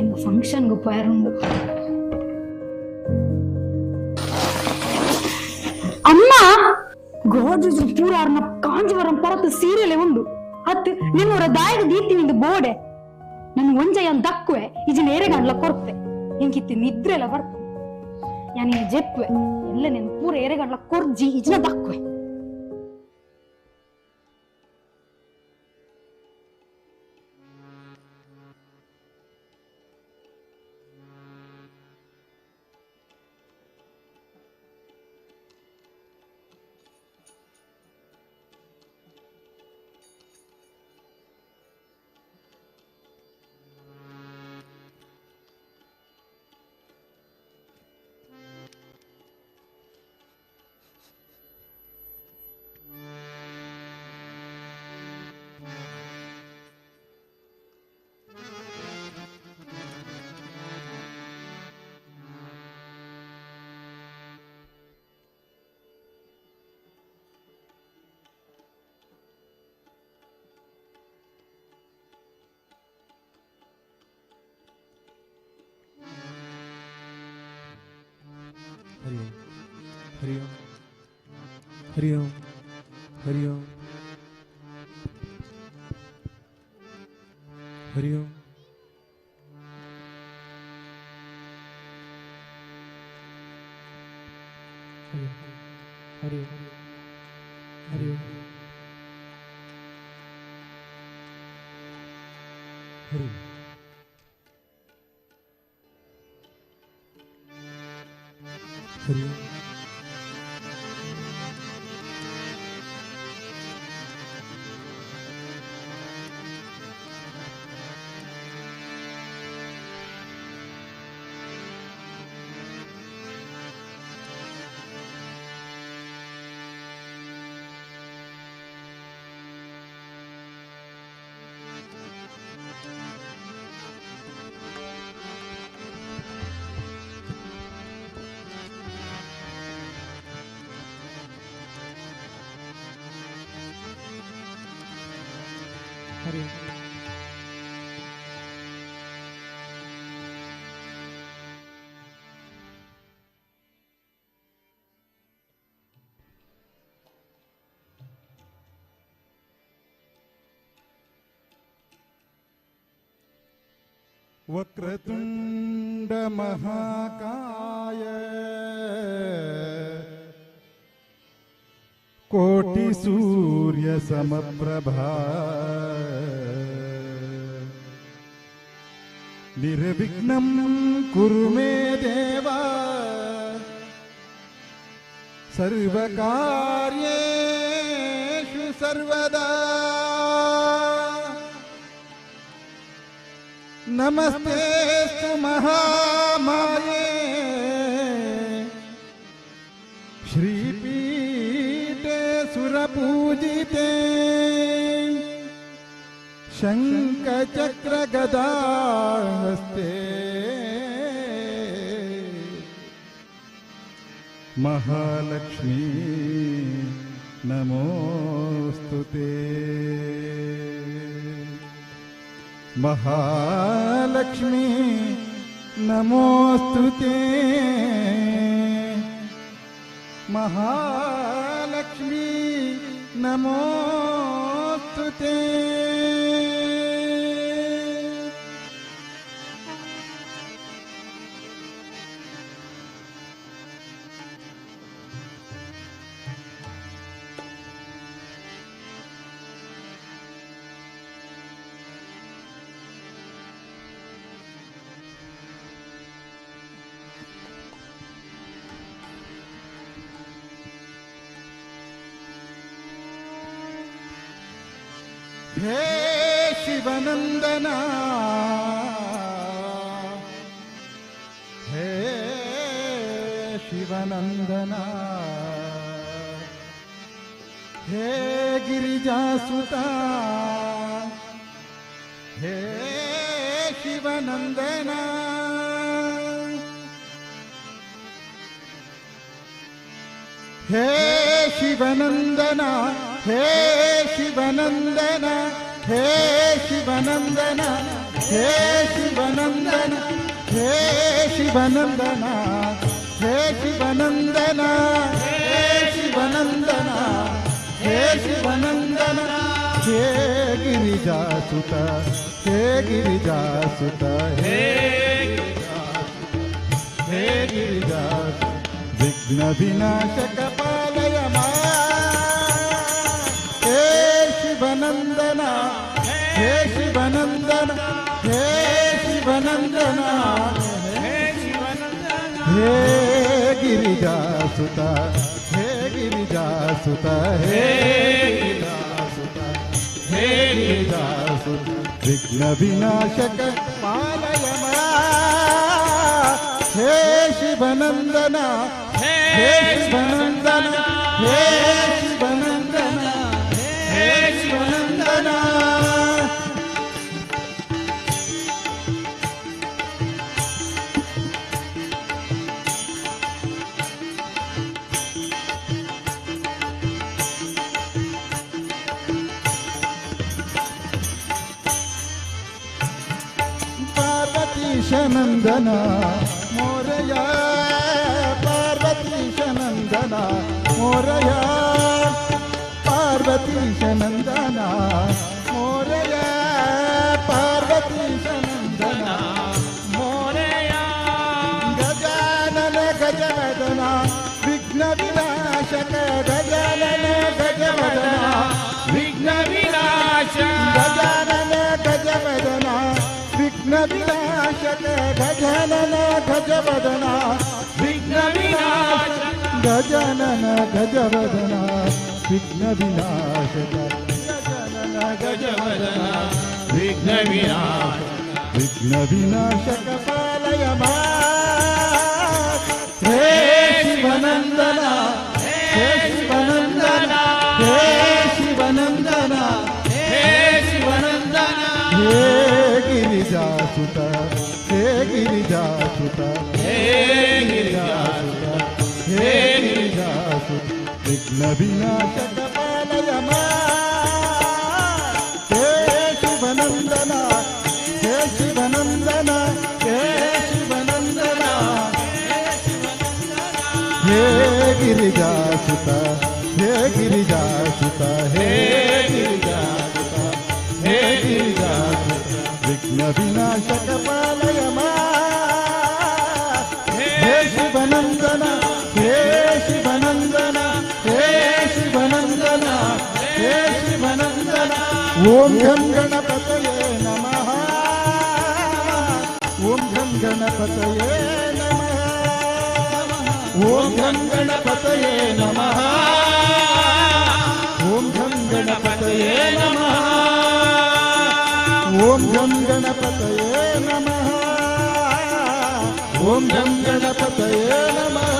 ಎಂಬ ಫಂಕ್ಷನ್ಗೂ ಪೋಯರುಂಡು. ಅಮ್ಮ ಗೋಡ್ರೇಜ್ ಪೂರಾರ್ನ ಕಾಂಜೀವರಂ ಪರತು ಸೀರೆಲೆ ಉಂಡು ಅತ್ ನಿನ್ನೋರ ದಾಯಗ ದೀತಿನಿಂದ ಬೋಡೆ ನನ್ ಒಂಜಯನ್ ದಕ್ಕುವೆ ಇಜಿನ ಏರೆಗಂಡ್ಲ ಕೊರ್ಪೆ ಎಂಕಿತ್ತಿ ನಿದ್ರೆಲ್ಲ ಬರ್ತು ಯಾನಿ ಜೆಪ್ಪೆ ಎಲ್ಲ ನೆನ್ ಪೂರ ಏರೆಗಂಡ್ಲ ಕೊರ್ಜಿ ಇಜಿನ ದಕ್ಕುವೆ. हरि ओम हरि ओम हरि ओम हरि ओम हरि ओम हरि ओम हरि ओम हरि ओम हरि ओम हरि ओम वक्रतुंड महाकाय कोटि सूर्य समप्रभा निर्विघ्नं कुरु मे देवा सर्वकार्येषु सर्वदा नमस्तेस्तु महामाये श्रीपीठे सुरपूजिते शङ्खचक्रगदाहस्ते महालक्ष्मी नमोस्तुते महालक्ष्मी नमोस्तुते महालक्ष्मी नमोस्तुते हे शिवनंदना हे शिवनंदना हे गिरिजासुता हे शिवनंदना हे शिवनंदना हे शिवनंदना हे शिवनंदना ಹೇ ಶಿವನಂದನ ಹೇ ಶಿವನಂದನ ಹೇ ಶಿವನಂದನ ಹೇ ಶಿವನಂದನ ಹೇ ಶಿವನಂದನ ಹೇ ಗಿರಿಜಾಸುತ ಹೇ ಗಿರಿಜಾಸುತ ಹೇ ಗಿರಿಜಾಸುತ ವಿಘ್ನ ವಿನಾಶಕ ಪಾಲಯ ಮಾ ಹೇ ಶಿವನಂದನ ಹೇ ಶಿವನಂದನ ಹೇ ಶಿವನಂದನ ಹೇ ಗಿರಿಜಾಸುತ ಹೇ ಗಿರಿಜಾಸುತ ಹೇ ಗಿರಿಜಾಸುತ ಹೇ ಗಿರಿಜಾಸುತ ವಿಘ್ನ ವಿನಾಶಕ ಪಾಲಯ ಮಾ ಹೇ ಶಿವನಂದನ ಹೇ ಶಿವನಂದನ ಹೇ ಶಿವನಂದನ ಹೇ ಶಿವನಂದನ ಪಾರ್ವತೀಶನಂದನ ಮೋರಯ ಪಾರ್ವತೀಶನಂದನ ಮೋರಯ ಪಾರ್ವತೀಶನಂದನ ಮೋರಯ ಪಾರ್ವತೀಶನಂದನ ಮೋರಯ ಗಜಾನನ ಗಜವದನ ವಿಘ್ನ ವಿನಾಶಕ ಗಜಾನನ ಗಜವದನ ವಿಘ್ನ ವಿನಾಶ ಗಜಾನನ ಗಜವದನ ವಿಘ್ನ ವಿನಾಶಕ ಗಜಾನನ ಗಜವದನ ವಿಘ್ನ ವಿನಾಶ ಗಜಾನನ ಗಜವದನ ವಿಘ್ನ ವಿನಾಶಕ ಗಜಾನನ ಗಜವದನ ವಿಘ್ನ ವಿನಾಶ ವಿಘ್ನ ವಿನಾಶಕ ಪಾಲಯ ಮಾ ಹೇ ಶಿವನಂದನ ಹೇ ಶಿವನಂದನ ಹೇ ಶಿವನಂದನ ಹೇ ಶಿವನಂದನ ಹೇ ಗಿರಿಜಾಸುತ ಹೇ ಗಿರಿಜಾಸುತ ಹೇ ಗಿರಿಜಾಸುತ ಹೇ ಗಿರಿಜಾಸುತ ವಿಘ್ನ ವಿನಾಶಕ ಪಾಲಯ ಮಾ ಹೇ ಶಿವನಂದನ ಹೇ ಶಿವನಂದನ ಹೇ ಶಿವನಂದನ ಹೇ ಗಿರಿಜಾಸುತ ಹೇ ಗಿರಿಜಾಸುತ ಹೇ ಗಿರಿಜಾಸುತ ಹೇ ಗಿರಿಜಾಸುತ ವಿಘ್ನ ವಿನಾಶಕ ಪಾಲಯ ಮಾ ಹೇ ಶಿವನಂದನ ಹೇ ಶಿವನಂದನ ಹೇ ಶಿವನಂದನ ಹೇ ಶಿವನಂದನ ಓಂ ಘಂ ಗಣಪತಯೇ ನಮಃ ಓಂ ಘಂ ಗಣಪತಯೇ ನಮಃ ಓಂ ಘಂ ಗಣಪತಯೇ ನಮಃ ಓಂ ಘಂ ಗಣಪತಯೇ ನಮಃ ಓಂ ಘಂ ಗಣಪತಯೇ ನಮಃ ಓಂ ಘಂ ಗಣಪತಯೇ ನಮಃ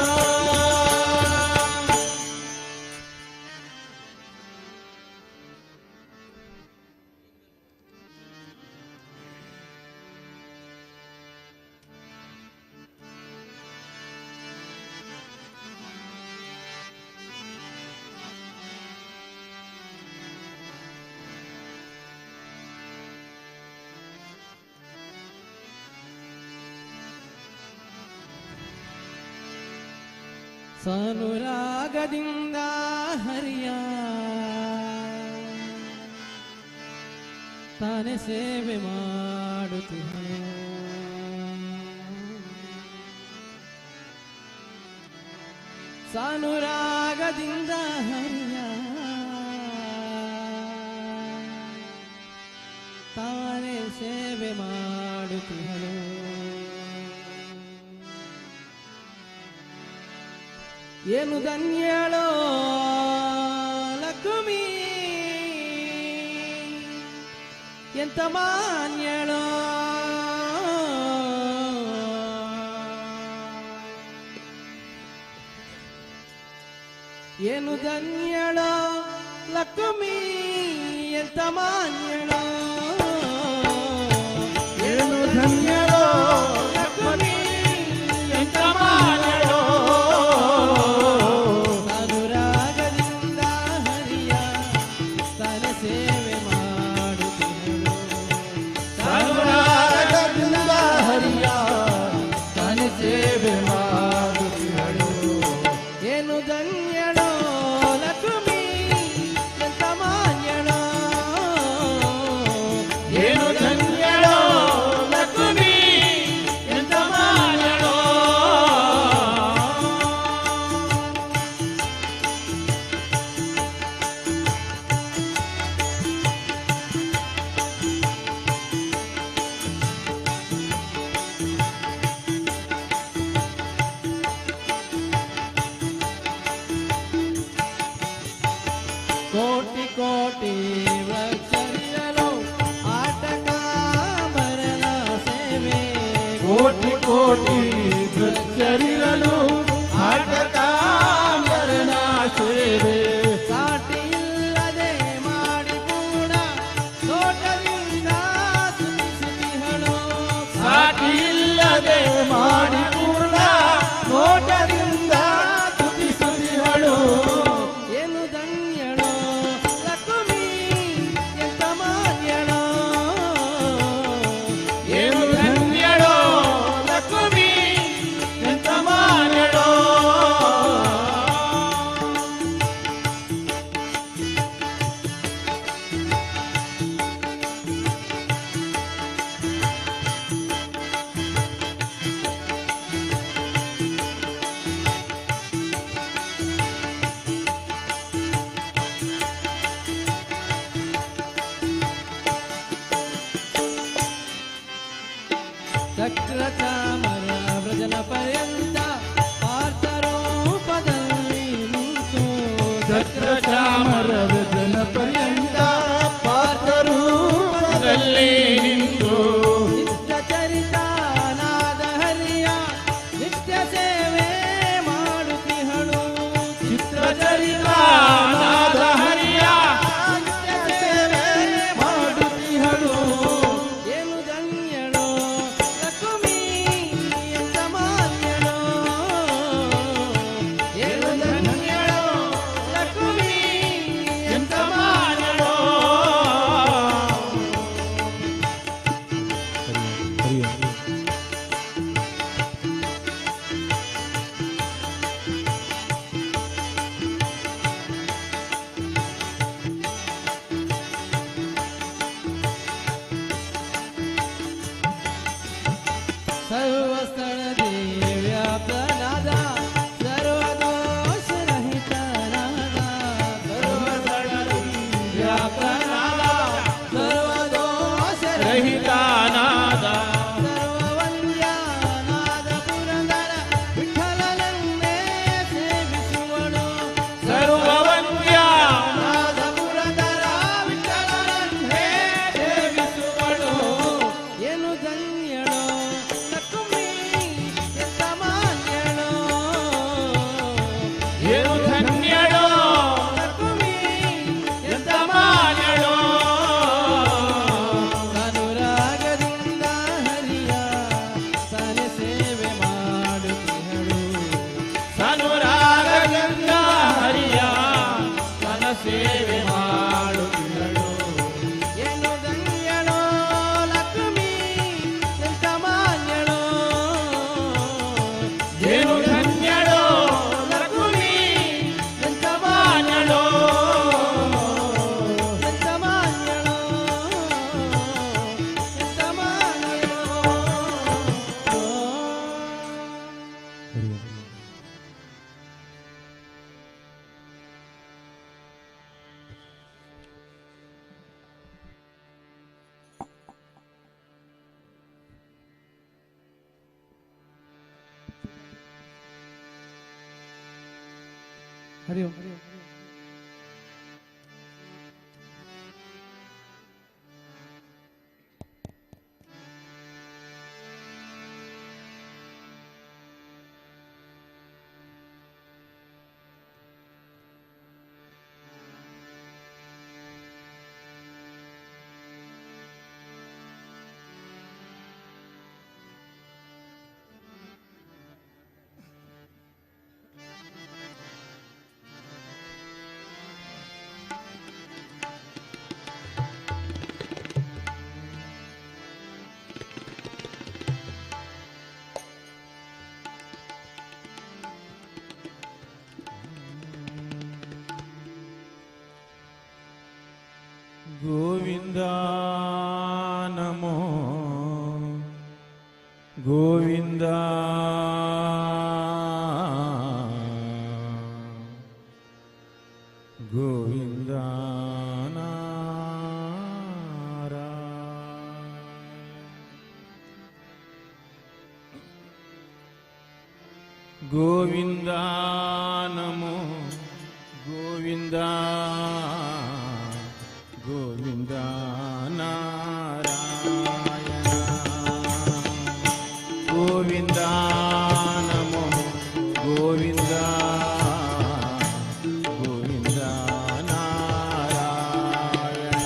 ಸಾನುರಾಗದಿಂದ ಹರಿಯ ತಾನೇ ಸೇವೆ ಮಾಡುತ್ತಿಹನು ಸಾನುರಾಗದಿಂದ ಹರಿಯ ತಾನೇ ಸೇವೆ ಮಾಡುತ್ತಿಹನು ಏನು ಧನ್ಯಳೋ ಲಕ್ಷ್ಮಿ ಎಂತ ಮಾನ್ಯಳೋ ಏನು ಧನ್ಯಳೋ ಲಕ್ಷ್ಮಿ ಎಂತ ಮಾನ್ಯಳೋ ಏನು ಧನ್ಯಳೋ ಲಕ್ಷ್ಮಿ ಎಂತ ಮಾನ್ಯಳೋ ಅನುರಾಗದಿಂದ ಹರಿಯ ತನ ಸೇವೆ ಮಾಡುತ್ತಿಹಳು ಕೋಟಿ ಕೋಟಿ ನೃತ್ಯರಿರಲು ಆಟಕಾಂಬರನ ಸೇವೆ ಸಾಟಿ ಇಲ್ಲದೆ ಮಾಡಿ ಕೂಡ ನೋಟದಿಂದ ಸುತಿಸುತಿಹಳು ಸಾಟಿ ಇಲ್ಲದೆ ಮಾಡಿ ಪೂರ್ಣ ನೋಟದಿಂದ ತುತಿಸುತಿಹಳು ಏನು ಧನ್ಯಳೋ ಲಕ್ಷ್ಮಿ ಎಂತ ಮಾನ್ಯಳೋ ಏನು ಧನ್ಯಳೋ ಲಕ್ಷ್ಮಿ ಎಂತ ಮಾನ್ಯಳೋ ಚಕ್ರ ಚಾಮರ ವ್ರಜನ ಪರ್ಯಂತ ಪಾರ್ಥರೂಪದಲ್ಲಿ ನಿಂತು ಚಕ್ರ ಚಾಮರ ವ್ರಜನ ಪರ್ಯಂತ ಪಾತ್ರರೂಪದಲ್ಲಿ ನಿಂತು ನಿತ್ಯ ಚರಿತಾನಾದ ಹರಿಯ ನಿತ್ಯ ಸೇವೆ ಮಾಡುತ್ತಿಹಳು ಚಿತ್ರಚರಿತಾನಾದ ಹರಿಯ ನಿತ್ಯ ಸೇವೆ ಮಾಡುತ್ತಿಹಳು ಏನು ಧನ್ಯಳೋ ಲಕ್ಷ್ಮಿ ಎಂತ ಮಾನ್ಯಳೋ ಏನು ಧನ್ಯಳೋ ಲಕ್ಷ್ಮಿ ಎಂತ ಮಾನ್ಯಳೋ ಸರ್ವಸ್ಥಳದಿ ವ್ಯಾಪ್ತನಾದ ಸರ್ವದೋಷರಹಿತನಾದ ಸರ್ವಸ್ಥಳದಿ ವ್ಯಾಪ್ತನಾದ ಸರ್ವದೋಷರಹಿತನಾದ ಸರ್ವವಂದ್ಯನಾದ ಪುರಂದರ ವಿಠಲನನ್ನೇ ಸೇವಿಸುವಳು ಸರ್ವವಂದ್ಯನಾದ ಪುರಂದರ ವಿಠಲನನ್ನೇ ಸೇವಿಸುವಳು ಏನು ಧನ್ಯಳೋ ಲಕ್ಷ್ಮಿ ಎಂತ ಮಾನ್ಯಳೋ ಏನು ಧನ್ಯಳೋ ಲಕ್ಷ್ಮಿ ಎಂತ ಮಾನ್ಯಳೋ ಅನುರಾಗದಿಂದ ಹರಿಯ ತಾನೆ ಸೇವೆ ಮಾಡುತ್ತಿಹಳು ಅನುರಾಗದಿಂದ ಹರಿಯ ತನ ಸೇವೆ ಮಾಡುತ್ತಿಹಳು ಏನು ಧನ್ಯಳೋ ಲಕ್ಷ್ಮಿ ಎಂತ ಮಾನ್ಯಳೋ ಏನು ಧನ್ಯಳೋ ಲಕ್ಷ್ಮಿ ಎಂತ ಮಾನ್ಯಳೋ ಎಂತ ಮಾನ್ಯಳೋ ಎಂತ ಮಾನ್ಯಳೋ ಹರಿ ಓಂ ಗೋವಿಂದ ನಮೋ ಗೋವಿಂದ ಗೋವಿಂದ ಗೋವಿಂದ ನಮೋ ಗೋವಿಂದ ಗೋವಿಂದ ನಾರಾಯಣ ಗೋವಿಂದ ನಮೋ ಗೋವಿಂದ ಗೋವಿಂದ ನಾರಾಯಣ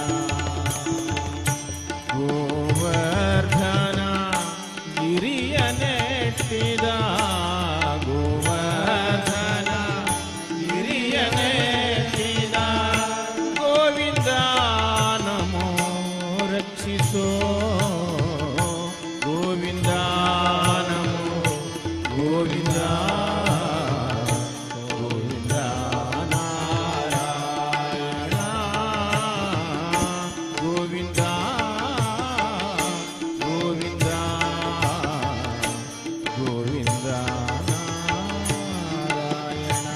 ಗೋವರ್ಧನ ಗಿರಿಯ ನೆಟ್ಟಿದ ಗೋವರ್ಧನ ಗಿರಿಯ ನೆಟ್ಟಿದ ಗೋವಿಂದ ನಮೋ ರಕ್ಷಿಸೋ ಗೋವಿಂದ ನಮೋ ಗೋವಿಂದ ಗೋವಿಂದ ನಾರಾಯಣ ಗೋವಿಂದ ಗೋವಿಂದ ಗೋವಿಂದ ನಾರಾಯಣ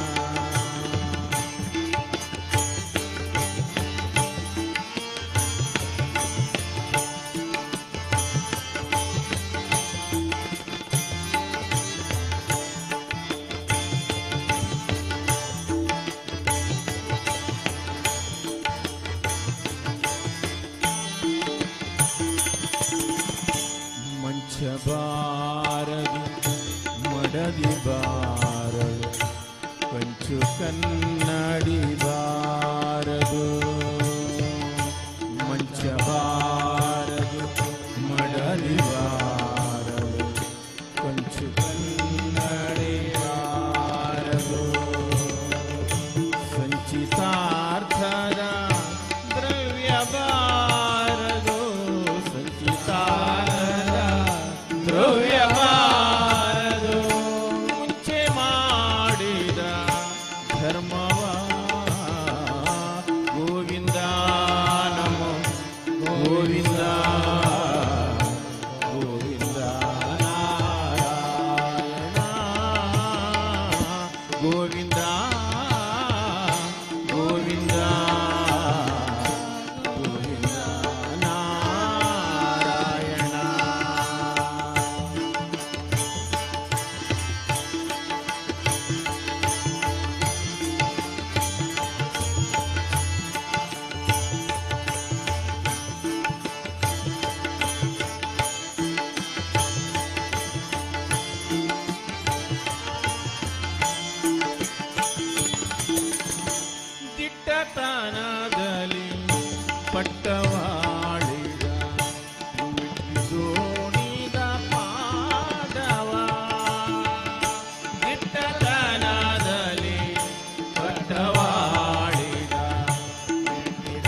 ಮಂಚ ಬಾರದು ಮಡದಿ ಬಾರದು ಕೊಂಚು ಕನ್ನಡಿ ಬಾರದು ಮಂಚ ಬಾರದು ಮಡದಿ ಬಾರದು ಕೊಂಚು ಕನ್ನಡಿ ಬಾರದು ಸಂಚಿತಾರ್ಥದ ದ್ರವ್ಯ ಬಾರದು ಸಂಚಿತಾರ್ಥದ ದ್ರವ್ಯ ಬಾರದು ಮುಂಚೆ ಮಾಡಿದ ಧರ್ಮವ ಗೋವಿಂದ ನಮೋ ಗೋವಿಂದ ಗೋವಿಂದ ನಾರಾಯಣ ಗೋವಿಂದ ಗೋವಿಂದ ಗೋವಿಂದ ನಾರಾಯಣ ದಿಟ್ಟತನದಲ್ಲಿ ಪಟ್ಟವಾಳಿದ ದೋಣಿದ ಪಾದವ ದಿಟ್ಟತನದಲ್ಲಿ ಪಟ್ಟವಾಳಿದ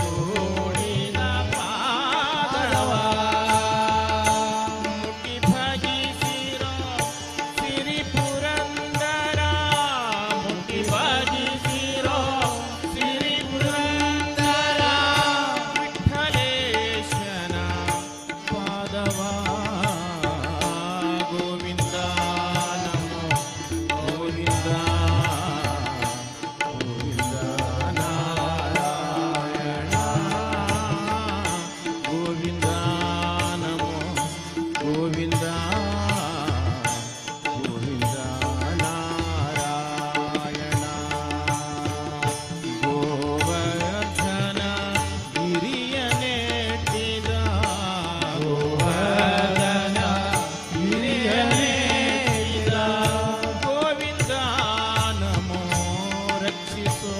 ದೋಣಿದ ಪಾದವ ಮುಟ್ಟಿ ಭಜಿಸಿರೋ ಸಿರಿ ಪುರಂದರ ಮುಟ್ಟಿ ಭಜಿಸಿರೋ ಸಿರಿ ಪುರಂದರ ವಿಠ್ಠಲೇಶನ ಪಾದವ ಗೋವಿಂದ ನಮೋ ಗೋವಿಂದ ಗೋವಿಂದ ನಾರಾಯಣ ಗೋವಿಂದ ನಮೋ ಗೋವಿಂದ ಗೋವಿಂದ ನಾರಾಯಣ ಗೋವರ್ಧನ ಗಿರಿಯ ನೆಟ್ಟಿದ ಗೋವರ್ಧನ ಗಿರಿಯ ನೆಟ್ಟಿದ ಗೋವಿಂದ ನಮೋ ರಕ್ಷಿಸೋ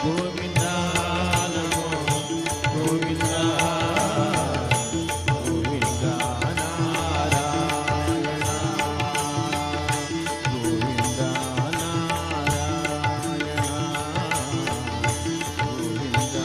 ಗೋವಿಂದ ನಮೋ ಗೋವಿಂದ ಗೋವಿಂದ ನಾರಾಯಣ ಗೋವಿಂದ ನಾರಾಯಣ ಗೋವಿಂದ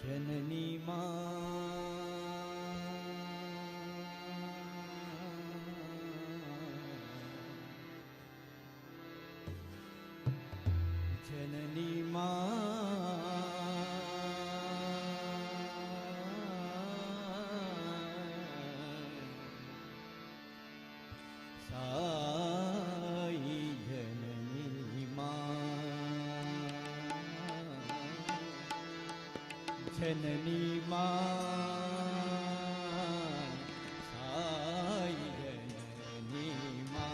जननी माँ ಮಾ ಸಾಯಿ ಜನನಿ ಮಾ ಜನನಿ ಮಾ ಸಾಯಿ ಜನನಿ ಮಾ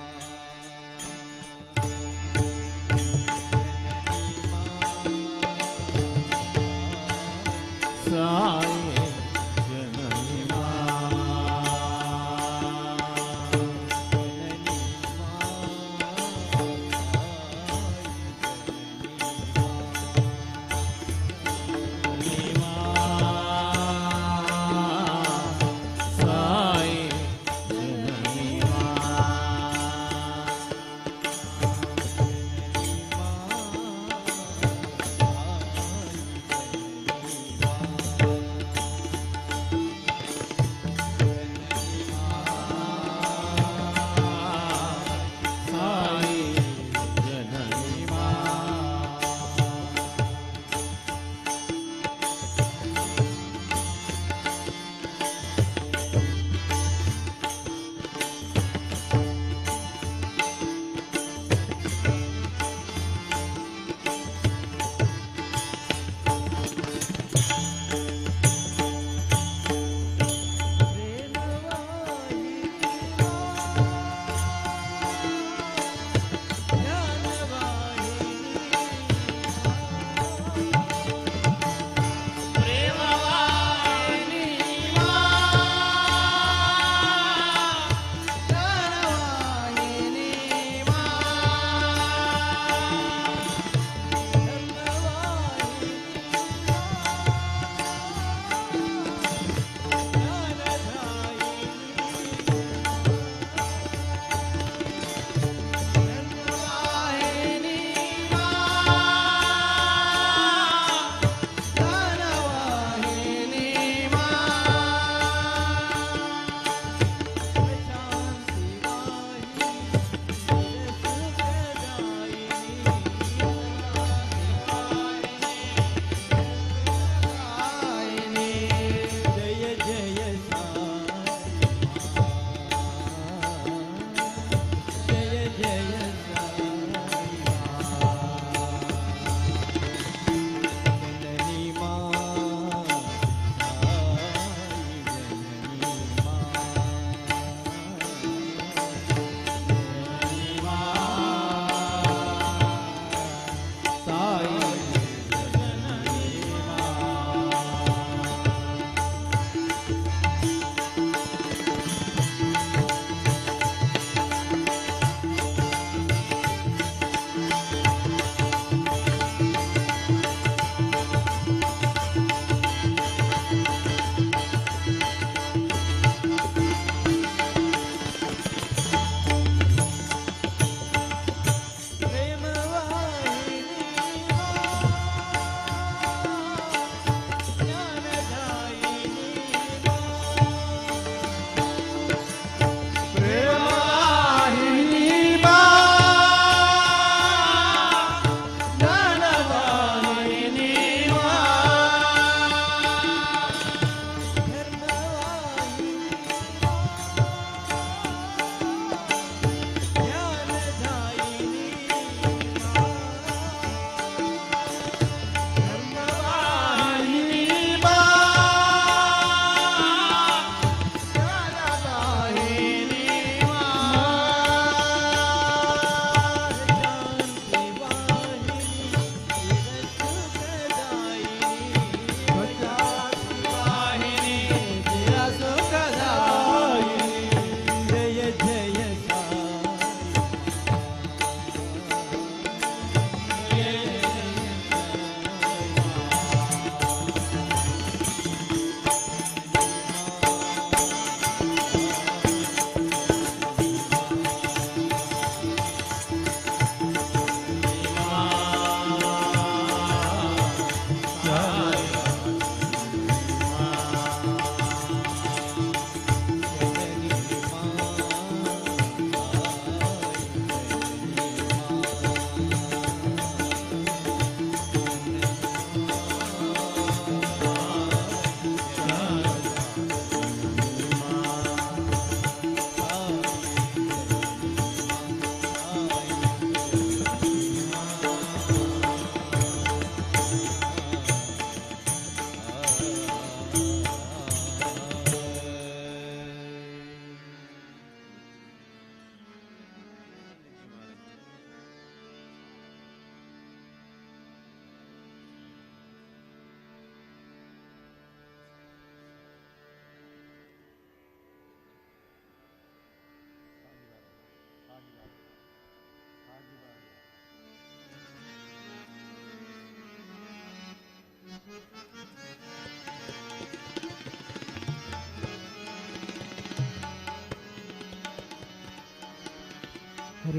ಸಾಯಿ ಜನನಿ ಮಾ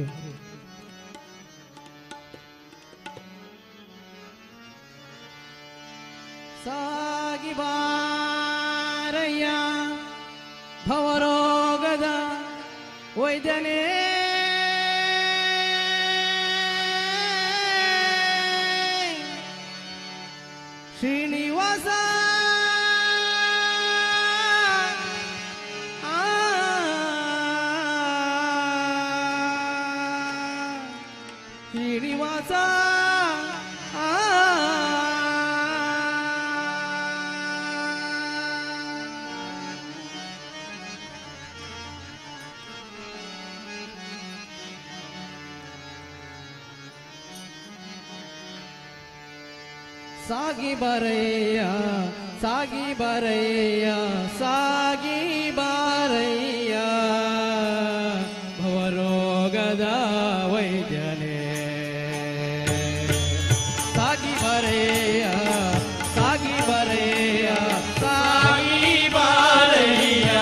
ಸರಿ. ಸಾಗಿ ಬಾರಯ್ಯ ಭವರೋಗದ ವೈದ್ಯನೇ ಶ್ರೀನಿವಾಸ ಶ್ರೀನಿವಾಸ ಸಾಗಿ ಬರಯ್ಯ ಸಾಗಿ ಬರಯ್ಯ ಸಾಗಿ ಬಾರಯ್ಯ ಭವರೋಗದ ವೈದ್ಯನೇ ಸಾಗಿ ಬರಯ್ಯ ಸಾಗಿ ಬರಯ್ಯ ಸಾಗಿ ಬಾರಯ್ಯ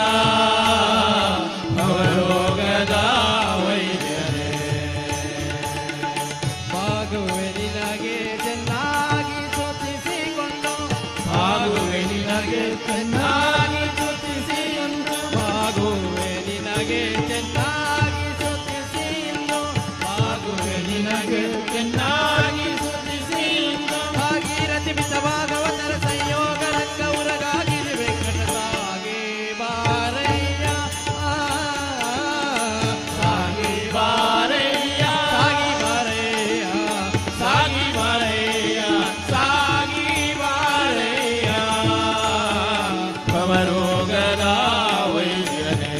ಭವರೋಗದ ವೈದ್ಯನೇ ಬಾಗುವೆ ನಿನಗೆ ಚೆನ್ನಾಗಿ ಬಾಗುವೆ ನಿನಗೆ ಚೆನ್ನಾಗಿ ಸ್ತುತಿಸಿಕೊಂಡು ಬಾಗುವೆ ನಿನಗೆ ಚೆನ್ನಾಗಿ ಸ್ತುತಿಸಿಕೊಂಡು ಬಾಗುವೆ ನಿನಗೆ ಚೆನ್ನಾಗಿ ಸ್ತುತಿಸಿಕೊಂಡು ಭಾಗೀರಥಿ ಬಿದ್ದ ಭಾಗವತರ ಸಂಯೋಗ ರಂಗೌರಗಾಗಿರಿ ವೆಂಕಟಸಾಗಿ ಬಾರಯ್ಯ ಸಾಗಿ ಬಾರಯ್ಯ ಸಾಗಿ ಬಾರಯ್ಯ ಸಾಗಿ ಬಾರಯ್ಯ ಸಾಗಿ ಬಾರಯ್ಯ ಭವರೋಗದ ವೈದ್ಯನೇ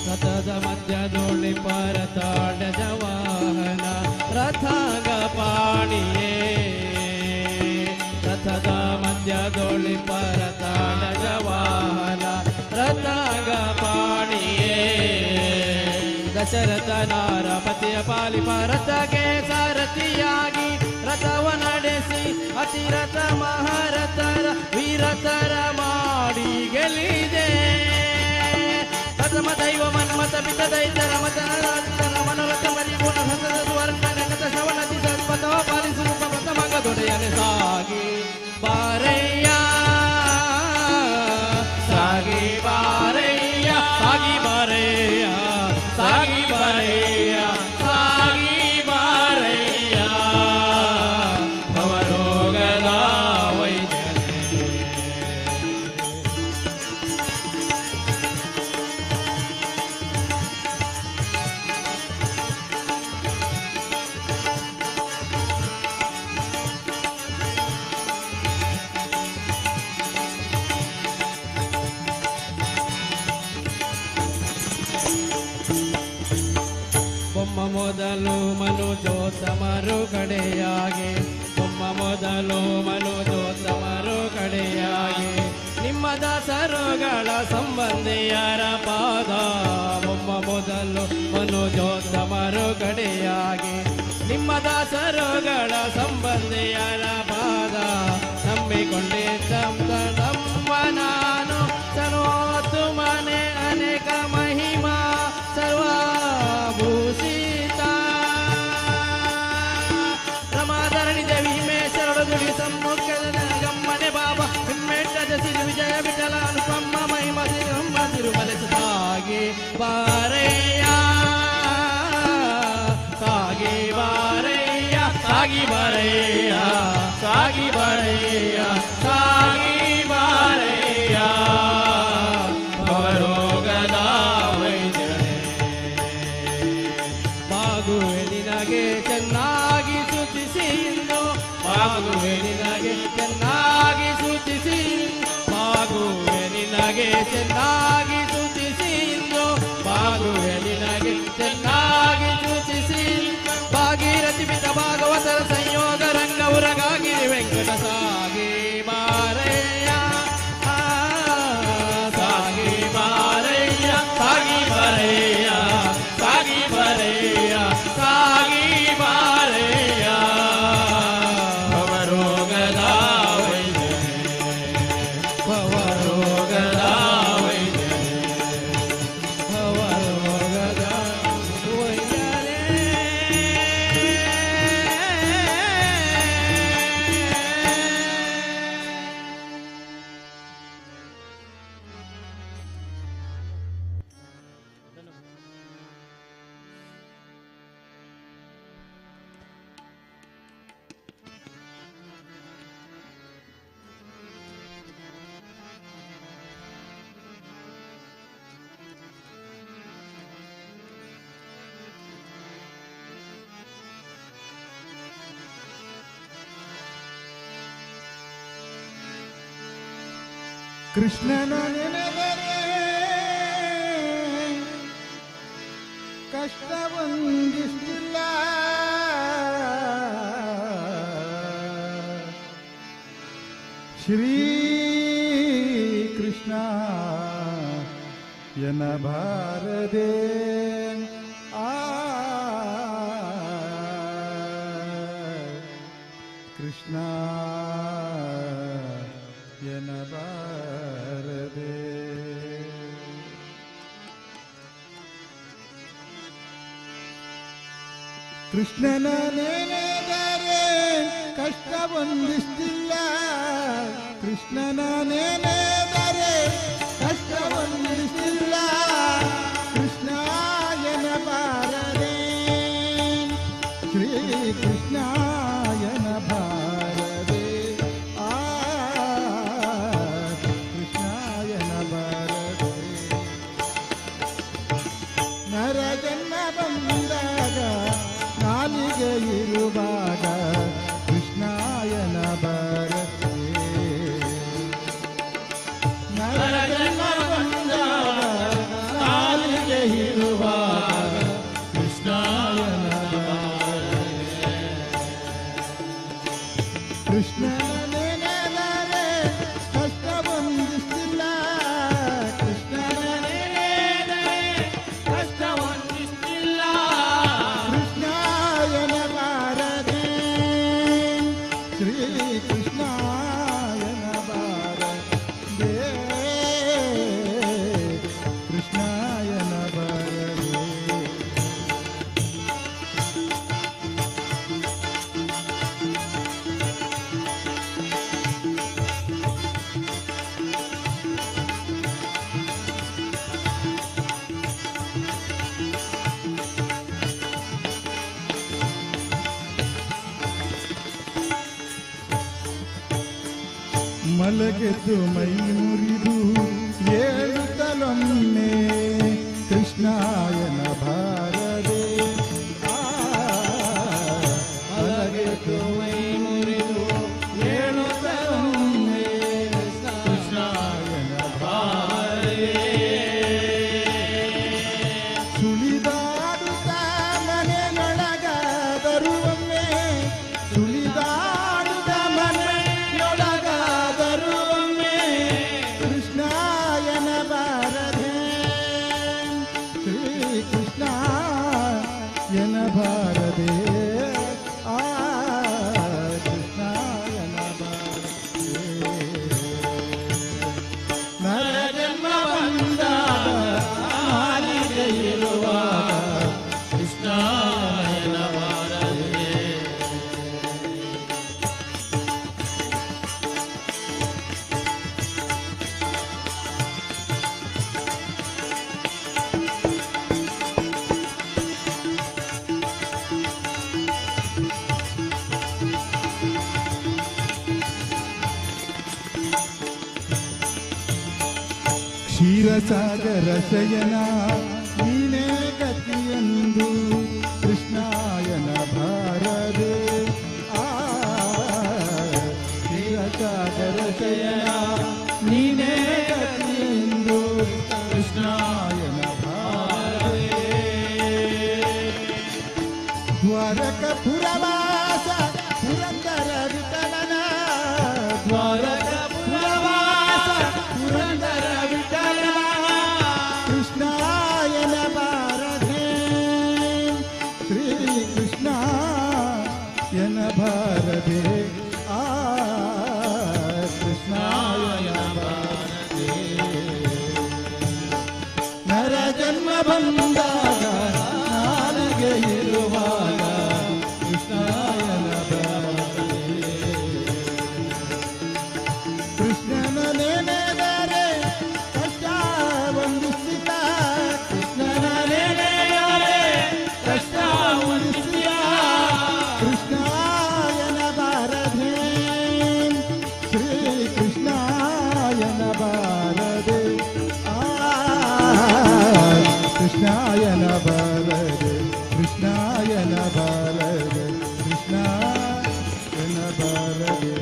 ರಥದ ಮಧ್ಯದೊಳಿ ಪರತಾಡದ ವಾಹನ ರಥಾಗ ಪಾಣಿಯೇ ರಥದ ಮಧ್ಯದೊಳಿ ಪರತಾಡದ ವಾಹನ ರಥಾಗ ಪಾಣಿಯೇ ದಶರಥ ನಾರಪತಿಯ ಪಾಲಿಪ ರಥಕ್ಕೆ ಸಾರಥಿಯಾಗಿ ರಥವ ನಡೆಸಿ ಅತಿರಥ ಮಹಾರಥರ ವೀರತರ ಮಾಡಿ ಗೆಲ್ಲಿದೆ ದೈವ ಮನ್ಮತ ಪಿತ ದೈತರ ಮತನ ಮನೋರಥ ಪರಿಪೂರ್ಣ ಸತತ ಸುವರ್ಣ ಗಣತ ಶ್ರವಣತಿ ಸತ್ಪಥವ ಪಾಲಿಸು ರೂಪ ಪ್ರಥಮಂಗ ದೊಡೆಯನೆ ಸಾಗಿ ಬಾರಯ್ಯ ಸಾಗಿ ಬಾರಯ್ಯ ಸಾಗಿ ಬಾರಯ್ಯ ಸಾಗಿ ಬಾರಯ್ಯ ಸಾಗಿ ಬಾರಯ್ಯ ಭವರೋಗದ ವೈದ್ಯನೇ ಬೊಮ್ಮ ಮೊದಲು ಮನುಜೋತ್ತಮರು ಕಡೆಯಾಗಿ ಬೊಮ್ಮ ಮೊದಲು ಮನುಜೋತ್ತಮರು ಕಡೆಯಾಗಿ ನಿಮ್ಮ ದಾಸರುಗಳ ಸಂಬಂಧಿಯರ ಪಾದ ಬೊಮ್ಮ ಮೊದಲು ಮನುಜೋತ್ತಮರು ಕಡೆಯಾಗಿ ನಿಮ್ಮ ದಾಸರುಗಳ ಸಂಬಂಧಿಯರ ಪಾದ ನಂಬಿಕೊಂಡಿದ್ದ ನಮ್ಮ ನಾನು ಸರ್ವೋತ್ತು ಮನೆ ಅನೇಕ ಮಹಿಮಾ ಸರ್ವಭೂಷಿತ ರಮಾಧರಣಿ ದೇವಿ ಹಿಮೇಶ್ವರ ದುಡಿ ಸಮ್ಮುಖದ ಗಮ್ಮನೆ ಬಾಬಾ ಹಿಮ್ಮೆಟ್ಟದ ಸಿರಿ ವಿಜಯ ವಿಠಲ ಅನುಪಮ್ಮ ಮಹಿಮ ಸಿರಮ್ಮ ತಿರುಮಲೆ ಸಾಗಿ ಬಾರಯ್ಯ ಸಾಗಿ ಬಾರಯ್ಯ ಸಾಗಿ ಬಾರಯ್ಯ ಸಾಗಿ ಬಾರಯ್ಯ ಸಾಗಿ ಬಾರಯ್ಯ ಭವರೋಗದ ವೈದ್ಯನೇ ಬಾಗುವೆ ನಿನಗೆ ಚೆನ್ನಾಗಿ ಸ್ತುತಿಸಿಂದು ಬಾಗುವೆ ನಿನಗೆ ಚೆನ್ನಾಗಿ ಸ್ತುತಿಸಿ ಬಾಗುವೆ ನಿನಗೆ ಚೆನ್ನಾಗಿ ಸ್ತುತಿಸಿಂದು ಬಾಗುವೆ ನಿನಗೆ ಚೆನ್ನಾಗಿ ಸ್ತುತಿಸಿ ಭಾಗೀರಥಿ ಪಿತ ಭಾಗವತರ ಸಂಯೋಗ ರಂಗೌರಗಾಗಿರಿ ವೆಂಕಟಸ ಕೃಷ್ಣನ ನೆನೆದರೆ ಕಷ್ಟವೊಂದಿಷ್ಟಿಲ್ಲ, ಶ್ರೀ ಕೃಷ್ಣ ಎನ್ನಬಾರದೆ ಕೃಷ್ಣ ಎನ್ನಬಾರದೆ. ಕೃಷ್ಣನ ನೆನೆದರೆ ಕಷ್ಟವೊಂದಿಷ್ಟಿಲ್ಲ, ಕೃಷ್ಣನ ನೆನೆದರೆ ಕಷ್ಟವೊಂದಿಷ್ಟಿಲ್ಲ, ಕೃಷ್ಣ ಎನ್ನಬಾರದೆ ಶ್ರೀ ಕೃಷ್ಣ ಎನ್ನಬಾರದೆ ಕೃಷ್ಣ ಎನ್ನಬಾರದೆ. ನರ ಜನ್ಮ ಬಂದಾಗ ನಾಲಿಗೆ ಇರುವಾಗ ಕೃಷ್ಣ ಎನ್ನಬಾರದೆ. ನರ ಜನ್ಮ ಬಂದಾಗ ನಾಲಿಗೆ ಇರುವಾಗ ಕೃಷ್ಣ ಎನ್ನಬಾರದೆ. ಕೃಷ್ಣ ನೆನೆದರೆ ಕಷ್ಟವೊಂದಿಷ್ಟಿಲ್ಲ, ಕೃಷ್ಣನ ನೆನೆದರೆ ಕಷ್ಟವೊಂದಿಷ್ಟಿಲ್ಲ, ಕೃಷ್ಣ ಎನ್ನಬಾರದೆ ಶ್ರೀ ಕೃಷ್ಣ ಎನ್ನಬಾರದೆ ಕೃಷ್ಣ ಎನ್ನಬಾರದೆ. ಮಲಗೆದ್ದು ಮೈ ಮುರಿದು ಏಳುತ್ತಲೊಮ್ಮೆ ಕೃಷ್ಣ ಎನ್ನಬಾರದೆ ಮಲಗೆದ್ದು ಮೈ ಮುರಿದು ಏಳುತ್ತಲೊಮ್ಮೆ ಕೃಷ್ಣ ಎನ್ನಬಾರದೆ. ಸುಳಿದಾಡುತ್ತ ಮನೆಯೊಳಗಾದರೂ ಒಮ್ಮೆ, ಸುಳಿದಾಡುತ್ತ ಮನೆಯೊಳಗಾದರೂ ಒಮ್ಮೆ ಕೃಷ್ಣ ಎನ್ನಬಾರದೆ ಶ್ರೀ ಕೃಷ್ಣ ಎನ್ನಬಾರದೆ ಕೃಷ್ಣ ಎನ್ನಬಾರದೆ. ನರ ಜನ್ಮ ಬಂದಾಗ ನಾಲಿಗೆ ಇರುವಾಗ ಕೃಷ್ಣ ಎನ್ನಬಾರದೆ. ಕ್ಷೀರಸಾಗರ ಶಯನ ನೀನೇ ಗತಿಯೆಂದು ಕೃಷ್ಣ ಎನ್ನಬಾರದೆ ಕ್ಷೀರಸಾಗರ ಶಯನ ನೀನೇ ಗತಿಯೆಂದು ಕೃಷ್ಣ ಎನ್ನಬಾರದೆ. ದ್ವಾರಕಪುರವಾಸ ಪುರಂದರ ವಿಠಲನ, ದ್ವಾರಕಪುರವಾಸ ಪುರಂದರ ವಿಠಲನ ಕೃಷ್ಣ ಎನ್ನಬಾರದೆ ಶ್ರೀ ಕೃಷ್ಣ ಎನ್ನಬಾರದೆ ಕೃಷ್ಣ ಎನ್ನಬಾರದೆ. ನರ ಜನ್ಮ ಬಂದಾಗ ನಾಲಿಗೆ ಇರುವಾಗ ಕೃಷ್ಣ ಎನ್ನಬಾರದೆ. ಕೃಷ್ಣನ ನೆನೆದರೆ ಕಷ್ಟ ಒಂದಿಸಿಲ್ಲ, ಕೃಷ್ಣನ ನೆನೆದರೆ ಕಷ್ಟ ಒಂದಿಸಿಲ್ಲ, ಕೃಷ್ಣ ಎನ್ನಬಾರದೆ ಶ್ರೀ ಕೃಷ್ಣ ಎನ್ನಬಾರದೆ ಕೃಷ್ಣ ಎನ್ನಬಾರದೆ ಕೃಷ್ಣ ಎನ್ನಬಾರದೆ ಕೃಷ್ಣ ಎನ್ನಬಾರದೆ.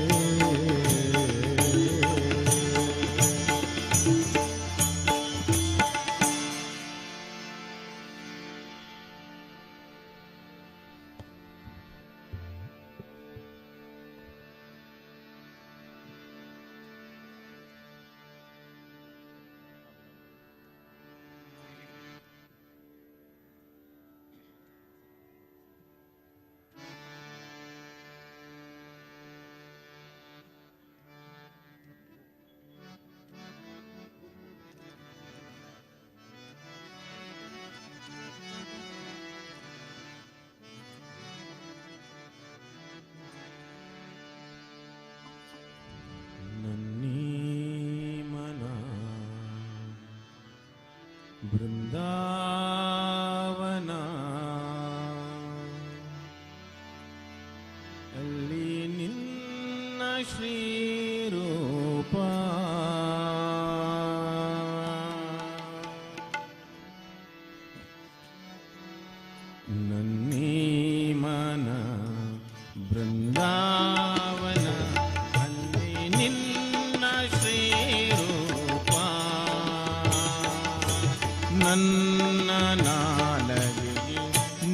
ನನ್ನ ನಾಲಗೆಗೆ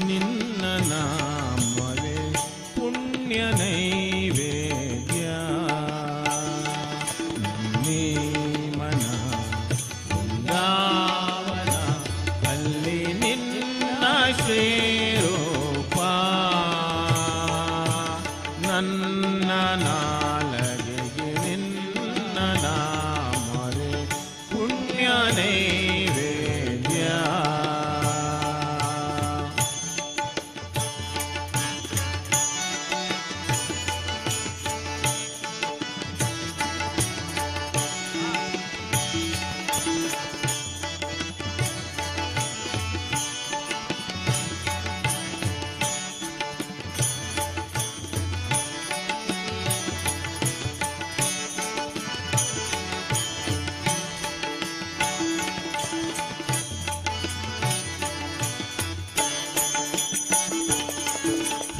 ನಿನ್ನ ನಾಮವೇ ಪುಣ್ಯ ನೈವೇದ್ಯ. ನೀ ಮನ ಬೃಂದಾವನ ಅಲ್ಲಿ ನಿನ್ನ ಶ್ರೀರೂಪ. ನನ್ನ ನಾಲಗೆಗೆ ನಿನ್ನ ನಾಮವೇ ಪುಣ್ಯ ನೈವೇದ್ಯ.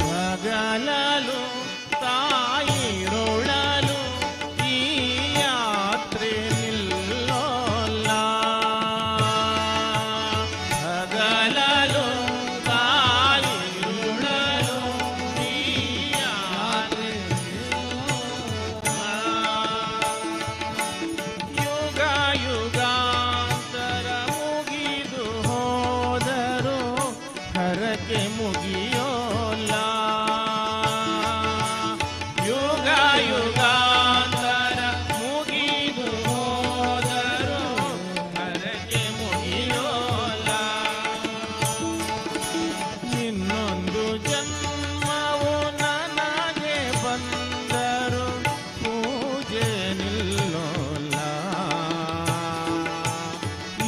ಹಗಲಲು ತಾಯಿರುಳಲು ಈ ಯಾತ್ರೆ ನಿಲ್ಲೋಲ್ಲ. ಹಗಲಲು ತಾಯಿರುಳಲು ಈ ಯಾತ್ರೆ ಯುಗ ಯುಗಾಂತರ ಮುಗಿದು ಹೋದರು ಹರಕೆ ಮುಗಿಯೋಲ್ಲ. ಯುಗ ಯುಗಾಂತರ ಮುಗಿದು ಹೋದರು ಹರಕೆ ಮುಗಿಯೋಲ್ಲ. ಇನ್ನೊಂದು ಜನ್ಮವು ನನಗೆ ಬಂದರು ಪೂಜೆ ನಿಲ್ಲೋಲ್ಲ.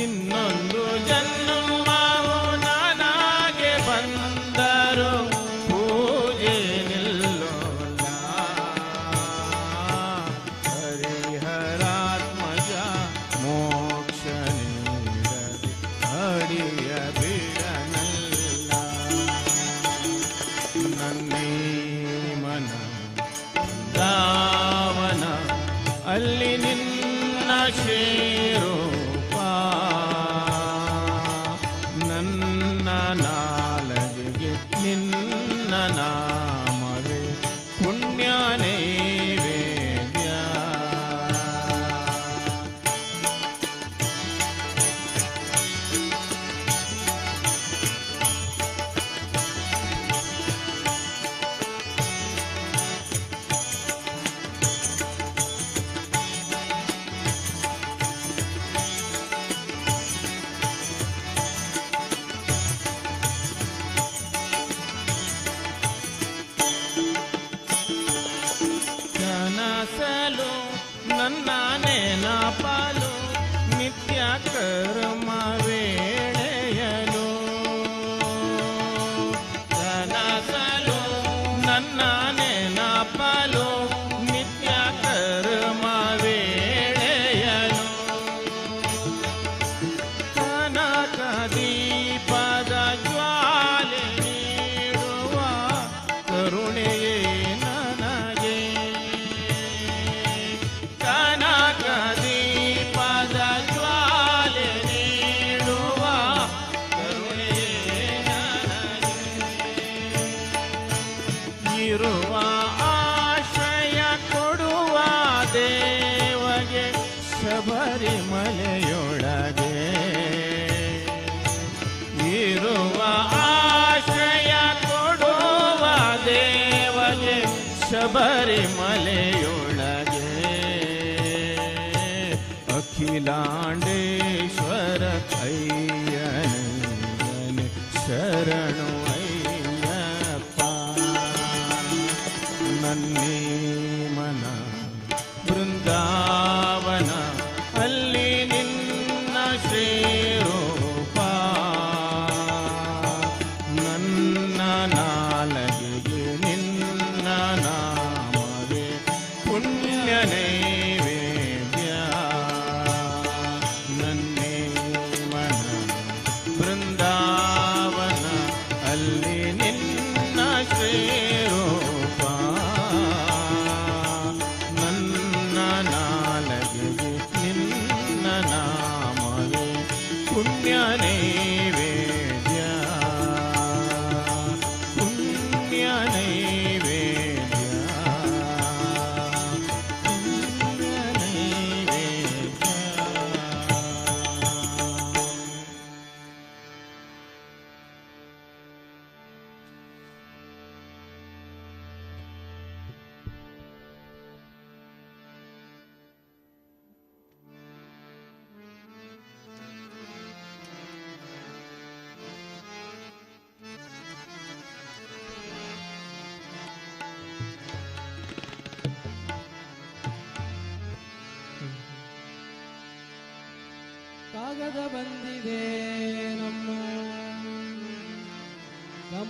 ಇನ್ನೊಂದು ಜನ್ಮವು ನನಗೆ ಬಂದರು ಪೂಜೆ ನಿಲ್ಲೋಲ್ಲ. ಹರಿಹರಾತ್ಮಜ ಮೋಕ್ಷ ನೀಡದೆ ಅಡಿಯ ಬಿಡನಲ್ಲ. ನನ್ನೇ ಮನ ದಾವನ ಅಲ್ಲಿ ನಿನ್ನ ಶ್ರೀರೂಪ. ನನ್ನ ನಾಲಗೆಗೆ ನಿನ್ನ ನಾಮವೇ ಪುಣ್ಯ ನೈವೇದ್ಯ. ಕನಸಲು ನನ್ನ ನೆನಪಲು ನಿತ್ಯ ಕರ್ಮ ವೇಳೆಯಲು. ಕನಸಲು ನನ್ನ ನೆನಪಲು ನಿತ್ಯ ಕರ್ಮ ವೇಳೆಯಲು. ಕನಕ ದೀಪದ ಜ್ವಾಲೆ ನೀಡುವ ಕರುಣೆಯೇ ನನಗೆ. ಕನಕ ದೀಪದ ಜ್ವಾಲೆ ನೀಡುವ ಕರುಣೆಯೇ ನನಗೆ. ಇರುವ ಆಶ್ರಯ ಕೊಡುವ ದೇವಗೆ ಶಬರಿಮಲೆಯೊಳಗೆ. ಇರುವ ಆಶ್ರಯ ಕೊಡುವ ದೇವಗೆ ಶಬರಿಮಲೆಯೊಳಗೆ. ಅಖಿಲಾಂಡೇಶ್ವರ ಅಯ್ಯನೇ ಶರಣು ಅಯ್ಯಪ್ಪ. ನನ್ನೇ ಮನ ಬೃಂದಾವನ ಅಲ್ಲಿ ನಿನ್ನ ಶ್ರೀರೂಪ. ನನ್ನ ನಾಲಗೆಗೆ ನಿನ್ನ ನಾಮವೇ ಪುಣ್ಯ ನೈವೇದ್ಯ. ನನ್ನೇ ಮನ ಬೃಂದಾವನ ಅಲ್ಲಿ ನಿನ್ನ ಶ್ರೀರೂಪ. ನನ್ನ ಕಾಗದ ಬಂದಿದೆ ನಮ್ಮ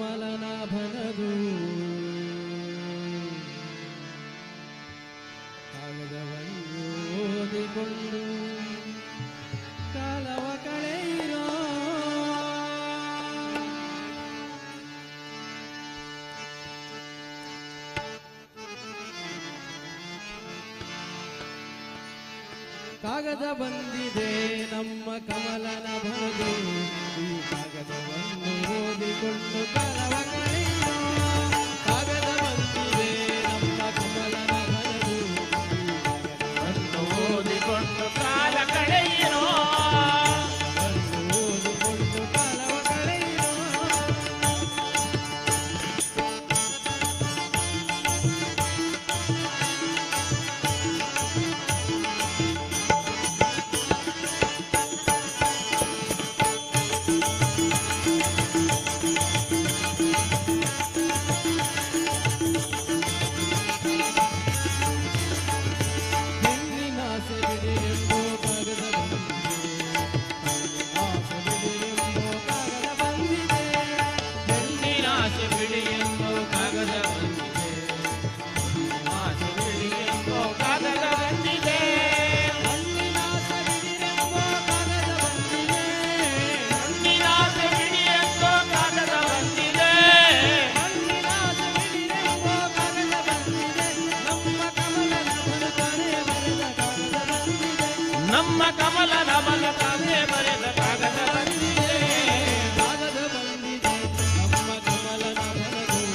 ಕಮಲನಾಭನದು ಕಾಗದವನ್ನು ಓದಿಕೊಂಡು ಕಾಲವ ಕಳೆಯಿರೋ ಕಾಗದ ಬಂದಿದೆ ನಮ್ಮ ಕಮಲನಾಭನದು ಈ ಕಾಗದವನ್ನು ಓದಿಕೊಂಡು ಕಾಲವ ಕಳೆಯಿರೋ ಕಾಗದ ಬಂದಿದೆ ನಮ್ಮ ಕಮಲನಾಭನದು ಓದಿಕೊಂಡು ಕಾಲ ಕಳೆಯಿರೋ ಓದಿಕೊಂಡು ಕಾಲವ ಕಳೆಯಿರೋ ನಮ್ಮ ಕಮಲನಾಭನ ತಾನೇ ಬರೆದ ಕಾಗದ ಬಂದಿದೆ ಕಾಗದ ಬಂದಿದೆ ನಮ್ಮ ಕಮಲನಾಭನದು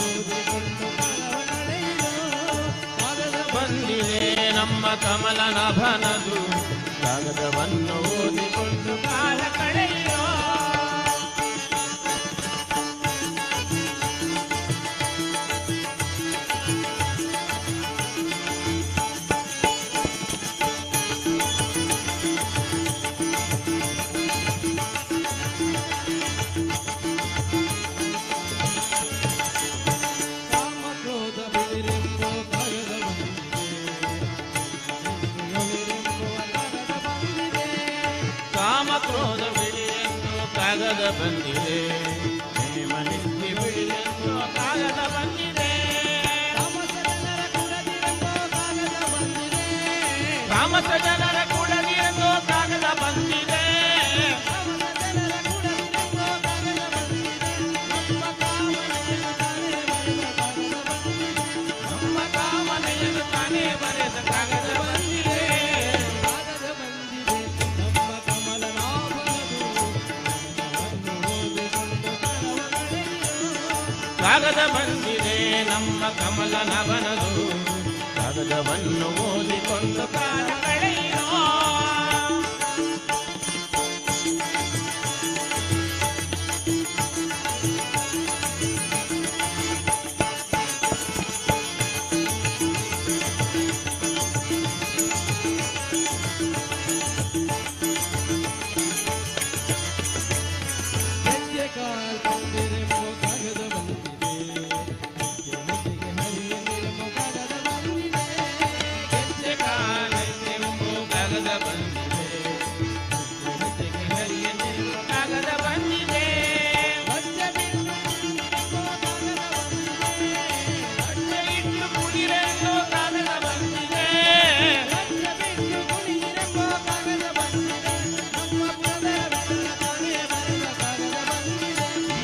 ಓದಿಕೊಂಡು ಕಾಲವ ಕಳೆಯಿರೋ ಕಾಗದ ಬಂದಿದೆ ನಮ್ಮ ಕಮಲನಾಭನದು ಕಾಗದವನ್ನು ಓದಿಕೊಂಡು ಕಾಲ ಕಳೆಯಿರೋ ಕಾಮಕ್ರೋಧ ಬಿಡಿರೆಂದು ಕಾಗದ ಬಂದಿದೆ ಮನಸ್ಸಿ ಬಿಡಿರೆಂದು ಕಾಗದ ಬಂದಿದೆ ತಾಮಸ ಜನರ ಕೂಡದಿರೆಂದು ಕಾಗದ ಬಂದಿದೆ ನಮ್ಮ ಕಾಮನೆಯನ್ನು ತಾನೇ ಬರೆದ ಕಾಗದ ಬಂದಿದೆ ಕಾಗದ ಬಂದಿದೆ ನಮ್ಮ ಕಮಲನಾಭನದು ಕಾಗದವನ್ನು ಓದಿಕೊಂಡು ಕಾಲ ಕಳೆಯಿರೋ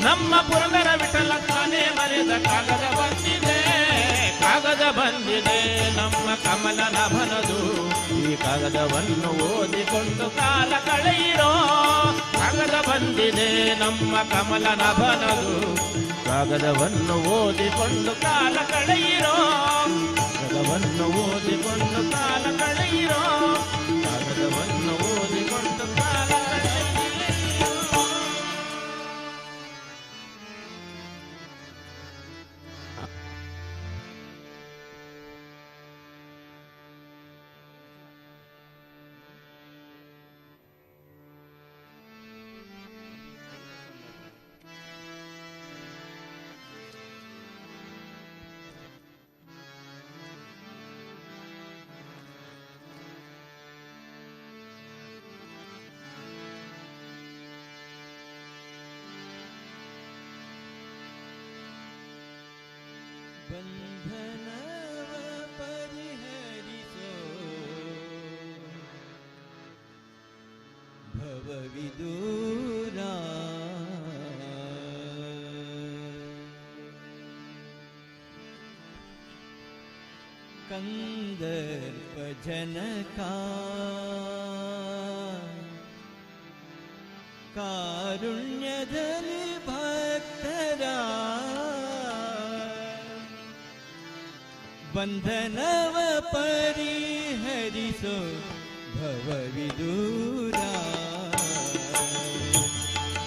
ನಮ್ಮ ಪುರಂದರ ವಿಠಲ ತಾನೇ ಬರೆದ ಕಾಗದ ಬಂದಿದೆ ಕಾಗದ ಬಂದಿದೆ ನಮ್ಮ ಕಮಲನಾಭನದು ಈ ಕಾಗದವನ್ನು ಓದಿಕೊಂಡು ಕಾಲ ಕಳೆಯಿರೋ ಕಾಗದ ಬಂದಿದೆ ನಮ್ಮ ಕಮಲನಾಭನದು ಕಾಗದವನ್ನು ಓದಿಕೊಂಡು ಕಾಲ ಕಳೆಯಿರೋ ಕಾಗದವನ್ನು ಓದಿಕೊಂಡು ಕಾಲ ಕಳೆಯಿರೋ ಕಾಗದವನ್ನು ಓದಿಕೊಂಡು ಕಾಲ ಭವವಿದೂರ ಕಂದರ್ಪ ಜನಕ ಕಾರುಣ್ಯದಲ್ಲಿ ಭಕ್ತರ ಬಂಧನವ ಪರಿಹರಿಸೋ ಭವವಿದೂರ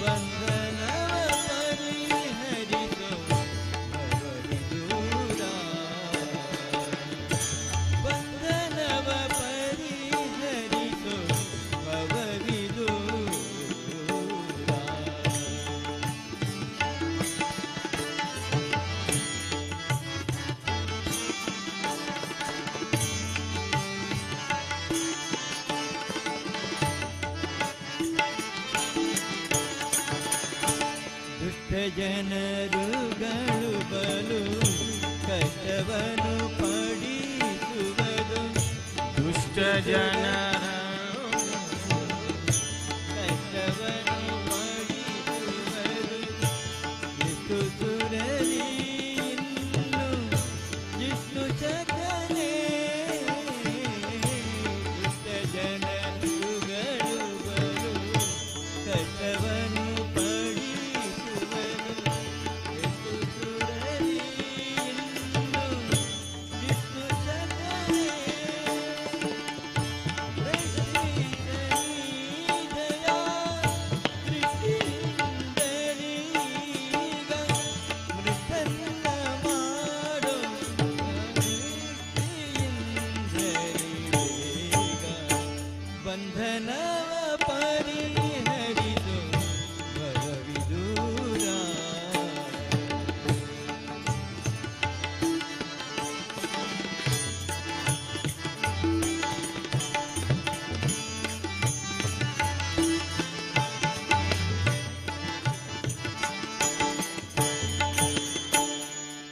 ಬಂಧನವ ಪರಿಹರಿಸೋ ಭವವಿದೂರ ಬಂಧನವ ಪರಿಹರಿಸೋ ಭವವಿದೂರ ಜನರುಗಳು ಬಲು ಕಷ್ಟವನ್ನು ಪಡಿಸುವುದು ದುಷ್ಟ ಜನರ ಕಷ್ಟವನ್ನು ಪಡಿಸುವುದು ಎಷ್ಟು ಸುರಲಿ ಇನ್ನು ಎಷ್ಟು ಚಕನೆ ದುಷ್ಟ ಜನರುಗಳು ಬಲು ಕಷ್ಟವನ್ನು ಬಂಧನ ಪರಿಹರಿಸೋ ಭವವಿದೂರ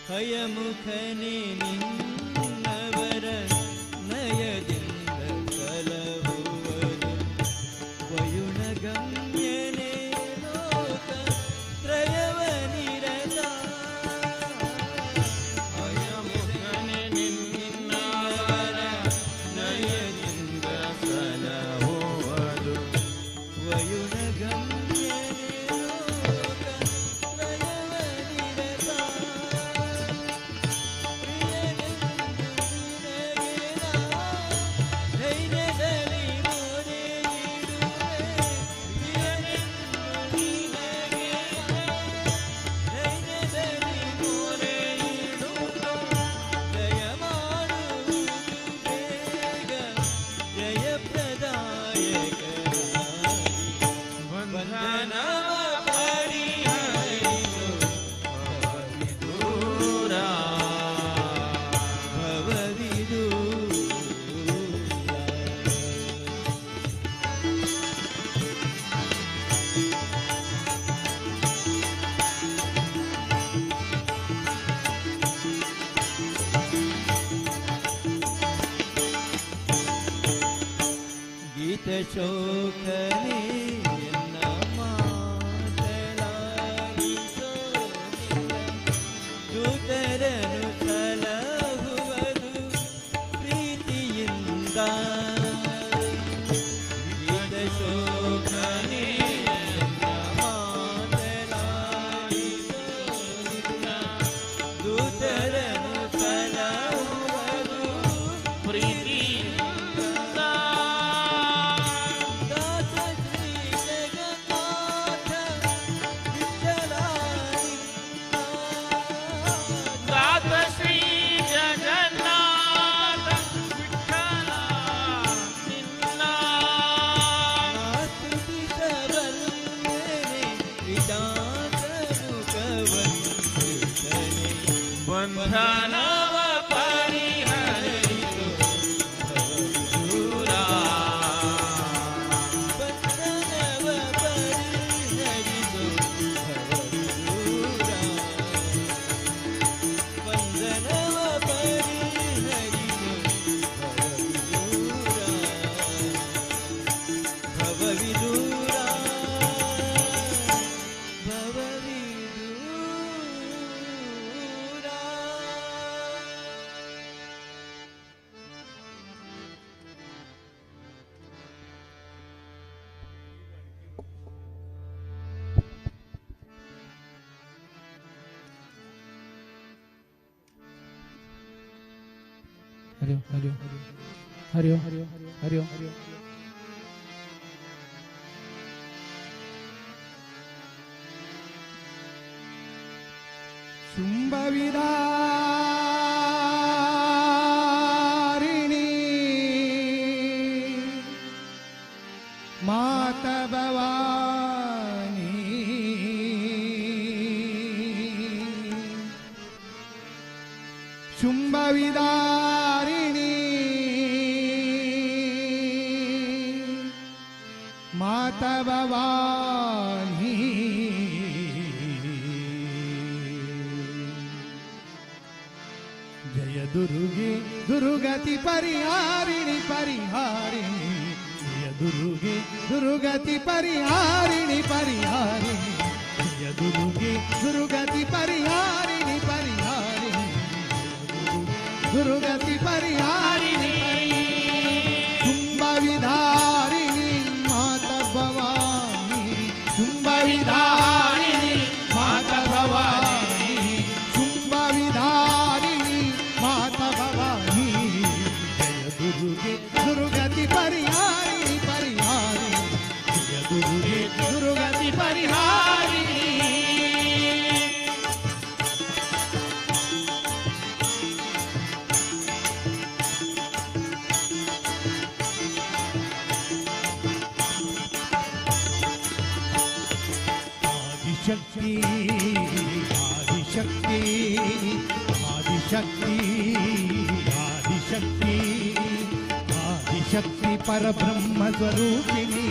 ಹಯಮುಖನೇ ನಿನ್ನವರ ನಯದಿಂದ ಕಲಹುವುದು ವಯುಣಗಮ್ಯನೇ ಲೋಕ ತ್ರಯವ ನಿರತ ಹಯಮುಖನೇ ನಿನ್ನವರ ನಯದಿಂದ ಕಲಹುವುದು ವಯುಣಗಮ್ಯನೇ ಲೋಕ ತ್ರಯವ ನಿರತ ಗೀತ ಶೋಕನೇ ಎನ್ನ ಮಾತಲಾಗಿಸೋ ದೂತರನು ಸಲಹುವುದು ಪ್ರೀತಿಯಿಂದ ಗೀತ ಶೋಕನೇ ಎನ್ನ ಮಾತಲಾಗಿಸೋ ದೂತರನು ಸಲಹುವುದು ಪ್ರೀತಿಯಿಂದ ಶ್ರೀ ಜಗನ್ನಾಥ ವಿಠಲ ಹರಿ ಓಂ ಹರಿ ಓಂ ಹರಿ ಓಂ ಹರಿ ಓಂ. ಶುಂಭವಿದಾರಿಣಿ ಮಾತ ಭವಾನಿ ಶುಂಭವಿದಾರಿಣಿ ಮಾತ ಭವಾನಿ ಜಯ ದುರ್ಗೆ ದುರ್ಗತಿ ಪರಿಹಾರಿಣಿ ಪರಿಹಾರಿಣಿ ಜಯ ದುರ್ಗೆ ದುರ್ಗತಿ ಪರಿಹಾರಿಣಿ ಪರಿಹಾರಿಣಿ ಜಯ ದುರ್ಗೆ ದುರ್ಗತಿ ಪರಿಹಾರಿಣಿ ಪರಿಹಾರಿಣಿ ದುರ್ಗತಿ ಪರಿಹಾರಿಣಿ ಶುಂಭವಿಧಾರಿಣಿ ಮಾತ ಭವಾನಿ ಶುಂಭವಿಧಾರಿಣಿ ಮಾತ ಭವಾನಿ ಶುಂಭವಿಧಾರಿಣಿ ಮಾತ ಭವಾನಿ ಜಯ ದುರ್ಗೆ ದುರ್ಗತಿ ಪರಿಹಾರಿಣಿ ಪರಿಹಾರಿಣಿ ಜಯ ದುರ್ಗೆ ದುರ್ಗತಿ ಪರಿಹಾರಿಣಿ. ಆದಿಶಕ್ತಿ ಆದಿಶಕ್ತಿ ಆದಿಶಕ್ತಿ ಆದಿಶಕ್ತಿ ಆದಿಶಕ್ತಿ ಪರಬ್ರಹ್ಮ ಸ್ವರೂಪಿಣಿ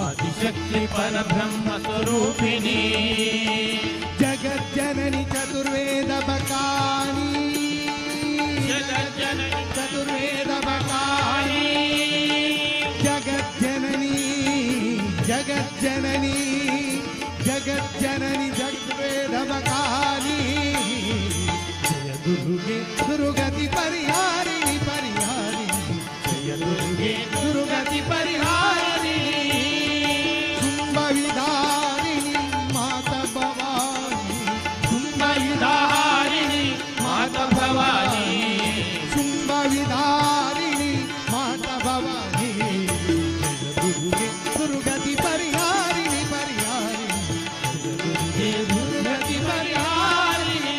ಆದಿಶಕ್ತಿ ಪರಬ್ರಹ್ಮ ಸ್ವರೂಪಿಣಿ ಜಗಜ್ಜನನಿ ಚತುರ್ವೇದ ಬಕಾನಿ ಜಗಜ್ಜನನಿ ಚತುರ್ವೇದ ಬಕಾನಿ ಜಗಜ್ಜನನಿ ಜಗಜ್ಜನನಿ ಜಗಜ್ಜನನಿ ಜಗವೇದ ಬಕಾನಿ ಜಯ ದುರ್ಗೆ ದುರ್ಗತಿ ಪರಿಹಾರಿಣಿ ಪರಿಹಾರಿಣಿ ಜಯ ದುರ್ಗೆ ದುರ್ಗತಿ ಪರಿಹಾರಿಣಿ ಶುಂಭವಿಧಾರಿಣಿ ಮಾತ ಭವಾನಿ ಶುಂಭವಿಧಾರಿಣಿ ಮಾತ ಭವಾನಿ ಶುಂಭವಿಧಾರಿಣಿ ಮಾತ ಭವಾನಿ ಜಯ ದುರ್ಗೆ ದುರ್ಗತಿ ಪರಿಹಾರಿಣಿ ಪರಿಹಾರಿಣಿ ಜಯ ದುರ್ಗೆ ದುರ್ಗತಿ ಪರಿಹಾರಿಣಿ.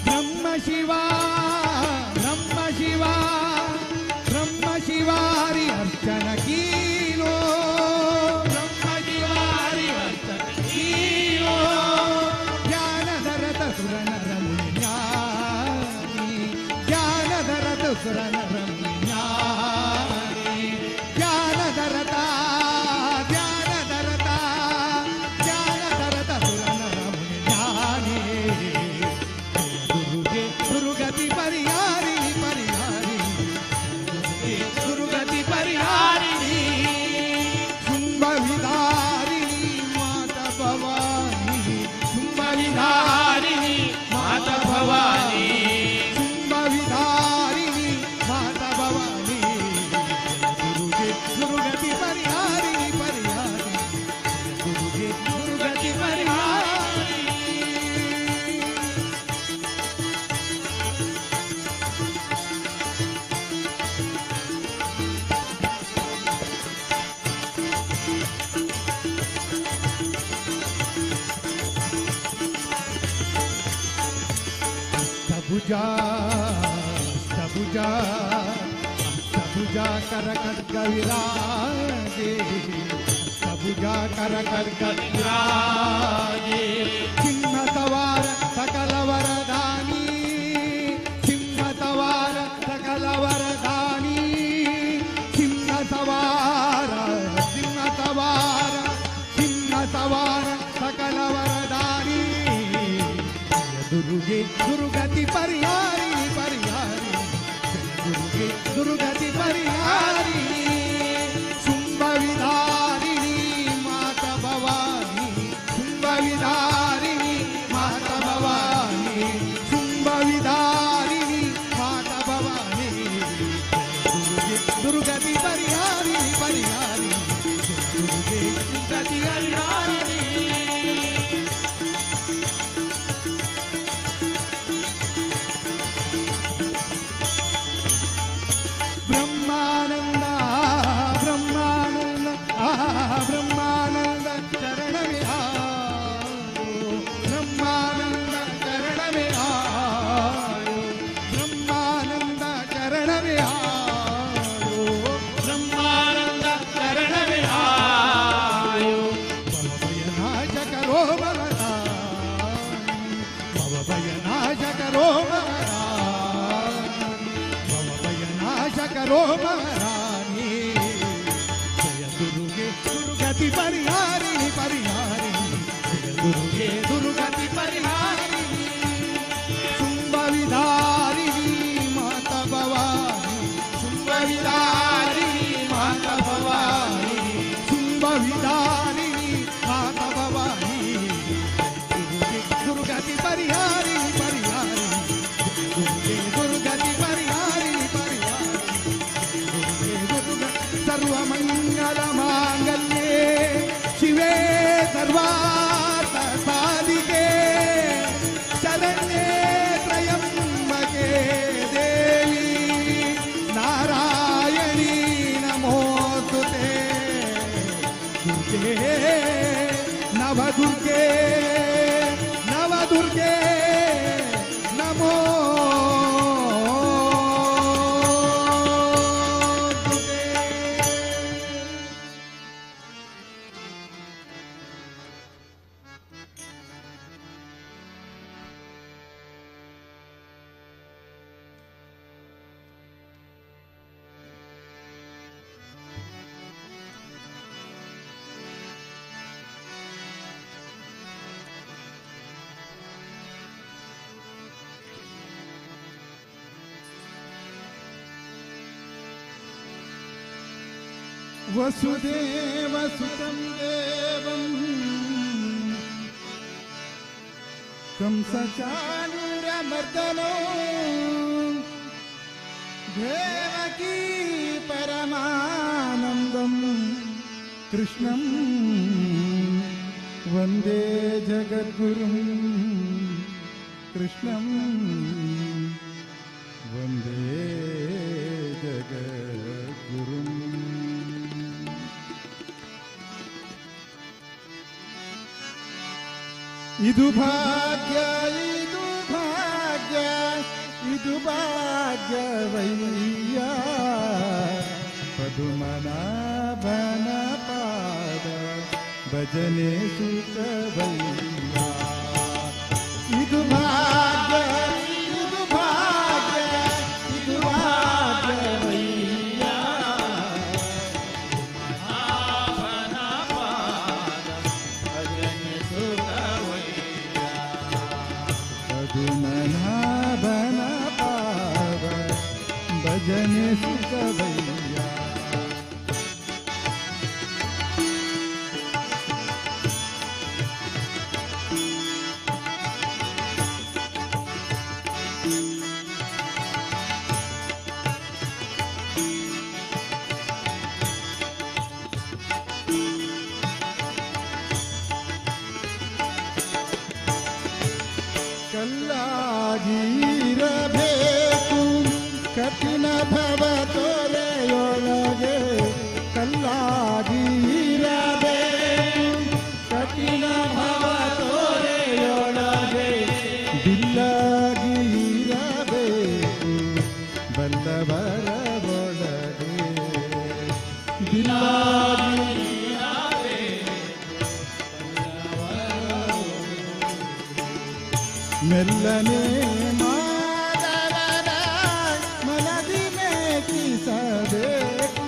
ಬ್ರಹ್ಮ ಶಿವ ಬ್ರಹ್ಮ ಶಿವ ಬ್ರಹ್ಮ ಶಿವಾರಿ ಅರ್ಚನ ಕೀಲೋ ಬ್ರಹ್ಮ ಶಿವಾರಿ ಅರ್ಚನ ಕೀಲೋ ಜ್ಞಾನಧರತ ಸುರನರ ಮುನಿಜ್ಞಾನಿ ಜ್ಞಾನಧರತ ಸುರನರ ಮುನಿಜ್ಞಾನಿ ಜ್ಞಾನಧರತ ಜ್ಞಾನಧರತ ಜ್ಞಾನಧರತ ಸುರನರ ಮುನಿಜ್ಞಾನಿ ದುರ್ಗೆ ದುರ್ಗತಿ ಪರಿಹಾರಿಣಿ ಪರಿಹಾರಿಣಿ ದುರ್ಗತಿ ಪರಿಹಾರಿಣಿ ಶುಂಭವಿಧಾರಿಣಿ ಮಾತ ಭವಾನಿ ಶುಂಭವಿಧಾರಿಣಿ ಮಾತ ಭವಾನಿ ಶುಂಭವಿಧಾರಿಣಿ ಮಾತ ಭವಾನಿ ದುರ್ಗೆ ದುರ್ಗತಿ ಪರಿಹಾರಿಣಿ ಪರಿಹಾರಿಣಿ ದುರ್ಗೆ ದುರ್ಗತಿ ಪರಿಹಾರಿಣಿ. ಅಷ್ಟಭುಜಾ ಅಷ್ಟಭುಜಾ ಅಷ್ಟಭುಜಾ ಕರ ಖಡ್ಗ ವಿರಾಜೆ ಅಷ್ಟಭುಜಾ ಕರ ಖಡ್ಗ ವಿರಾಜೆ ಚಿನ್ನ ಸವಾರ ಸಕಲ ವರದಾನಿ ಚಿನ್ನ ಸವಾರ ಸಕಲ ವರದಾನಿ ಚಿನ್ನ ಸವಾರ ಚಿನ್ನ ಸವಾರ ಚಿನ್ನ ಸವಾರ ಸಕಲ ವರದಾನಿ ದುರ್ಗೆ ದುರ್ಗತಿ ಪರಿಹಾರಿಣಿ ಪರಿಹಾರಿಣಿ ದುರ್ಗೆ ದುರ್ಗತಿ ಪರಿಹಾರಿಣಿ ಶುಂಭವಿಧಾರಿಣಿ ಮಾತ ಭವಾನಿ ಶುಂಭವಿಧಾರಿಣಿ ಮಾತ ಭವಾನಿ ಕರೋ ಮಹಾರಾಣಿ ಜಯ ದುರ್ಗೆ ದುರ್ಗತಿ ಪರಿಹಾರಿಣಿ ಪರಿಹಾರಿಣಿ ಜಯ ದುರ್ಗೆ ದುರ್ಗತಿ ಪರಿಹಾರಿಣಿ ಶುಂಭವಿಧಾರಿಣಿ ಮಾತಾ ಭವಾನಿ ಶುಂಭವಿಧಾರಿಣಿ ಮಾತಾ ಭವಾನಿ ಶುಂಭವಿಧಾರಿಣಿ ಮಾತಾ ಭವಾನಿ ದುರ್ಗತಿ ಪರಿಹಾರಿಣಿ ಪರಿಹಾರಿಣಿ ದುರ್ಗೆ ದುರ್ಗತಿ ಪರಿಹಾರಿಣಿ ಪರಿಹಾರಿಣಿ ದುರ್ಗೆ ದುರ್ಗ ಸರ್ವಮಂಗಲ ಮಾಂಗಲ್ಯೇ ಶಿವೇ ಸರ್ವಾರ್ಥ ಸಾಧಿಕೆ ಶರಣ್ಯೇ ತ್ರಯಂಬಕೆ ದೇವಿ ನಾರಾಯಣಿ ನಮೋಸ್ತುತೆ ದುರ್ಗೆ ನವದುರ್ಗೆ ನವದುರ್ಗೆ ನಮೋ ವಸುದೇವ ಸುತಂ ದೇವಂ ಕಂಸಚಾಣೂರಮರ್ದನೋ ದೇವಕೀ ಪರಮಾನಂದಂ ಕೃಷ್ಣಂ ವಂದೇ ಜಗದ್ಗುರುಂ ಕೃಷ್ಣಂ ವಂದೇ ಜಗದ್ಗುರುಂ ಇದು ಭಾಗ್ಯ ಇದು ಭಾಗ್ಯ ಇದು ಭಾಗ್ಯವಯ್ಯ ಪದುಮನಾಭನ ಪಾದ ಭಜನೆ ಸುಖವಯ್ಯ ಇದು ಭಾಗ್ಯ ಇದು ಭಾಗ್ಯ ಇದು ಭಾಗ್ಯವಯ್ಯ ಪದುಮನಾಭನ ಪಾದ ಭಜನೆ ಸುಖವಯ್ಯ ಪದುಮನಾಭನ ಪಾದ ಭಜನೆ ಸುಖವಯ್ಯ ಕಲ್ಲಾಗಿರಬೇಕು ಕಠಿಣ ಭವ ತೊರೆಯೊಳಗೆ ಕಲ್ಲಾಗಿರಬೇಕು ಕಠಿಣ ಭವ ತೊರೆಯೊಳಗೆ ಬಿಲ್ಲಾಗಿರಬೇಕು ಬಲ್ಲವರ ಒಳಗೆ ಮೆಲ್ಲನೆ ಮಾಧವನ ಮನದಿ ಮೇಕಿಸಬೇಕು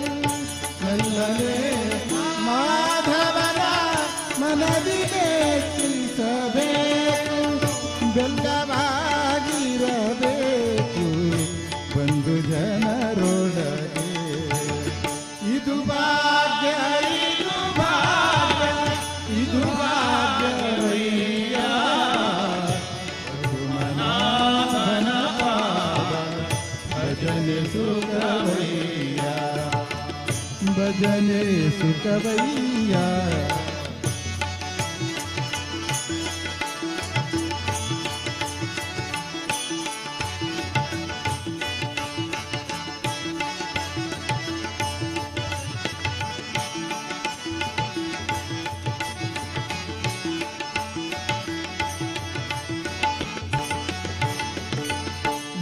ಮೆಲ್ಲನೆ ಮಾಧವನ ಮನದಿ ಮೇಕಿಸಬೇಕು ಬೆಲ್ಲವಾಗಿರಬೇಕು ಬಂಧು ಜನರೊಳಗೆ ಇದು ಭಾಗ್ಯ ಇದು ಭಾಗ್ಯ ಇದು ಭಾಗ್ಯವಯ್ಯ ಪದುಮನಾಭನ ಪಾದ ಭಜನೆ ಸುಖವಯ್ಯ ಭಜನೆ ಸುಖವಯ್ಯ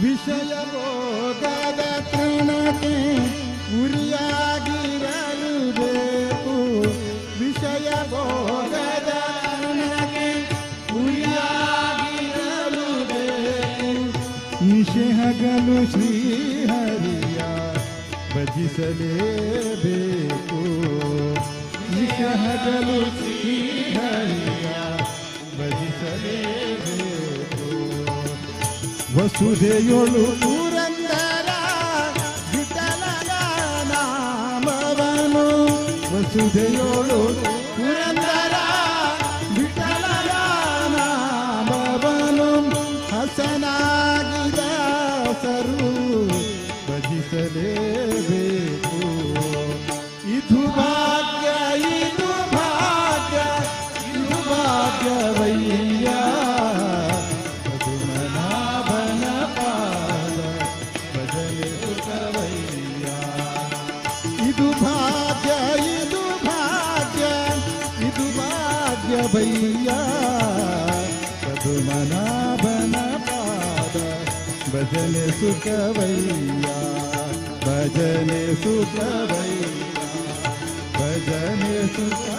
ವಿಷಯ ಭೋಗದ ತೃಣಕ್ಕೆ ಉರಿಯಾಗಿರಲು ಬೇಕು ವಿಷಯ ಭೋಗದ ತೃಣಕ್ಕೆ ಉರಿಯಾಗಿರಲು ಬೇಕು ನಿಶೆ ಹಗಲು ಶ್ರೀಹರಿಯ ಭಜಿಸಲೇಬೇಕು. ನಿಶ ಹಗಲು ಶ್ರೀಹರಿಯ ಭಜಿಸಲೇಬೇಕು. ವಸುಧೆಯೊಳು ಪುರಂದರ ವಿಠಲನ ನಾಮವನು, ವಸುಧೆಯೊಳು ಪುರಂದರ ವಿಠಲನ ನಾಮವನು, ಹಸನಾಗಿದ ಸರು ಭಜಿಸಲೇಬೇಕು. ಇದು ಭಾಗ್ಯ, ಇದು ಭಾಗ್ಯ, ಇದು ಭಾಗ್ಯವಯ್ಯ. ಪದ್ಮನಾಭನ ಪಾದ ಭಜನೆ ಸುಖವಯ್ಯ. ಇದು ಭಾಗ್ಯ, ಇದು ಭಾಗ್ಯ, ಇದು ಭಾಗ್ಯವಯ್ಯ. ಪದ್ಮನಾಭನ ಪಾದ ಭಜನೆ ಸುಖವಯ್ಯ. ಭಜನೆ ಸುಖವಯ್ಯ, ಭಜನೆ ಸುಖವಯ್ಯ.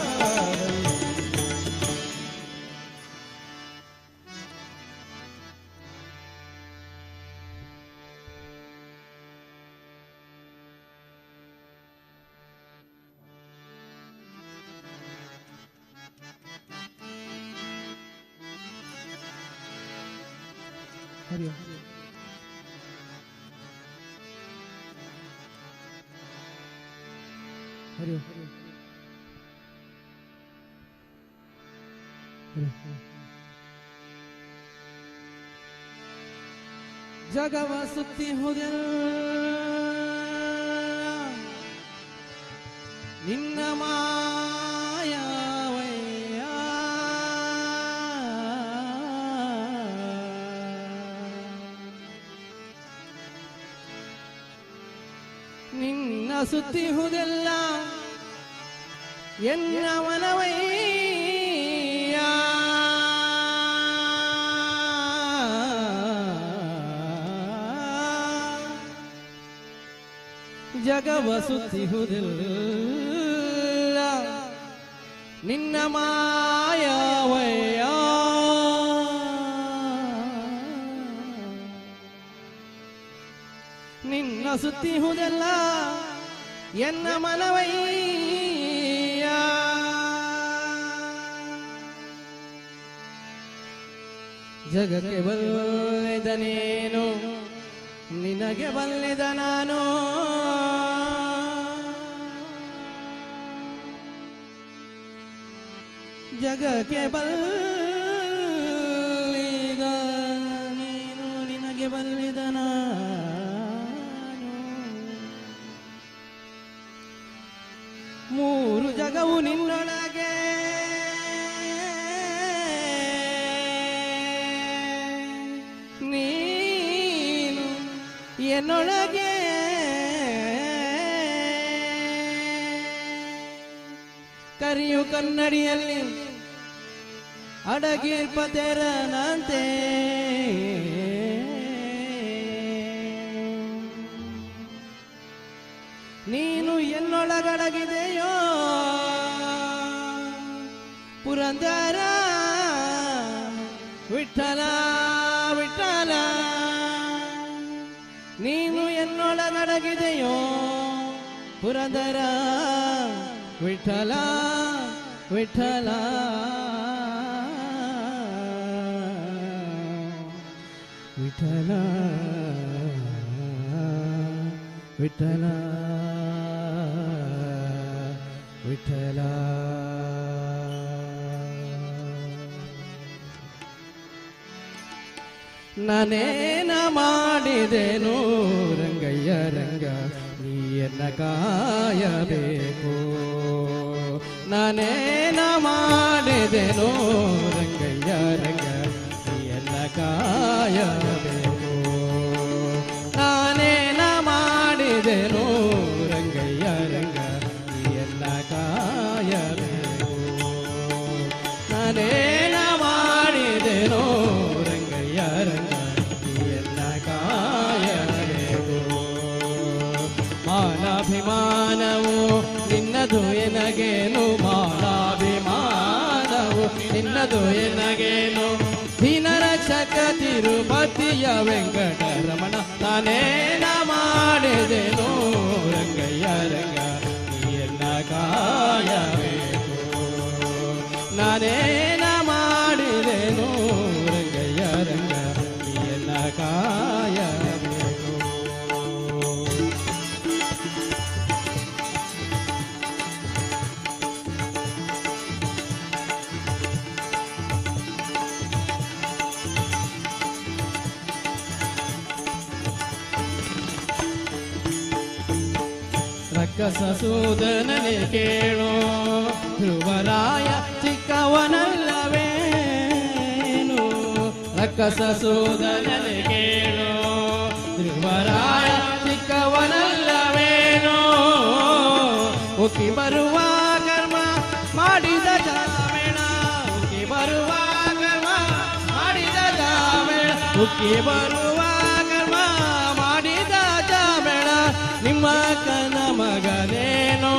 ಹರಿ ಹರಿ ಜಗವ ಸುತ್ತಿ ಹೋದೆಲ್ಲ ನಿನ್ನ ಮಾಯವಯ್ಯ. ನಿನ್ನ ಸುತ್ತಿ ಹೋದೆಲ್ಲ ಎನ್ನ ಮನವಯ್ಯ. ಜಗವ ಸುತ್ತಿಹುದಿಲ್ಲ ನಿನ್ನ ಮಾಯವಯ್ಯ. ನಿನ್ನ ಸುತ್ತಿಹುದೆಲ್ಲ ಎನ್ನ ಮನವಯ್ಯ. ಜಗಕ್ಕೆ ಬಲ್ಲಿದ ನೀನು, ನಿನಗೆ ಬಲ್ಲಿದ ನಾನು. ಜಗಕ್ಕೆ ಬಲ್ಲಿದ ನೀನು, ನಿನಗೆ ಬಲ್ಲಿದ ನಾನು. ಮೂರು ಜಗವು ನಿನ್ನೊಳಗೆ, ನೀನು ಎನ್ನೊಳಗೆ. ಕರಿಯು ಕನ್ನಡಿಯಲ್ಲಿ ಅಡಗಿರ್ಪತೆರನಂತೆ, ನೀನು ಎನ್ನೊಳಗಡಗಿದೆಯೋ ಪುರಂದರ ವಿಠಲ ವಿಠಲ. ನೀನು ಎನ್ನೊಳಗಡಗಿದೆಯೋ ಪುರಂದರ ವಿಠಲ ವಿಠಲ. ವಿಠಲ ವಿಠಲ ವಿಠಲ. ನಾನೇನ ಮಾಡಿದೆನು ರಂಗಯ್ಯ ರಂಗ, ನೀಯನ್ನ ಕಾಯಬೇಕು. ನಾನೇನ ಮಾಡಿದೆನು ರಂಗಯ್ಯ ರಂಗ, ನೀಯನ್ನ ಕಾಯಬೇಕು. ನಾನೇನ ಮಾಡಿದೆನು ರಂಗಯ್ಯ ರಂಗ, ನೀಯನ್ನ ಕಾಯಬೇಕು. ನಾನೇನ ಮಾಡಿದೆನು ರಂಗಯ್ಯ ರಂಗ, ನೀಯನ್ನ ಕಾಯಬೇಕು. ಮಾನಾಭಿಮಾನವು ನಿನ್ನದು ಎನಗೇನು, ಮಾನಾಭಿಮಾನವು ನಿನ್ನದು ಎನಗೇನು. ದೀನರಕ್ಷಕ ತಿರುಪತಿಯ ವೆಂಕಟರಮಣ, ನಾನೇನ ಮಾಡಿದೆನು ರಂಗ ಕಾಯಬೇಕು. ರಕ್ಕಸ ಸೂದನನೆ ಕೇಳೋ ಧ್ರುವರಾಯ ಚಿಕ್ಕವನಲ್ಲವೇನು. ರಕ್ಕಸ ಸೂದನನೆ ಕೇಳೋ ಧ್ರುವರಾಯ ಚಿಕ್ಕವನಲ್ಲವೇನು. ಉಕ್ಕಿ ಬರುವ ಕರ್ಮ ಮಾಡಿದ ಜಾಮೇಣ, ಉಕ್ಕಿ ಬರುವ ಕರ್ಮ ಮಾಡಿದ ಜಾಮೇಣ, ಉಕ್ಕಿ ಬರುವ ಕರ್ಮ ಮಾಡಿದ ಜಾಮೇಣ. ನಿಮ್ಮ ಕನ ಮಗನೇನೋ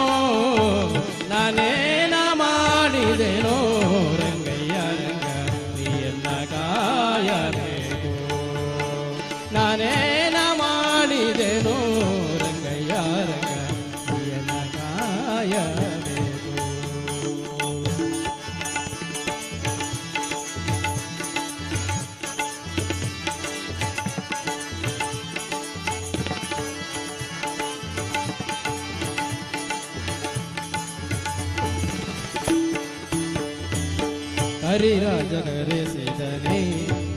ನಾನೇನ ಮಾಡಿದೆನೋ ರಂಗಯ್ಯ ರಂಗ ನೀಯನ್ನ ಕಾಯಬೇಕು. ನಾನೇನ ಮಾಡಿದೆನೋ ರಂಗಯ್ಯ ರಂಗ ನೀಯನ್ನ ಕಾಯಬೇಕು. ಹರಿರಾಜನರೆಸಿದನೆ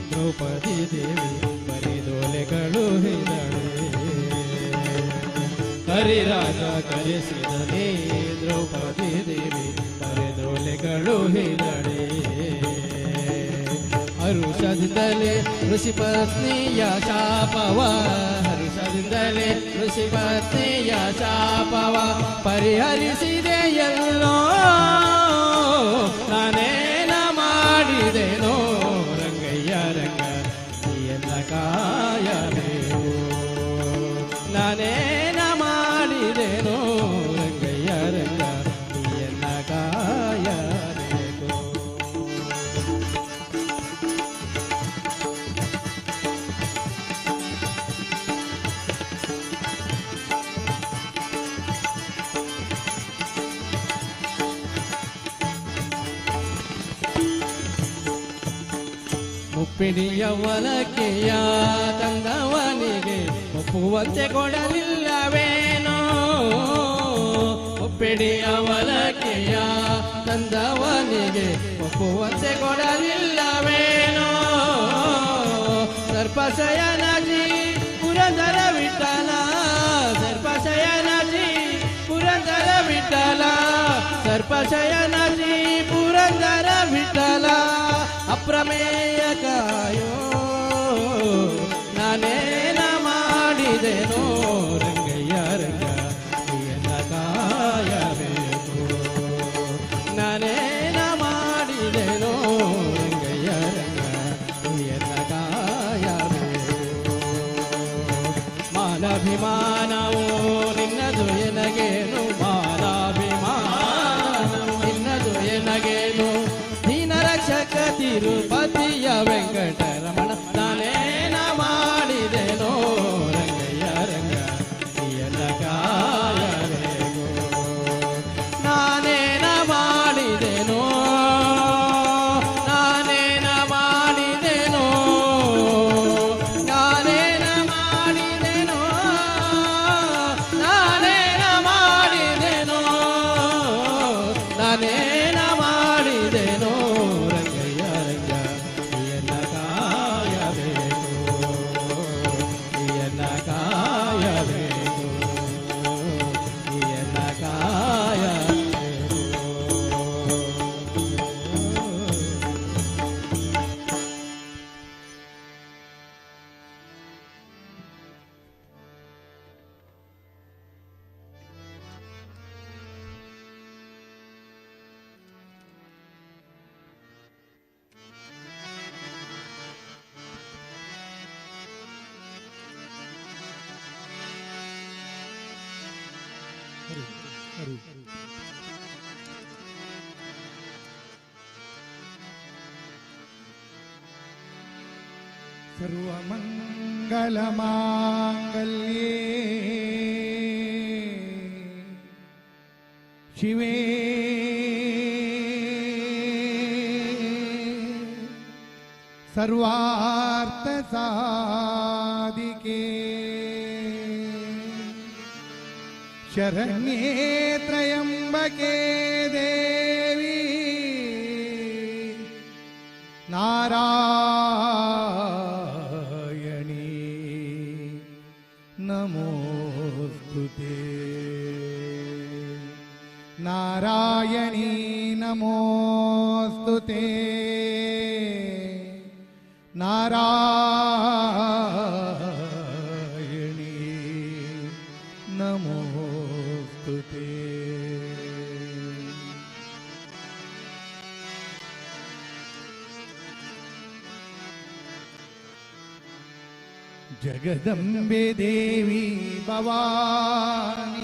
ದ್ರೌಪದಿ ದೇವಿ ಬರಿದೋಲೆಗಳು ಹಿದಳೆ. ಹರಿರಾಜ ಕರೆಸಿದನೆ ದ್ರೌಪದಿ ದೇವಿ ಬರಿದೋಲೆಗಳು ಹಿದಳೆ. ಹರುಷದಿಂದಲೇ ಋಷಿ ಪತ್ನಿಯ ಶಾಪವ, ಹರುಷದಿಂದಲೇ ಋಷಿ ಪತ್ನಿಯ ಶಾಪವ ಪರಿಹರಿಸಿದೆ ಎಲ್ಲೋ. ನಾನೇನ ಮಾಡಿದೆನೋ ರಂಗಯ್ಯ ರಂಗ ನೀಯನ್ನ ಕಾಯಬೇಕು. ನಾನೇನ ಮಾಡಿದೆನೋ ರಂಗಯ್ಯ ರಂಗ ನೀಯನ್ನ ಕಾಯಬೇಕು. ಮುಪ್ಪಿಡಿಯ ಒಲಕೆಯ ತಂದವನಿಗೆ ಒಪ್ಪುವಂತೆ ಕೊಡಲಿಲ್ಲವೇನೋ. ಮುಪ್ಪಿಡಿಯ ಒಲಕೆಯ ತಂದವನಿಗೆ ಒಪ್ಪುವಂತೆ ಕೊಡಲಿಲ್ಲವೇನೋ. ಸರ್ಪಶಯನಜಿ ಪುರಂದರ ವಿಠಲ, ಸರ್ಪಶಯನಜಿ ಪುರಂದರ ವಿಠಲ, ಸರ್ಪಶಯನಜಿ ಪುರಂದರ ವಿಠಲ. ಅಪ್ರಮೇಯ ಕಾಯೋ ನಾನೇನ ಮಾಡಿದೆನೋ ರಂಗಯ್ಯ ರಂಗ ನೀಯನ್ನ ಕಾಯಬೇಕು. ನಾನೇನ ಮಾಡಿದೆನೋ ರಂಗಯ್ಯ ರಂಗ ನೀಯನ್ನ ಕಾಯಬೇಕು. ಮಾನಾಭಿಮಾನವೋ ನಿನ್ನದು ಎನಗೇನು, ಮಾನಾಭಿಮಾನವು ನಿನ್ನದು ಎನಗೇನು. ದೀನರಕ್ಷಕ ತಿರುಪತಿಯ ವೆಂಕಟರಮಣ ನಾನೇನ ಮಾಡಿದೆನೋ ರಂಗಯ್ಯ ರಂಗ ನೀಯನ್ನ ಕಾಯಬೇಕು. ನಾನೇನ ಮಾಡಿದೆನೋ, ನಾನೇನ ಮಾಡಿದೆನೋ, ನಾನೇನ ಮಾಡಿದೆನೋ, ನಾನೇನ ಮಾಡಿದೆನೋ, ನಾನೇನ ಮಾಡಿದೆನೋ ರಂಗಯ್ಯ ರಂಗ ನೀಯನ್ನ ಕಾಯಬೇಕು. ನೀಯನ್ನ ಕಾಯಬೇಕು, ನೀಯನ್ನ ಕಾಯಬೇಕು. सर्वमङ्गलमाङ्गल्ये शिवे सर्वार्थसाधिके शरण्ये त्र्यंबके देवी नारायणी नमोस्तुते नारायणी नमोस्तुते नारायणी नमोस्तुते जगदम्बे देवी भवानी